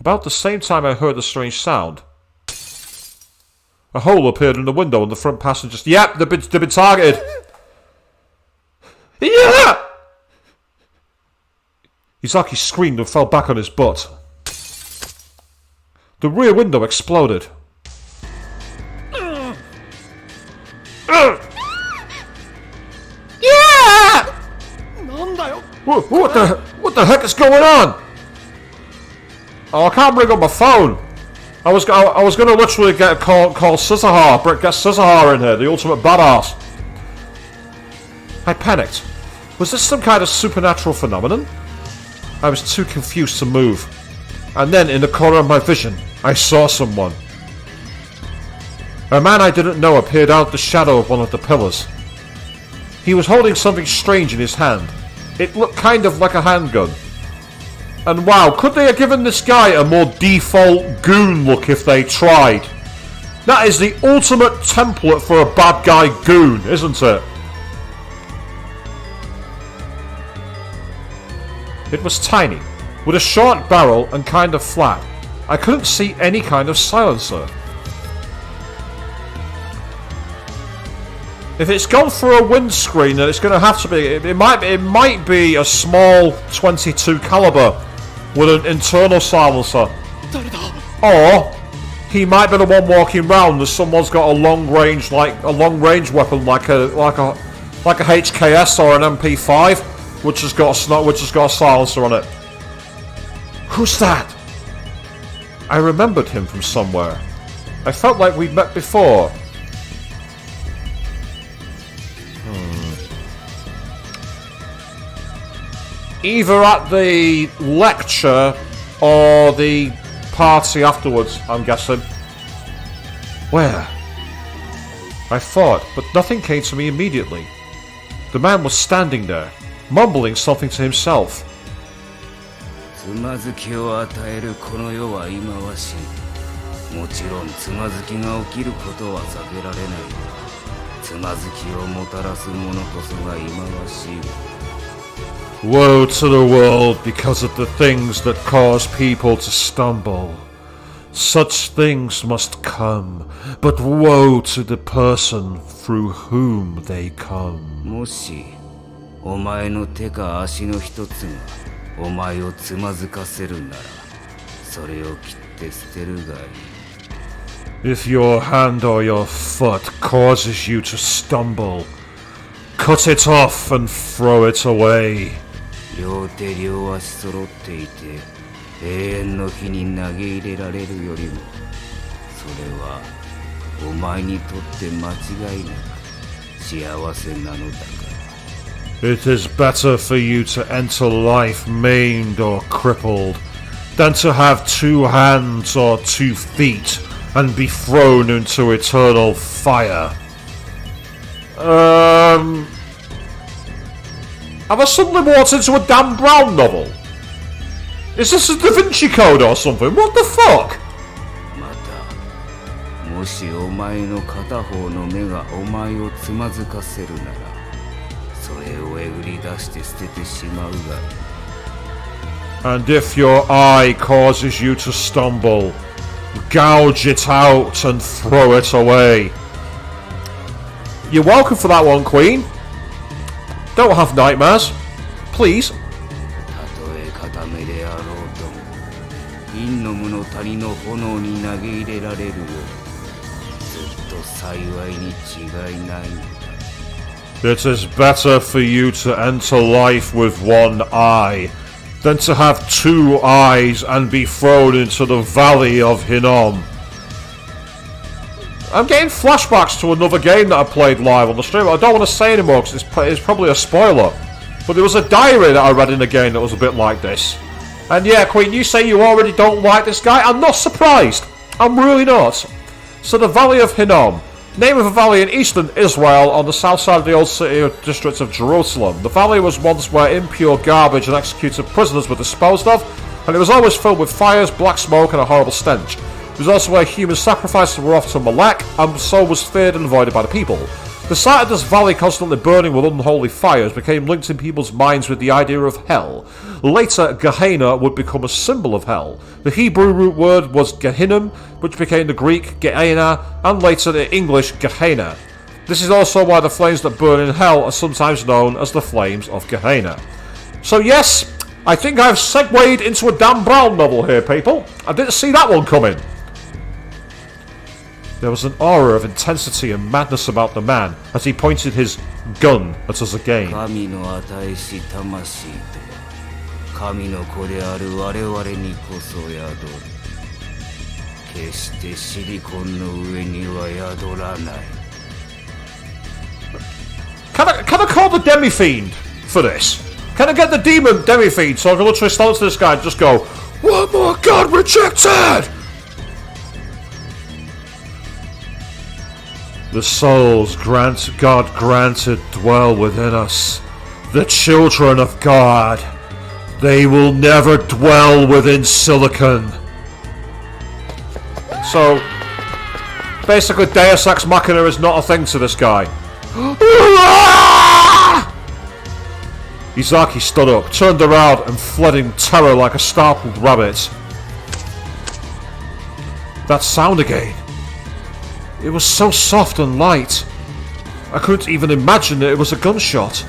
About the same time I heard the strange sound, a hole appeared in the window and the front passengers. Yep, they've been targeted. Yeah! Izaki screamed and fell back on his butt. The rear window exploded. Yeah! What the heck is going on? Oh, I can't bring up my phone. I was going to literally call Scissorhar, get Scissorhar in here, the ultimate badass. I panicked. Was this some kind of supernatural phenomenon? I was too confused to move. And then, in the corner of my vision, I saw someone. A man I didn't know appeared out of the shadow of one of the pillars. He was holding something strange in his hand. It looked kind of like a handgun. And wow, could they have given this guy a more default goon look if they tried? That is the ultimate template for a bad guy goon, isn't it? It was tiny, with a short barrel and kind of flat. I couldn't see any kind of silencer. If it's gone through a windscreen, then it's going to have to be. It might be a small .22 caliber with an internal silencer, or he might be the one walking round as someone's got a long range weapon like a HKS or an MP5, which has got a silencer on it. Who's that? I remembered him from somewhere. I felt like we'd met before. Either at the lecture or the party afterwards, I'm guessing. Where? I thought, but nothing came to me immediately. The man was standing there, mumbling something to himself. つまずきを与えるこの世は忌まわしい。もちろんつまずきが起きることは避けられない。つまずきをもたらすものこそが忌まわしい。 Woe to the world because of the things that cause people to stumble. Such things must come, but woe to the person through whom they come. もしお前の手か足の一つがお前をつまずかせるなら、それを切って捨てるがいい。 If your hand or your foot causes you to stumble, cut it off and throw it away. 両手両足揃っていて永遠の火に投げ入れられるよりも、それはお前にとって間違いなく幸せなのだから。 It is better for you to enter life maimed or crippled than to have 2 hands or 2 feet and be thrown into eternal fire. Have I suddenly walked into a Dan Brown novel? Is this a Da Vinci Code or something? What the fuck? また、もしお前の片方の目がお前をつまずかせるなら、それをえぐり出して捨ててしまうがいい。 And if your eye causes you to stumble, gouge it out and throw it away. You're welcome for that one, Queen. Don't have nightmares. Please. たとえ片目であろうとも、陰の無の谷の炎に投げ入れられるより、ずっと幸いに違いないのだ。 It is better for you to enter life with 1 eye than to have 2 eyes and be thrown into the valley of Hinnom. I'm getting flashbacks to another game that I played live on the stream. I don't want to say anymore because it's probably a spoiler. But there was a diary that I read in a game that was a bit like this. And yeah, Queen, you say you already don't like this guy? I'm not surprised. I'm really not. So the Valley of Hinnom. Name of a valley in eastern Israel on the south side of the old city district of Jerusalem. The valley was once where impure garbage and executed prisoners were disposed of, and it was always filled with fires, black smoke, and a horrible stench. It was also where human sacrifices were offered to Molech, and so was feared and avoided by the people. The sight of this valley constantly burning with unholy fires became linked in people's minds with the idea of hell. Later, Gehenna would become a symbol of hell. The Hebrew root word was Gehinnom, which became the Greek Gehenna, and later the English Gehenna. This is also why the flames that burn in hell are sometimes known as the flames of Gehenna. So yes, I think I've segued into a Dan Brown novel here, people. I didn't see that one coming. There was an aura of intensity and madness about the man as he pointed his gun at us again. 神の与えし魂とは神の子である我々にこそ宿る。決してシリコンの上には宿らない。 Can I call the Demi-Fiend for this? Can I get the demon Demi-Fiend so I can literally stand to this guy and just go, "One more God rejected!" The souls God granted dwell within us. The children of God. They will never dwell within silicon. So, basically Deus Ex Machina is not a thing to this guy. Izaki stood up, turned around and fled in terror like a startled rabbit. That sound again. It was so soft and light. I couldn't even imagine that it was a gunshot.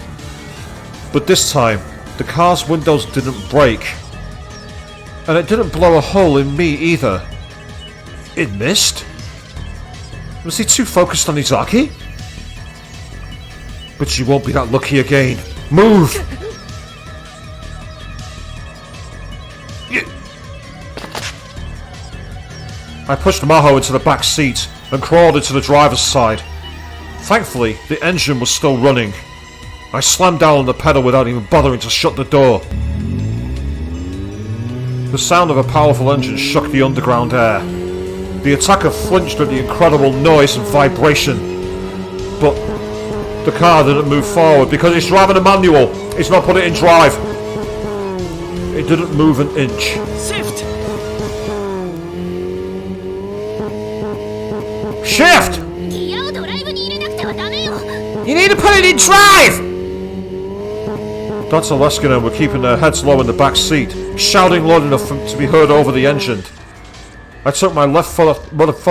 But this time, the car's windows didn't break. And it didn't blow a hole in me either. It missed? Was he too focused on Izaki? But you won't be that lucky again. Move! I pushed Maho into the back seat and crawled into the driver's side. Thankfully, the engine was still running. I slammed down on the pedal without even bothering to shut the door. The sound of a powerful engine shook the underground air. The attacker flinched at the incredible noise and vibration. But The car didn't move forward because he's driving a manual. He's not put it in drive. It didn't move an inch. Shift! Shift! ギアをドライブに入れなくてはダメよ。 You need to put it in drive! Dr. Leskinen were keeping their heads low in the back seat, shouting loud enough to be heard over the engine. I took my left foot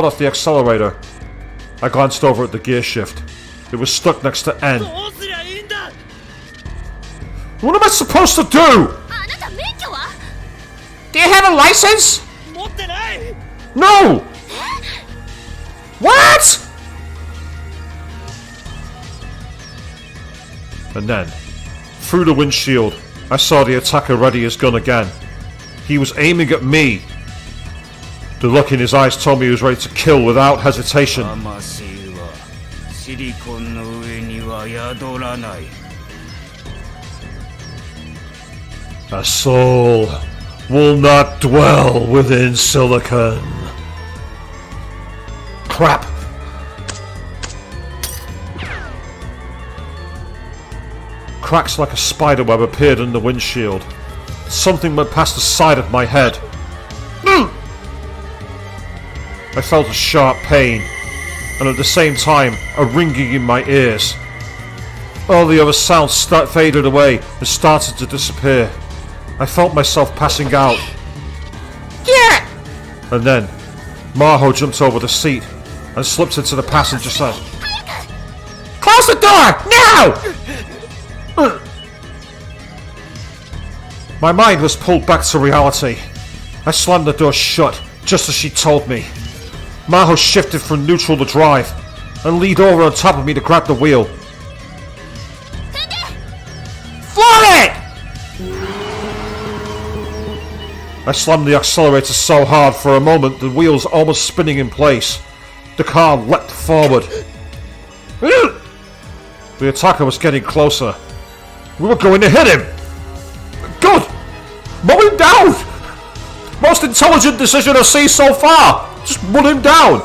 off the accelerator. I glanced over at the gear shift. It was stuck next to N. どうすりゃいいんだ What am I supposed to do? あなた免許は？ Do you have a license? 持ってない No! What? And then, through the windshield, I saw the attacker ready his gun again. He was aiming at me. The look in his eyes told me he was ready to kill without hesitation. 魂はシリコンの上には宿らない。 A soul will not dwell within silicon. Crap! Cracks like a spiderweb appeared in the windshield. Something went past the side of my head. I felt a sharp pain, and at the same time, a ringing in my ears. All the other sounds faded away and started to disappear. I felt myself passing out. Yeah! And then, Maho jumped over the seat and slipped into the passenger side. Close the door! Now! My mind was pulled back to reality. I slammed the door shut, just as she told me. Maho shifted from neutral to drive, and leaned over on top of me to grab the wheel. Floor it! I slammed the accelerator so hard for a moment the wheels almost spinning in place. The car leapt forward. The attacker was getting closer. We were going to hit him! Good! Mow him down! Most intelligent decision I've seen so far! Just run him down!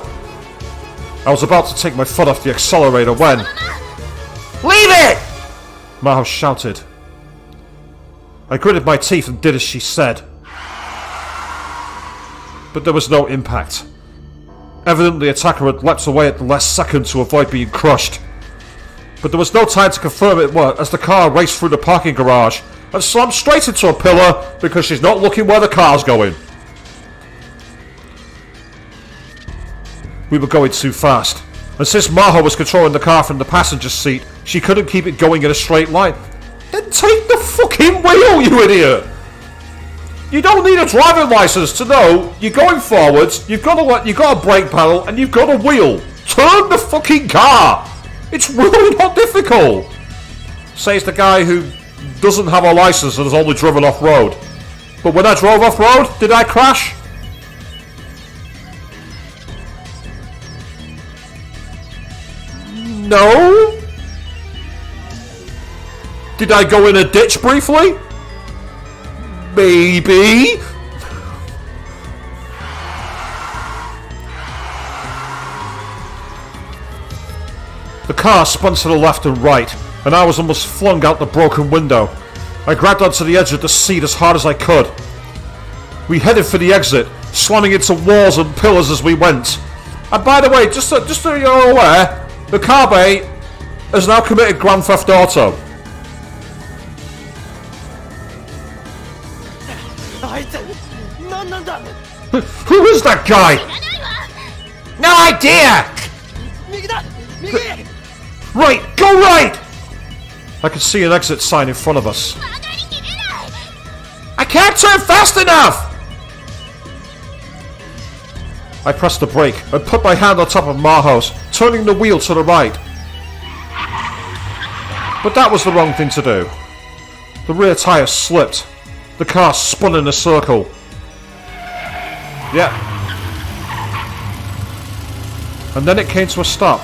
I was about to take my foot off the accelerator when... Leave it! Maho shouted. I gritted my teeth and did as she said. But there was no impact. Evidently the attacker had leapt away at the last second to avoid being crushed. But there was no time to confirm it was as the car raced through the parking garage and slammed straight into a pillar because she's not looking where the car's going. We were going too fast, and since Maho was controlling the car from the passenger seat, she couldn't keep it going in a straight line. Then take the fucking wheel, you idiot! You don't need a driving license to know you're going forwards, you've got a brake pedal, and you've got a wheel. Turn the fucking car! It's really not difficult! Says the guy who doesn't have a license and has only driven off-road. But when I drove off-road, did I crash? No? Did I go in a ditch briefly? Maybe? The car spun to the left and right, and I was almost flung out the broken window. I grabbed onto the edge of the seat as hard as I could. We headed for the exit, slamming into walls and pillars as we went. And by the way, just so you're aware, the car bay has now committed Grand Theft Auto. Who is that guy? No idea! Right, go right! I could see an exit sign in front of us. I can't turn fast enough! I pressed the brake and put my hand on top of Maho's, turning the wheel to the right. But that was the wrong thing to do. The rear tyre slipped. The car spun in a circle. Yeah. And then it came to a stop.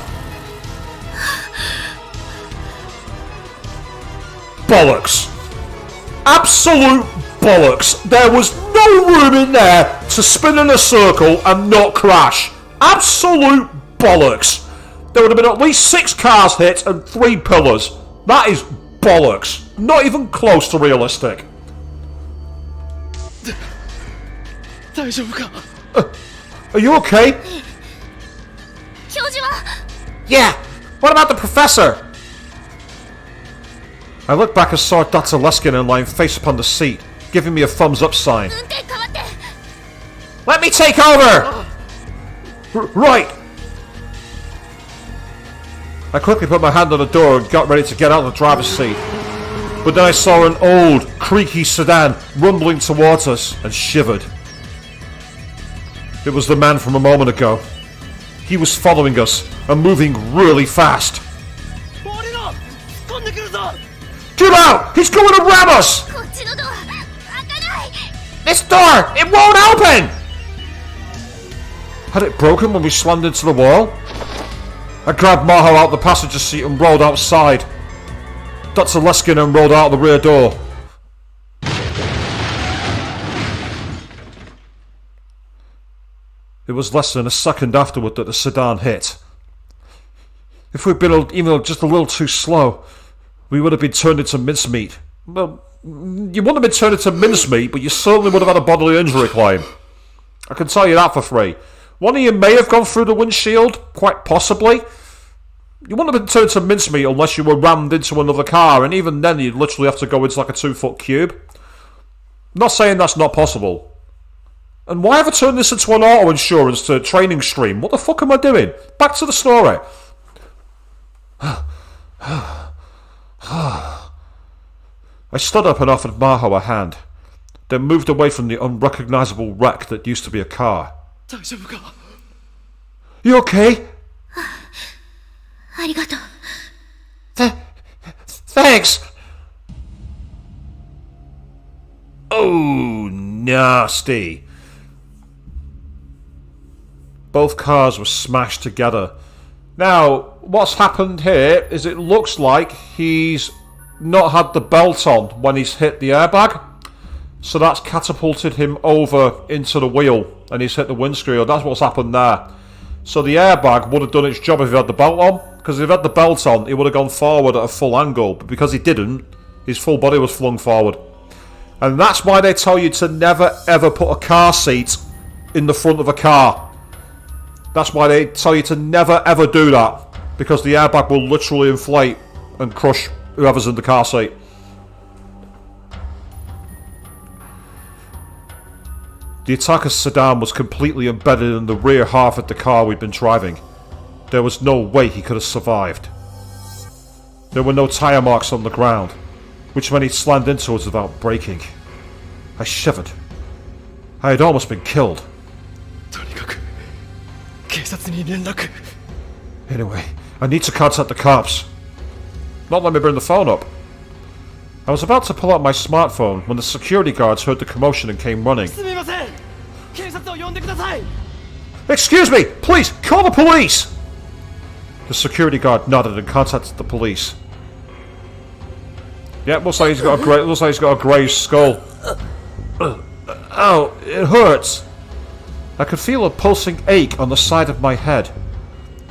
Bollocks! Absolute bollocks! There was no room in there to spin in a circle and not crash. Absolute bollocks! there would have been at least 6 cars hit and 3 pillars. That is bollocks. Not even close to realistic. 大丈夫か Are you okay? 教授は Yeah, what about the professor? I looked back and saw Dr. Leskinen lying face upon the seat, giving me a thumbs up sign. 運転変わって Let me take over! Right! I quickly put my hand on the door and got ready to get out of the driver's seat. But then I saw an old, creaky sedan rumbling towards us and shivered. It was the man from a moment ago. He was following us and moving really fast. 俺の突っ込んでくるぞ Get out! He's going to ram us! こっちのドア開かない This door! It won't open! Had it broken when we slammed into the wall? I grabbed Maho out the passenger seat and rolled outside. Dr. Leskinen rolled out the rear door. It was less than a second afterward that the sedan hit. If we'd been even just a little too slow, we would have been turned into mincemeat. Well, you wouldn't have been turned into mincemeat, but you certainly would have had a bodily injury claim. I can tell you that for free. One of you may have gone through the windshield, quite possibly. You wouldn't have been turned into mincemeat unless you were rammed into another car, and even then you'd literally have to go into like a 2-foot cube. Not saying that's not possible. And why have I turned this into an auto insurance to training stream? What the fuck am I doing? Back to the story. I stood up and offered Maho a hand, then moved away from the unrecognisable wreck that used to be a car. 大丈夫か You okay? ありがとう Thanks! Oh, nasty. Both cars were smashed together. Now, what's happened here is it looks like he's not had the belt on when he's hit the airbag. So that's catapulted him over into the wheel and he's hit the windscreen. That's what's happened there. So the airbag would have done its job if he had the belt on. Because if he had the belt on, he would have gone forward at a full angle. But because he didn't, his full body was flung forward. And that's why they tell you to never ever put a car seat in the front of a car. That's why they tell you to never ever do that. Because the airbag will literally inflate and crush whoever's in the car seat. The attacker's sedan was completely embedded in the rear half of the car we'd been driving. There was no way he could have survived. There were no tyre marks on the ground, which meant he'd slammed into us without braking. I shivered. I had almost been killed. とにかく警察に連絡 Anyway, I need to contact the cops. Not let me bring the phone up. I was about to pull out my smartphone when the security guards heard the commotion and came running. すみません警察を呼んでください Excuse me! Please, call the police! The security guard nodded and contacted the police. Yeah, looks like he's got a grazed skull. Ow, it hurts. I could feel a pulsing ache on the side of my head.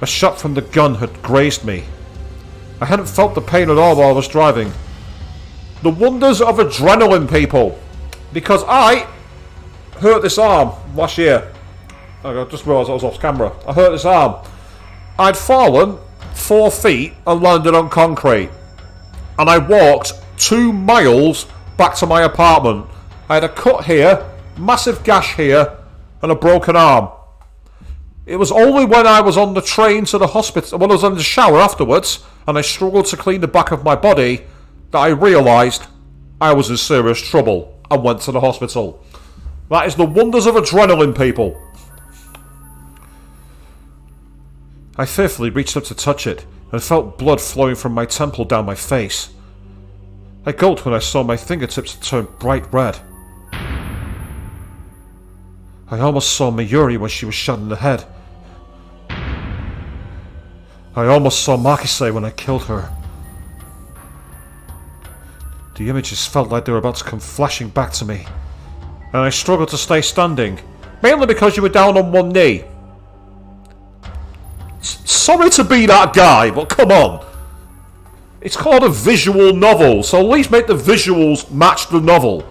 A shot from the gun had grazed me. I hadn't felt the pain at all while I was driving. The wonders of adrenaline, people. Because I hurt this arm last year. I just realised I was off camera. I hurt this arm. I'd fallen 4 feet and landed on concrete. And I walked 2 miles back to my apartment. I had a cut here, massive gash here, and a broken arm. It was only when I was on the train to the hospital, when I was in the shower afterwards, and I struggled to clean the back of my body, that I realised I was in serious trouble and went to the hospital. That is the wonders of adrenaline, people. I fearfully reached up to touch it and felt blood flowing from my temple down my face. I gulped when I saw my fingertips turn bright red. I almost saw Mayuri when she was shot in the head. I almost saw Makise when I killed her. The images felt like they were about to come flashing back to me, and I struggled to stay standing, mainly because you were down on one knee. sorry to be that guy, but come on. It's called a visual novel, so at least make the visuals match the novel.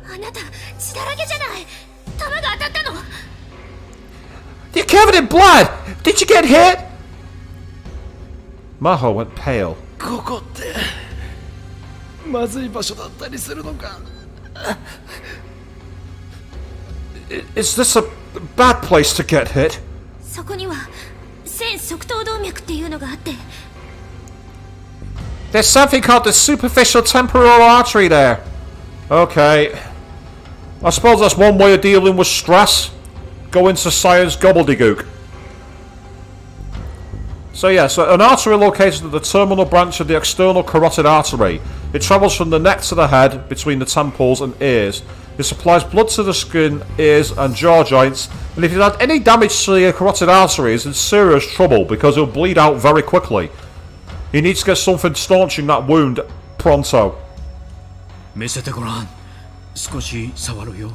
あなた血だらけじゃない。弾が当たったの。 You're covered in blood! Did you get hit? Maho went pale. ここってまずい場所だったりするのか。 Is this a bad place to get hit? そこには線側頭動脈っていうのがあって。 There's something called the superficial temporal artery there. Okay. I suppose that's one way of dealing with stress. Go into science gobbledygook. So yeah, so an artery located at the terminal branch of the external carotid artery. It travels from the neck to the head, between the temples and ears. It supplies blood to the skin, ears and jaw joints, and if you've had any damage to your carotid artery, it's in serious trouble because it'll bleed out very quickly. You need to get something staunching that wound pronto. 見せてごらん。少し触るよ。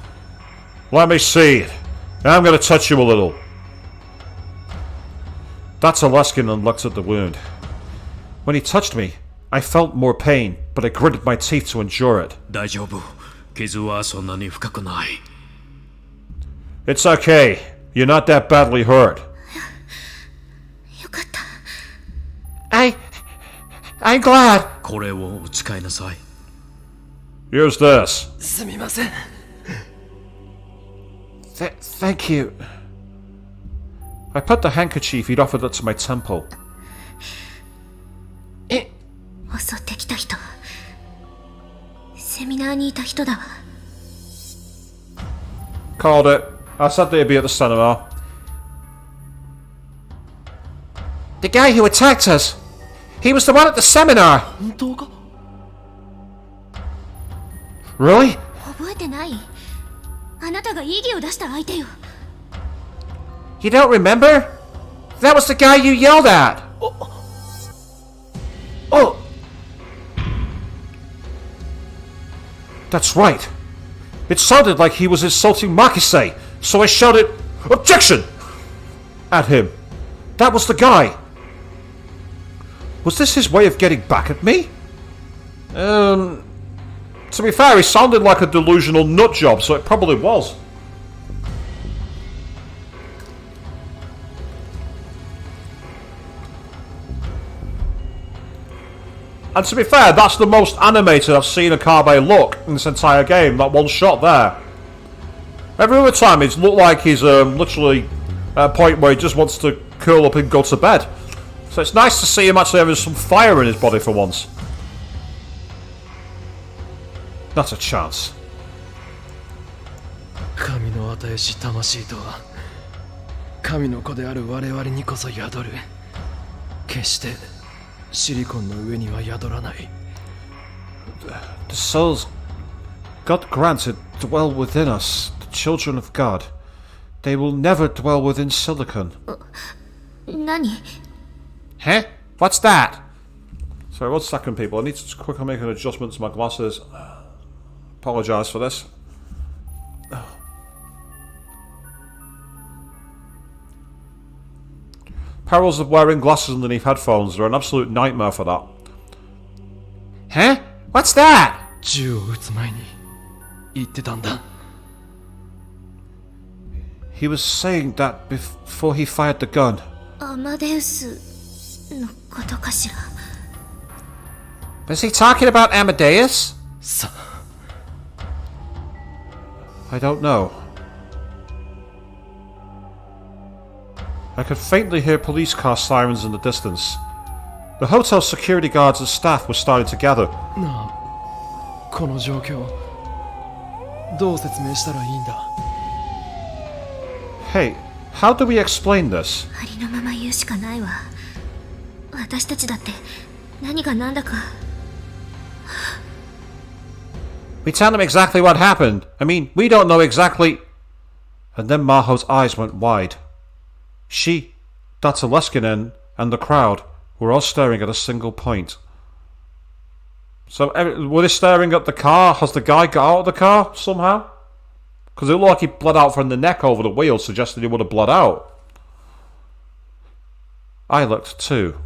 Let me see it. I'm going to touch you a little. That's Alaskan and looked at the wound. When he touched me, I felt more pain, but I gritted my teeth to endure it. 大丈夫。傷はそんなに深くない。It's okay. You're not that badly hurt. よかった。I'm glad. これを使いなさい。 Here's this. すみません。 Thank you. I put the handkerchief he'd offered it to my temple. 襲ってきた人、セミナーにいた人だわ。 Called it. I said they'd be at the cinema. The guy who attacked us. He was the one at the seminar. 本当か？ Really? 覚えてない？あなたが異議を出した相手よ。 You don't remember? That was the guy you yelled at. Oh! That's right. It sounded like he was insulting Makise, so I shouted, "Objection!" at him. That was the guy. Was this his way of getting back at me? To be fair, he sounded like a delusional nutjob, so it probably was. And to be fair, that's the most animated I've seen Akabe look in this entire game, that one shot there. Every other time he's looked like he's literally at a point where he just wants to curl up and go to bed. So it's nice to see him actually having some fire in his body for once. Not a chance. 神の与えし魂とは神の子である我々にこそ宿る。決してシリコンの上には宿らない。 The souls God granted dwell within us, the children of God. They will never dwell within silicon. 何？ Huh? What's that? Sorry, 1 second, people. I need to just quickly make an adjustment to my glasses. Apologise for this. Perils of wearing glasses underneath headphones are an absolute nightmare for that. Huh? What's that? 銃を撃つ前に言ってたんだ。 He was saying that before he fired the gun. アマデウスのことかしら。 Was he talking about Amadeus? さ I don't know. I could faintly hear police car sirens in the distance. The hotel's security guards and staff were starting to gather. なあ、この状況どう説明したらいいんだ。 Hey, how do we explain this? ありのまま言うしかないわ。私たちだって何が何だか。 We tell them exactly what happened. I mean, we don't know exactly... And then Maho's eyes went wide. She, Dr. Leskinen, and the crowd were all staring at a single point. So, were they staring at the car? Has the guy got out of the car somehow? Because it looked like he bled out from the neck over the wheel, suggesting he would have bled out. I looked too,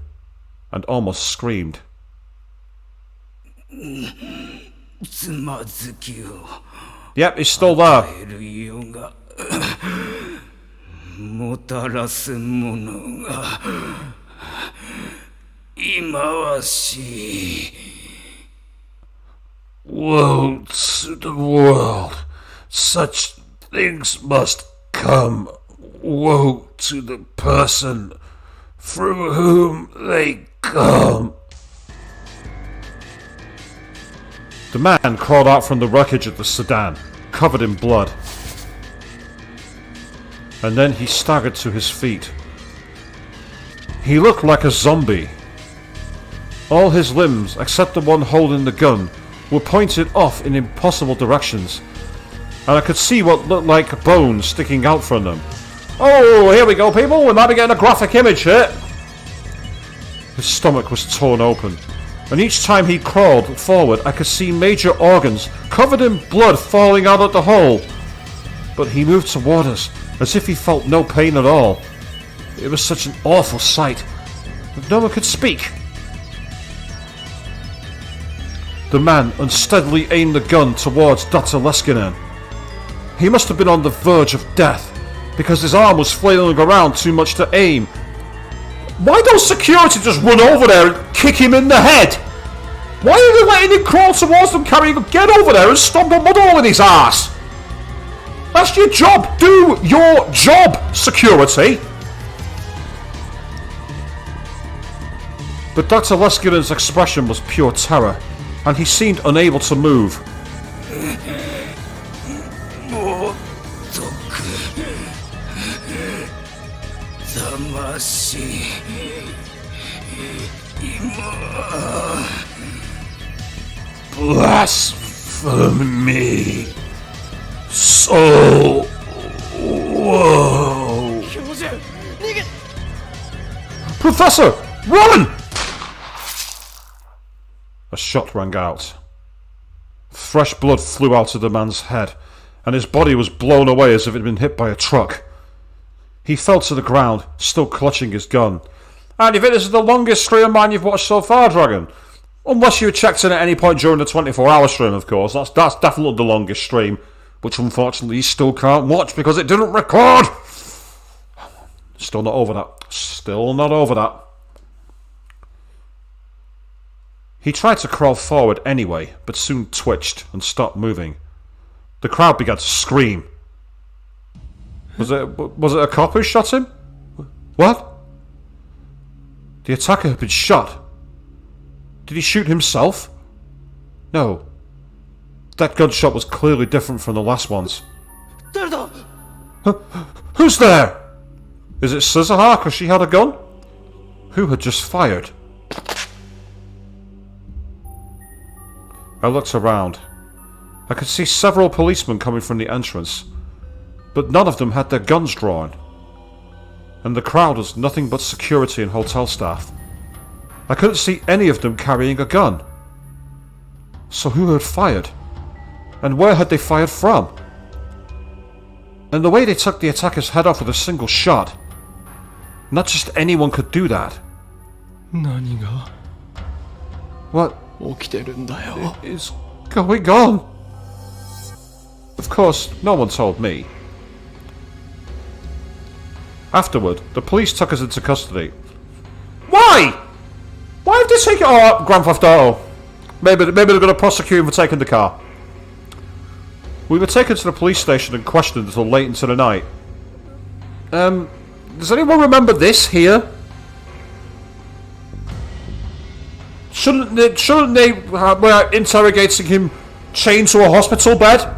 and almost screamed. つまずきを Yep, he's still there. 与えるよがもたらすものが忌まわしい。 Woe to the world. Such things must come. Woe to the person through whom they come. The man crawled out from the wreckage of the sedan, covered in blood. And then he staggered to his feet. He looked like a zombie. All his limbs, except the one holding the gun, were pointed off in impossible directions, and I could see what looked like bones sticking out from them. Oh, here we go, people! We might be getting a graphic image here! His stomach was torn open, and each time he crawled forward I could see major organs covered in blood falling out of the hole. But he moved toward us, as if he felt no pain at all. It was such an awful sight that no one could speak. The man unsteadily aimed the gun towards Dr. Leskinen. He must have been on the verge of death, because his arm was flailing around too much to aim. Why don't security just run over there and kick him in the head? Why are they letting him crawl towards them carrying... Get over there and stomp a mud hole in his ass! That's your job! Do your job, security! But Dr. Leskinen's expression was pure terror, and he seemed unable to move. Blasphemy. So... Whoa. Professor! Run! A shot rang out. Fresh blood flew out of the man's head, and his body was blown away as if it had been hit by a truck. He fell to the ground, still clutching his gun. And you think this is the longest stream of mine you've watched so far, Dragon? Unless you checked in at any point during the 24-hour stream, of course. That's definitely the longest stream, which unfortunately you still can't watch because it didn't record! Still not over that. Still not over that. He tried to crawl forward anyway, but soon twitched and stopped moving. The crowd began to scream. Was it a cop who shot him? What? The attacker had been shot. Did he shoot himself? No. That gunshot was clearly different from the last ones. Who's there? Is it Scissorhawk because she had a gun? Who had just fired? I looked around. I could see several policemen coming from the entrance, but none of them had their guns drawn. And the crowd was nothing but security and hotel staff. I couldn't see any of them carrying a gun. So who had fired? And where had they fired from? And the way they took the attacker's head off with a single shot. Not just anyone could do that. What is going on? Of course, no one told me. Afterward, the police took us into custody. Why? Why have they taken... Oh, Grand Theft Auto. Maybe they're going to prosecute him for taking the car. We were taken to the police station and questioned until late into the night. Does anyone remember this here? Shouldn't they were interrogating him chained to a hospital bed?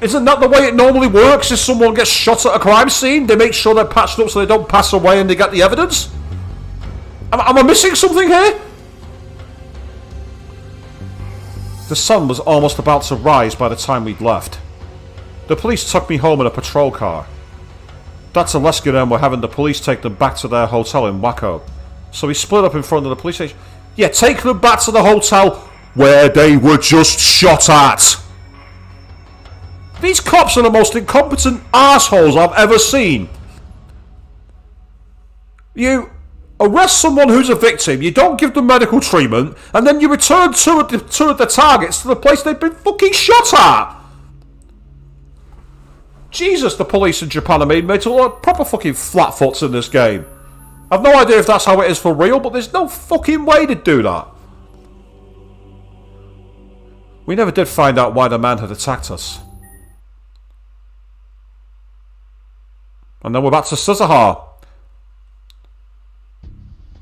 Isn't that the way it normally works? If someone gets shot at a crime scene, they make sure they're patched up so they don't pass away and they get the evidence? Am I missing something here? The sun was almost about to rise by the time we'd left. The police took me home in a patrol car. Dr. Leskinen were having the police take them back to their hotel in Waco. So we split up in front of the police station. Yeah, take them back to the hotel where they were just shot at. These cops are the most incompetent assholes I've ever seen. You arrest someone who's a victim, you don't give them medical treatment, and then you return two of the targets to the place they've been fucking shot at. Jesus, the police in Japan are made to look like proper fucking flatfoots in this game. I've no idea if that's how it is for real, but there's no fucking way to do that. We never did find out why the man had attacked us. And then we're back to Suzuha.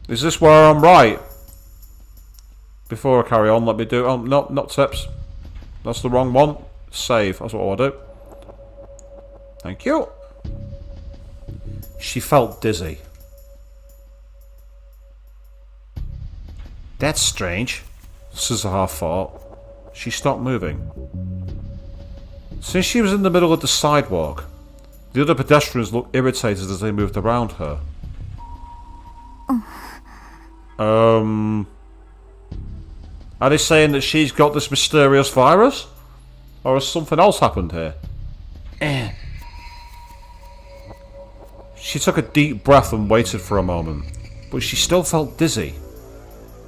Is this where I'm right? Before I carry on, let me do... Oh, no, not tips. That's the wrong one. Save. That's what I want to do. Thank you. She felt dizzy. That's strange, Suzuha thought. She stopped moving. Since she was in the middle of the sidewalk, the other pedestrians looked irritated as they moved around her. Are they saying that she's got this mysterious virus? Or has something else happened here? She took a deep breath and waited for a moment, but she still felt dizzy.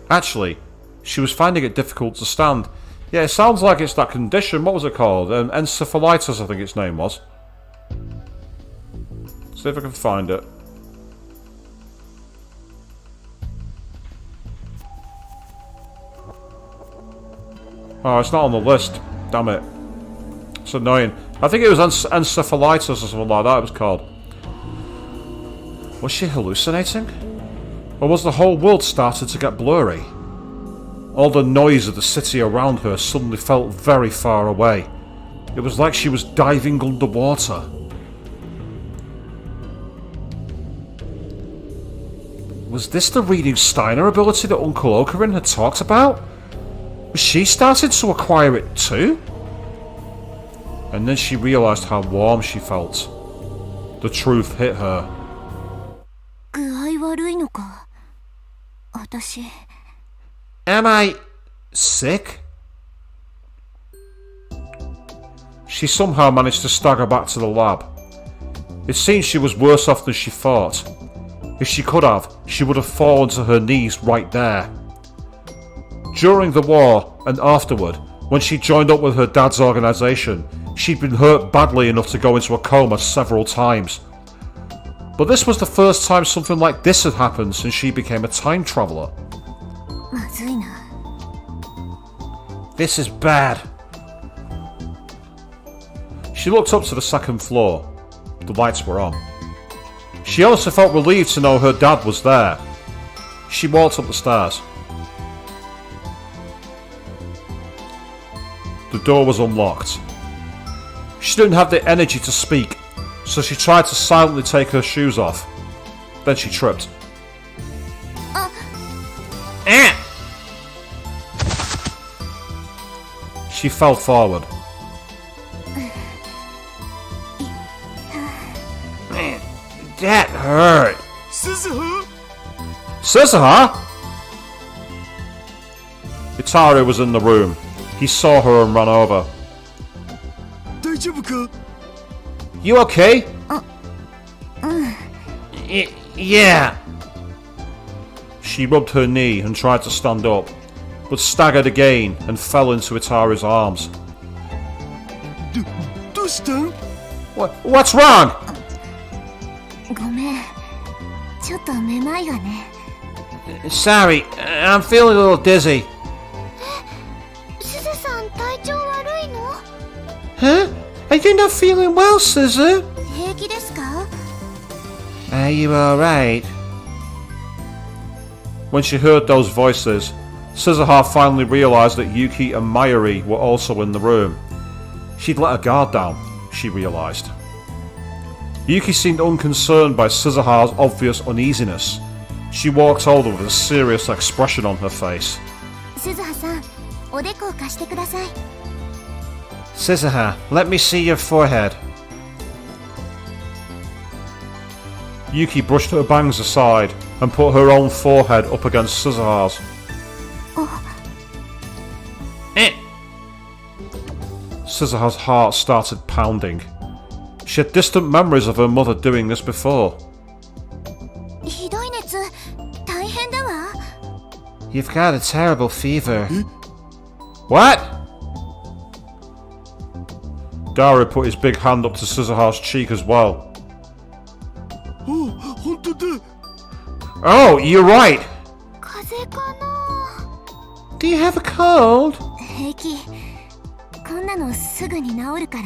Actually, she was finding it difficult to stand. Yeah, it sounds like it's that condition. What was it called? Encephalitis, I think its name was. See if I can find it. Oh, it's not on the list. Damn it. It's annoying. I think it was encephalitis or something like that it was called. Was she hallucinating? Or was the whole world starting to get blurry? All the noise of the city around her suddenly felt very far away. It was like she was diving underwater. Was this the reading Steiner ability that Uncle Ocarin had talked about? Was she starting to acquire it too? And then she realised how warm she felt. The truth hit her. Am I sick? She somehow managed to stagger back to the lab. It seemed she was worse off than she thought. If she could have, she would have fallen to her knees right there. During the war and afterward, when she joined up with her dad's organisation, she'd been hurt badly enough to go into a coma several times. But this was the first time something like this had happened since she became a time traveller. This is bad. She looked up to the second floor. The lights were on. She also felt relieved to know her dad was there. She walked up the stairs. The door was unlocked. She didn't have the energy to speak, so she tried to silently take her shoes off. Then she tripped. She fell forward. That hurt. Suzuha? Itaru was in the room. He saw her and ran over. You okay? Yeah. She rubbed her knee and tried to stand up, but staggered again and fell into Itaru's arms. What's wrong? Sorry, I'm feeling a little dizzy. Huh? Are you not feeling well, Suzu? Are you alright? When she heard those voices, Suzuha finally realised that Yuki and Mayuri were also in the room. She'd let her guard down, she realised. Yuki seemed unconcerned by Suzuha's obvious uneasiness. She walked over with a serious expression on her face. Suzuha, let me see your forehead. Yuki brushed her bangs aside and put her own forehead up against Suzuha's. Suzuha's heart started pounding. She had distant memories of her mother doing this before. ひどい熱、大変だわ。 You've got a terrible fever. What? Daru put his big hand up to Suzuha's cheek as well. お、本当だ。 Oh, you're right. 風邪かな。 Do you have a cold? 平気。こんなのすぐに治るから。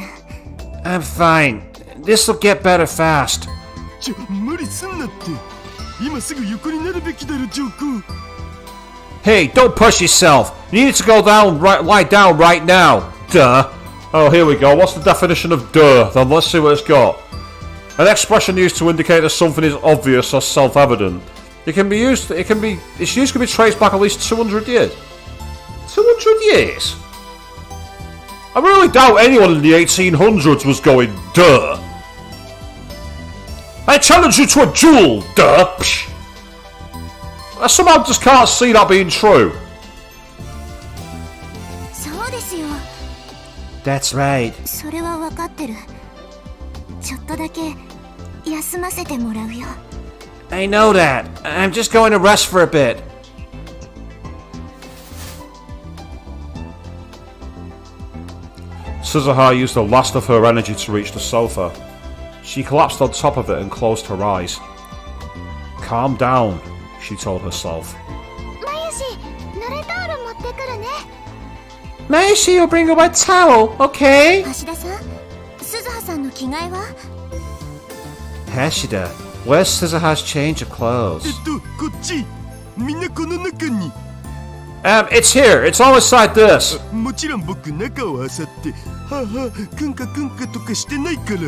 I'm fine. This'll get better fast. 無理すんなって。今すぐ横になるべきだろ、ジョーク。 Hey, don't push yourself. You need to go down, lie down right now. Duh. Oh, here we go. What's the definition of duh? Then let's see what it's got. An expression used to indicate that something is obvious or self-evident. It's used to be traced back at least 200 years. 200 years? I really doubt anyone in the 1800s was going, duh. I challenge you to a duel, duh. Psh. I somehow just can't see that being true. そうですよ。 That's right. それは分かってる。ちょっとだけ休ませてもらうよ。 I know that. I'm just going to rest for a bit. Suzuha used the last of her energy to reach the sofa. She collapsed on top of it and closed her eyes. Calm down, she told herself. Mayushi will bring a wet towel, okay? Hashida, where's Suzuha's change of clothes? こっち。みんなこの中に。It's here. It's all inside this. もちろん僕中を漁って、はあはあ、くんかとかしてないから。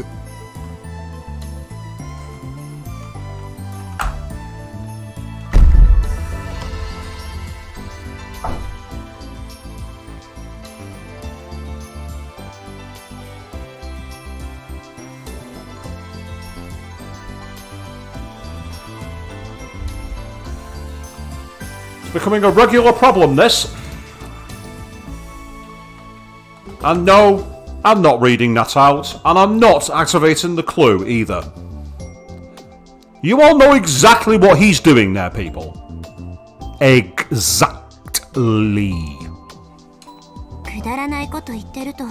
Becoming a regular problem, this. And no, I'm not reading that out, and I'm not activating the clue either. You all know exactly what he's doing there, people. Exactly. くだらないこと言ってると、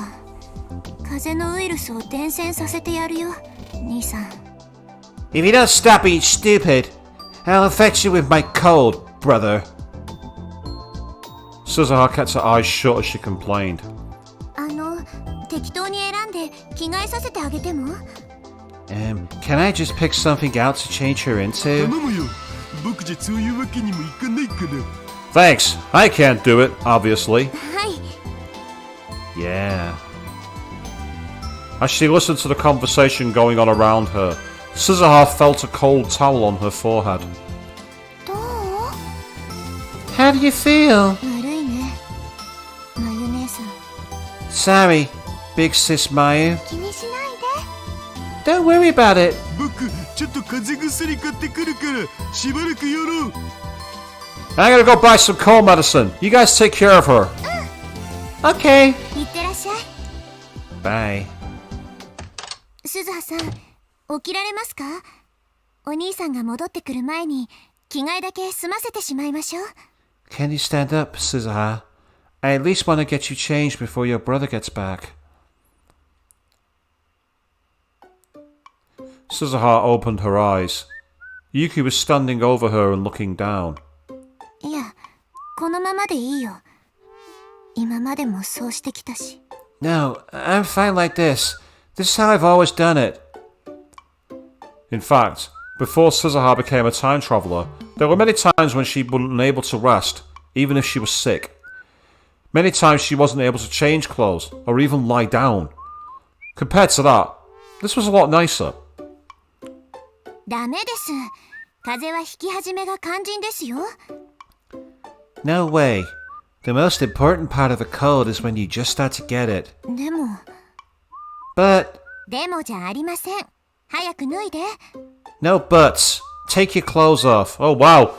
風邪のウイルスを伝染させてやるよ、兄さん。If you don't stop being stupid, I'll infect you with my cold, brother. Suzuha kept her eyes shut as she complained. 適当に選んで着替えさせてあげても Can I just pick something out to change her into? 頼むよ。僕じゃそういうわけにもいかないから。Thanks. I can't do it, obviously. はい。 Yeah. As she listened to the conversation going on around her, Suzuha felt a cold towel on her forehead. どう How do you feel? 悪いね、まゆ姉さん。 Sorry, big sis Mayu. 気にしないで。 Don't worry about it. 僕ちょっと風邪薬買ってくるからしばらくやろう。 I'm gonna go buy some cold medicine. You guys take care of her. Okay. いってらっしゃい。 Bye. 鈴葉さん、起きられますか？お兄さんが戻ってくる前に着替えだけ済ませてしまいましょう。 Can you stand up, Suzuha? I at least want to get you changed before your brother gets back. Suzuha opened her eyes. Yuki was standing over her and looking down. いや、このままでいいよ。今までもそうしてきたし。 No, I'm fine like this. This is how I've always done it. In fact, before Suzuha became a time traveller, there were many times when she wasn't able to rest, even if she was sick. Many times she wasn't able to change clothes, or even lie down. Compared to that, this was a lot nicer. ダメです。風邪はひき始めが肝心ですよ。 No way. The most important part of a cold is when you just start to get it. でも。 But... でもじゃありません。早く脱いで。 No buts. Take your clothes off. Oh wow.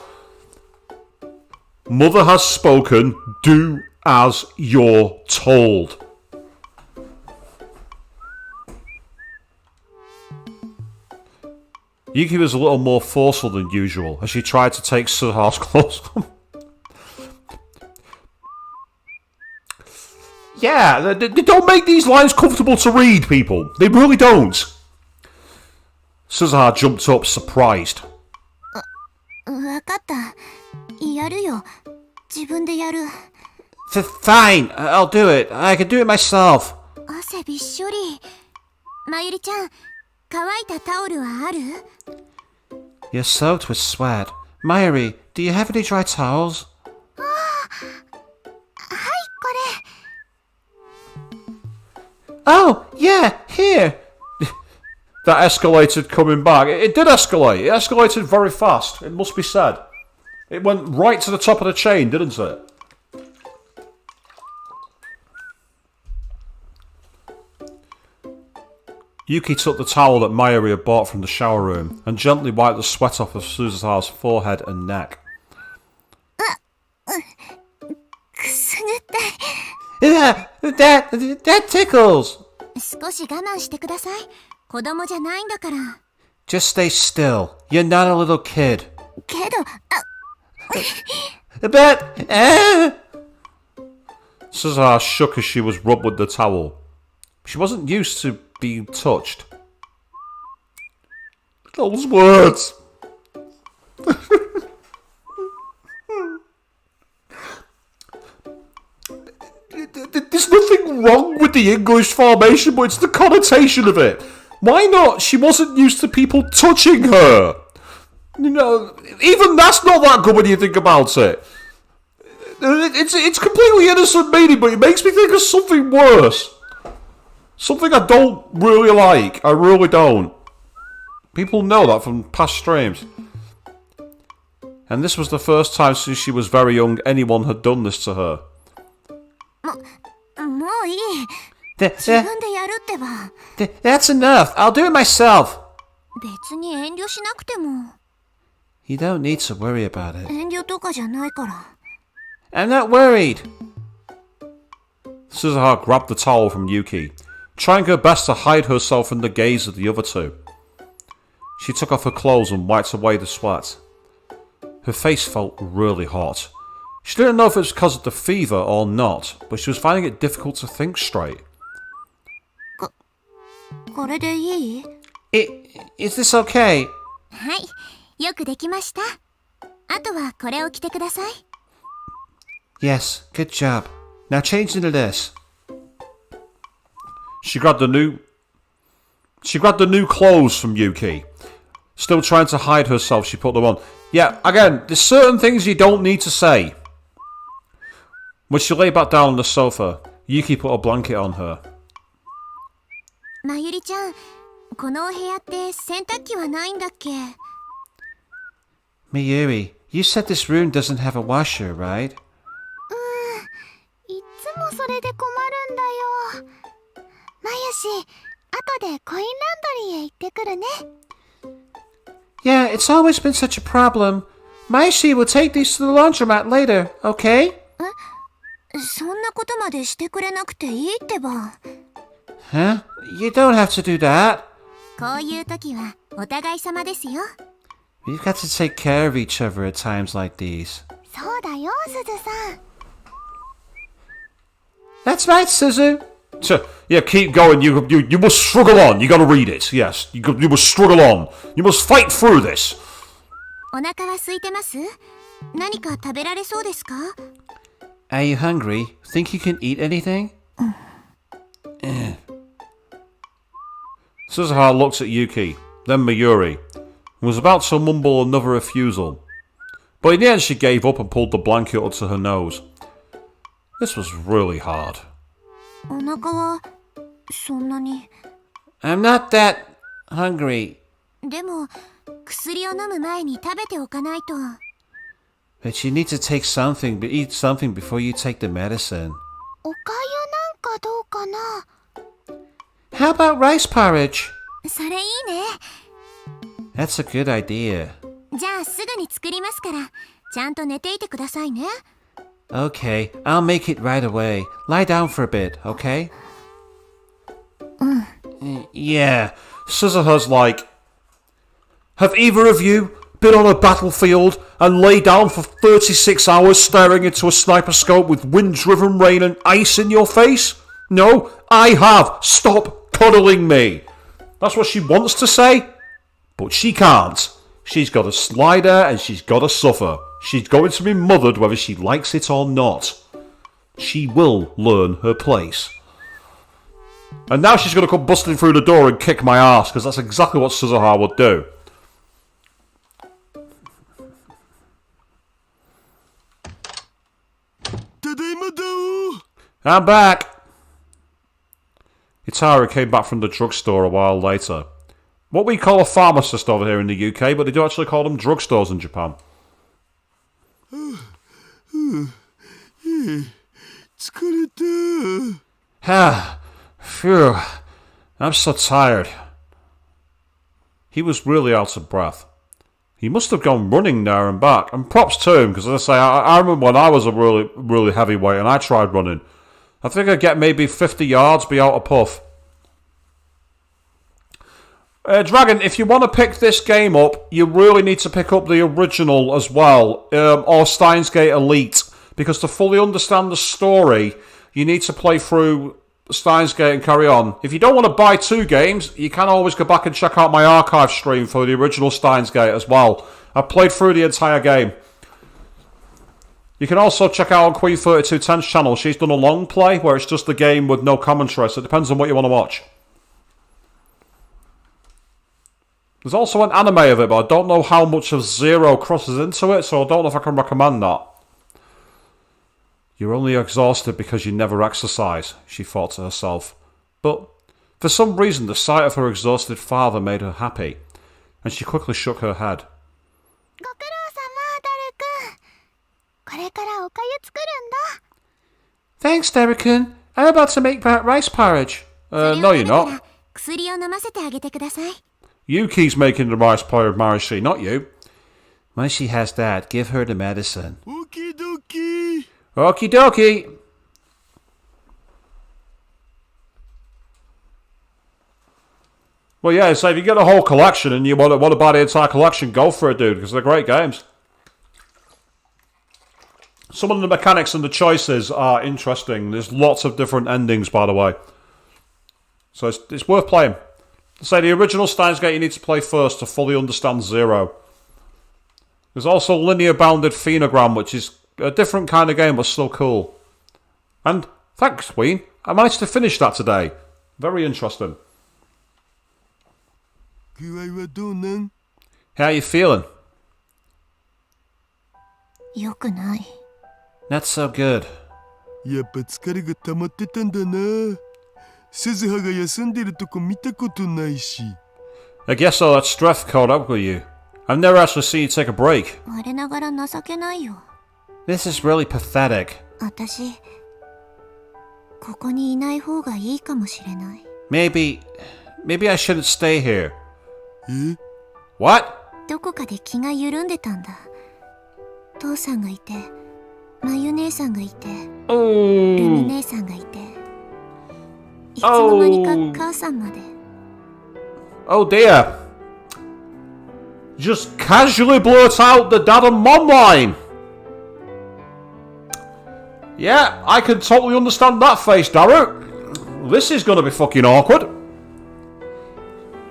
Mother has spoken. Do as you're told. Yuki was a little more forceful than usual as she tried to take Suzuha's clothes off. Yeah, they don't make these lines comfortable to read, people. They really don't. Suzuha jumped up, surprised. わかった。やるよ。自分でやる。Fine, I'll do it. I can do it myself. 汗びっしょり。まゆりちゃん、乾いたタオルはある？ You're soaked with sweat. Mayuri, do you have any dry towels? はい、これ。 Oh, yeah, here. That escalated coming back. It did escalate. It escalated very fast, it must be said. It went right to the top of the chain, didn't it? Yuki took the towel that Mayuri had bought from the shower room and gently wiped the sweat off of Suzuha's forehead and neck. くすぐったい。That tickles! 少し我慢してください。子供じゃないんだから。Just stay still. You're not a little kid. けど、But, Suzuha shook as she was rubbed with the towel. She wasn't used to being touched. Those words! There's nothing wrong with the English formation, but it's the connotation of it. Why not? She wasn't used to people touching her. You know, even that's not that good when you think about it. It's completely innocent meaning, but it makes me think of something worse. Something I don't really like. I really don't. People know that from past streams. And this was the first time since she was very young anyone had done this to her. もういい。自分でやるってば。That's enough. I'll do it myself. 別に遠慮しなくても。You don't need to worry about it. 遠慮とかじゃないから。I'm not worried. Suzuha grabbed the towel from Yuki, trying her best to hide herself from the gaze of the other two. She took off her clothes and wiped away the sweat. Her face felt really hot. She didn't know if it was because of the fever or not, but she was finding it difficult to think straight. これでいい？ Is this okay? はい、よくできました。あとはこれを着てください。Yes, good job. Now change into this. She grabbed the new clothes from Yuki. Still trying to hide herself, she put them on. Yeah, again, there's certain things you don't need to say. When she lay back down on the sofa, Yuki put a blanket on her. まゆりちゃん、このお部屋って洗濯機はないんだっけ？ Mayuri, you said this room doesn't have a washer, right? いつもそれで困るんだよ。まゆし、後でコインランドリーへ行ってくるね。Yeah, it's always been such a problem. Maishi will take these to the laundromat later, okay? そんなことまでしてくれなくていいってば。Huh? You don't have to do that. こういう時はお互い様ですよ。We've got to take care of each other at times like these. そうだよ、すずさん。That's right, Suzu. So, yeah, keep going. You must struggle on. You gotta read it. Yes, you must struggle on. You must fight through this. お腹は空いてます？何か食べられそうですか？ Are you hungry? Think you can eat anything? Suzuha looked at Yuki, then Mayuri, and was about to mumble another refusal. But in the end she gave up and pulled the blanket up to her nose. This was really hard. お腹はそんなに。I'm not that hungry. でも薬を飲む前に食べておかないと。 But you need to take something, but eat something before you take the medicine. おかゆなんかどうかな？ How about rice porridge? それいいね。 That's a good idea. じゃあすぐに作りますから、ちゃんと寝ていてくださいね。 Okay, I'll make it right away. Lie down for a bit, okay? Yeah, Suzuha's like, Have either of you been on a battlefield and lay down for 36 hours staring into a sniper scope with wind-driven rain and ice in your face? No, I have. Stop cuddling me. That's what she wants to say, but she can't. She's got to slide there and she's got to suffer. She's going to be mothered whether she likes it or not. She will learn her place. And now she's going to come busting through the door and kick my ass, because that's exactly what Suzuha would do. I'm back. Itaru came back from the drugstore a while later. What we call a pharmacist over here in the UK, but they do actually call them drugstores in Japan. Ah, phew. I'm so tired. He was really out of breath. He must have gone running there and back. And props to him, because as I say, I remember when I was a really heavyweight and I tried running. I think I'd get maybe 50 yards, be out of puff. Dragon, if you want to pick this game up, you really need to pick up the original as well, or Steins Gate Elite, because to fully understand the story, you need to play through Steins Gate and carry on. If you don't want to buy two games, you can always go back and check out my archive stream for the original Steins Gate as well. I played through the entire game. You can also check out on Queen 3210's channel. She's done a long play where it's just the game with no commentary, so it depends on what you want to watch. There's also an anime of it, but I don't know how much of Zero crosses into it, so I don't know if I can recommend that. You're only exhausted because you never exercise, she thought to herself. But for some reason, the sight of her exhausted father made her happy, and she quickly shook her head. Thanks, Derek-kun. I'm about to make rice porridge. No, you're not. Yuki's making the rice porridge, Marishi, not you. When she has that, give her the medicine. Okie dokie. Okie dokie. Well, yeah, so if you get a whole collection and you want to buy the entire collection, go for it, dude, because they're great games. Some of the mechanics and the choices are interesting. There's lots of different endings, by the way. So it's worth playing. Say the original Steins Gate you need to play first to fully understand Zero. There's also Linear Bounded Phenogram, which is a different kind of game, but still cool. And thanks, Queen. I managed to finish that today. Very interesting. How are you feeling? Not so good. I guess all that stress caught up with you. I've never actually seen you take a break. This is really pathetic. Maybe I shouldn't stay here. What? Oh dear. Just casually blurt out the dad and mom line. Yeah, I can totally understand that face, Daru. This is gonna be fucking awkward.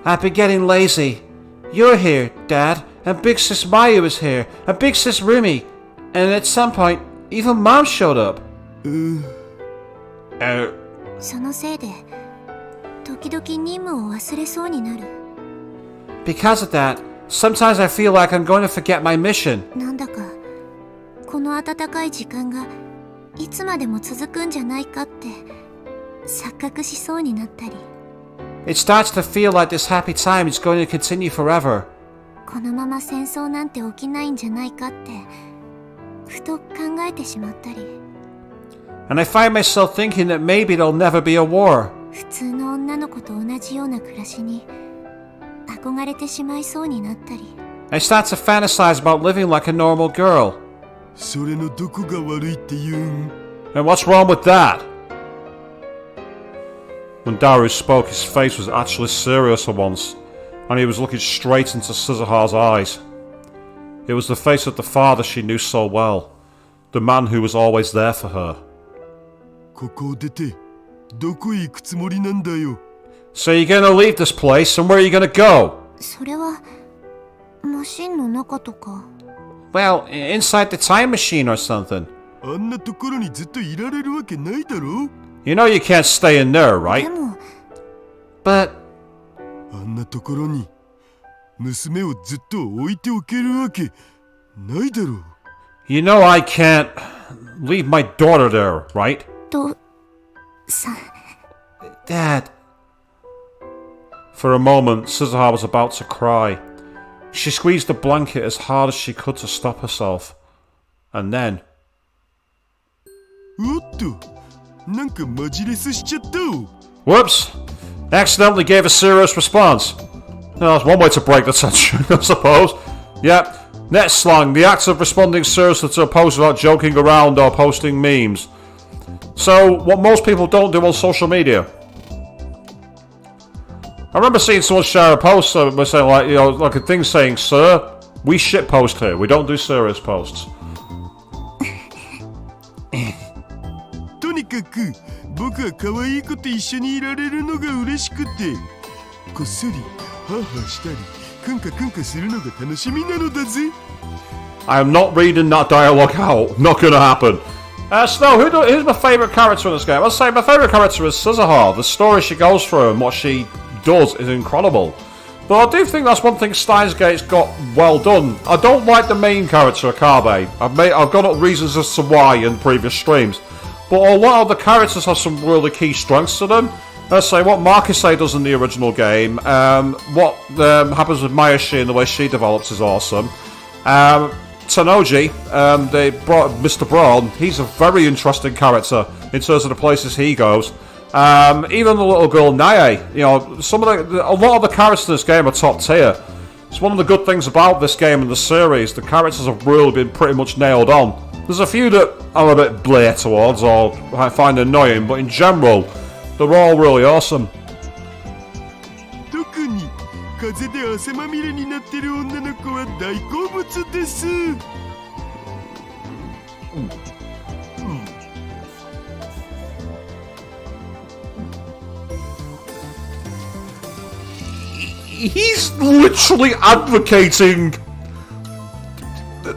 I've been getting lazy. You're here, Dad, and Big Sis Mayu is here, and Big Sis Rumi, and at some point, even Mom showed up. Because of that, sometimes I feel like I'm going to forget my mission. It starts to feel like this happy time is going to continue forever. And I find myself thinking that maybe there'll never be a war. I start to fantasize about living like a normal girl. And what's wrong with that? When Daru spoke, his face was actually serious for once. and he was looking straight into Suzuha's eyes. It was the face of the father she knew so well, the man who was always there for her. ここを出てどこへ行くつもりなんだよ。 So you're gonna leave this place, and where are you gonna go? それはマシンの中とか。 Well, inside the time machine or something. あんなところにずっといられるわけないだろ。 You know you can't stay in there, right? でも But あんなところに娘をずっと置いておけるわけないだろう。 you know I can't leave my daughter there, right? とさ Dad. For a moment, Suzuha was about to cry. She squeezed the blanket as hard as she could to stop herself. And then... おっと、なんかマジレスしちゃった。 Whoops! Accidentally gave a serious response. Well, that's one way to break the tension, I suppose. Yep. Net slang, the act of responding seriously to a post without joking around or posting memes. So, what most people don't do on social media. I remember seeing someone share a post saying, like, you know, like a thing saying, "Sir, we shit post here. We don't do serious posts." とにかく僕は可愛い子と一緒にいられるのが嬉しくて、こっそりハーハーしたりクンカクンカするのが楽しみなのだぜ。 I am not reading that dialogue out. Not gonna happen. Snow, who's my favourite character in this game? I'd say my favourite character is Suzuha. The story she goes through and what she does is incredible. But I do think that's one thing Steins Gate's got well done. I don't like the main character, Akabe. I've got up reasons as to why in previous streams. But a lot of the characters have some really key strengths to them. Let's say what Marcuse does in the original game, what happens with Mayashi and the way she develops is awesome. Tanoji, they brought Mr. Braun. He's a very interesting character in terms of the places he goes. Even the little girl Nae, you know, a lot of the characters in this game are top tier. It's one of the good things about this game and the series. The characters have really been pretty much nailed on. There's a few that I'm a bit bleh towards or I find annoying, but in general, they're all really awesome. 特に風で汗まみれになってる女の子は大好物です。He's literally advocating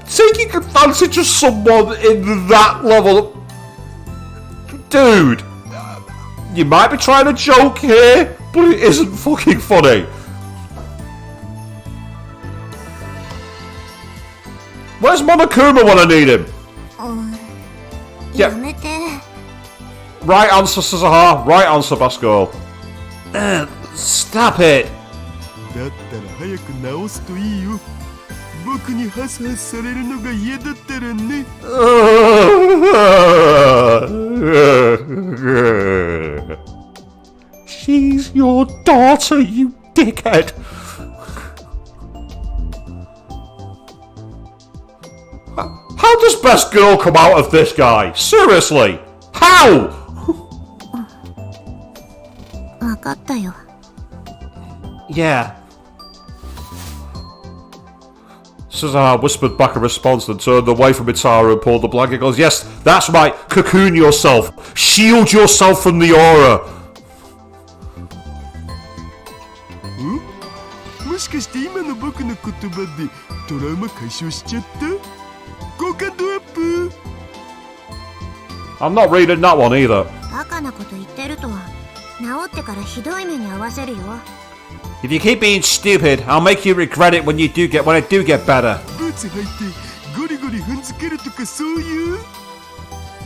taking advantage of someone in that level. Dude, you might be trying to joke here, but it isn't fucking funny. Where's Monokuma when I need him? Yeah. やめて。 Right answer, Suzuha. Right answer, Basco. Stop it. だったら早く直すといいよ。僕にハスハスされるのが嫌だったらね。She's your daughter, you dickhead. How does best girl come out of this guy? Seriously? How? わかったよ。 Yeah. Suzuha whispered back a response and turned away from Itaru and pulled the blanket. Goes, yes, that's right. Cocoon yourself. Shield yourself from the aura. もしかして今の僕の言葉でトラウマ解消しちゃった？好感度アップ。 I'm not reading that one either. バカなこと言ってるとは治ってからひどい目に遭わせるよ。 If you keep being stupid, I'll make you regret it when I do get better. ブーツ履いてゴリゴリ踏んづけるとかそういう？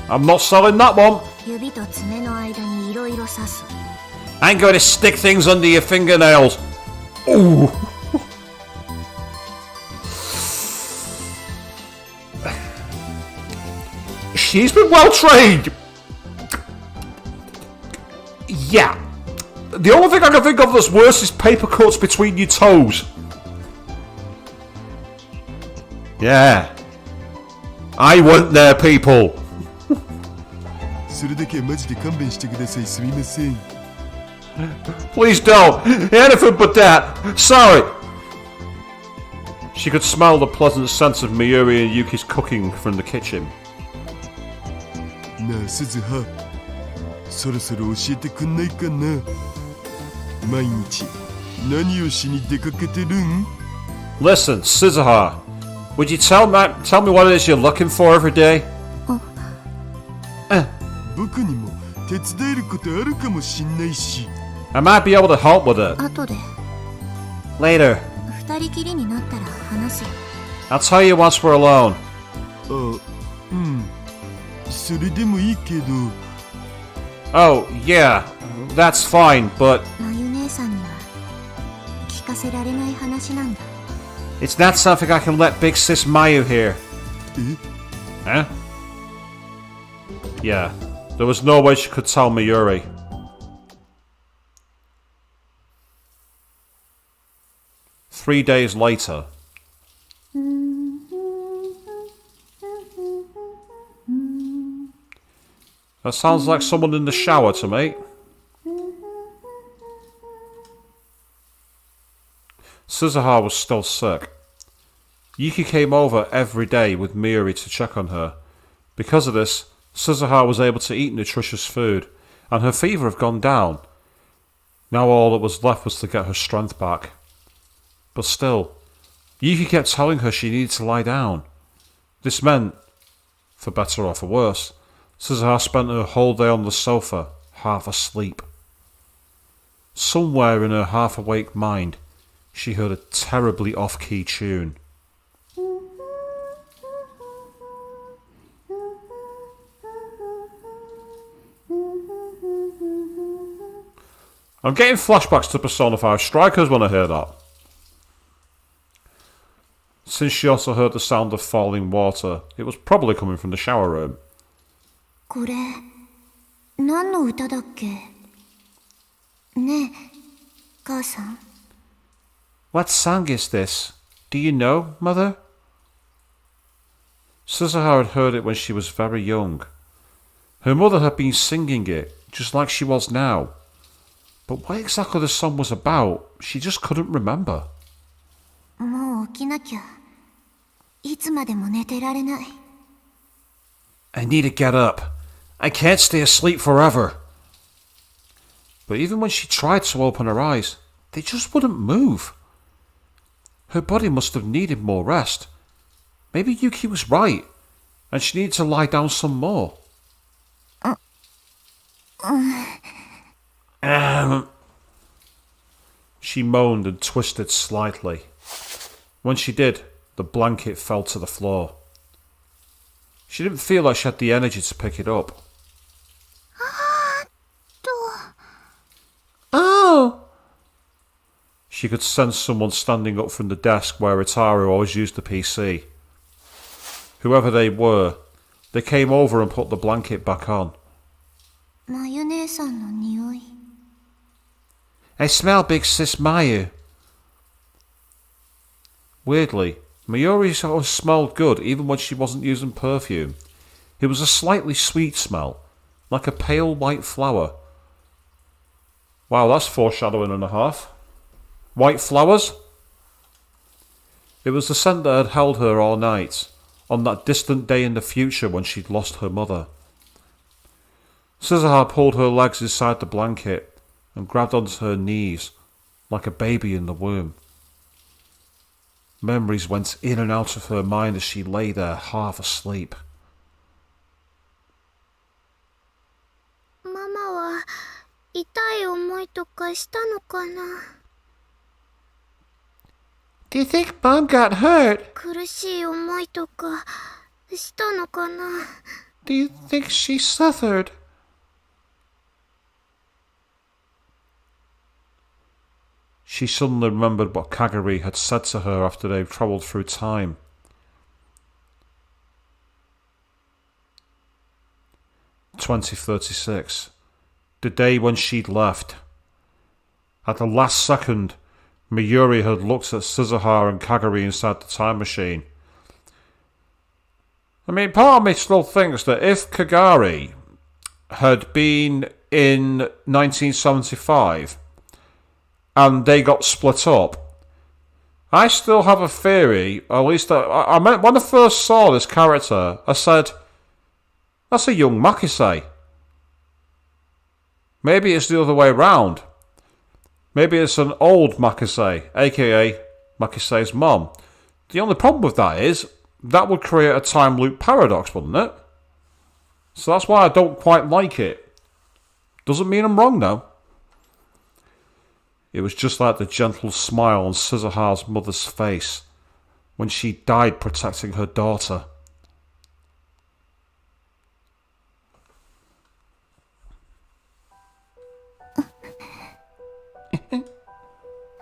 I'm not selling that one. 指と爪の間にいろいろ刺す。 I'm going to stick things under your fingernails. Ooh. She's been well trained. Yeah. The only thing I can think of that's worse is paper cuts between your toes. Yeah. I went there, people. それだけはマジで勘弁してください。すみません。Please don't. Anything but that. Sorry. She could smell the pleasant scent of Mayuri and Yuki's cooking from the kitchen. なあ鈴葉、そろそろ教えてくんないかな。毎日何をしに出かけてるん？ Listen, Suzuha, would you tell me what it is you're looking for every day? 僕にも手伝えることあるかもしんないし。I might be able to help with it. 後で Later. 二人きりになったら話すよ。 I'll tell you once we're alone. あ、うん。それでもいいけど。Oh, yeah, that's fine, but まゆ姉さんには聞かせられない話なんだ。 it's not something I can let Big Sis Mayu hear. え？ Huh? Yeah, there was no way she could tell Mayuri. Three days later. That sounds like someone in the shower to me. Suzuha was still sick. Yuki came over every day with Mayuri to check on her. Because of this, Suzuha was able to eat nutritious food, and her fever had gone down. Now all that was left was to get her strength back. But still, Yuki kept telling her she needed to lie down. This meant, for better or for worse, Suzuha spent her whole day on the sofa, half asleep. Somewhere in her half-awake mind, she heard a terribly off-key tune. I'm getting flashbacks to Persona 5 Strikers when I hear that. Since she also heard the sound of falling water, it was probably coming from the shower room. これ何の歌だっけ？ねえ、母さん。 What song is this? Do you know, Mother? Suzuha had heard it when she was very young. Her mother had been singing it, just like she was now. But what exactly the song was about, she just couldn't remember. もう起きなきゃ。いつまでも寝てられない。 I need to get up. I can't stay asleep forever. But even when she tried to open her eyes, they just wouldn't move. Her body must have needed more rest. Maybe Yuki was right, and she needed to lie down some more. She moaned and twisted slightly. When she did, the blanket fell to the floor. She didn't feel like she had the energy to pick it up. Oh! She could sense someone standing up from the desk where Itaru always used the PC. Whoever they were, they came over and put the blanket back on. まゆ姉さんの匂い。 I smell Big Sis Mayu. Weirdly, Mayuri always smelled good even when she wasn't using perfume. It was a slightly sweet smell, like a pale white flower. Wow, that's foreshadowing and a half. White flowers? It was the scent that had held her all night, on that distant day in the future when she'd lost her mother. Suzuha pulled her legs inside the blanket and grabbed onto her knees, like a baby in the womb. Memories went in and out of her mind as she lay there half asleep. ママは痛い思いとかしたのかな？ Do you think Mom got hurt? 苦しい思いとかしたのかな？ Do you think she suffered? She suddenly remembered what Kagari had said to her after they'd travelled through time. "2036, the day when she'd left. At the last second, Mayuri had looked at Suzuha and Kagari inside the time machine. I mean, part of me still thinks that if Kagari had been in 1975 and they got split up. I still have a theory, or at least I meant when I first saw this character, I said, that's a young Makise. Maybe it's the other way round. Maybe it's an old Makise, aka Makise's mom. The only problem with that is, that would create a time loop paradox, wouldn't it? So that's why I don't quite like it. Doesn't mean I'm wrong, though. It was just like the gentle smile on Scissorha's mother's face when she died protecting her daughter.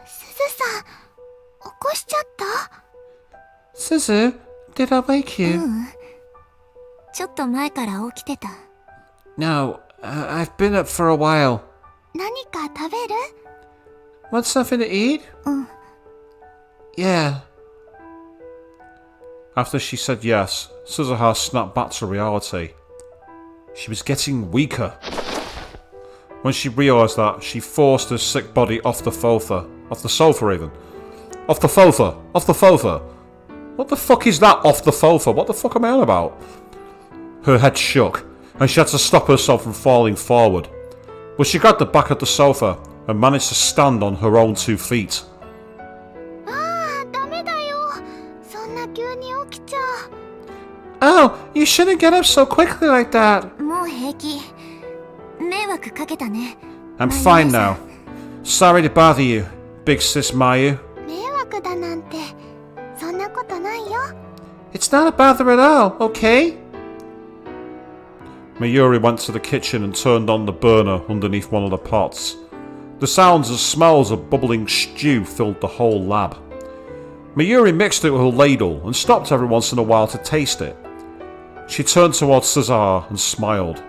Suzu-san, 起こしちゃった? Suzu, did I wake you? ちょっと前から起きてた。 No, I've been up for a while. 何か食べる? Want something to eat? Yeah. After she said yes, Scissorha snapped back to reality. She was getting weaker. When she realised that, she forced her sick body off the sofa. Off the sofa, even. Off the sofa. Off the sofa. What the fuck is that, off the sofa? What the fuck am I on about? Her head shook, and she had to stop herself from falling forward. But she grabbed the back of the sofa and managed to stand on her own 2 feet. ダメだよ。そんな急に起きちゃ。Oh, you shouldn't get up so quickly like that. もう平気。迷惑かけたね。 I'm fine now. Sorry to bother you, big sis Mayu. 迷惑だなんて、そんなことないよ。 It's not a bother at all, okay? Mayuri went to the kitchen and turned on the burner underneath one of the pots. The sounds and smells of bubbling stew filled the whole lab. Mayuri mixed it with her ladle and stopped every once in a while to taste it. She turned towards Cesar and smiled.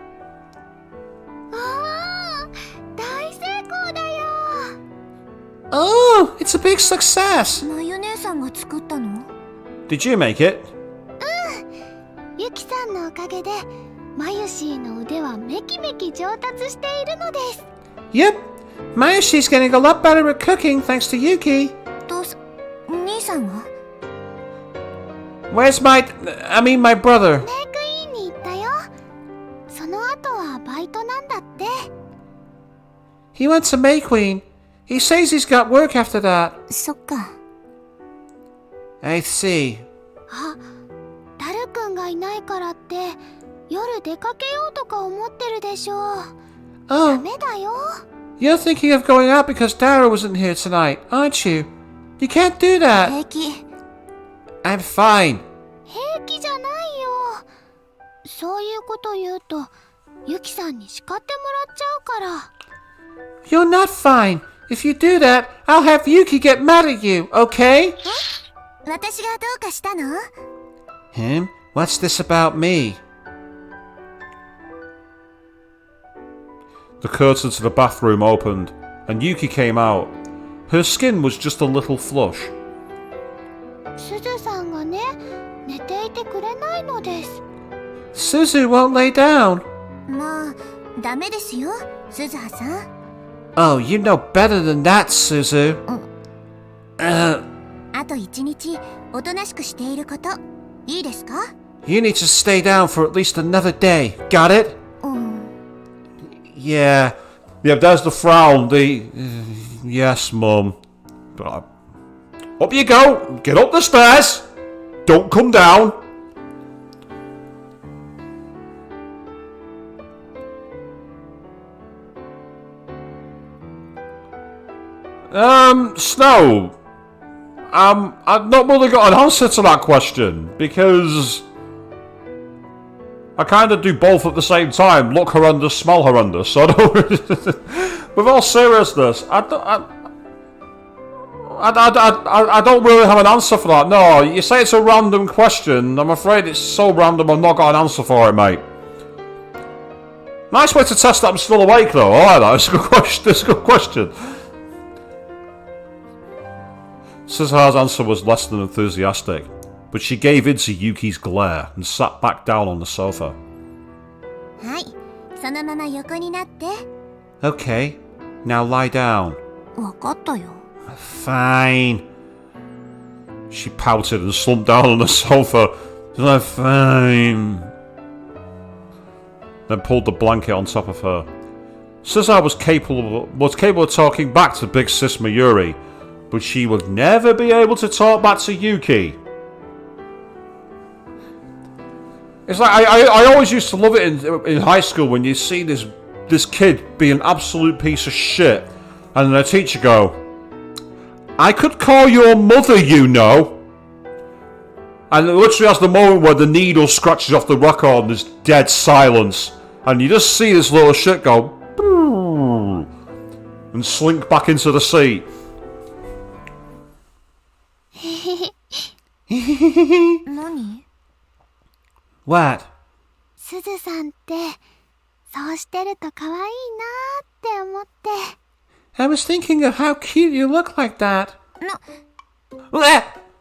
Oh, it's a big success! マユ姉さんが作ったの? Did you make it? ユキさんのおかげで、マユシーの腕はめきめき上達しているのです。 Yep, Mayushi's getting a lot better at cooking thanks to Yuki. 兄さんは? Where's my brother? メイクインに行ったよ。その後はバイトなんだって。 He went to May Queen. He says he's got work after that. そっか。 I see. あ、ダルくんがいないからって夜出かけようとか思ってるでしょ。ダメだよ。 You're thinking of going out because Dara wasn't here tonight, aren't you? You can't do that. 平気。 I'm fine. 平気じゃないよ。そういうこと言うとユキさんに叱ってもらっちゃうから。 You're not fine. If you do that, I'll have Yuki get mad at you, okay? 私がどうかしたの? Him? What's this about me? The curtain to the bathroom opened, and Yuki came out. Her skin was just a little flush. すずさんがね、寝ていてくれないのです。 Suzu won't lay down. もう、ダメですよ、すずはさん。 Oh, you know better than that, Suzu. あと1日、おとなしくしていること、いいですか? You need to stay down for at least another day. Got it? Yeah. Yeah, there's the frown. Yes, Mum. Up you go. Get up the stairs. Don't come down. Snow. I've not really got an answer to that question because I kind of do both at the same time. Look horrendous, smell horrendous. So I don't. With all seriousness, I don't really have an answer for that. No, you say it's a random question. I'm afraid it's so random I've not got an answer for it, mate. Nice way to test that I'm still awake, though. I like that. It's a good question. It's a good question. Scissor's answer was less than enthusiastic, but she gave in to Yuki's glare and sat back down on the sofa. はい、そのまま横になって。 Okay, now lie down. わかったよ。 Fine. She pouted and slumped down on the sofa. She's like, fine. Then pulled the blanket on top of her. Suzuha was capable of talking back to big sis Mayuri, but she would never be able to talk back to Yuki. It's like I always used to love it in high school when you see this kid be an absolute piece of shit, and then a teacher go, "I could call your mother, you know." And it literally has the moment where the needle scratches off the record and there's dead silence, and you just see this little shit go and slink back into the seat. 何？ What? すずさんってそうしてると可愛いなって思って。 I was thinking of how cute you look like that.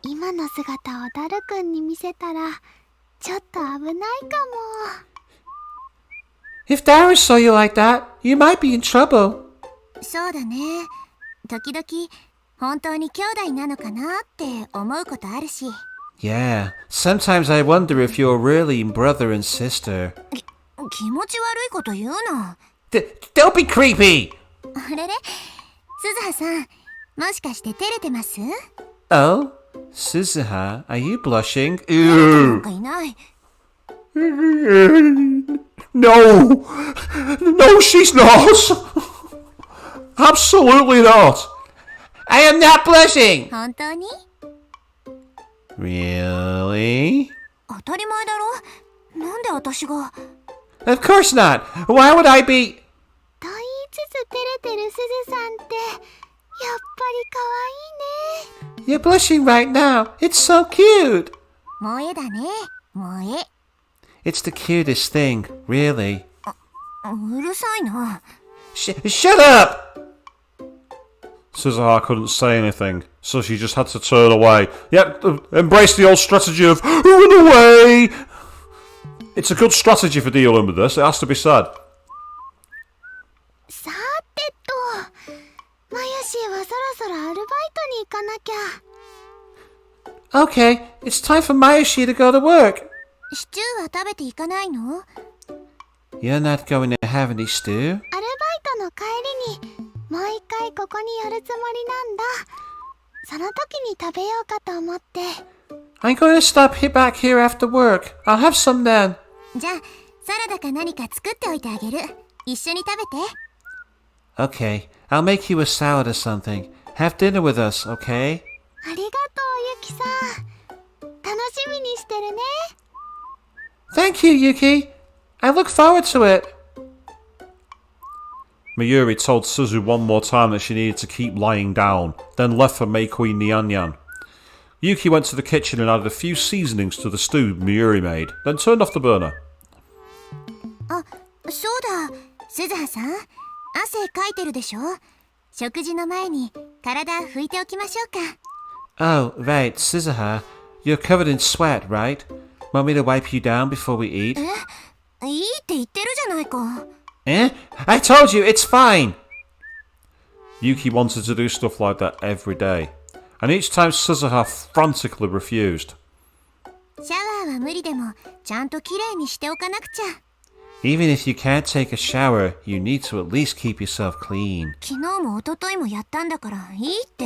今の姿をダルくんに見せたらちょっと危ないかも。 If Darius saw you like that, you might be in trouble. そうだね。時々本当に兄弟なのかなって思うことあるし。 Yeah, sometimes I wonder if you're really brother and sister. 気持ち悪いこと言うな。 Don't be creepy! あれれ、鈴葉さん、もしかして照れてます？ Oh? Suzuha, are you blushing? なんかいない。 No! No, she's not! Absolutely not! I am not blushing! 本当に？ Really? 当たり前だろ。なんで私が。 Of course not! Why would I be... と言いつつ照れてるすずさんってやっぱり可愛いね。 You're blushing right now. It's so cute! 萌えだね、萌え。 It's the cutest thing, really. うるさいな。 Shut up! Suzuha couldn't say anything, so she just had to turn away. Yep, embrace the old strategy of run away! It's a good strategy for dealing with this, it has to be said. さてと、マヤシーはそろそろアルバイトに行かなきゃ。 Okay, it's time for Mayoshi to go to work. シチューは食べていかないの？ You're not going to have any stew? アルバイトの帰りにもう一回ここに寄るつもりなんだ。その時に食べようかと思って。 I'm going to stop back here after work. I'll have some then. じゃあ、サラダか何か作っておいてあげる。一緒に食べて。 Okay, I'll make you a salad or something. Have dinner with us, okay? ありがとう、ユキさん。楽しみにしてるね。 Thank you, Yuki. I look forward to it. Mayuri told Suzu one more time that she needed to keep lying down, then left for Meikui Nyanyan. Yuki went to the kitchen and added a few seasonings to the stew Mayuri made, then turned off the burner. あ、そうだ。鈴葉さん、汗かいてるでしょ？食事の前に体拭いておきましょうか。 Oh, right, Suzuha. You're covered in sweat, right? Want me to wipe you down before we eat? いいって言ってるじゃないか。 Eh? I told you, it's fine! Yuki wanted to do stuff like that every day, and each time Suzuha frantically refused. シャワーは無理でもちゃんときれいにしておかなくちゃ。 Even if you can't take a shower, you need to at least keep yourself clean. 昨日も一昨日もやったんだからいいって。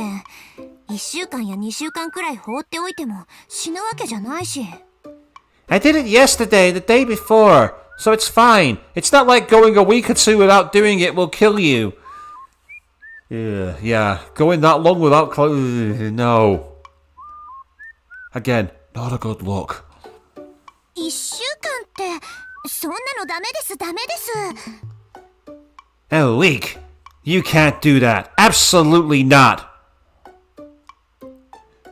1週間や2週間くらい放っておいても死ぬわけじゃないし。 I did it yesterday, the day before, so it's fine. It's not like going a week or two without doing it will kill you. Yeah, going that long without no. Again, not a good look. 1週間ってそんなのダメですダメです。 A week? You can't do that. Absolutely not.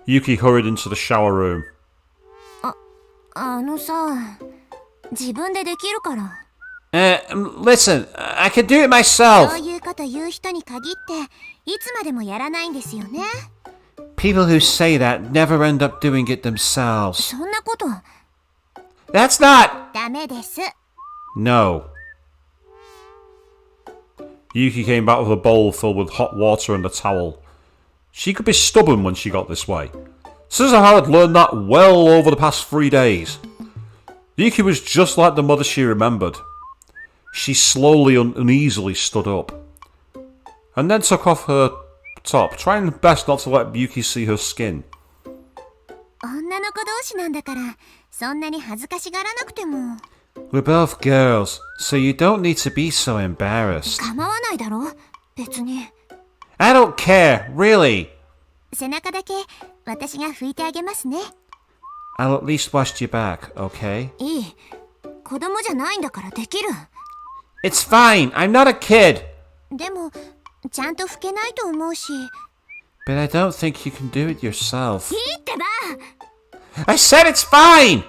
Yuki hurried into the shower room. あのさ、自分でできるから。Listen, I can do it myself. そういうこと言う人に限っていつまでもやらないんですよね。 People who say that never end up doing it themselves. そんなこと。 That's not. ダメです。 No. Yuki came back with a bowl filled with hot water and a towel. She could be stubborn when she got this way. Suzuha had learned that well over the past 3 days. Yuki was just like the mother she remembered. She slowly and uneasily stood up, and then took off her top, trying best not to let Yuki see her skin. 女の子同士なんだから、そんなに恥ずかしがらなくても。We're both girls, so you don't need to be so embarrassed. 構わないだろ、別に。I don't care, really. 背中だけ私が拭いてあげますね。I'll at least wash your back, okay? いい。子供じゃないんだからできる。It's fine, I'm not a kid. でも、ちゃんと拭けないと思うし。But I don't think you can do it yourself. いいってば I said it's fine!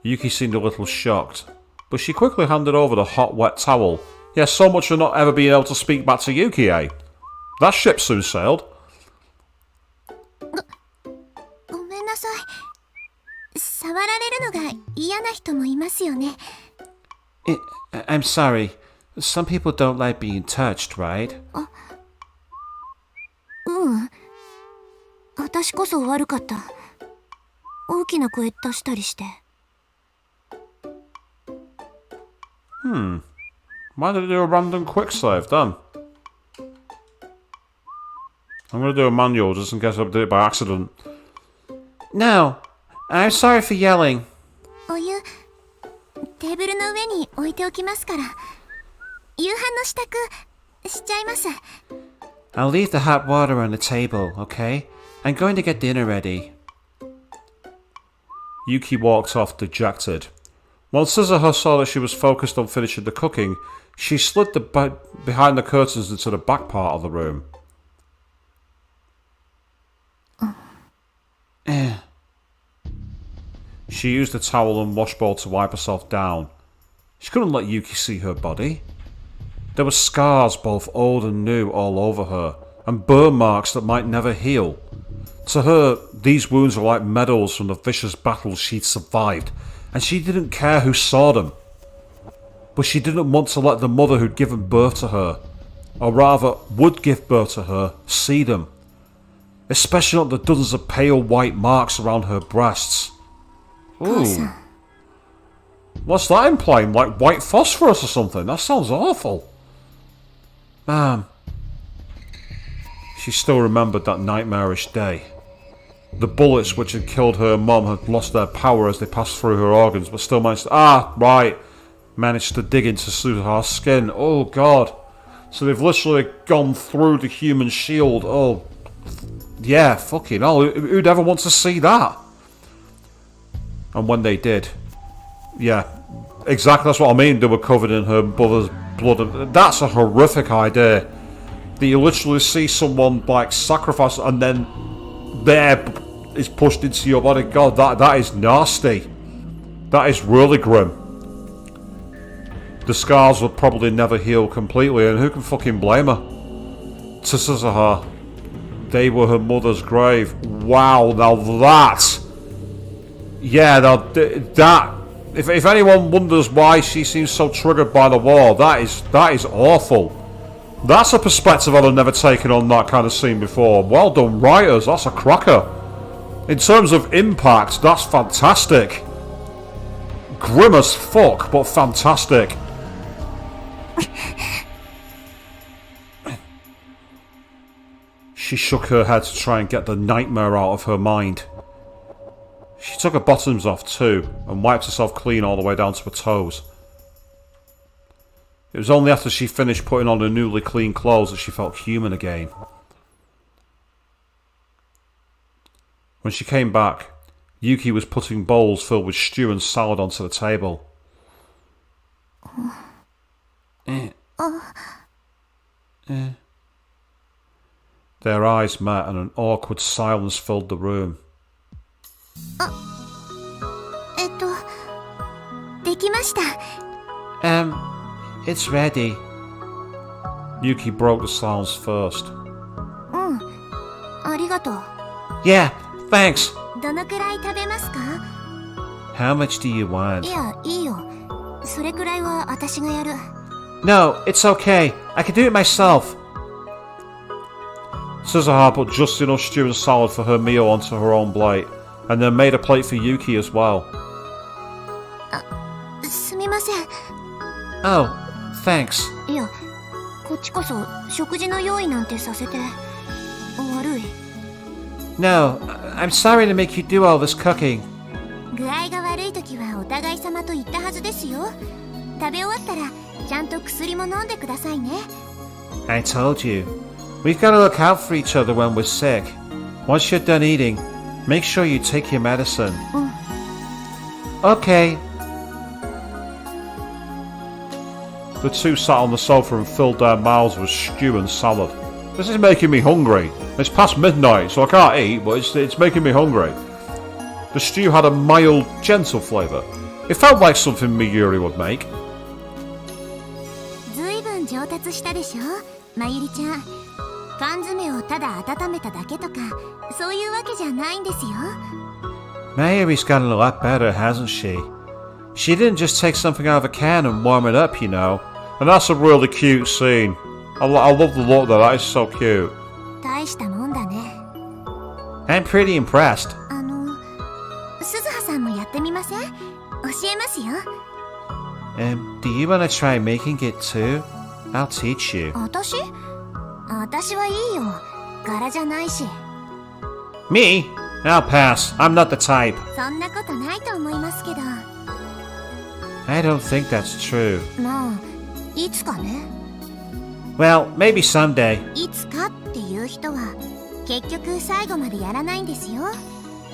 Yuki seemed a little shocked, but she quickly handed over the hot, wet towel. Yeah, so much for not ever being able to speak back to Yuki, eh? That ship soon sailed. ごめんなさい。触られるのが嫌な人もいますよね。I'm sorry. Some people don't like being touched, right? うん。私こそ悪かった。大きな声出したりして。Why did I do a random quick save then? I'm going to do a manual just in case I did it by accident. No, I'm sorry for yelling. お湯、テーブルの上に置いておきますから。夕飯の支度しちゃいます。I'll leave the hot water on the table, okay? I'm going to get dinner ready. Yuki walked off dejected. While Suzuha saw that she was focused on finishing the cooking, she slid behind the curtains into the back part of the room. She used a towel and washbowl to wipe herself down. She couldn't let Yuki see her body. There were scars, both old and new, all over her, and burn marks that might never heal. To her, these wounds were like medals from the vicious battles she'd survived, and she didn't care who saw them. But she didn't want to let the mother who'd given birth to her, or rather would give birth to her, see them. Especially not the dozens of pale white marks around her breasts. Ooh. What's that implying? Like white phosphorus or something? That sounds awful. Man. She still remembered that nightmarish day. The bullets which had killed her mum had lost their power as they passed through her organs, but still managed to dig into Suzuha's skin. Oh god. So they've literally gone through the human shield. Oh, yeah, fucking hell. Who'd ever want to see that? And when they did, yeah, exactly, that's what I mean. They were covered in her mother's blood. That's a horrific idea. That you literally see someone like sacrifice and then there is pushed into your body. God, that is nasty. That is really grim. The scars would probably never heal completely, and who can fucking blame her? To Suzuha, they were her mother's grave. Wow, now that... Yeah, that... If anyone wonders why she seems so triggered by the war, that is awful. That's a perspective I'd have never taken on that kind of scene before. Well done, writers. That's a cracker. In terms of impact, that's fantastic. Grim as fuck, but fantastic. She shook her head to try and get the nightmare out of her mind. She took her bottoms off too, and wiped herself clean all the way down to her toes. It was only after she finished putting on her newly clean clothes that she felt human again. When she came back, Yuki was putting bowls filled with stew and salad onto the table. Their eyes met and an awkward silence filled the room. できました。It's ready. Yuki broke the silence first. ありがとう。Yeah, thanks. どのくらい食べますか？ How much do you want? いや、いいよ。それくらいは私がやる。No, it's okay. I can do it myself. Suzuha put just enough stew and salad for her meal onto her own plate, and then made a plate for Yuki as well. すみません。 Oh, thanks. いや、こっちこそ食事の用意なんてさせて悪い。 No, I'm sorry to make you do all this cooking. 具合が悪い時はお互い様と言ったはずですよ。食べ終わったらちゃんと薬も飲んでくださいね。 I told you. We've got to look out for each other when we're sick. Once you're done eating, make sure you take your medicine. Okay. The two sat on the sofa and filled their mouths with stew and salad. This is making me hungry. It's past midnight, so I can't eat, but it's making me hungry. The stew had a mild, gentle flavour. It felt like something Miyuri would make. ずいぶん上達したでしょ、まゆりちゃん。缶詰をただ温めただけとか、そういうわけじゃないんですよ。 Mayuri's gotten a lot better, hasn't she? She didn't just take something out of a can and warm it up, you know. And that's a really cute scene. I love the look there, that is so cute. 大したもんだね。 I'm pretty impressed. 鈴葉さんもやってみません？教えますよ。Do you want to try making it too? I'll teach you. 私はいいよ。柄じゃないし。 Me? I'll pass. I'm not the type. そんなことないと思いますけど。 I don't think that's true. まあ、いつかね。 Well, maybe someday. いつかっていう人は結局最後までやらないんですよ。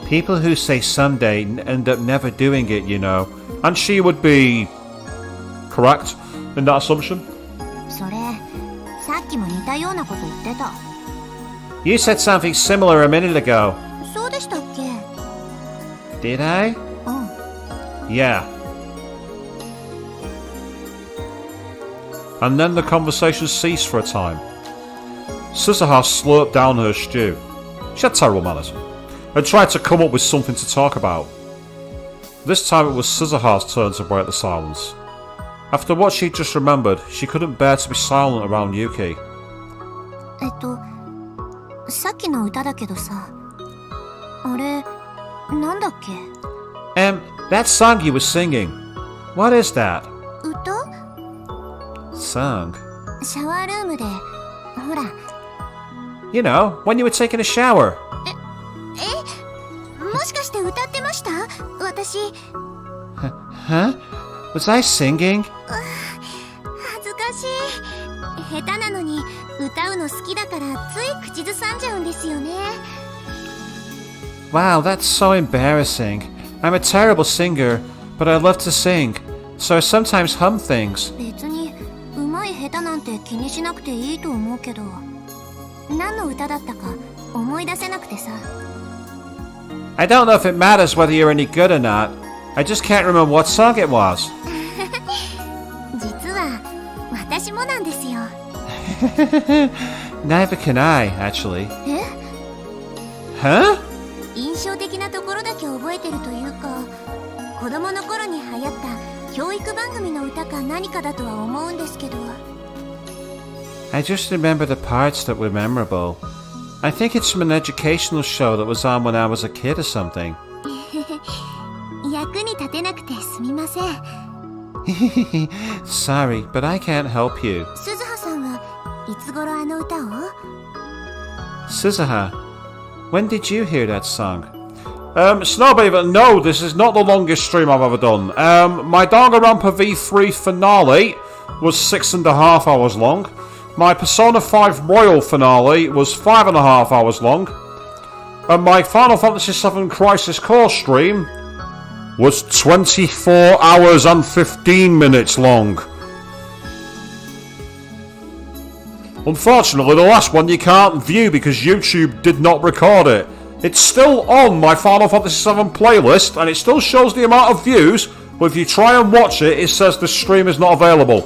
People who say someday end up never doing it, you know. And she would be correct in that assumption. それ、さっきも似たようなこと言ってた。 You said something similar a minute ago. そうでしたっけ？ Did I? うん。 Yeah. And then the conversation ceased for a time. Suzuha slurped down her stew. She had terrible manners. And tried to come up with something to talk about. This time it was Suzuha's turn to break the silence. After what she'd just remembered, she couldn't bear to be silent around Yuki. さっきの歌だけどさ、あれ、なんだっけ？ That song you were singing. What is that? 歌？ Song? シャワールームで、ほら。 You know, when you were taking a shower. もしかして歌ってました？私。Huh? Was I singing? 恥ずかしい。下手なのに歌うの好きだからつい口ずさんじゃうんですよね。 Wow, that's so embarrassing. I'm a terrible singer, but I love to sing, so I sometimes hum things. 別に上手い下手なんて気にしなくていいと思うけど、何の歌だったか思い出せなくてさ。 I don't know if it matters whether you're any good or not. I just can't remember what song it was. 実は私もなんですよ。Neither can I, actually. え？ Huh? 印象的なところだけ覚えてるというか、子供の頃に流行った教育番組の歌か何かだとは思うんですけど。 I just remember the parts that were memorable. I think it's from an educational show that was on when I was a kid or something. 役に立てなくてすみません。 Sorry, but I can't help you. 鈴葉さんはいつ頃あの歌を？ Suzuha, when did you hear that song? Snowbeaver, no, this is not the longest stream I've ever done. My Danganronpa V3 finale was 6.5 hours long. My Persona 5 Royal finale was 5.5 hours long. And my Final Fantasy VII Crisis Core stream was 24 hours and 15 minutes long. Unfortunately, the last one you can't view because YouTube did not record it. It's still on my Final Fantasy VII playlist and it still shows the amount of views, but if you try and watch it, it says the stream is not available.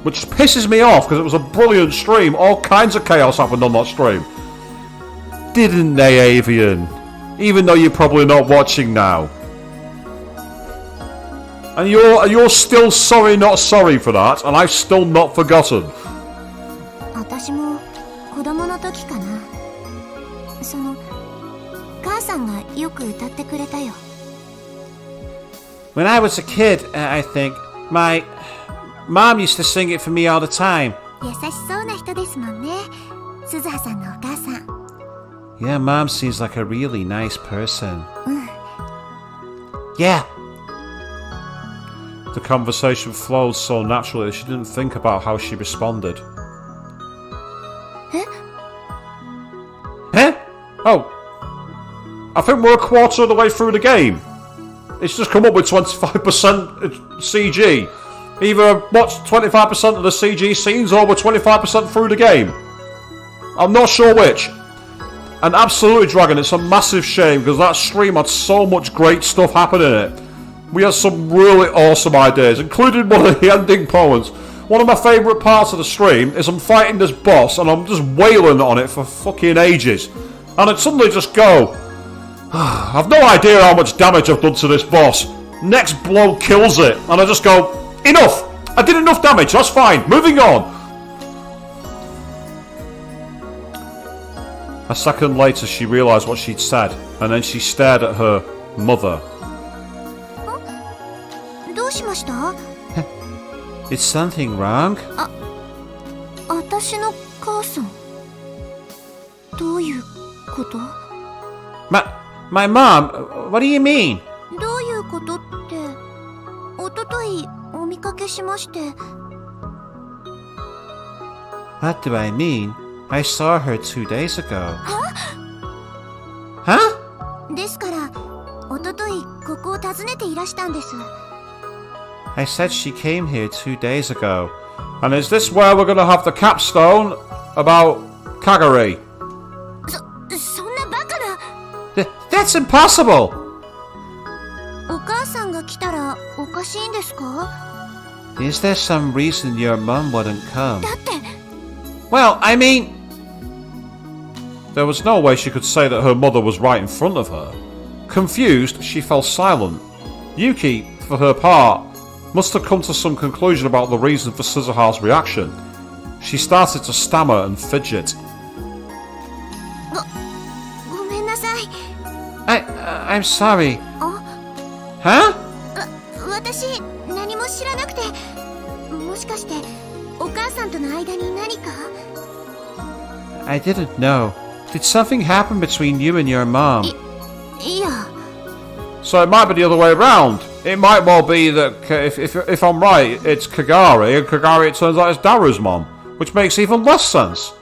Which pisses me off because it was a brilliant stream. All kinds of chaos happened on that stream. Didn't they, Avian? Even though you're probably not watching now. And you're still sorry not sorry for that, and I've still not forgotten. 私も子供の時かな。母さんがよく歌ってくれたよ。When I was a kid, I think, my mom used to sing it for me all the time. 優しそうな人ですもんね。鈴葉さんのお母さん。Yeah, mom seems like a really nice person. うん。Yeah. The conversation flowed so naturally that she didn't think about how she responded. Huh? Oh. I think we're a quarter of the way through the game. It's just come up with 25% CG. Either watch 25% of the CG scenes or we're 25% through the game. I'm not sure which. And absolutely, Dragon, it's a massive shame because that stream had so much great stuff happen in it. We had some really awesome ideas, including one of the ending poems. One of my favourite parts of the stream is I'm fighting this boss and I'm just wailing on it for fucking ages. And it suddenly just go... I've no idea how much damage I've done to this boss. Next blow kills it. And I just go, enough! I did enough damage, that's fine, moving on. A second later she realised what she'd said, and then she stared at her mother. どうしました？ Is something wrong? 私の母さん。どういうこと？ My mom? What do you mean? どういうことって、おとといお見かけしまして。What do I mean? I saw her 2 days ago. は？ ですから、おとといここを訪ねていらしたんです。I said she came here 2 days ago. And is this where we're going to have the capstone about Kagari? そんなバカな。That's impossible! お母さんが来たらおかしいんですか？ Is there some reason your mum wouldn't come? だって。Well, I mean... There was no way she could say that her mother was right in front of her. Confused, she fell silent. Yuki, for her part, must have come to some conclusion about the reason for Suzuha's reaction. She started to stammer and fidget. ごめんなさい。I'm sorry. あ Huh? 私、何も知らなくて。もしかして、お母さんとの間に何か？ I didn't know. Did something happen between you and your mom? いや。 So it might be the other way around. It might well be that if I'm right, it's Kagari, and Kagari it turns out it's Daru's mom, which makes even less sense.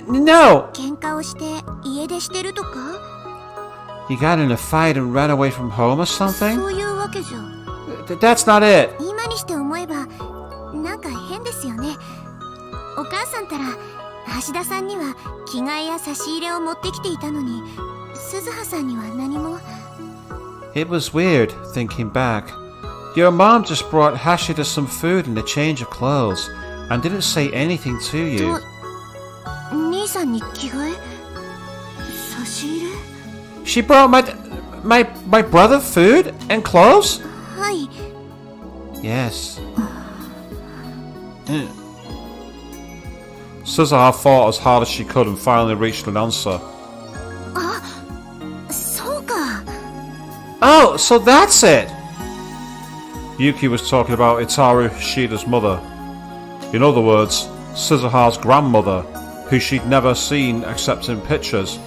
No! 喧嘩をして家出してるとか？ You got in a fight and ran away from home or something? そういうわけじゃ。That's not it. 今にして思えば、なんか変ですよね。お母さんたら橋田さんには着替えや差し入れを持ってきていたのに、鈴葉さんには何も。 It was weird, thinking back. Your mom just brought Hashida some food and a change of clothes, and didn't say anything to you. 兄さんに着替え？差し入れ？ She brought my brother food and clothes? はい。 Yes. Suzuha fought as hard as she could and finally reached an answer. あ、そうか。 Oh, so that's it! Yuki was talking about Itaru Shida's mother. In other words, Suzuha's grandmother, who she'd never seen except in pictures.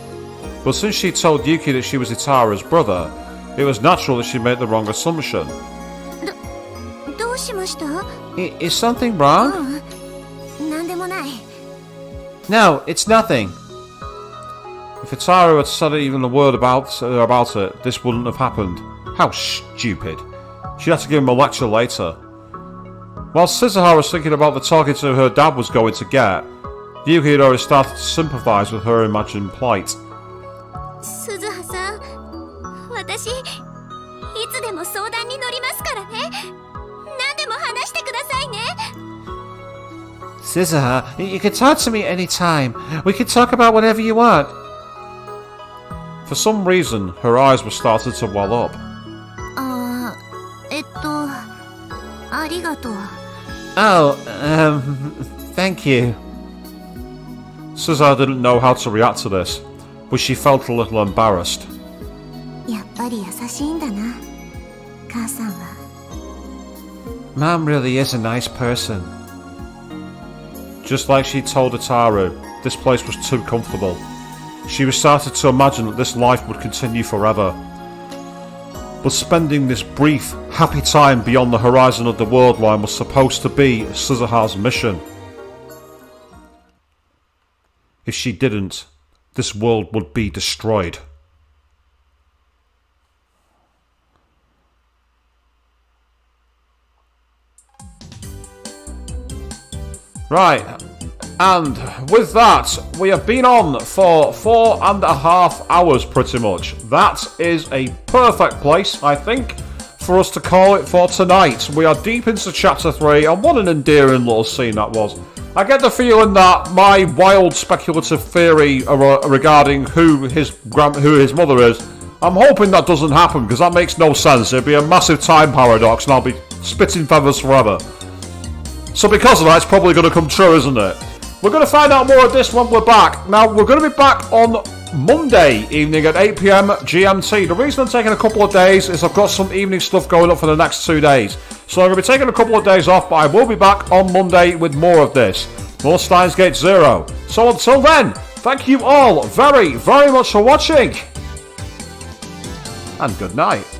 But since she told Yuki that she was Itaru's brother, it was natural that she made the wrong assumption. どうしました？ Is something wrong? なんでもない。 No, it's nothing. If Itaru had said even a word about it, this wouldn't have happened. How stupid. She'd have to give him a lecture later. While Suzuha was thinking about the talking to her dad was going to get, Yuki had already started to sympathise with her imagined plight. 鈴葉さん、私いつでも相談に乗りますからね。何でも話してくださいね。 Suzuha, you can talk to me anytime. We can talk about whatever you want. For some reason, her eyes were starting to well up. ありがとう。Oh, thank you. Suza didn't know how to react to this, but she felt a little embarrassed. やっぱり優しいんだな、母さんは。Mom really is a nice person. Just like she told Ataru, this place was too comfortable. She was starting to imagine that this life would continue forever. But spending this brief, happy time beyond the horizon of the world line was supposed to be Suzuha's mission. If she didn't, this world would be destroyed. Right, and with that, we have been on for 4.5 hours pretty much. That is a perfect place, I think, for us to call it for tonight. We are deep into chapter 3, and what an endearing little scene that was. I get the feeling that my wild speculative theory regarding who his mother is, I'm hoping that doesn't happen, because that makes no sense. It'd be a massive time paradox, and I'll be spitting feathers forever. So because of that, it's probably going to come true, isn't it? We're going to find out more of this when we're back. Now, we're going to be back on Monday evening at 8 PM GMT. The reason I'm taking a couple of days is I've got some evening stuff going up for the next 2 days. So I'm going to be taking a couple of days off, but I will be back on Monday with more of this. More Steins Gate Zero. So until then, thank you all very, very much for watching. And good night.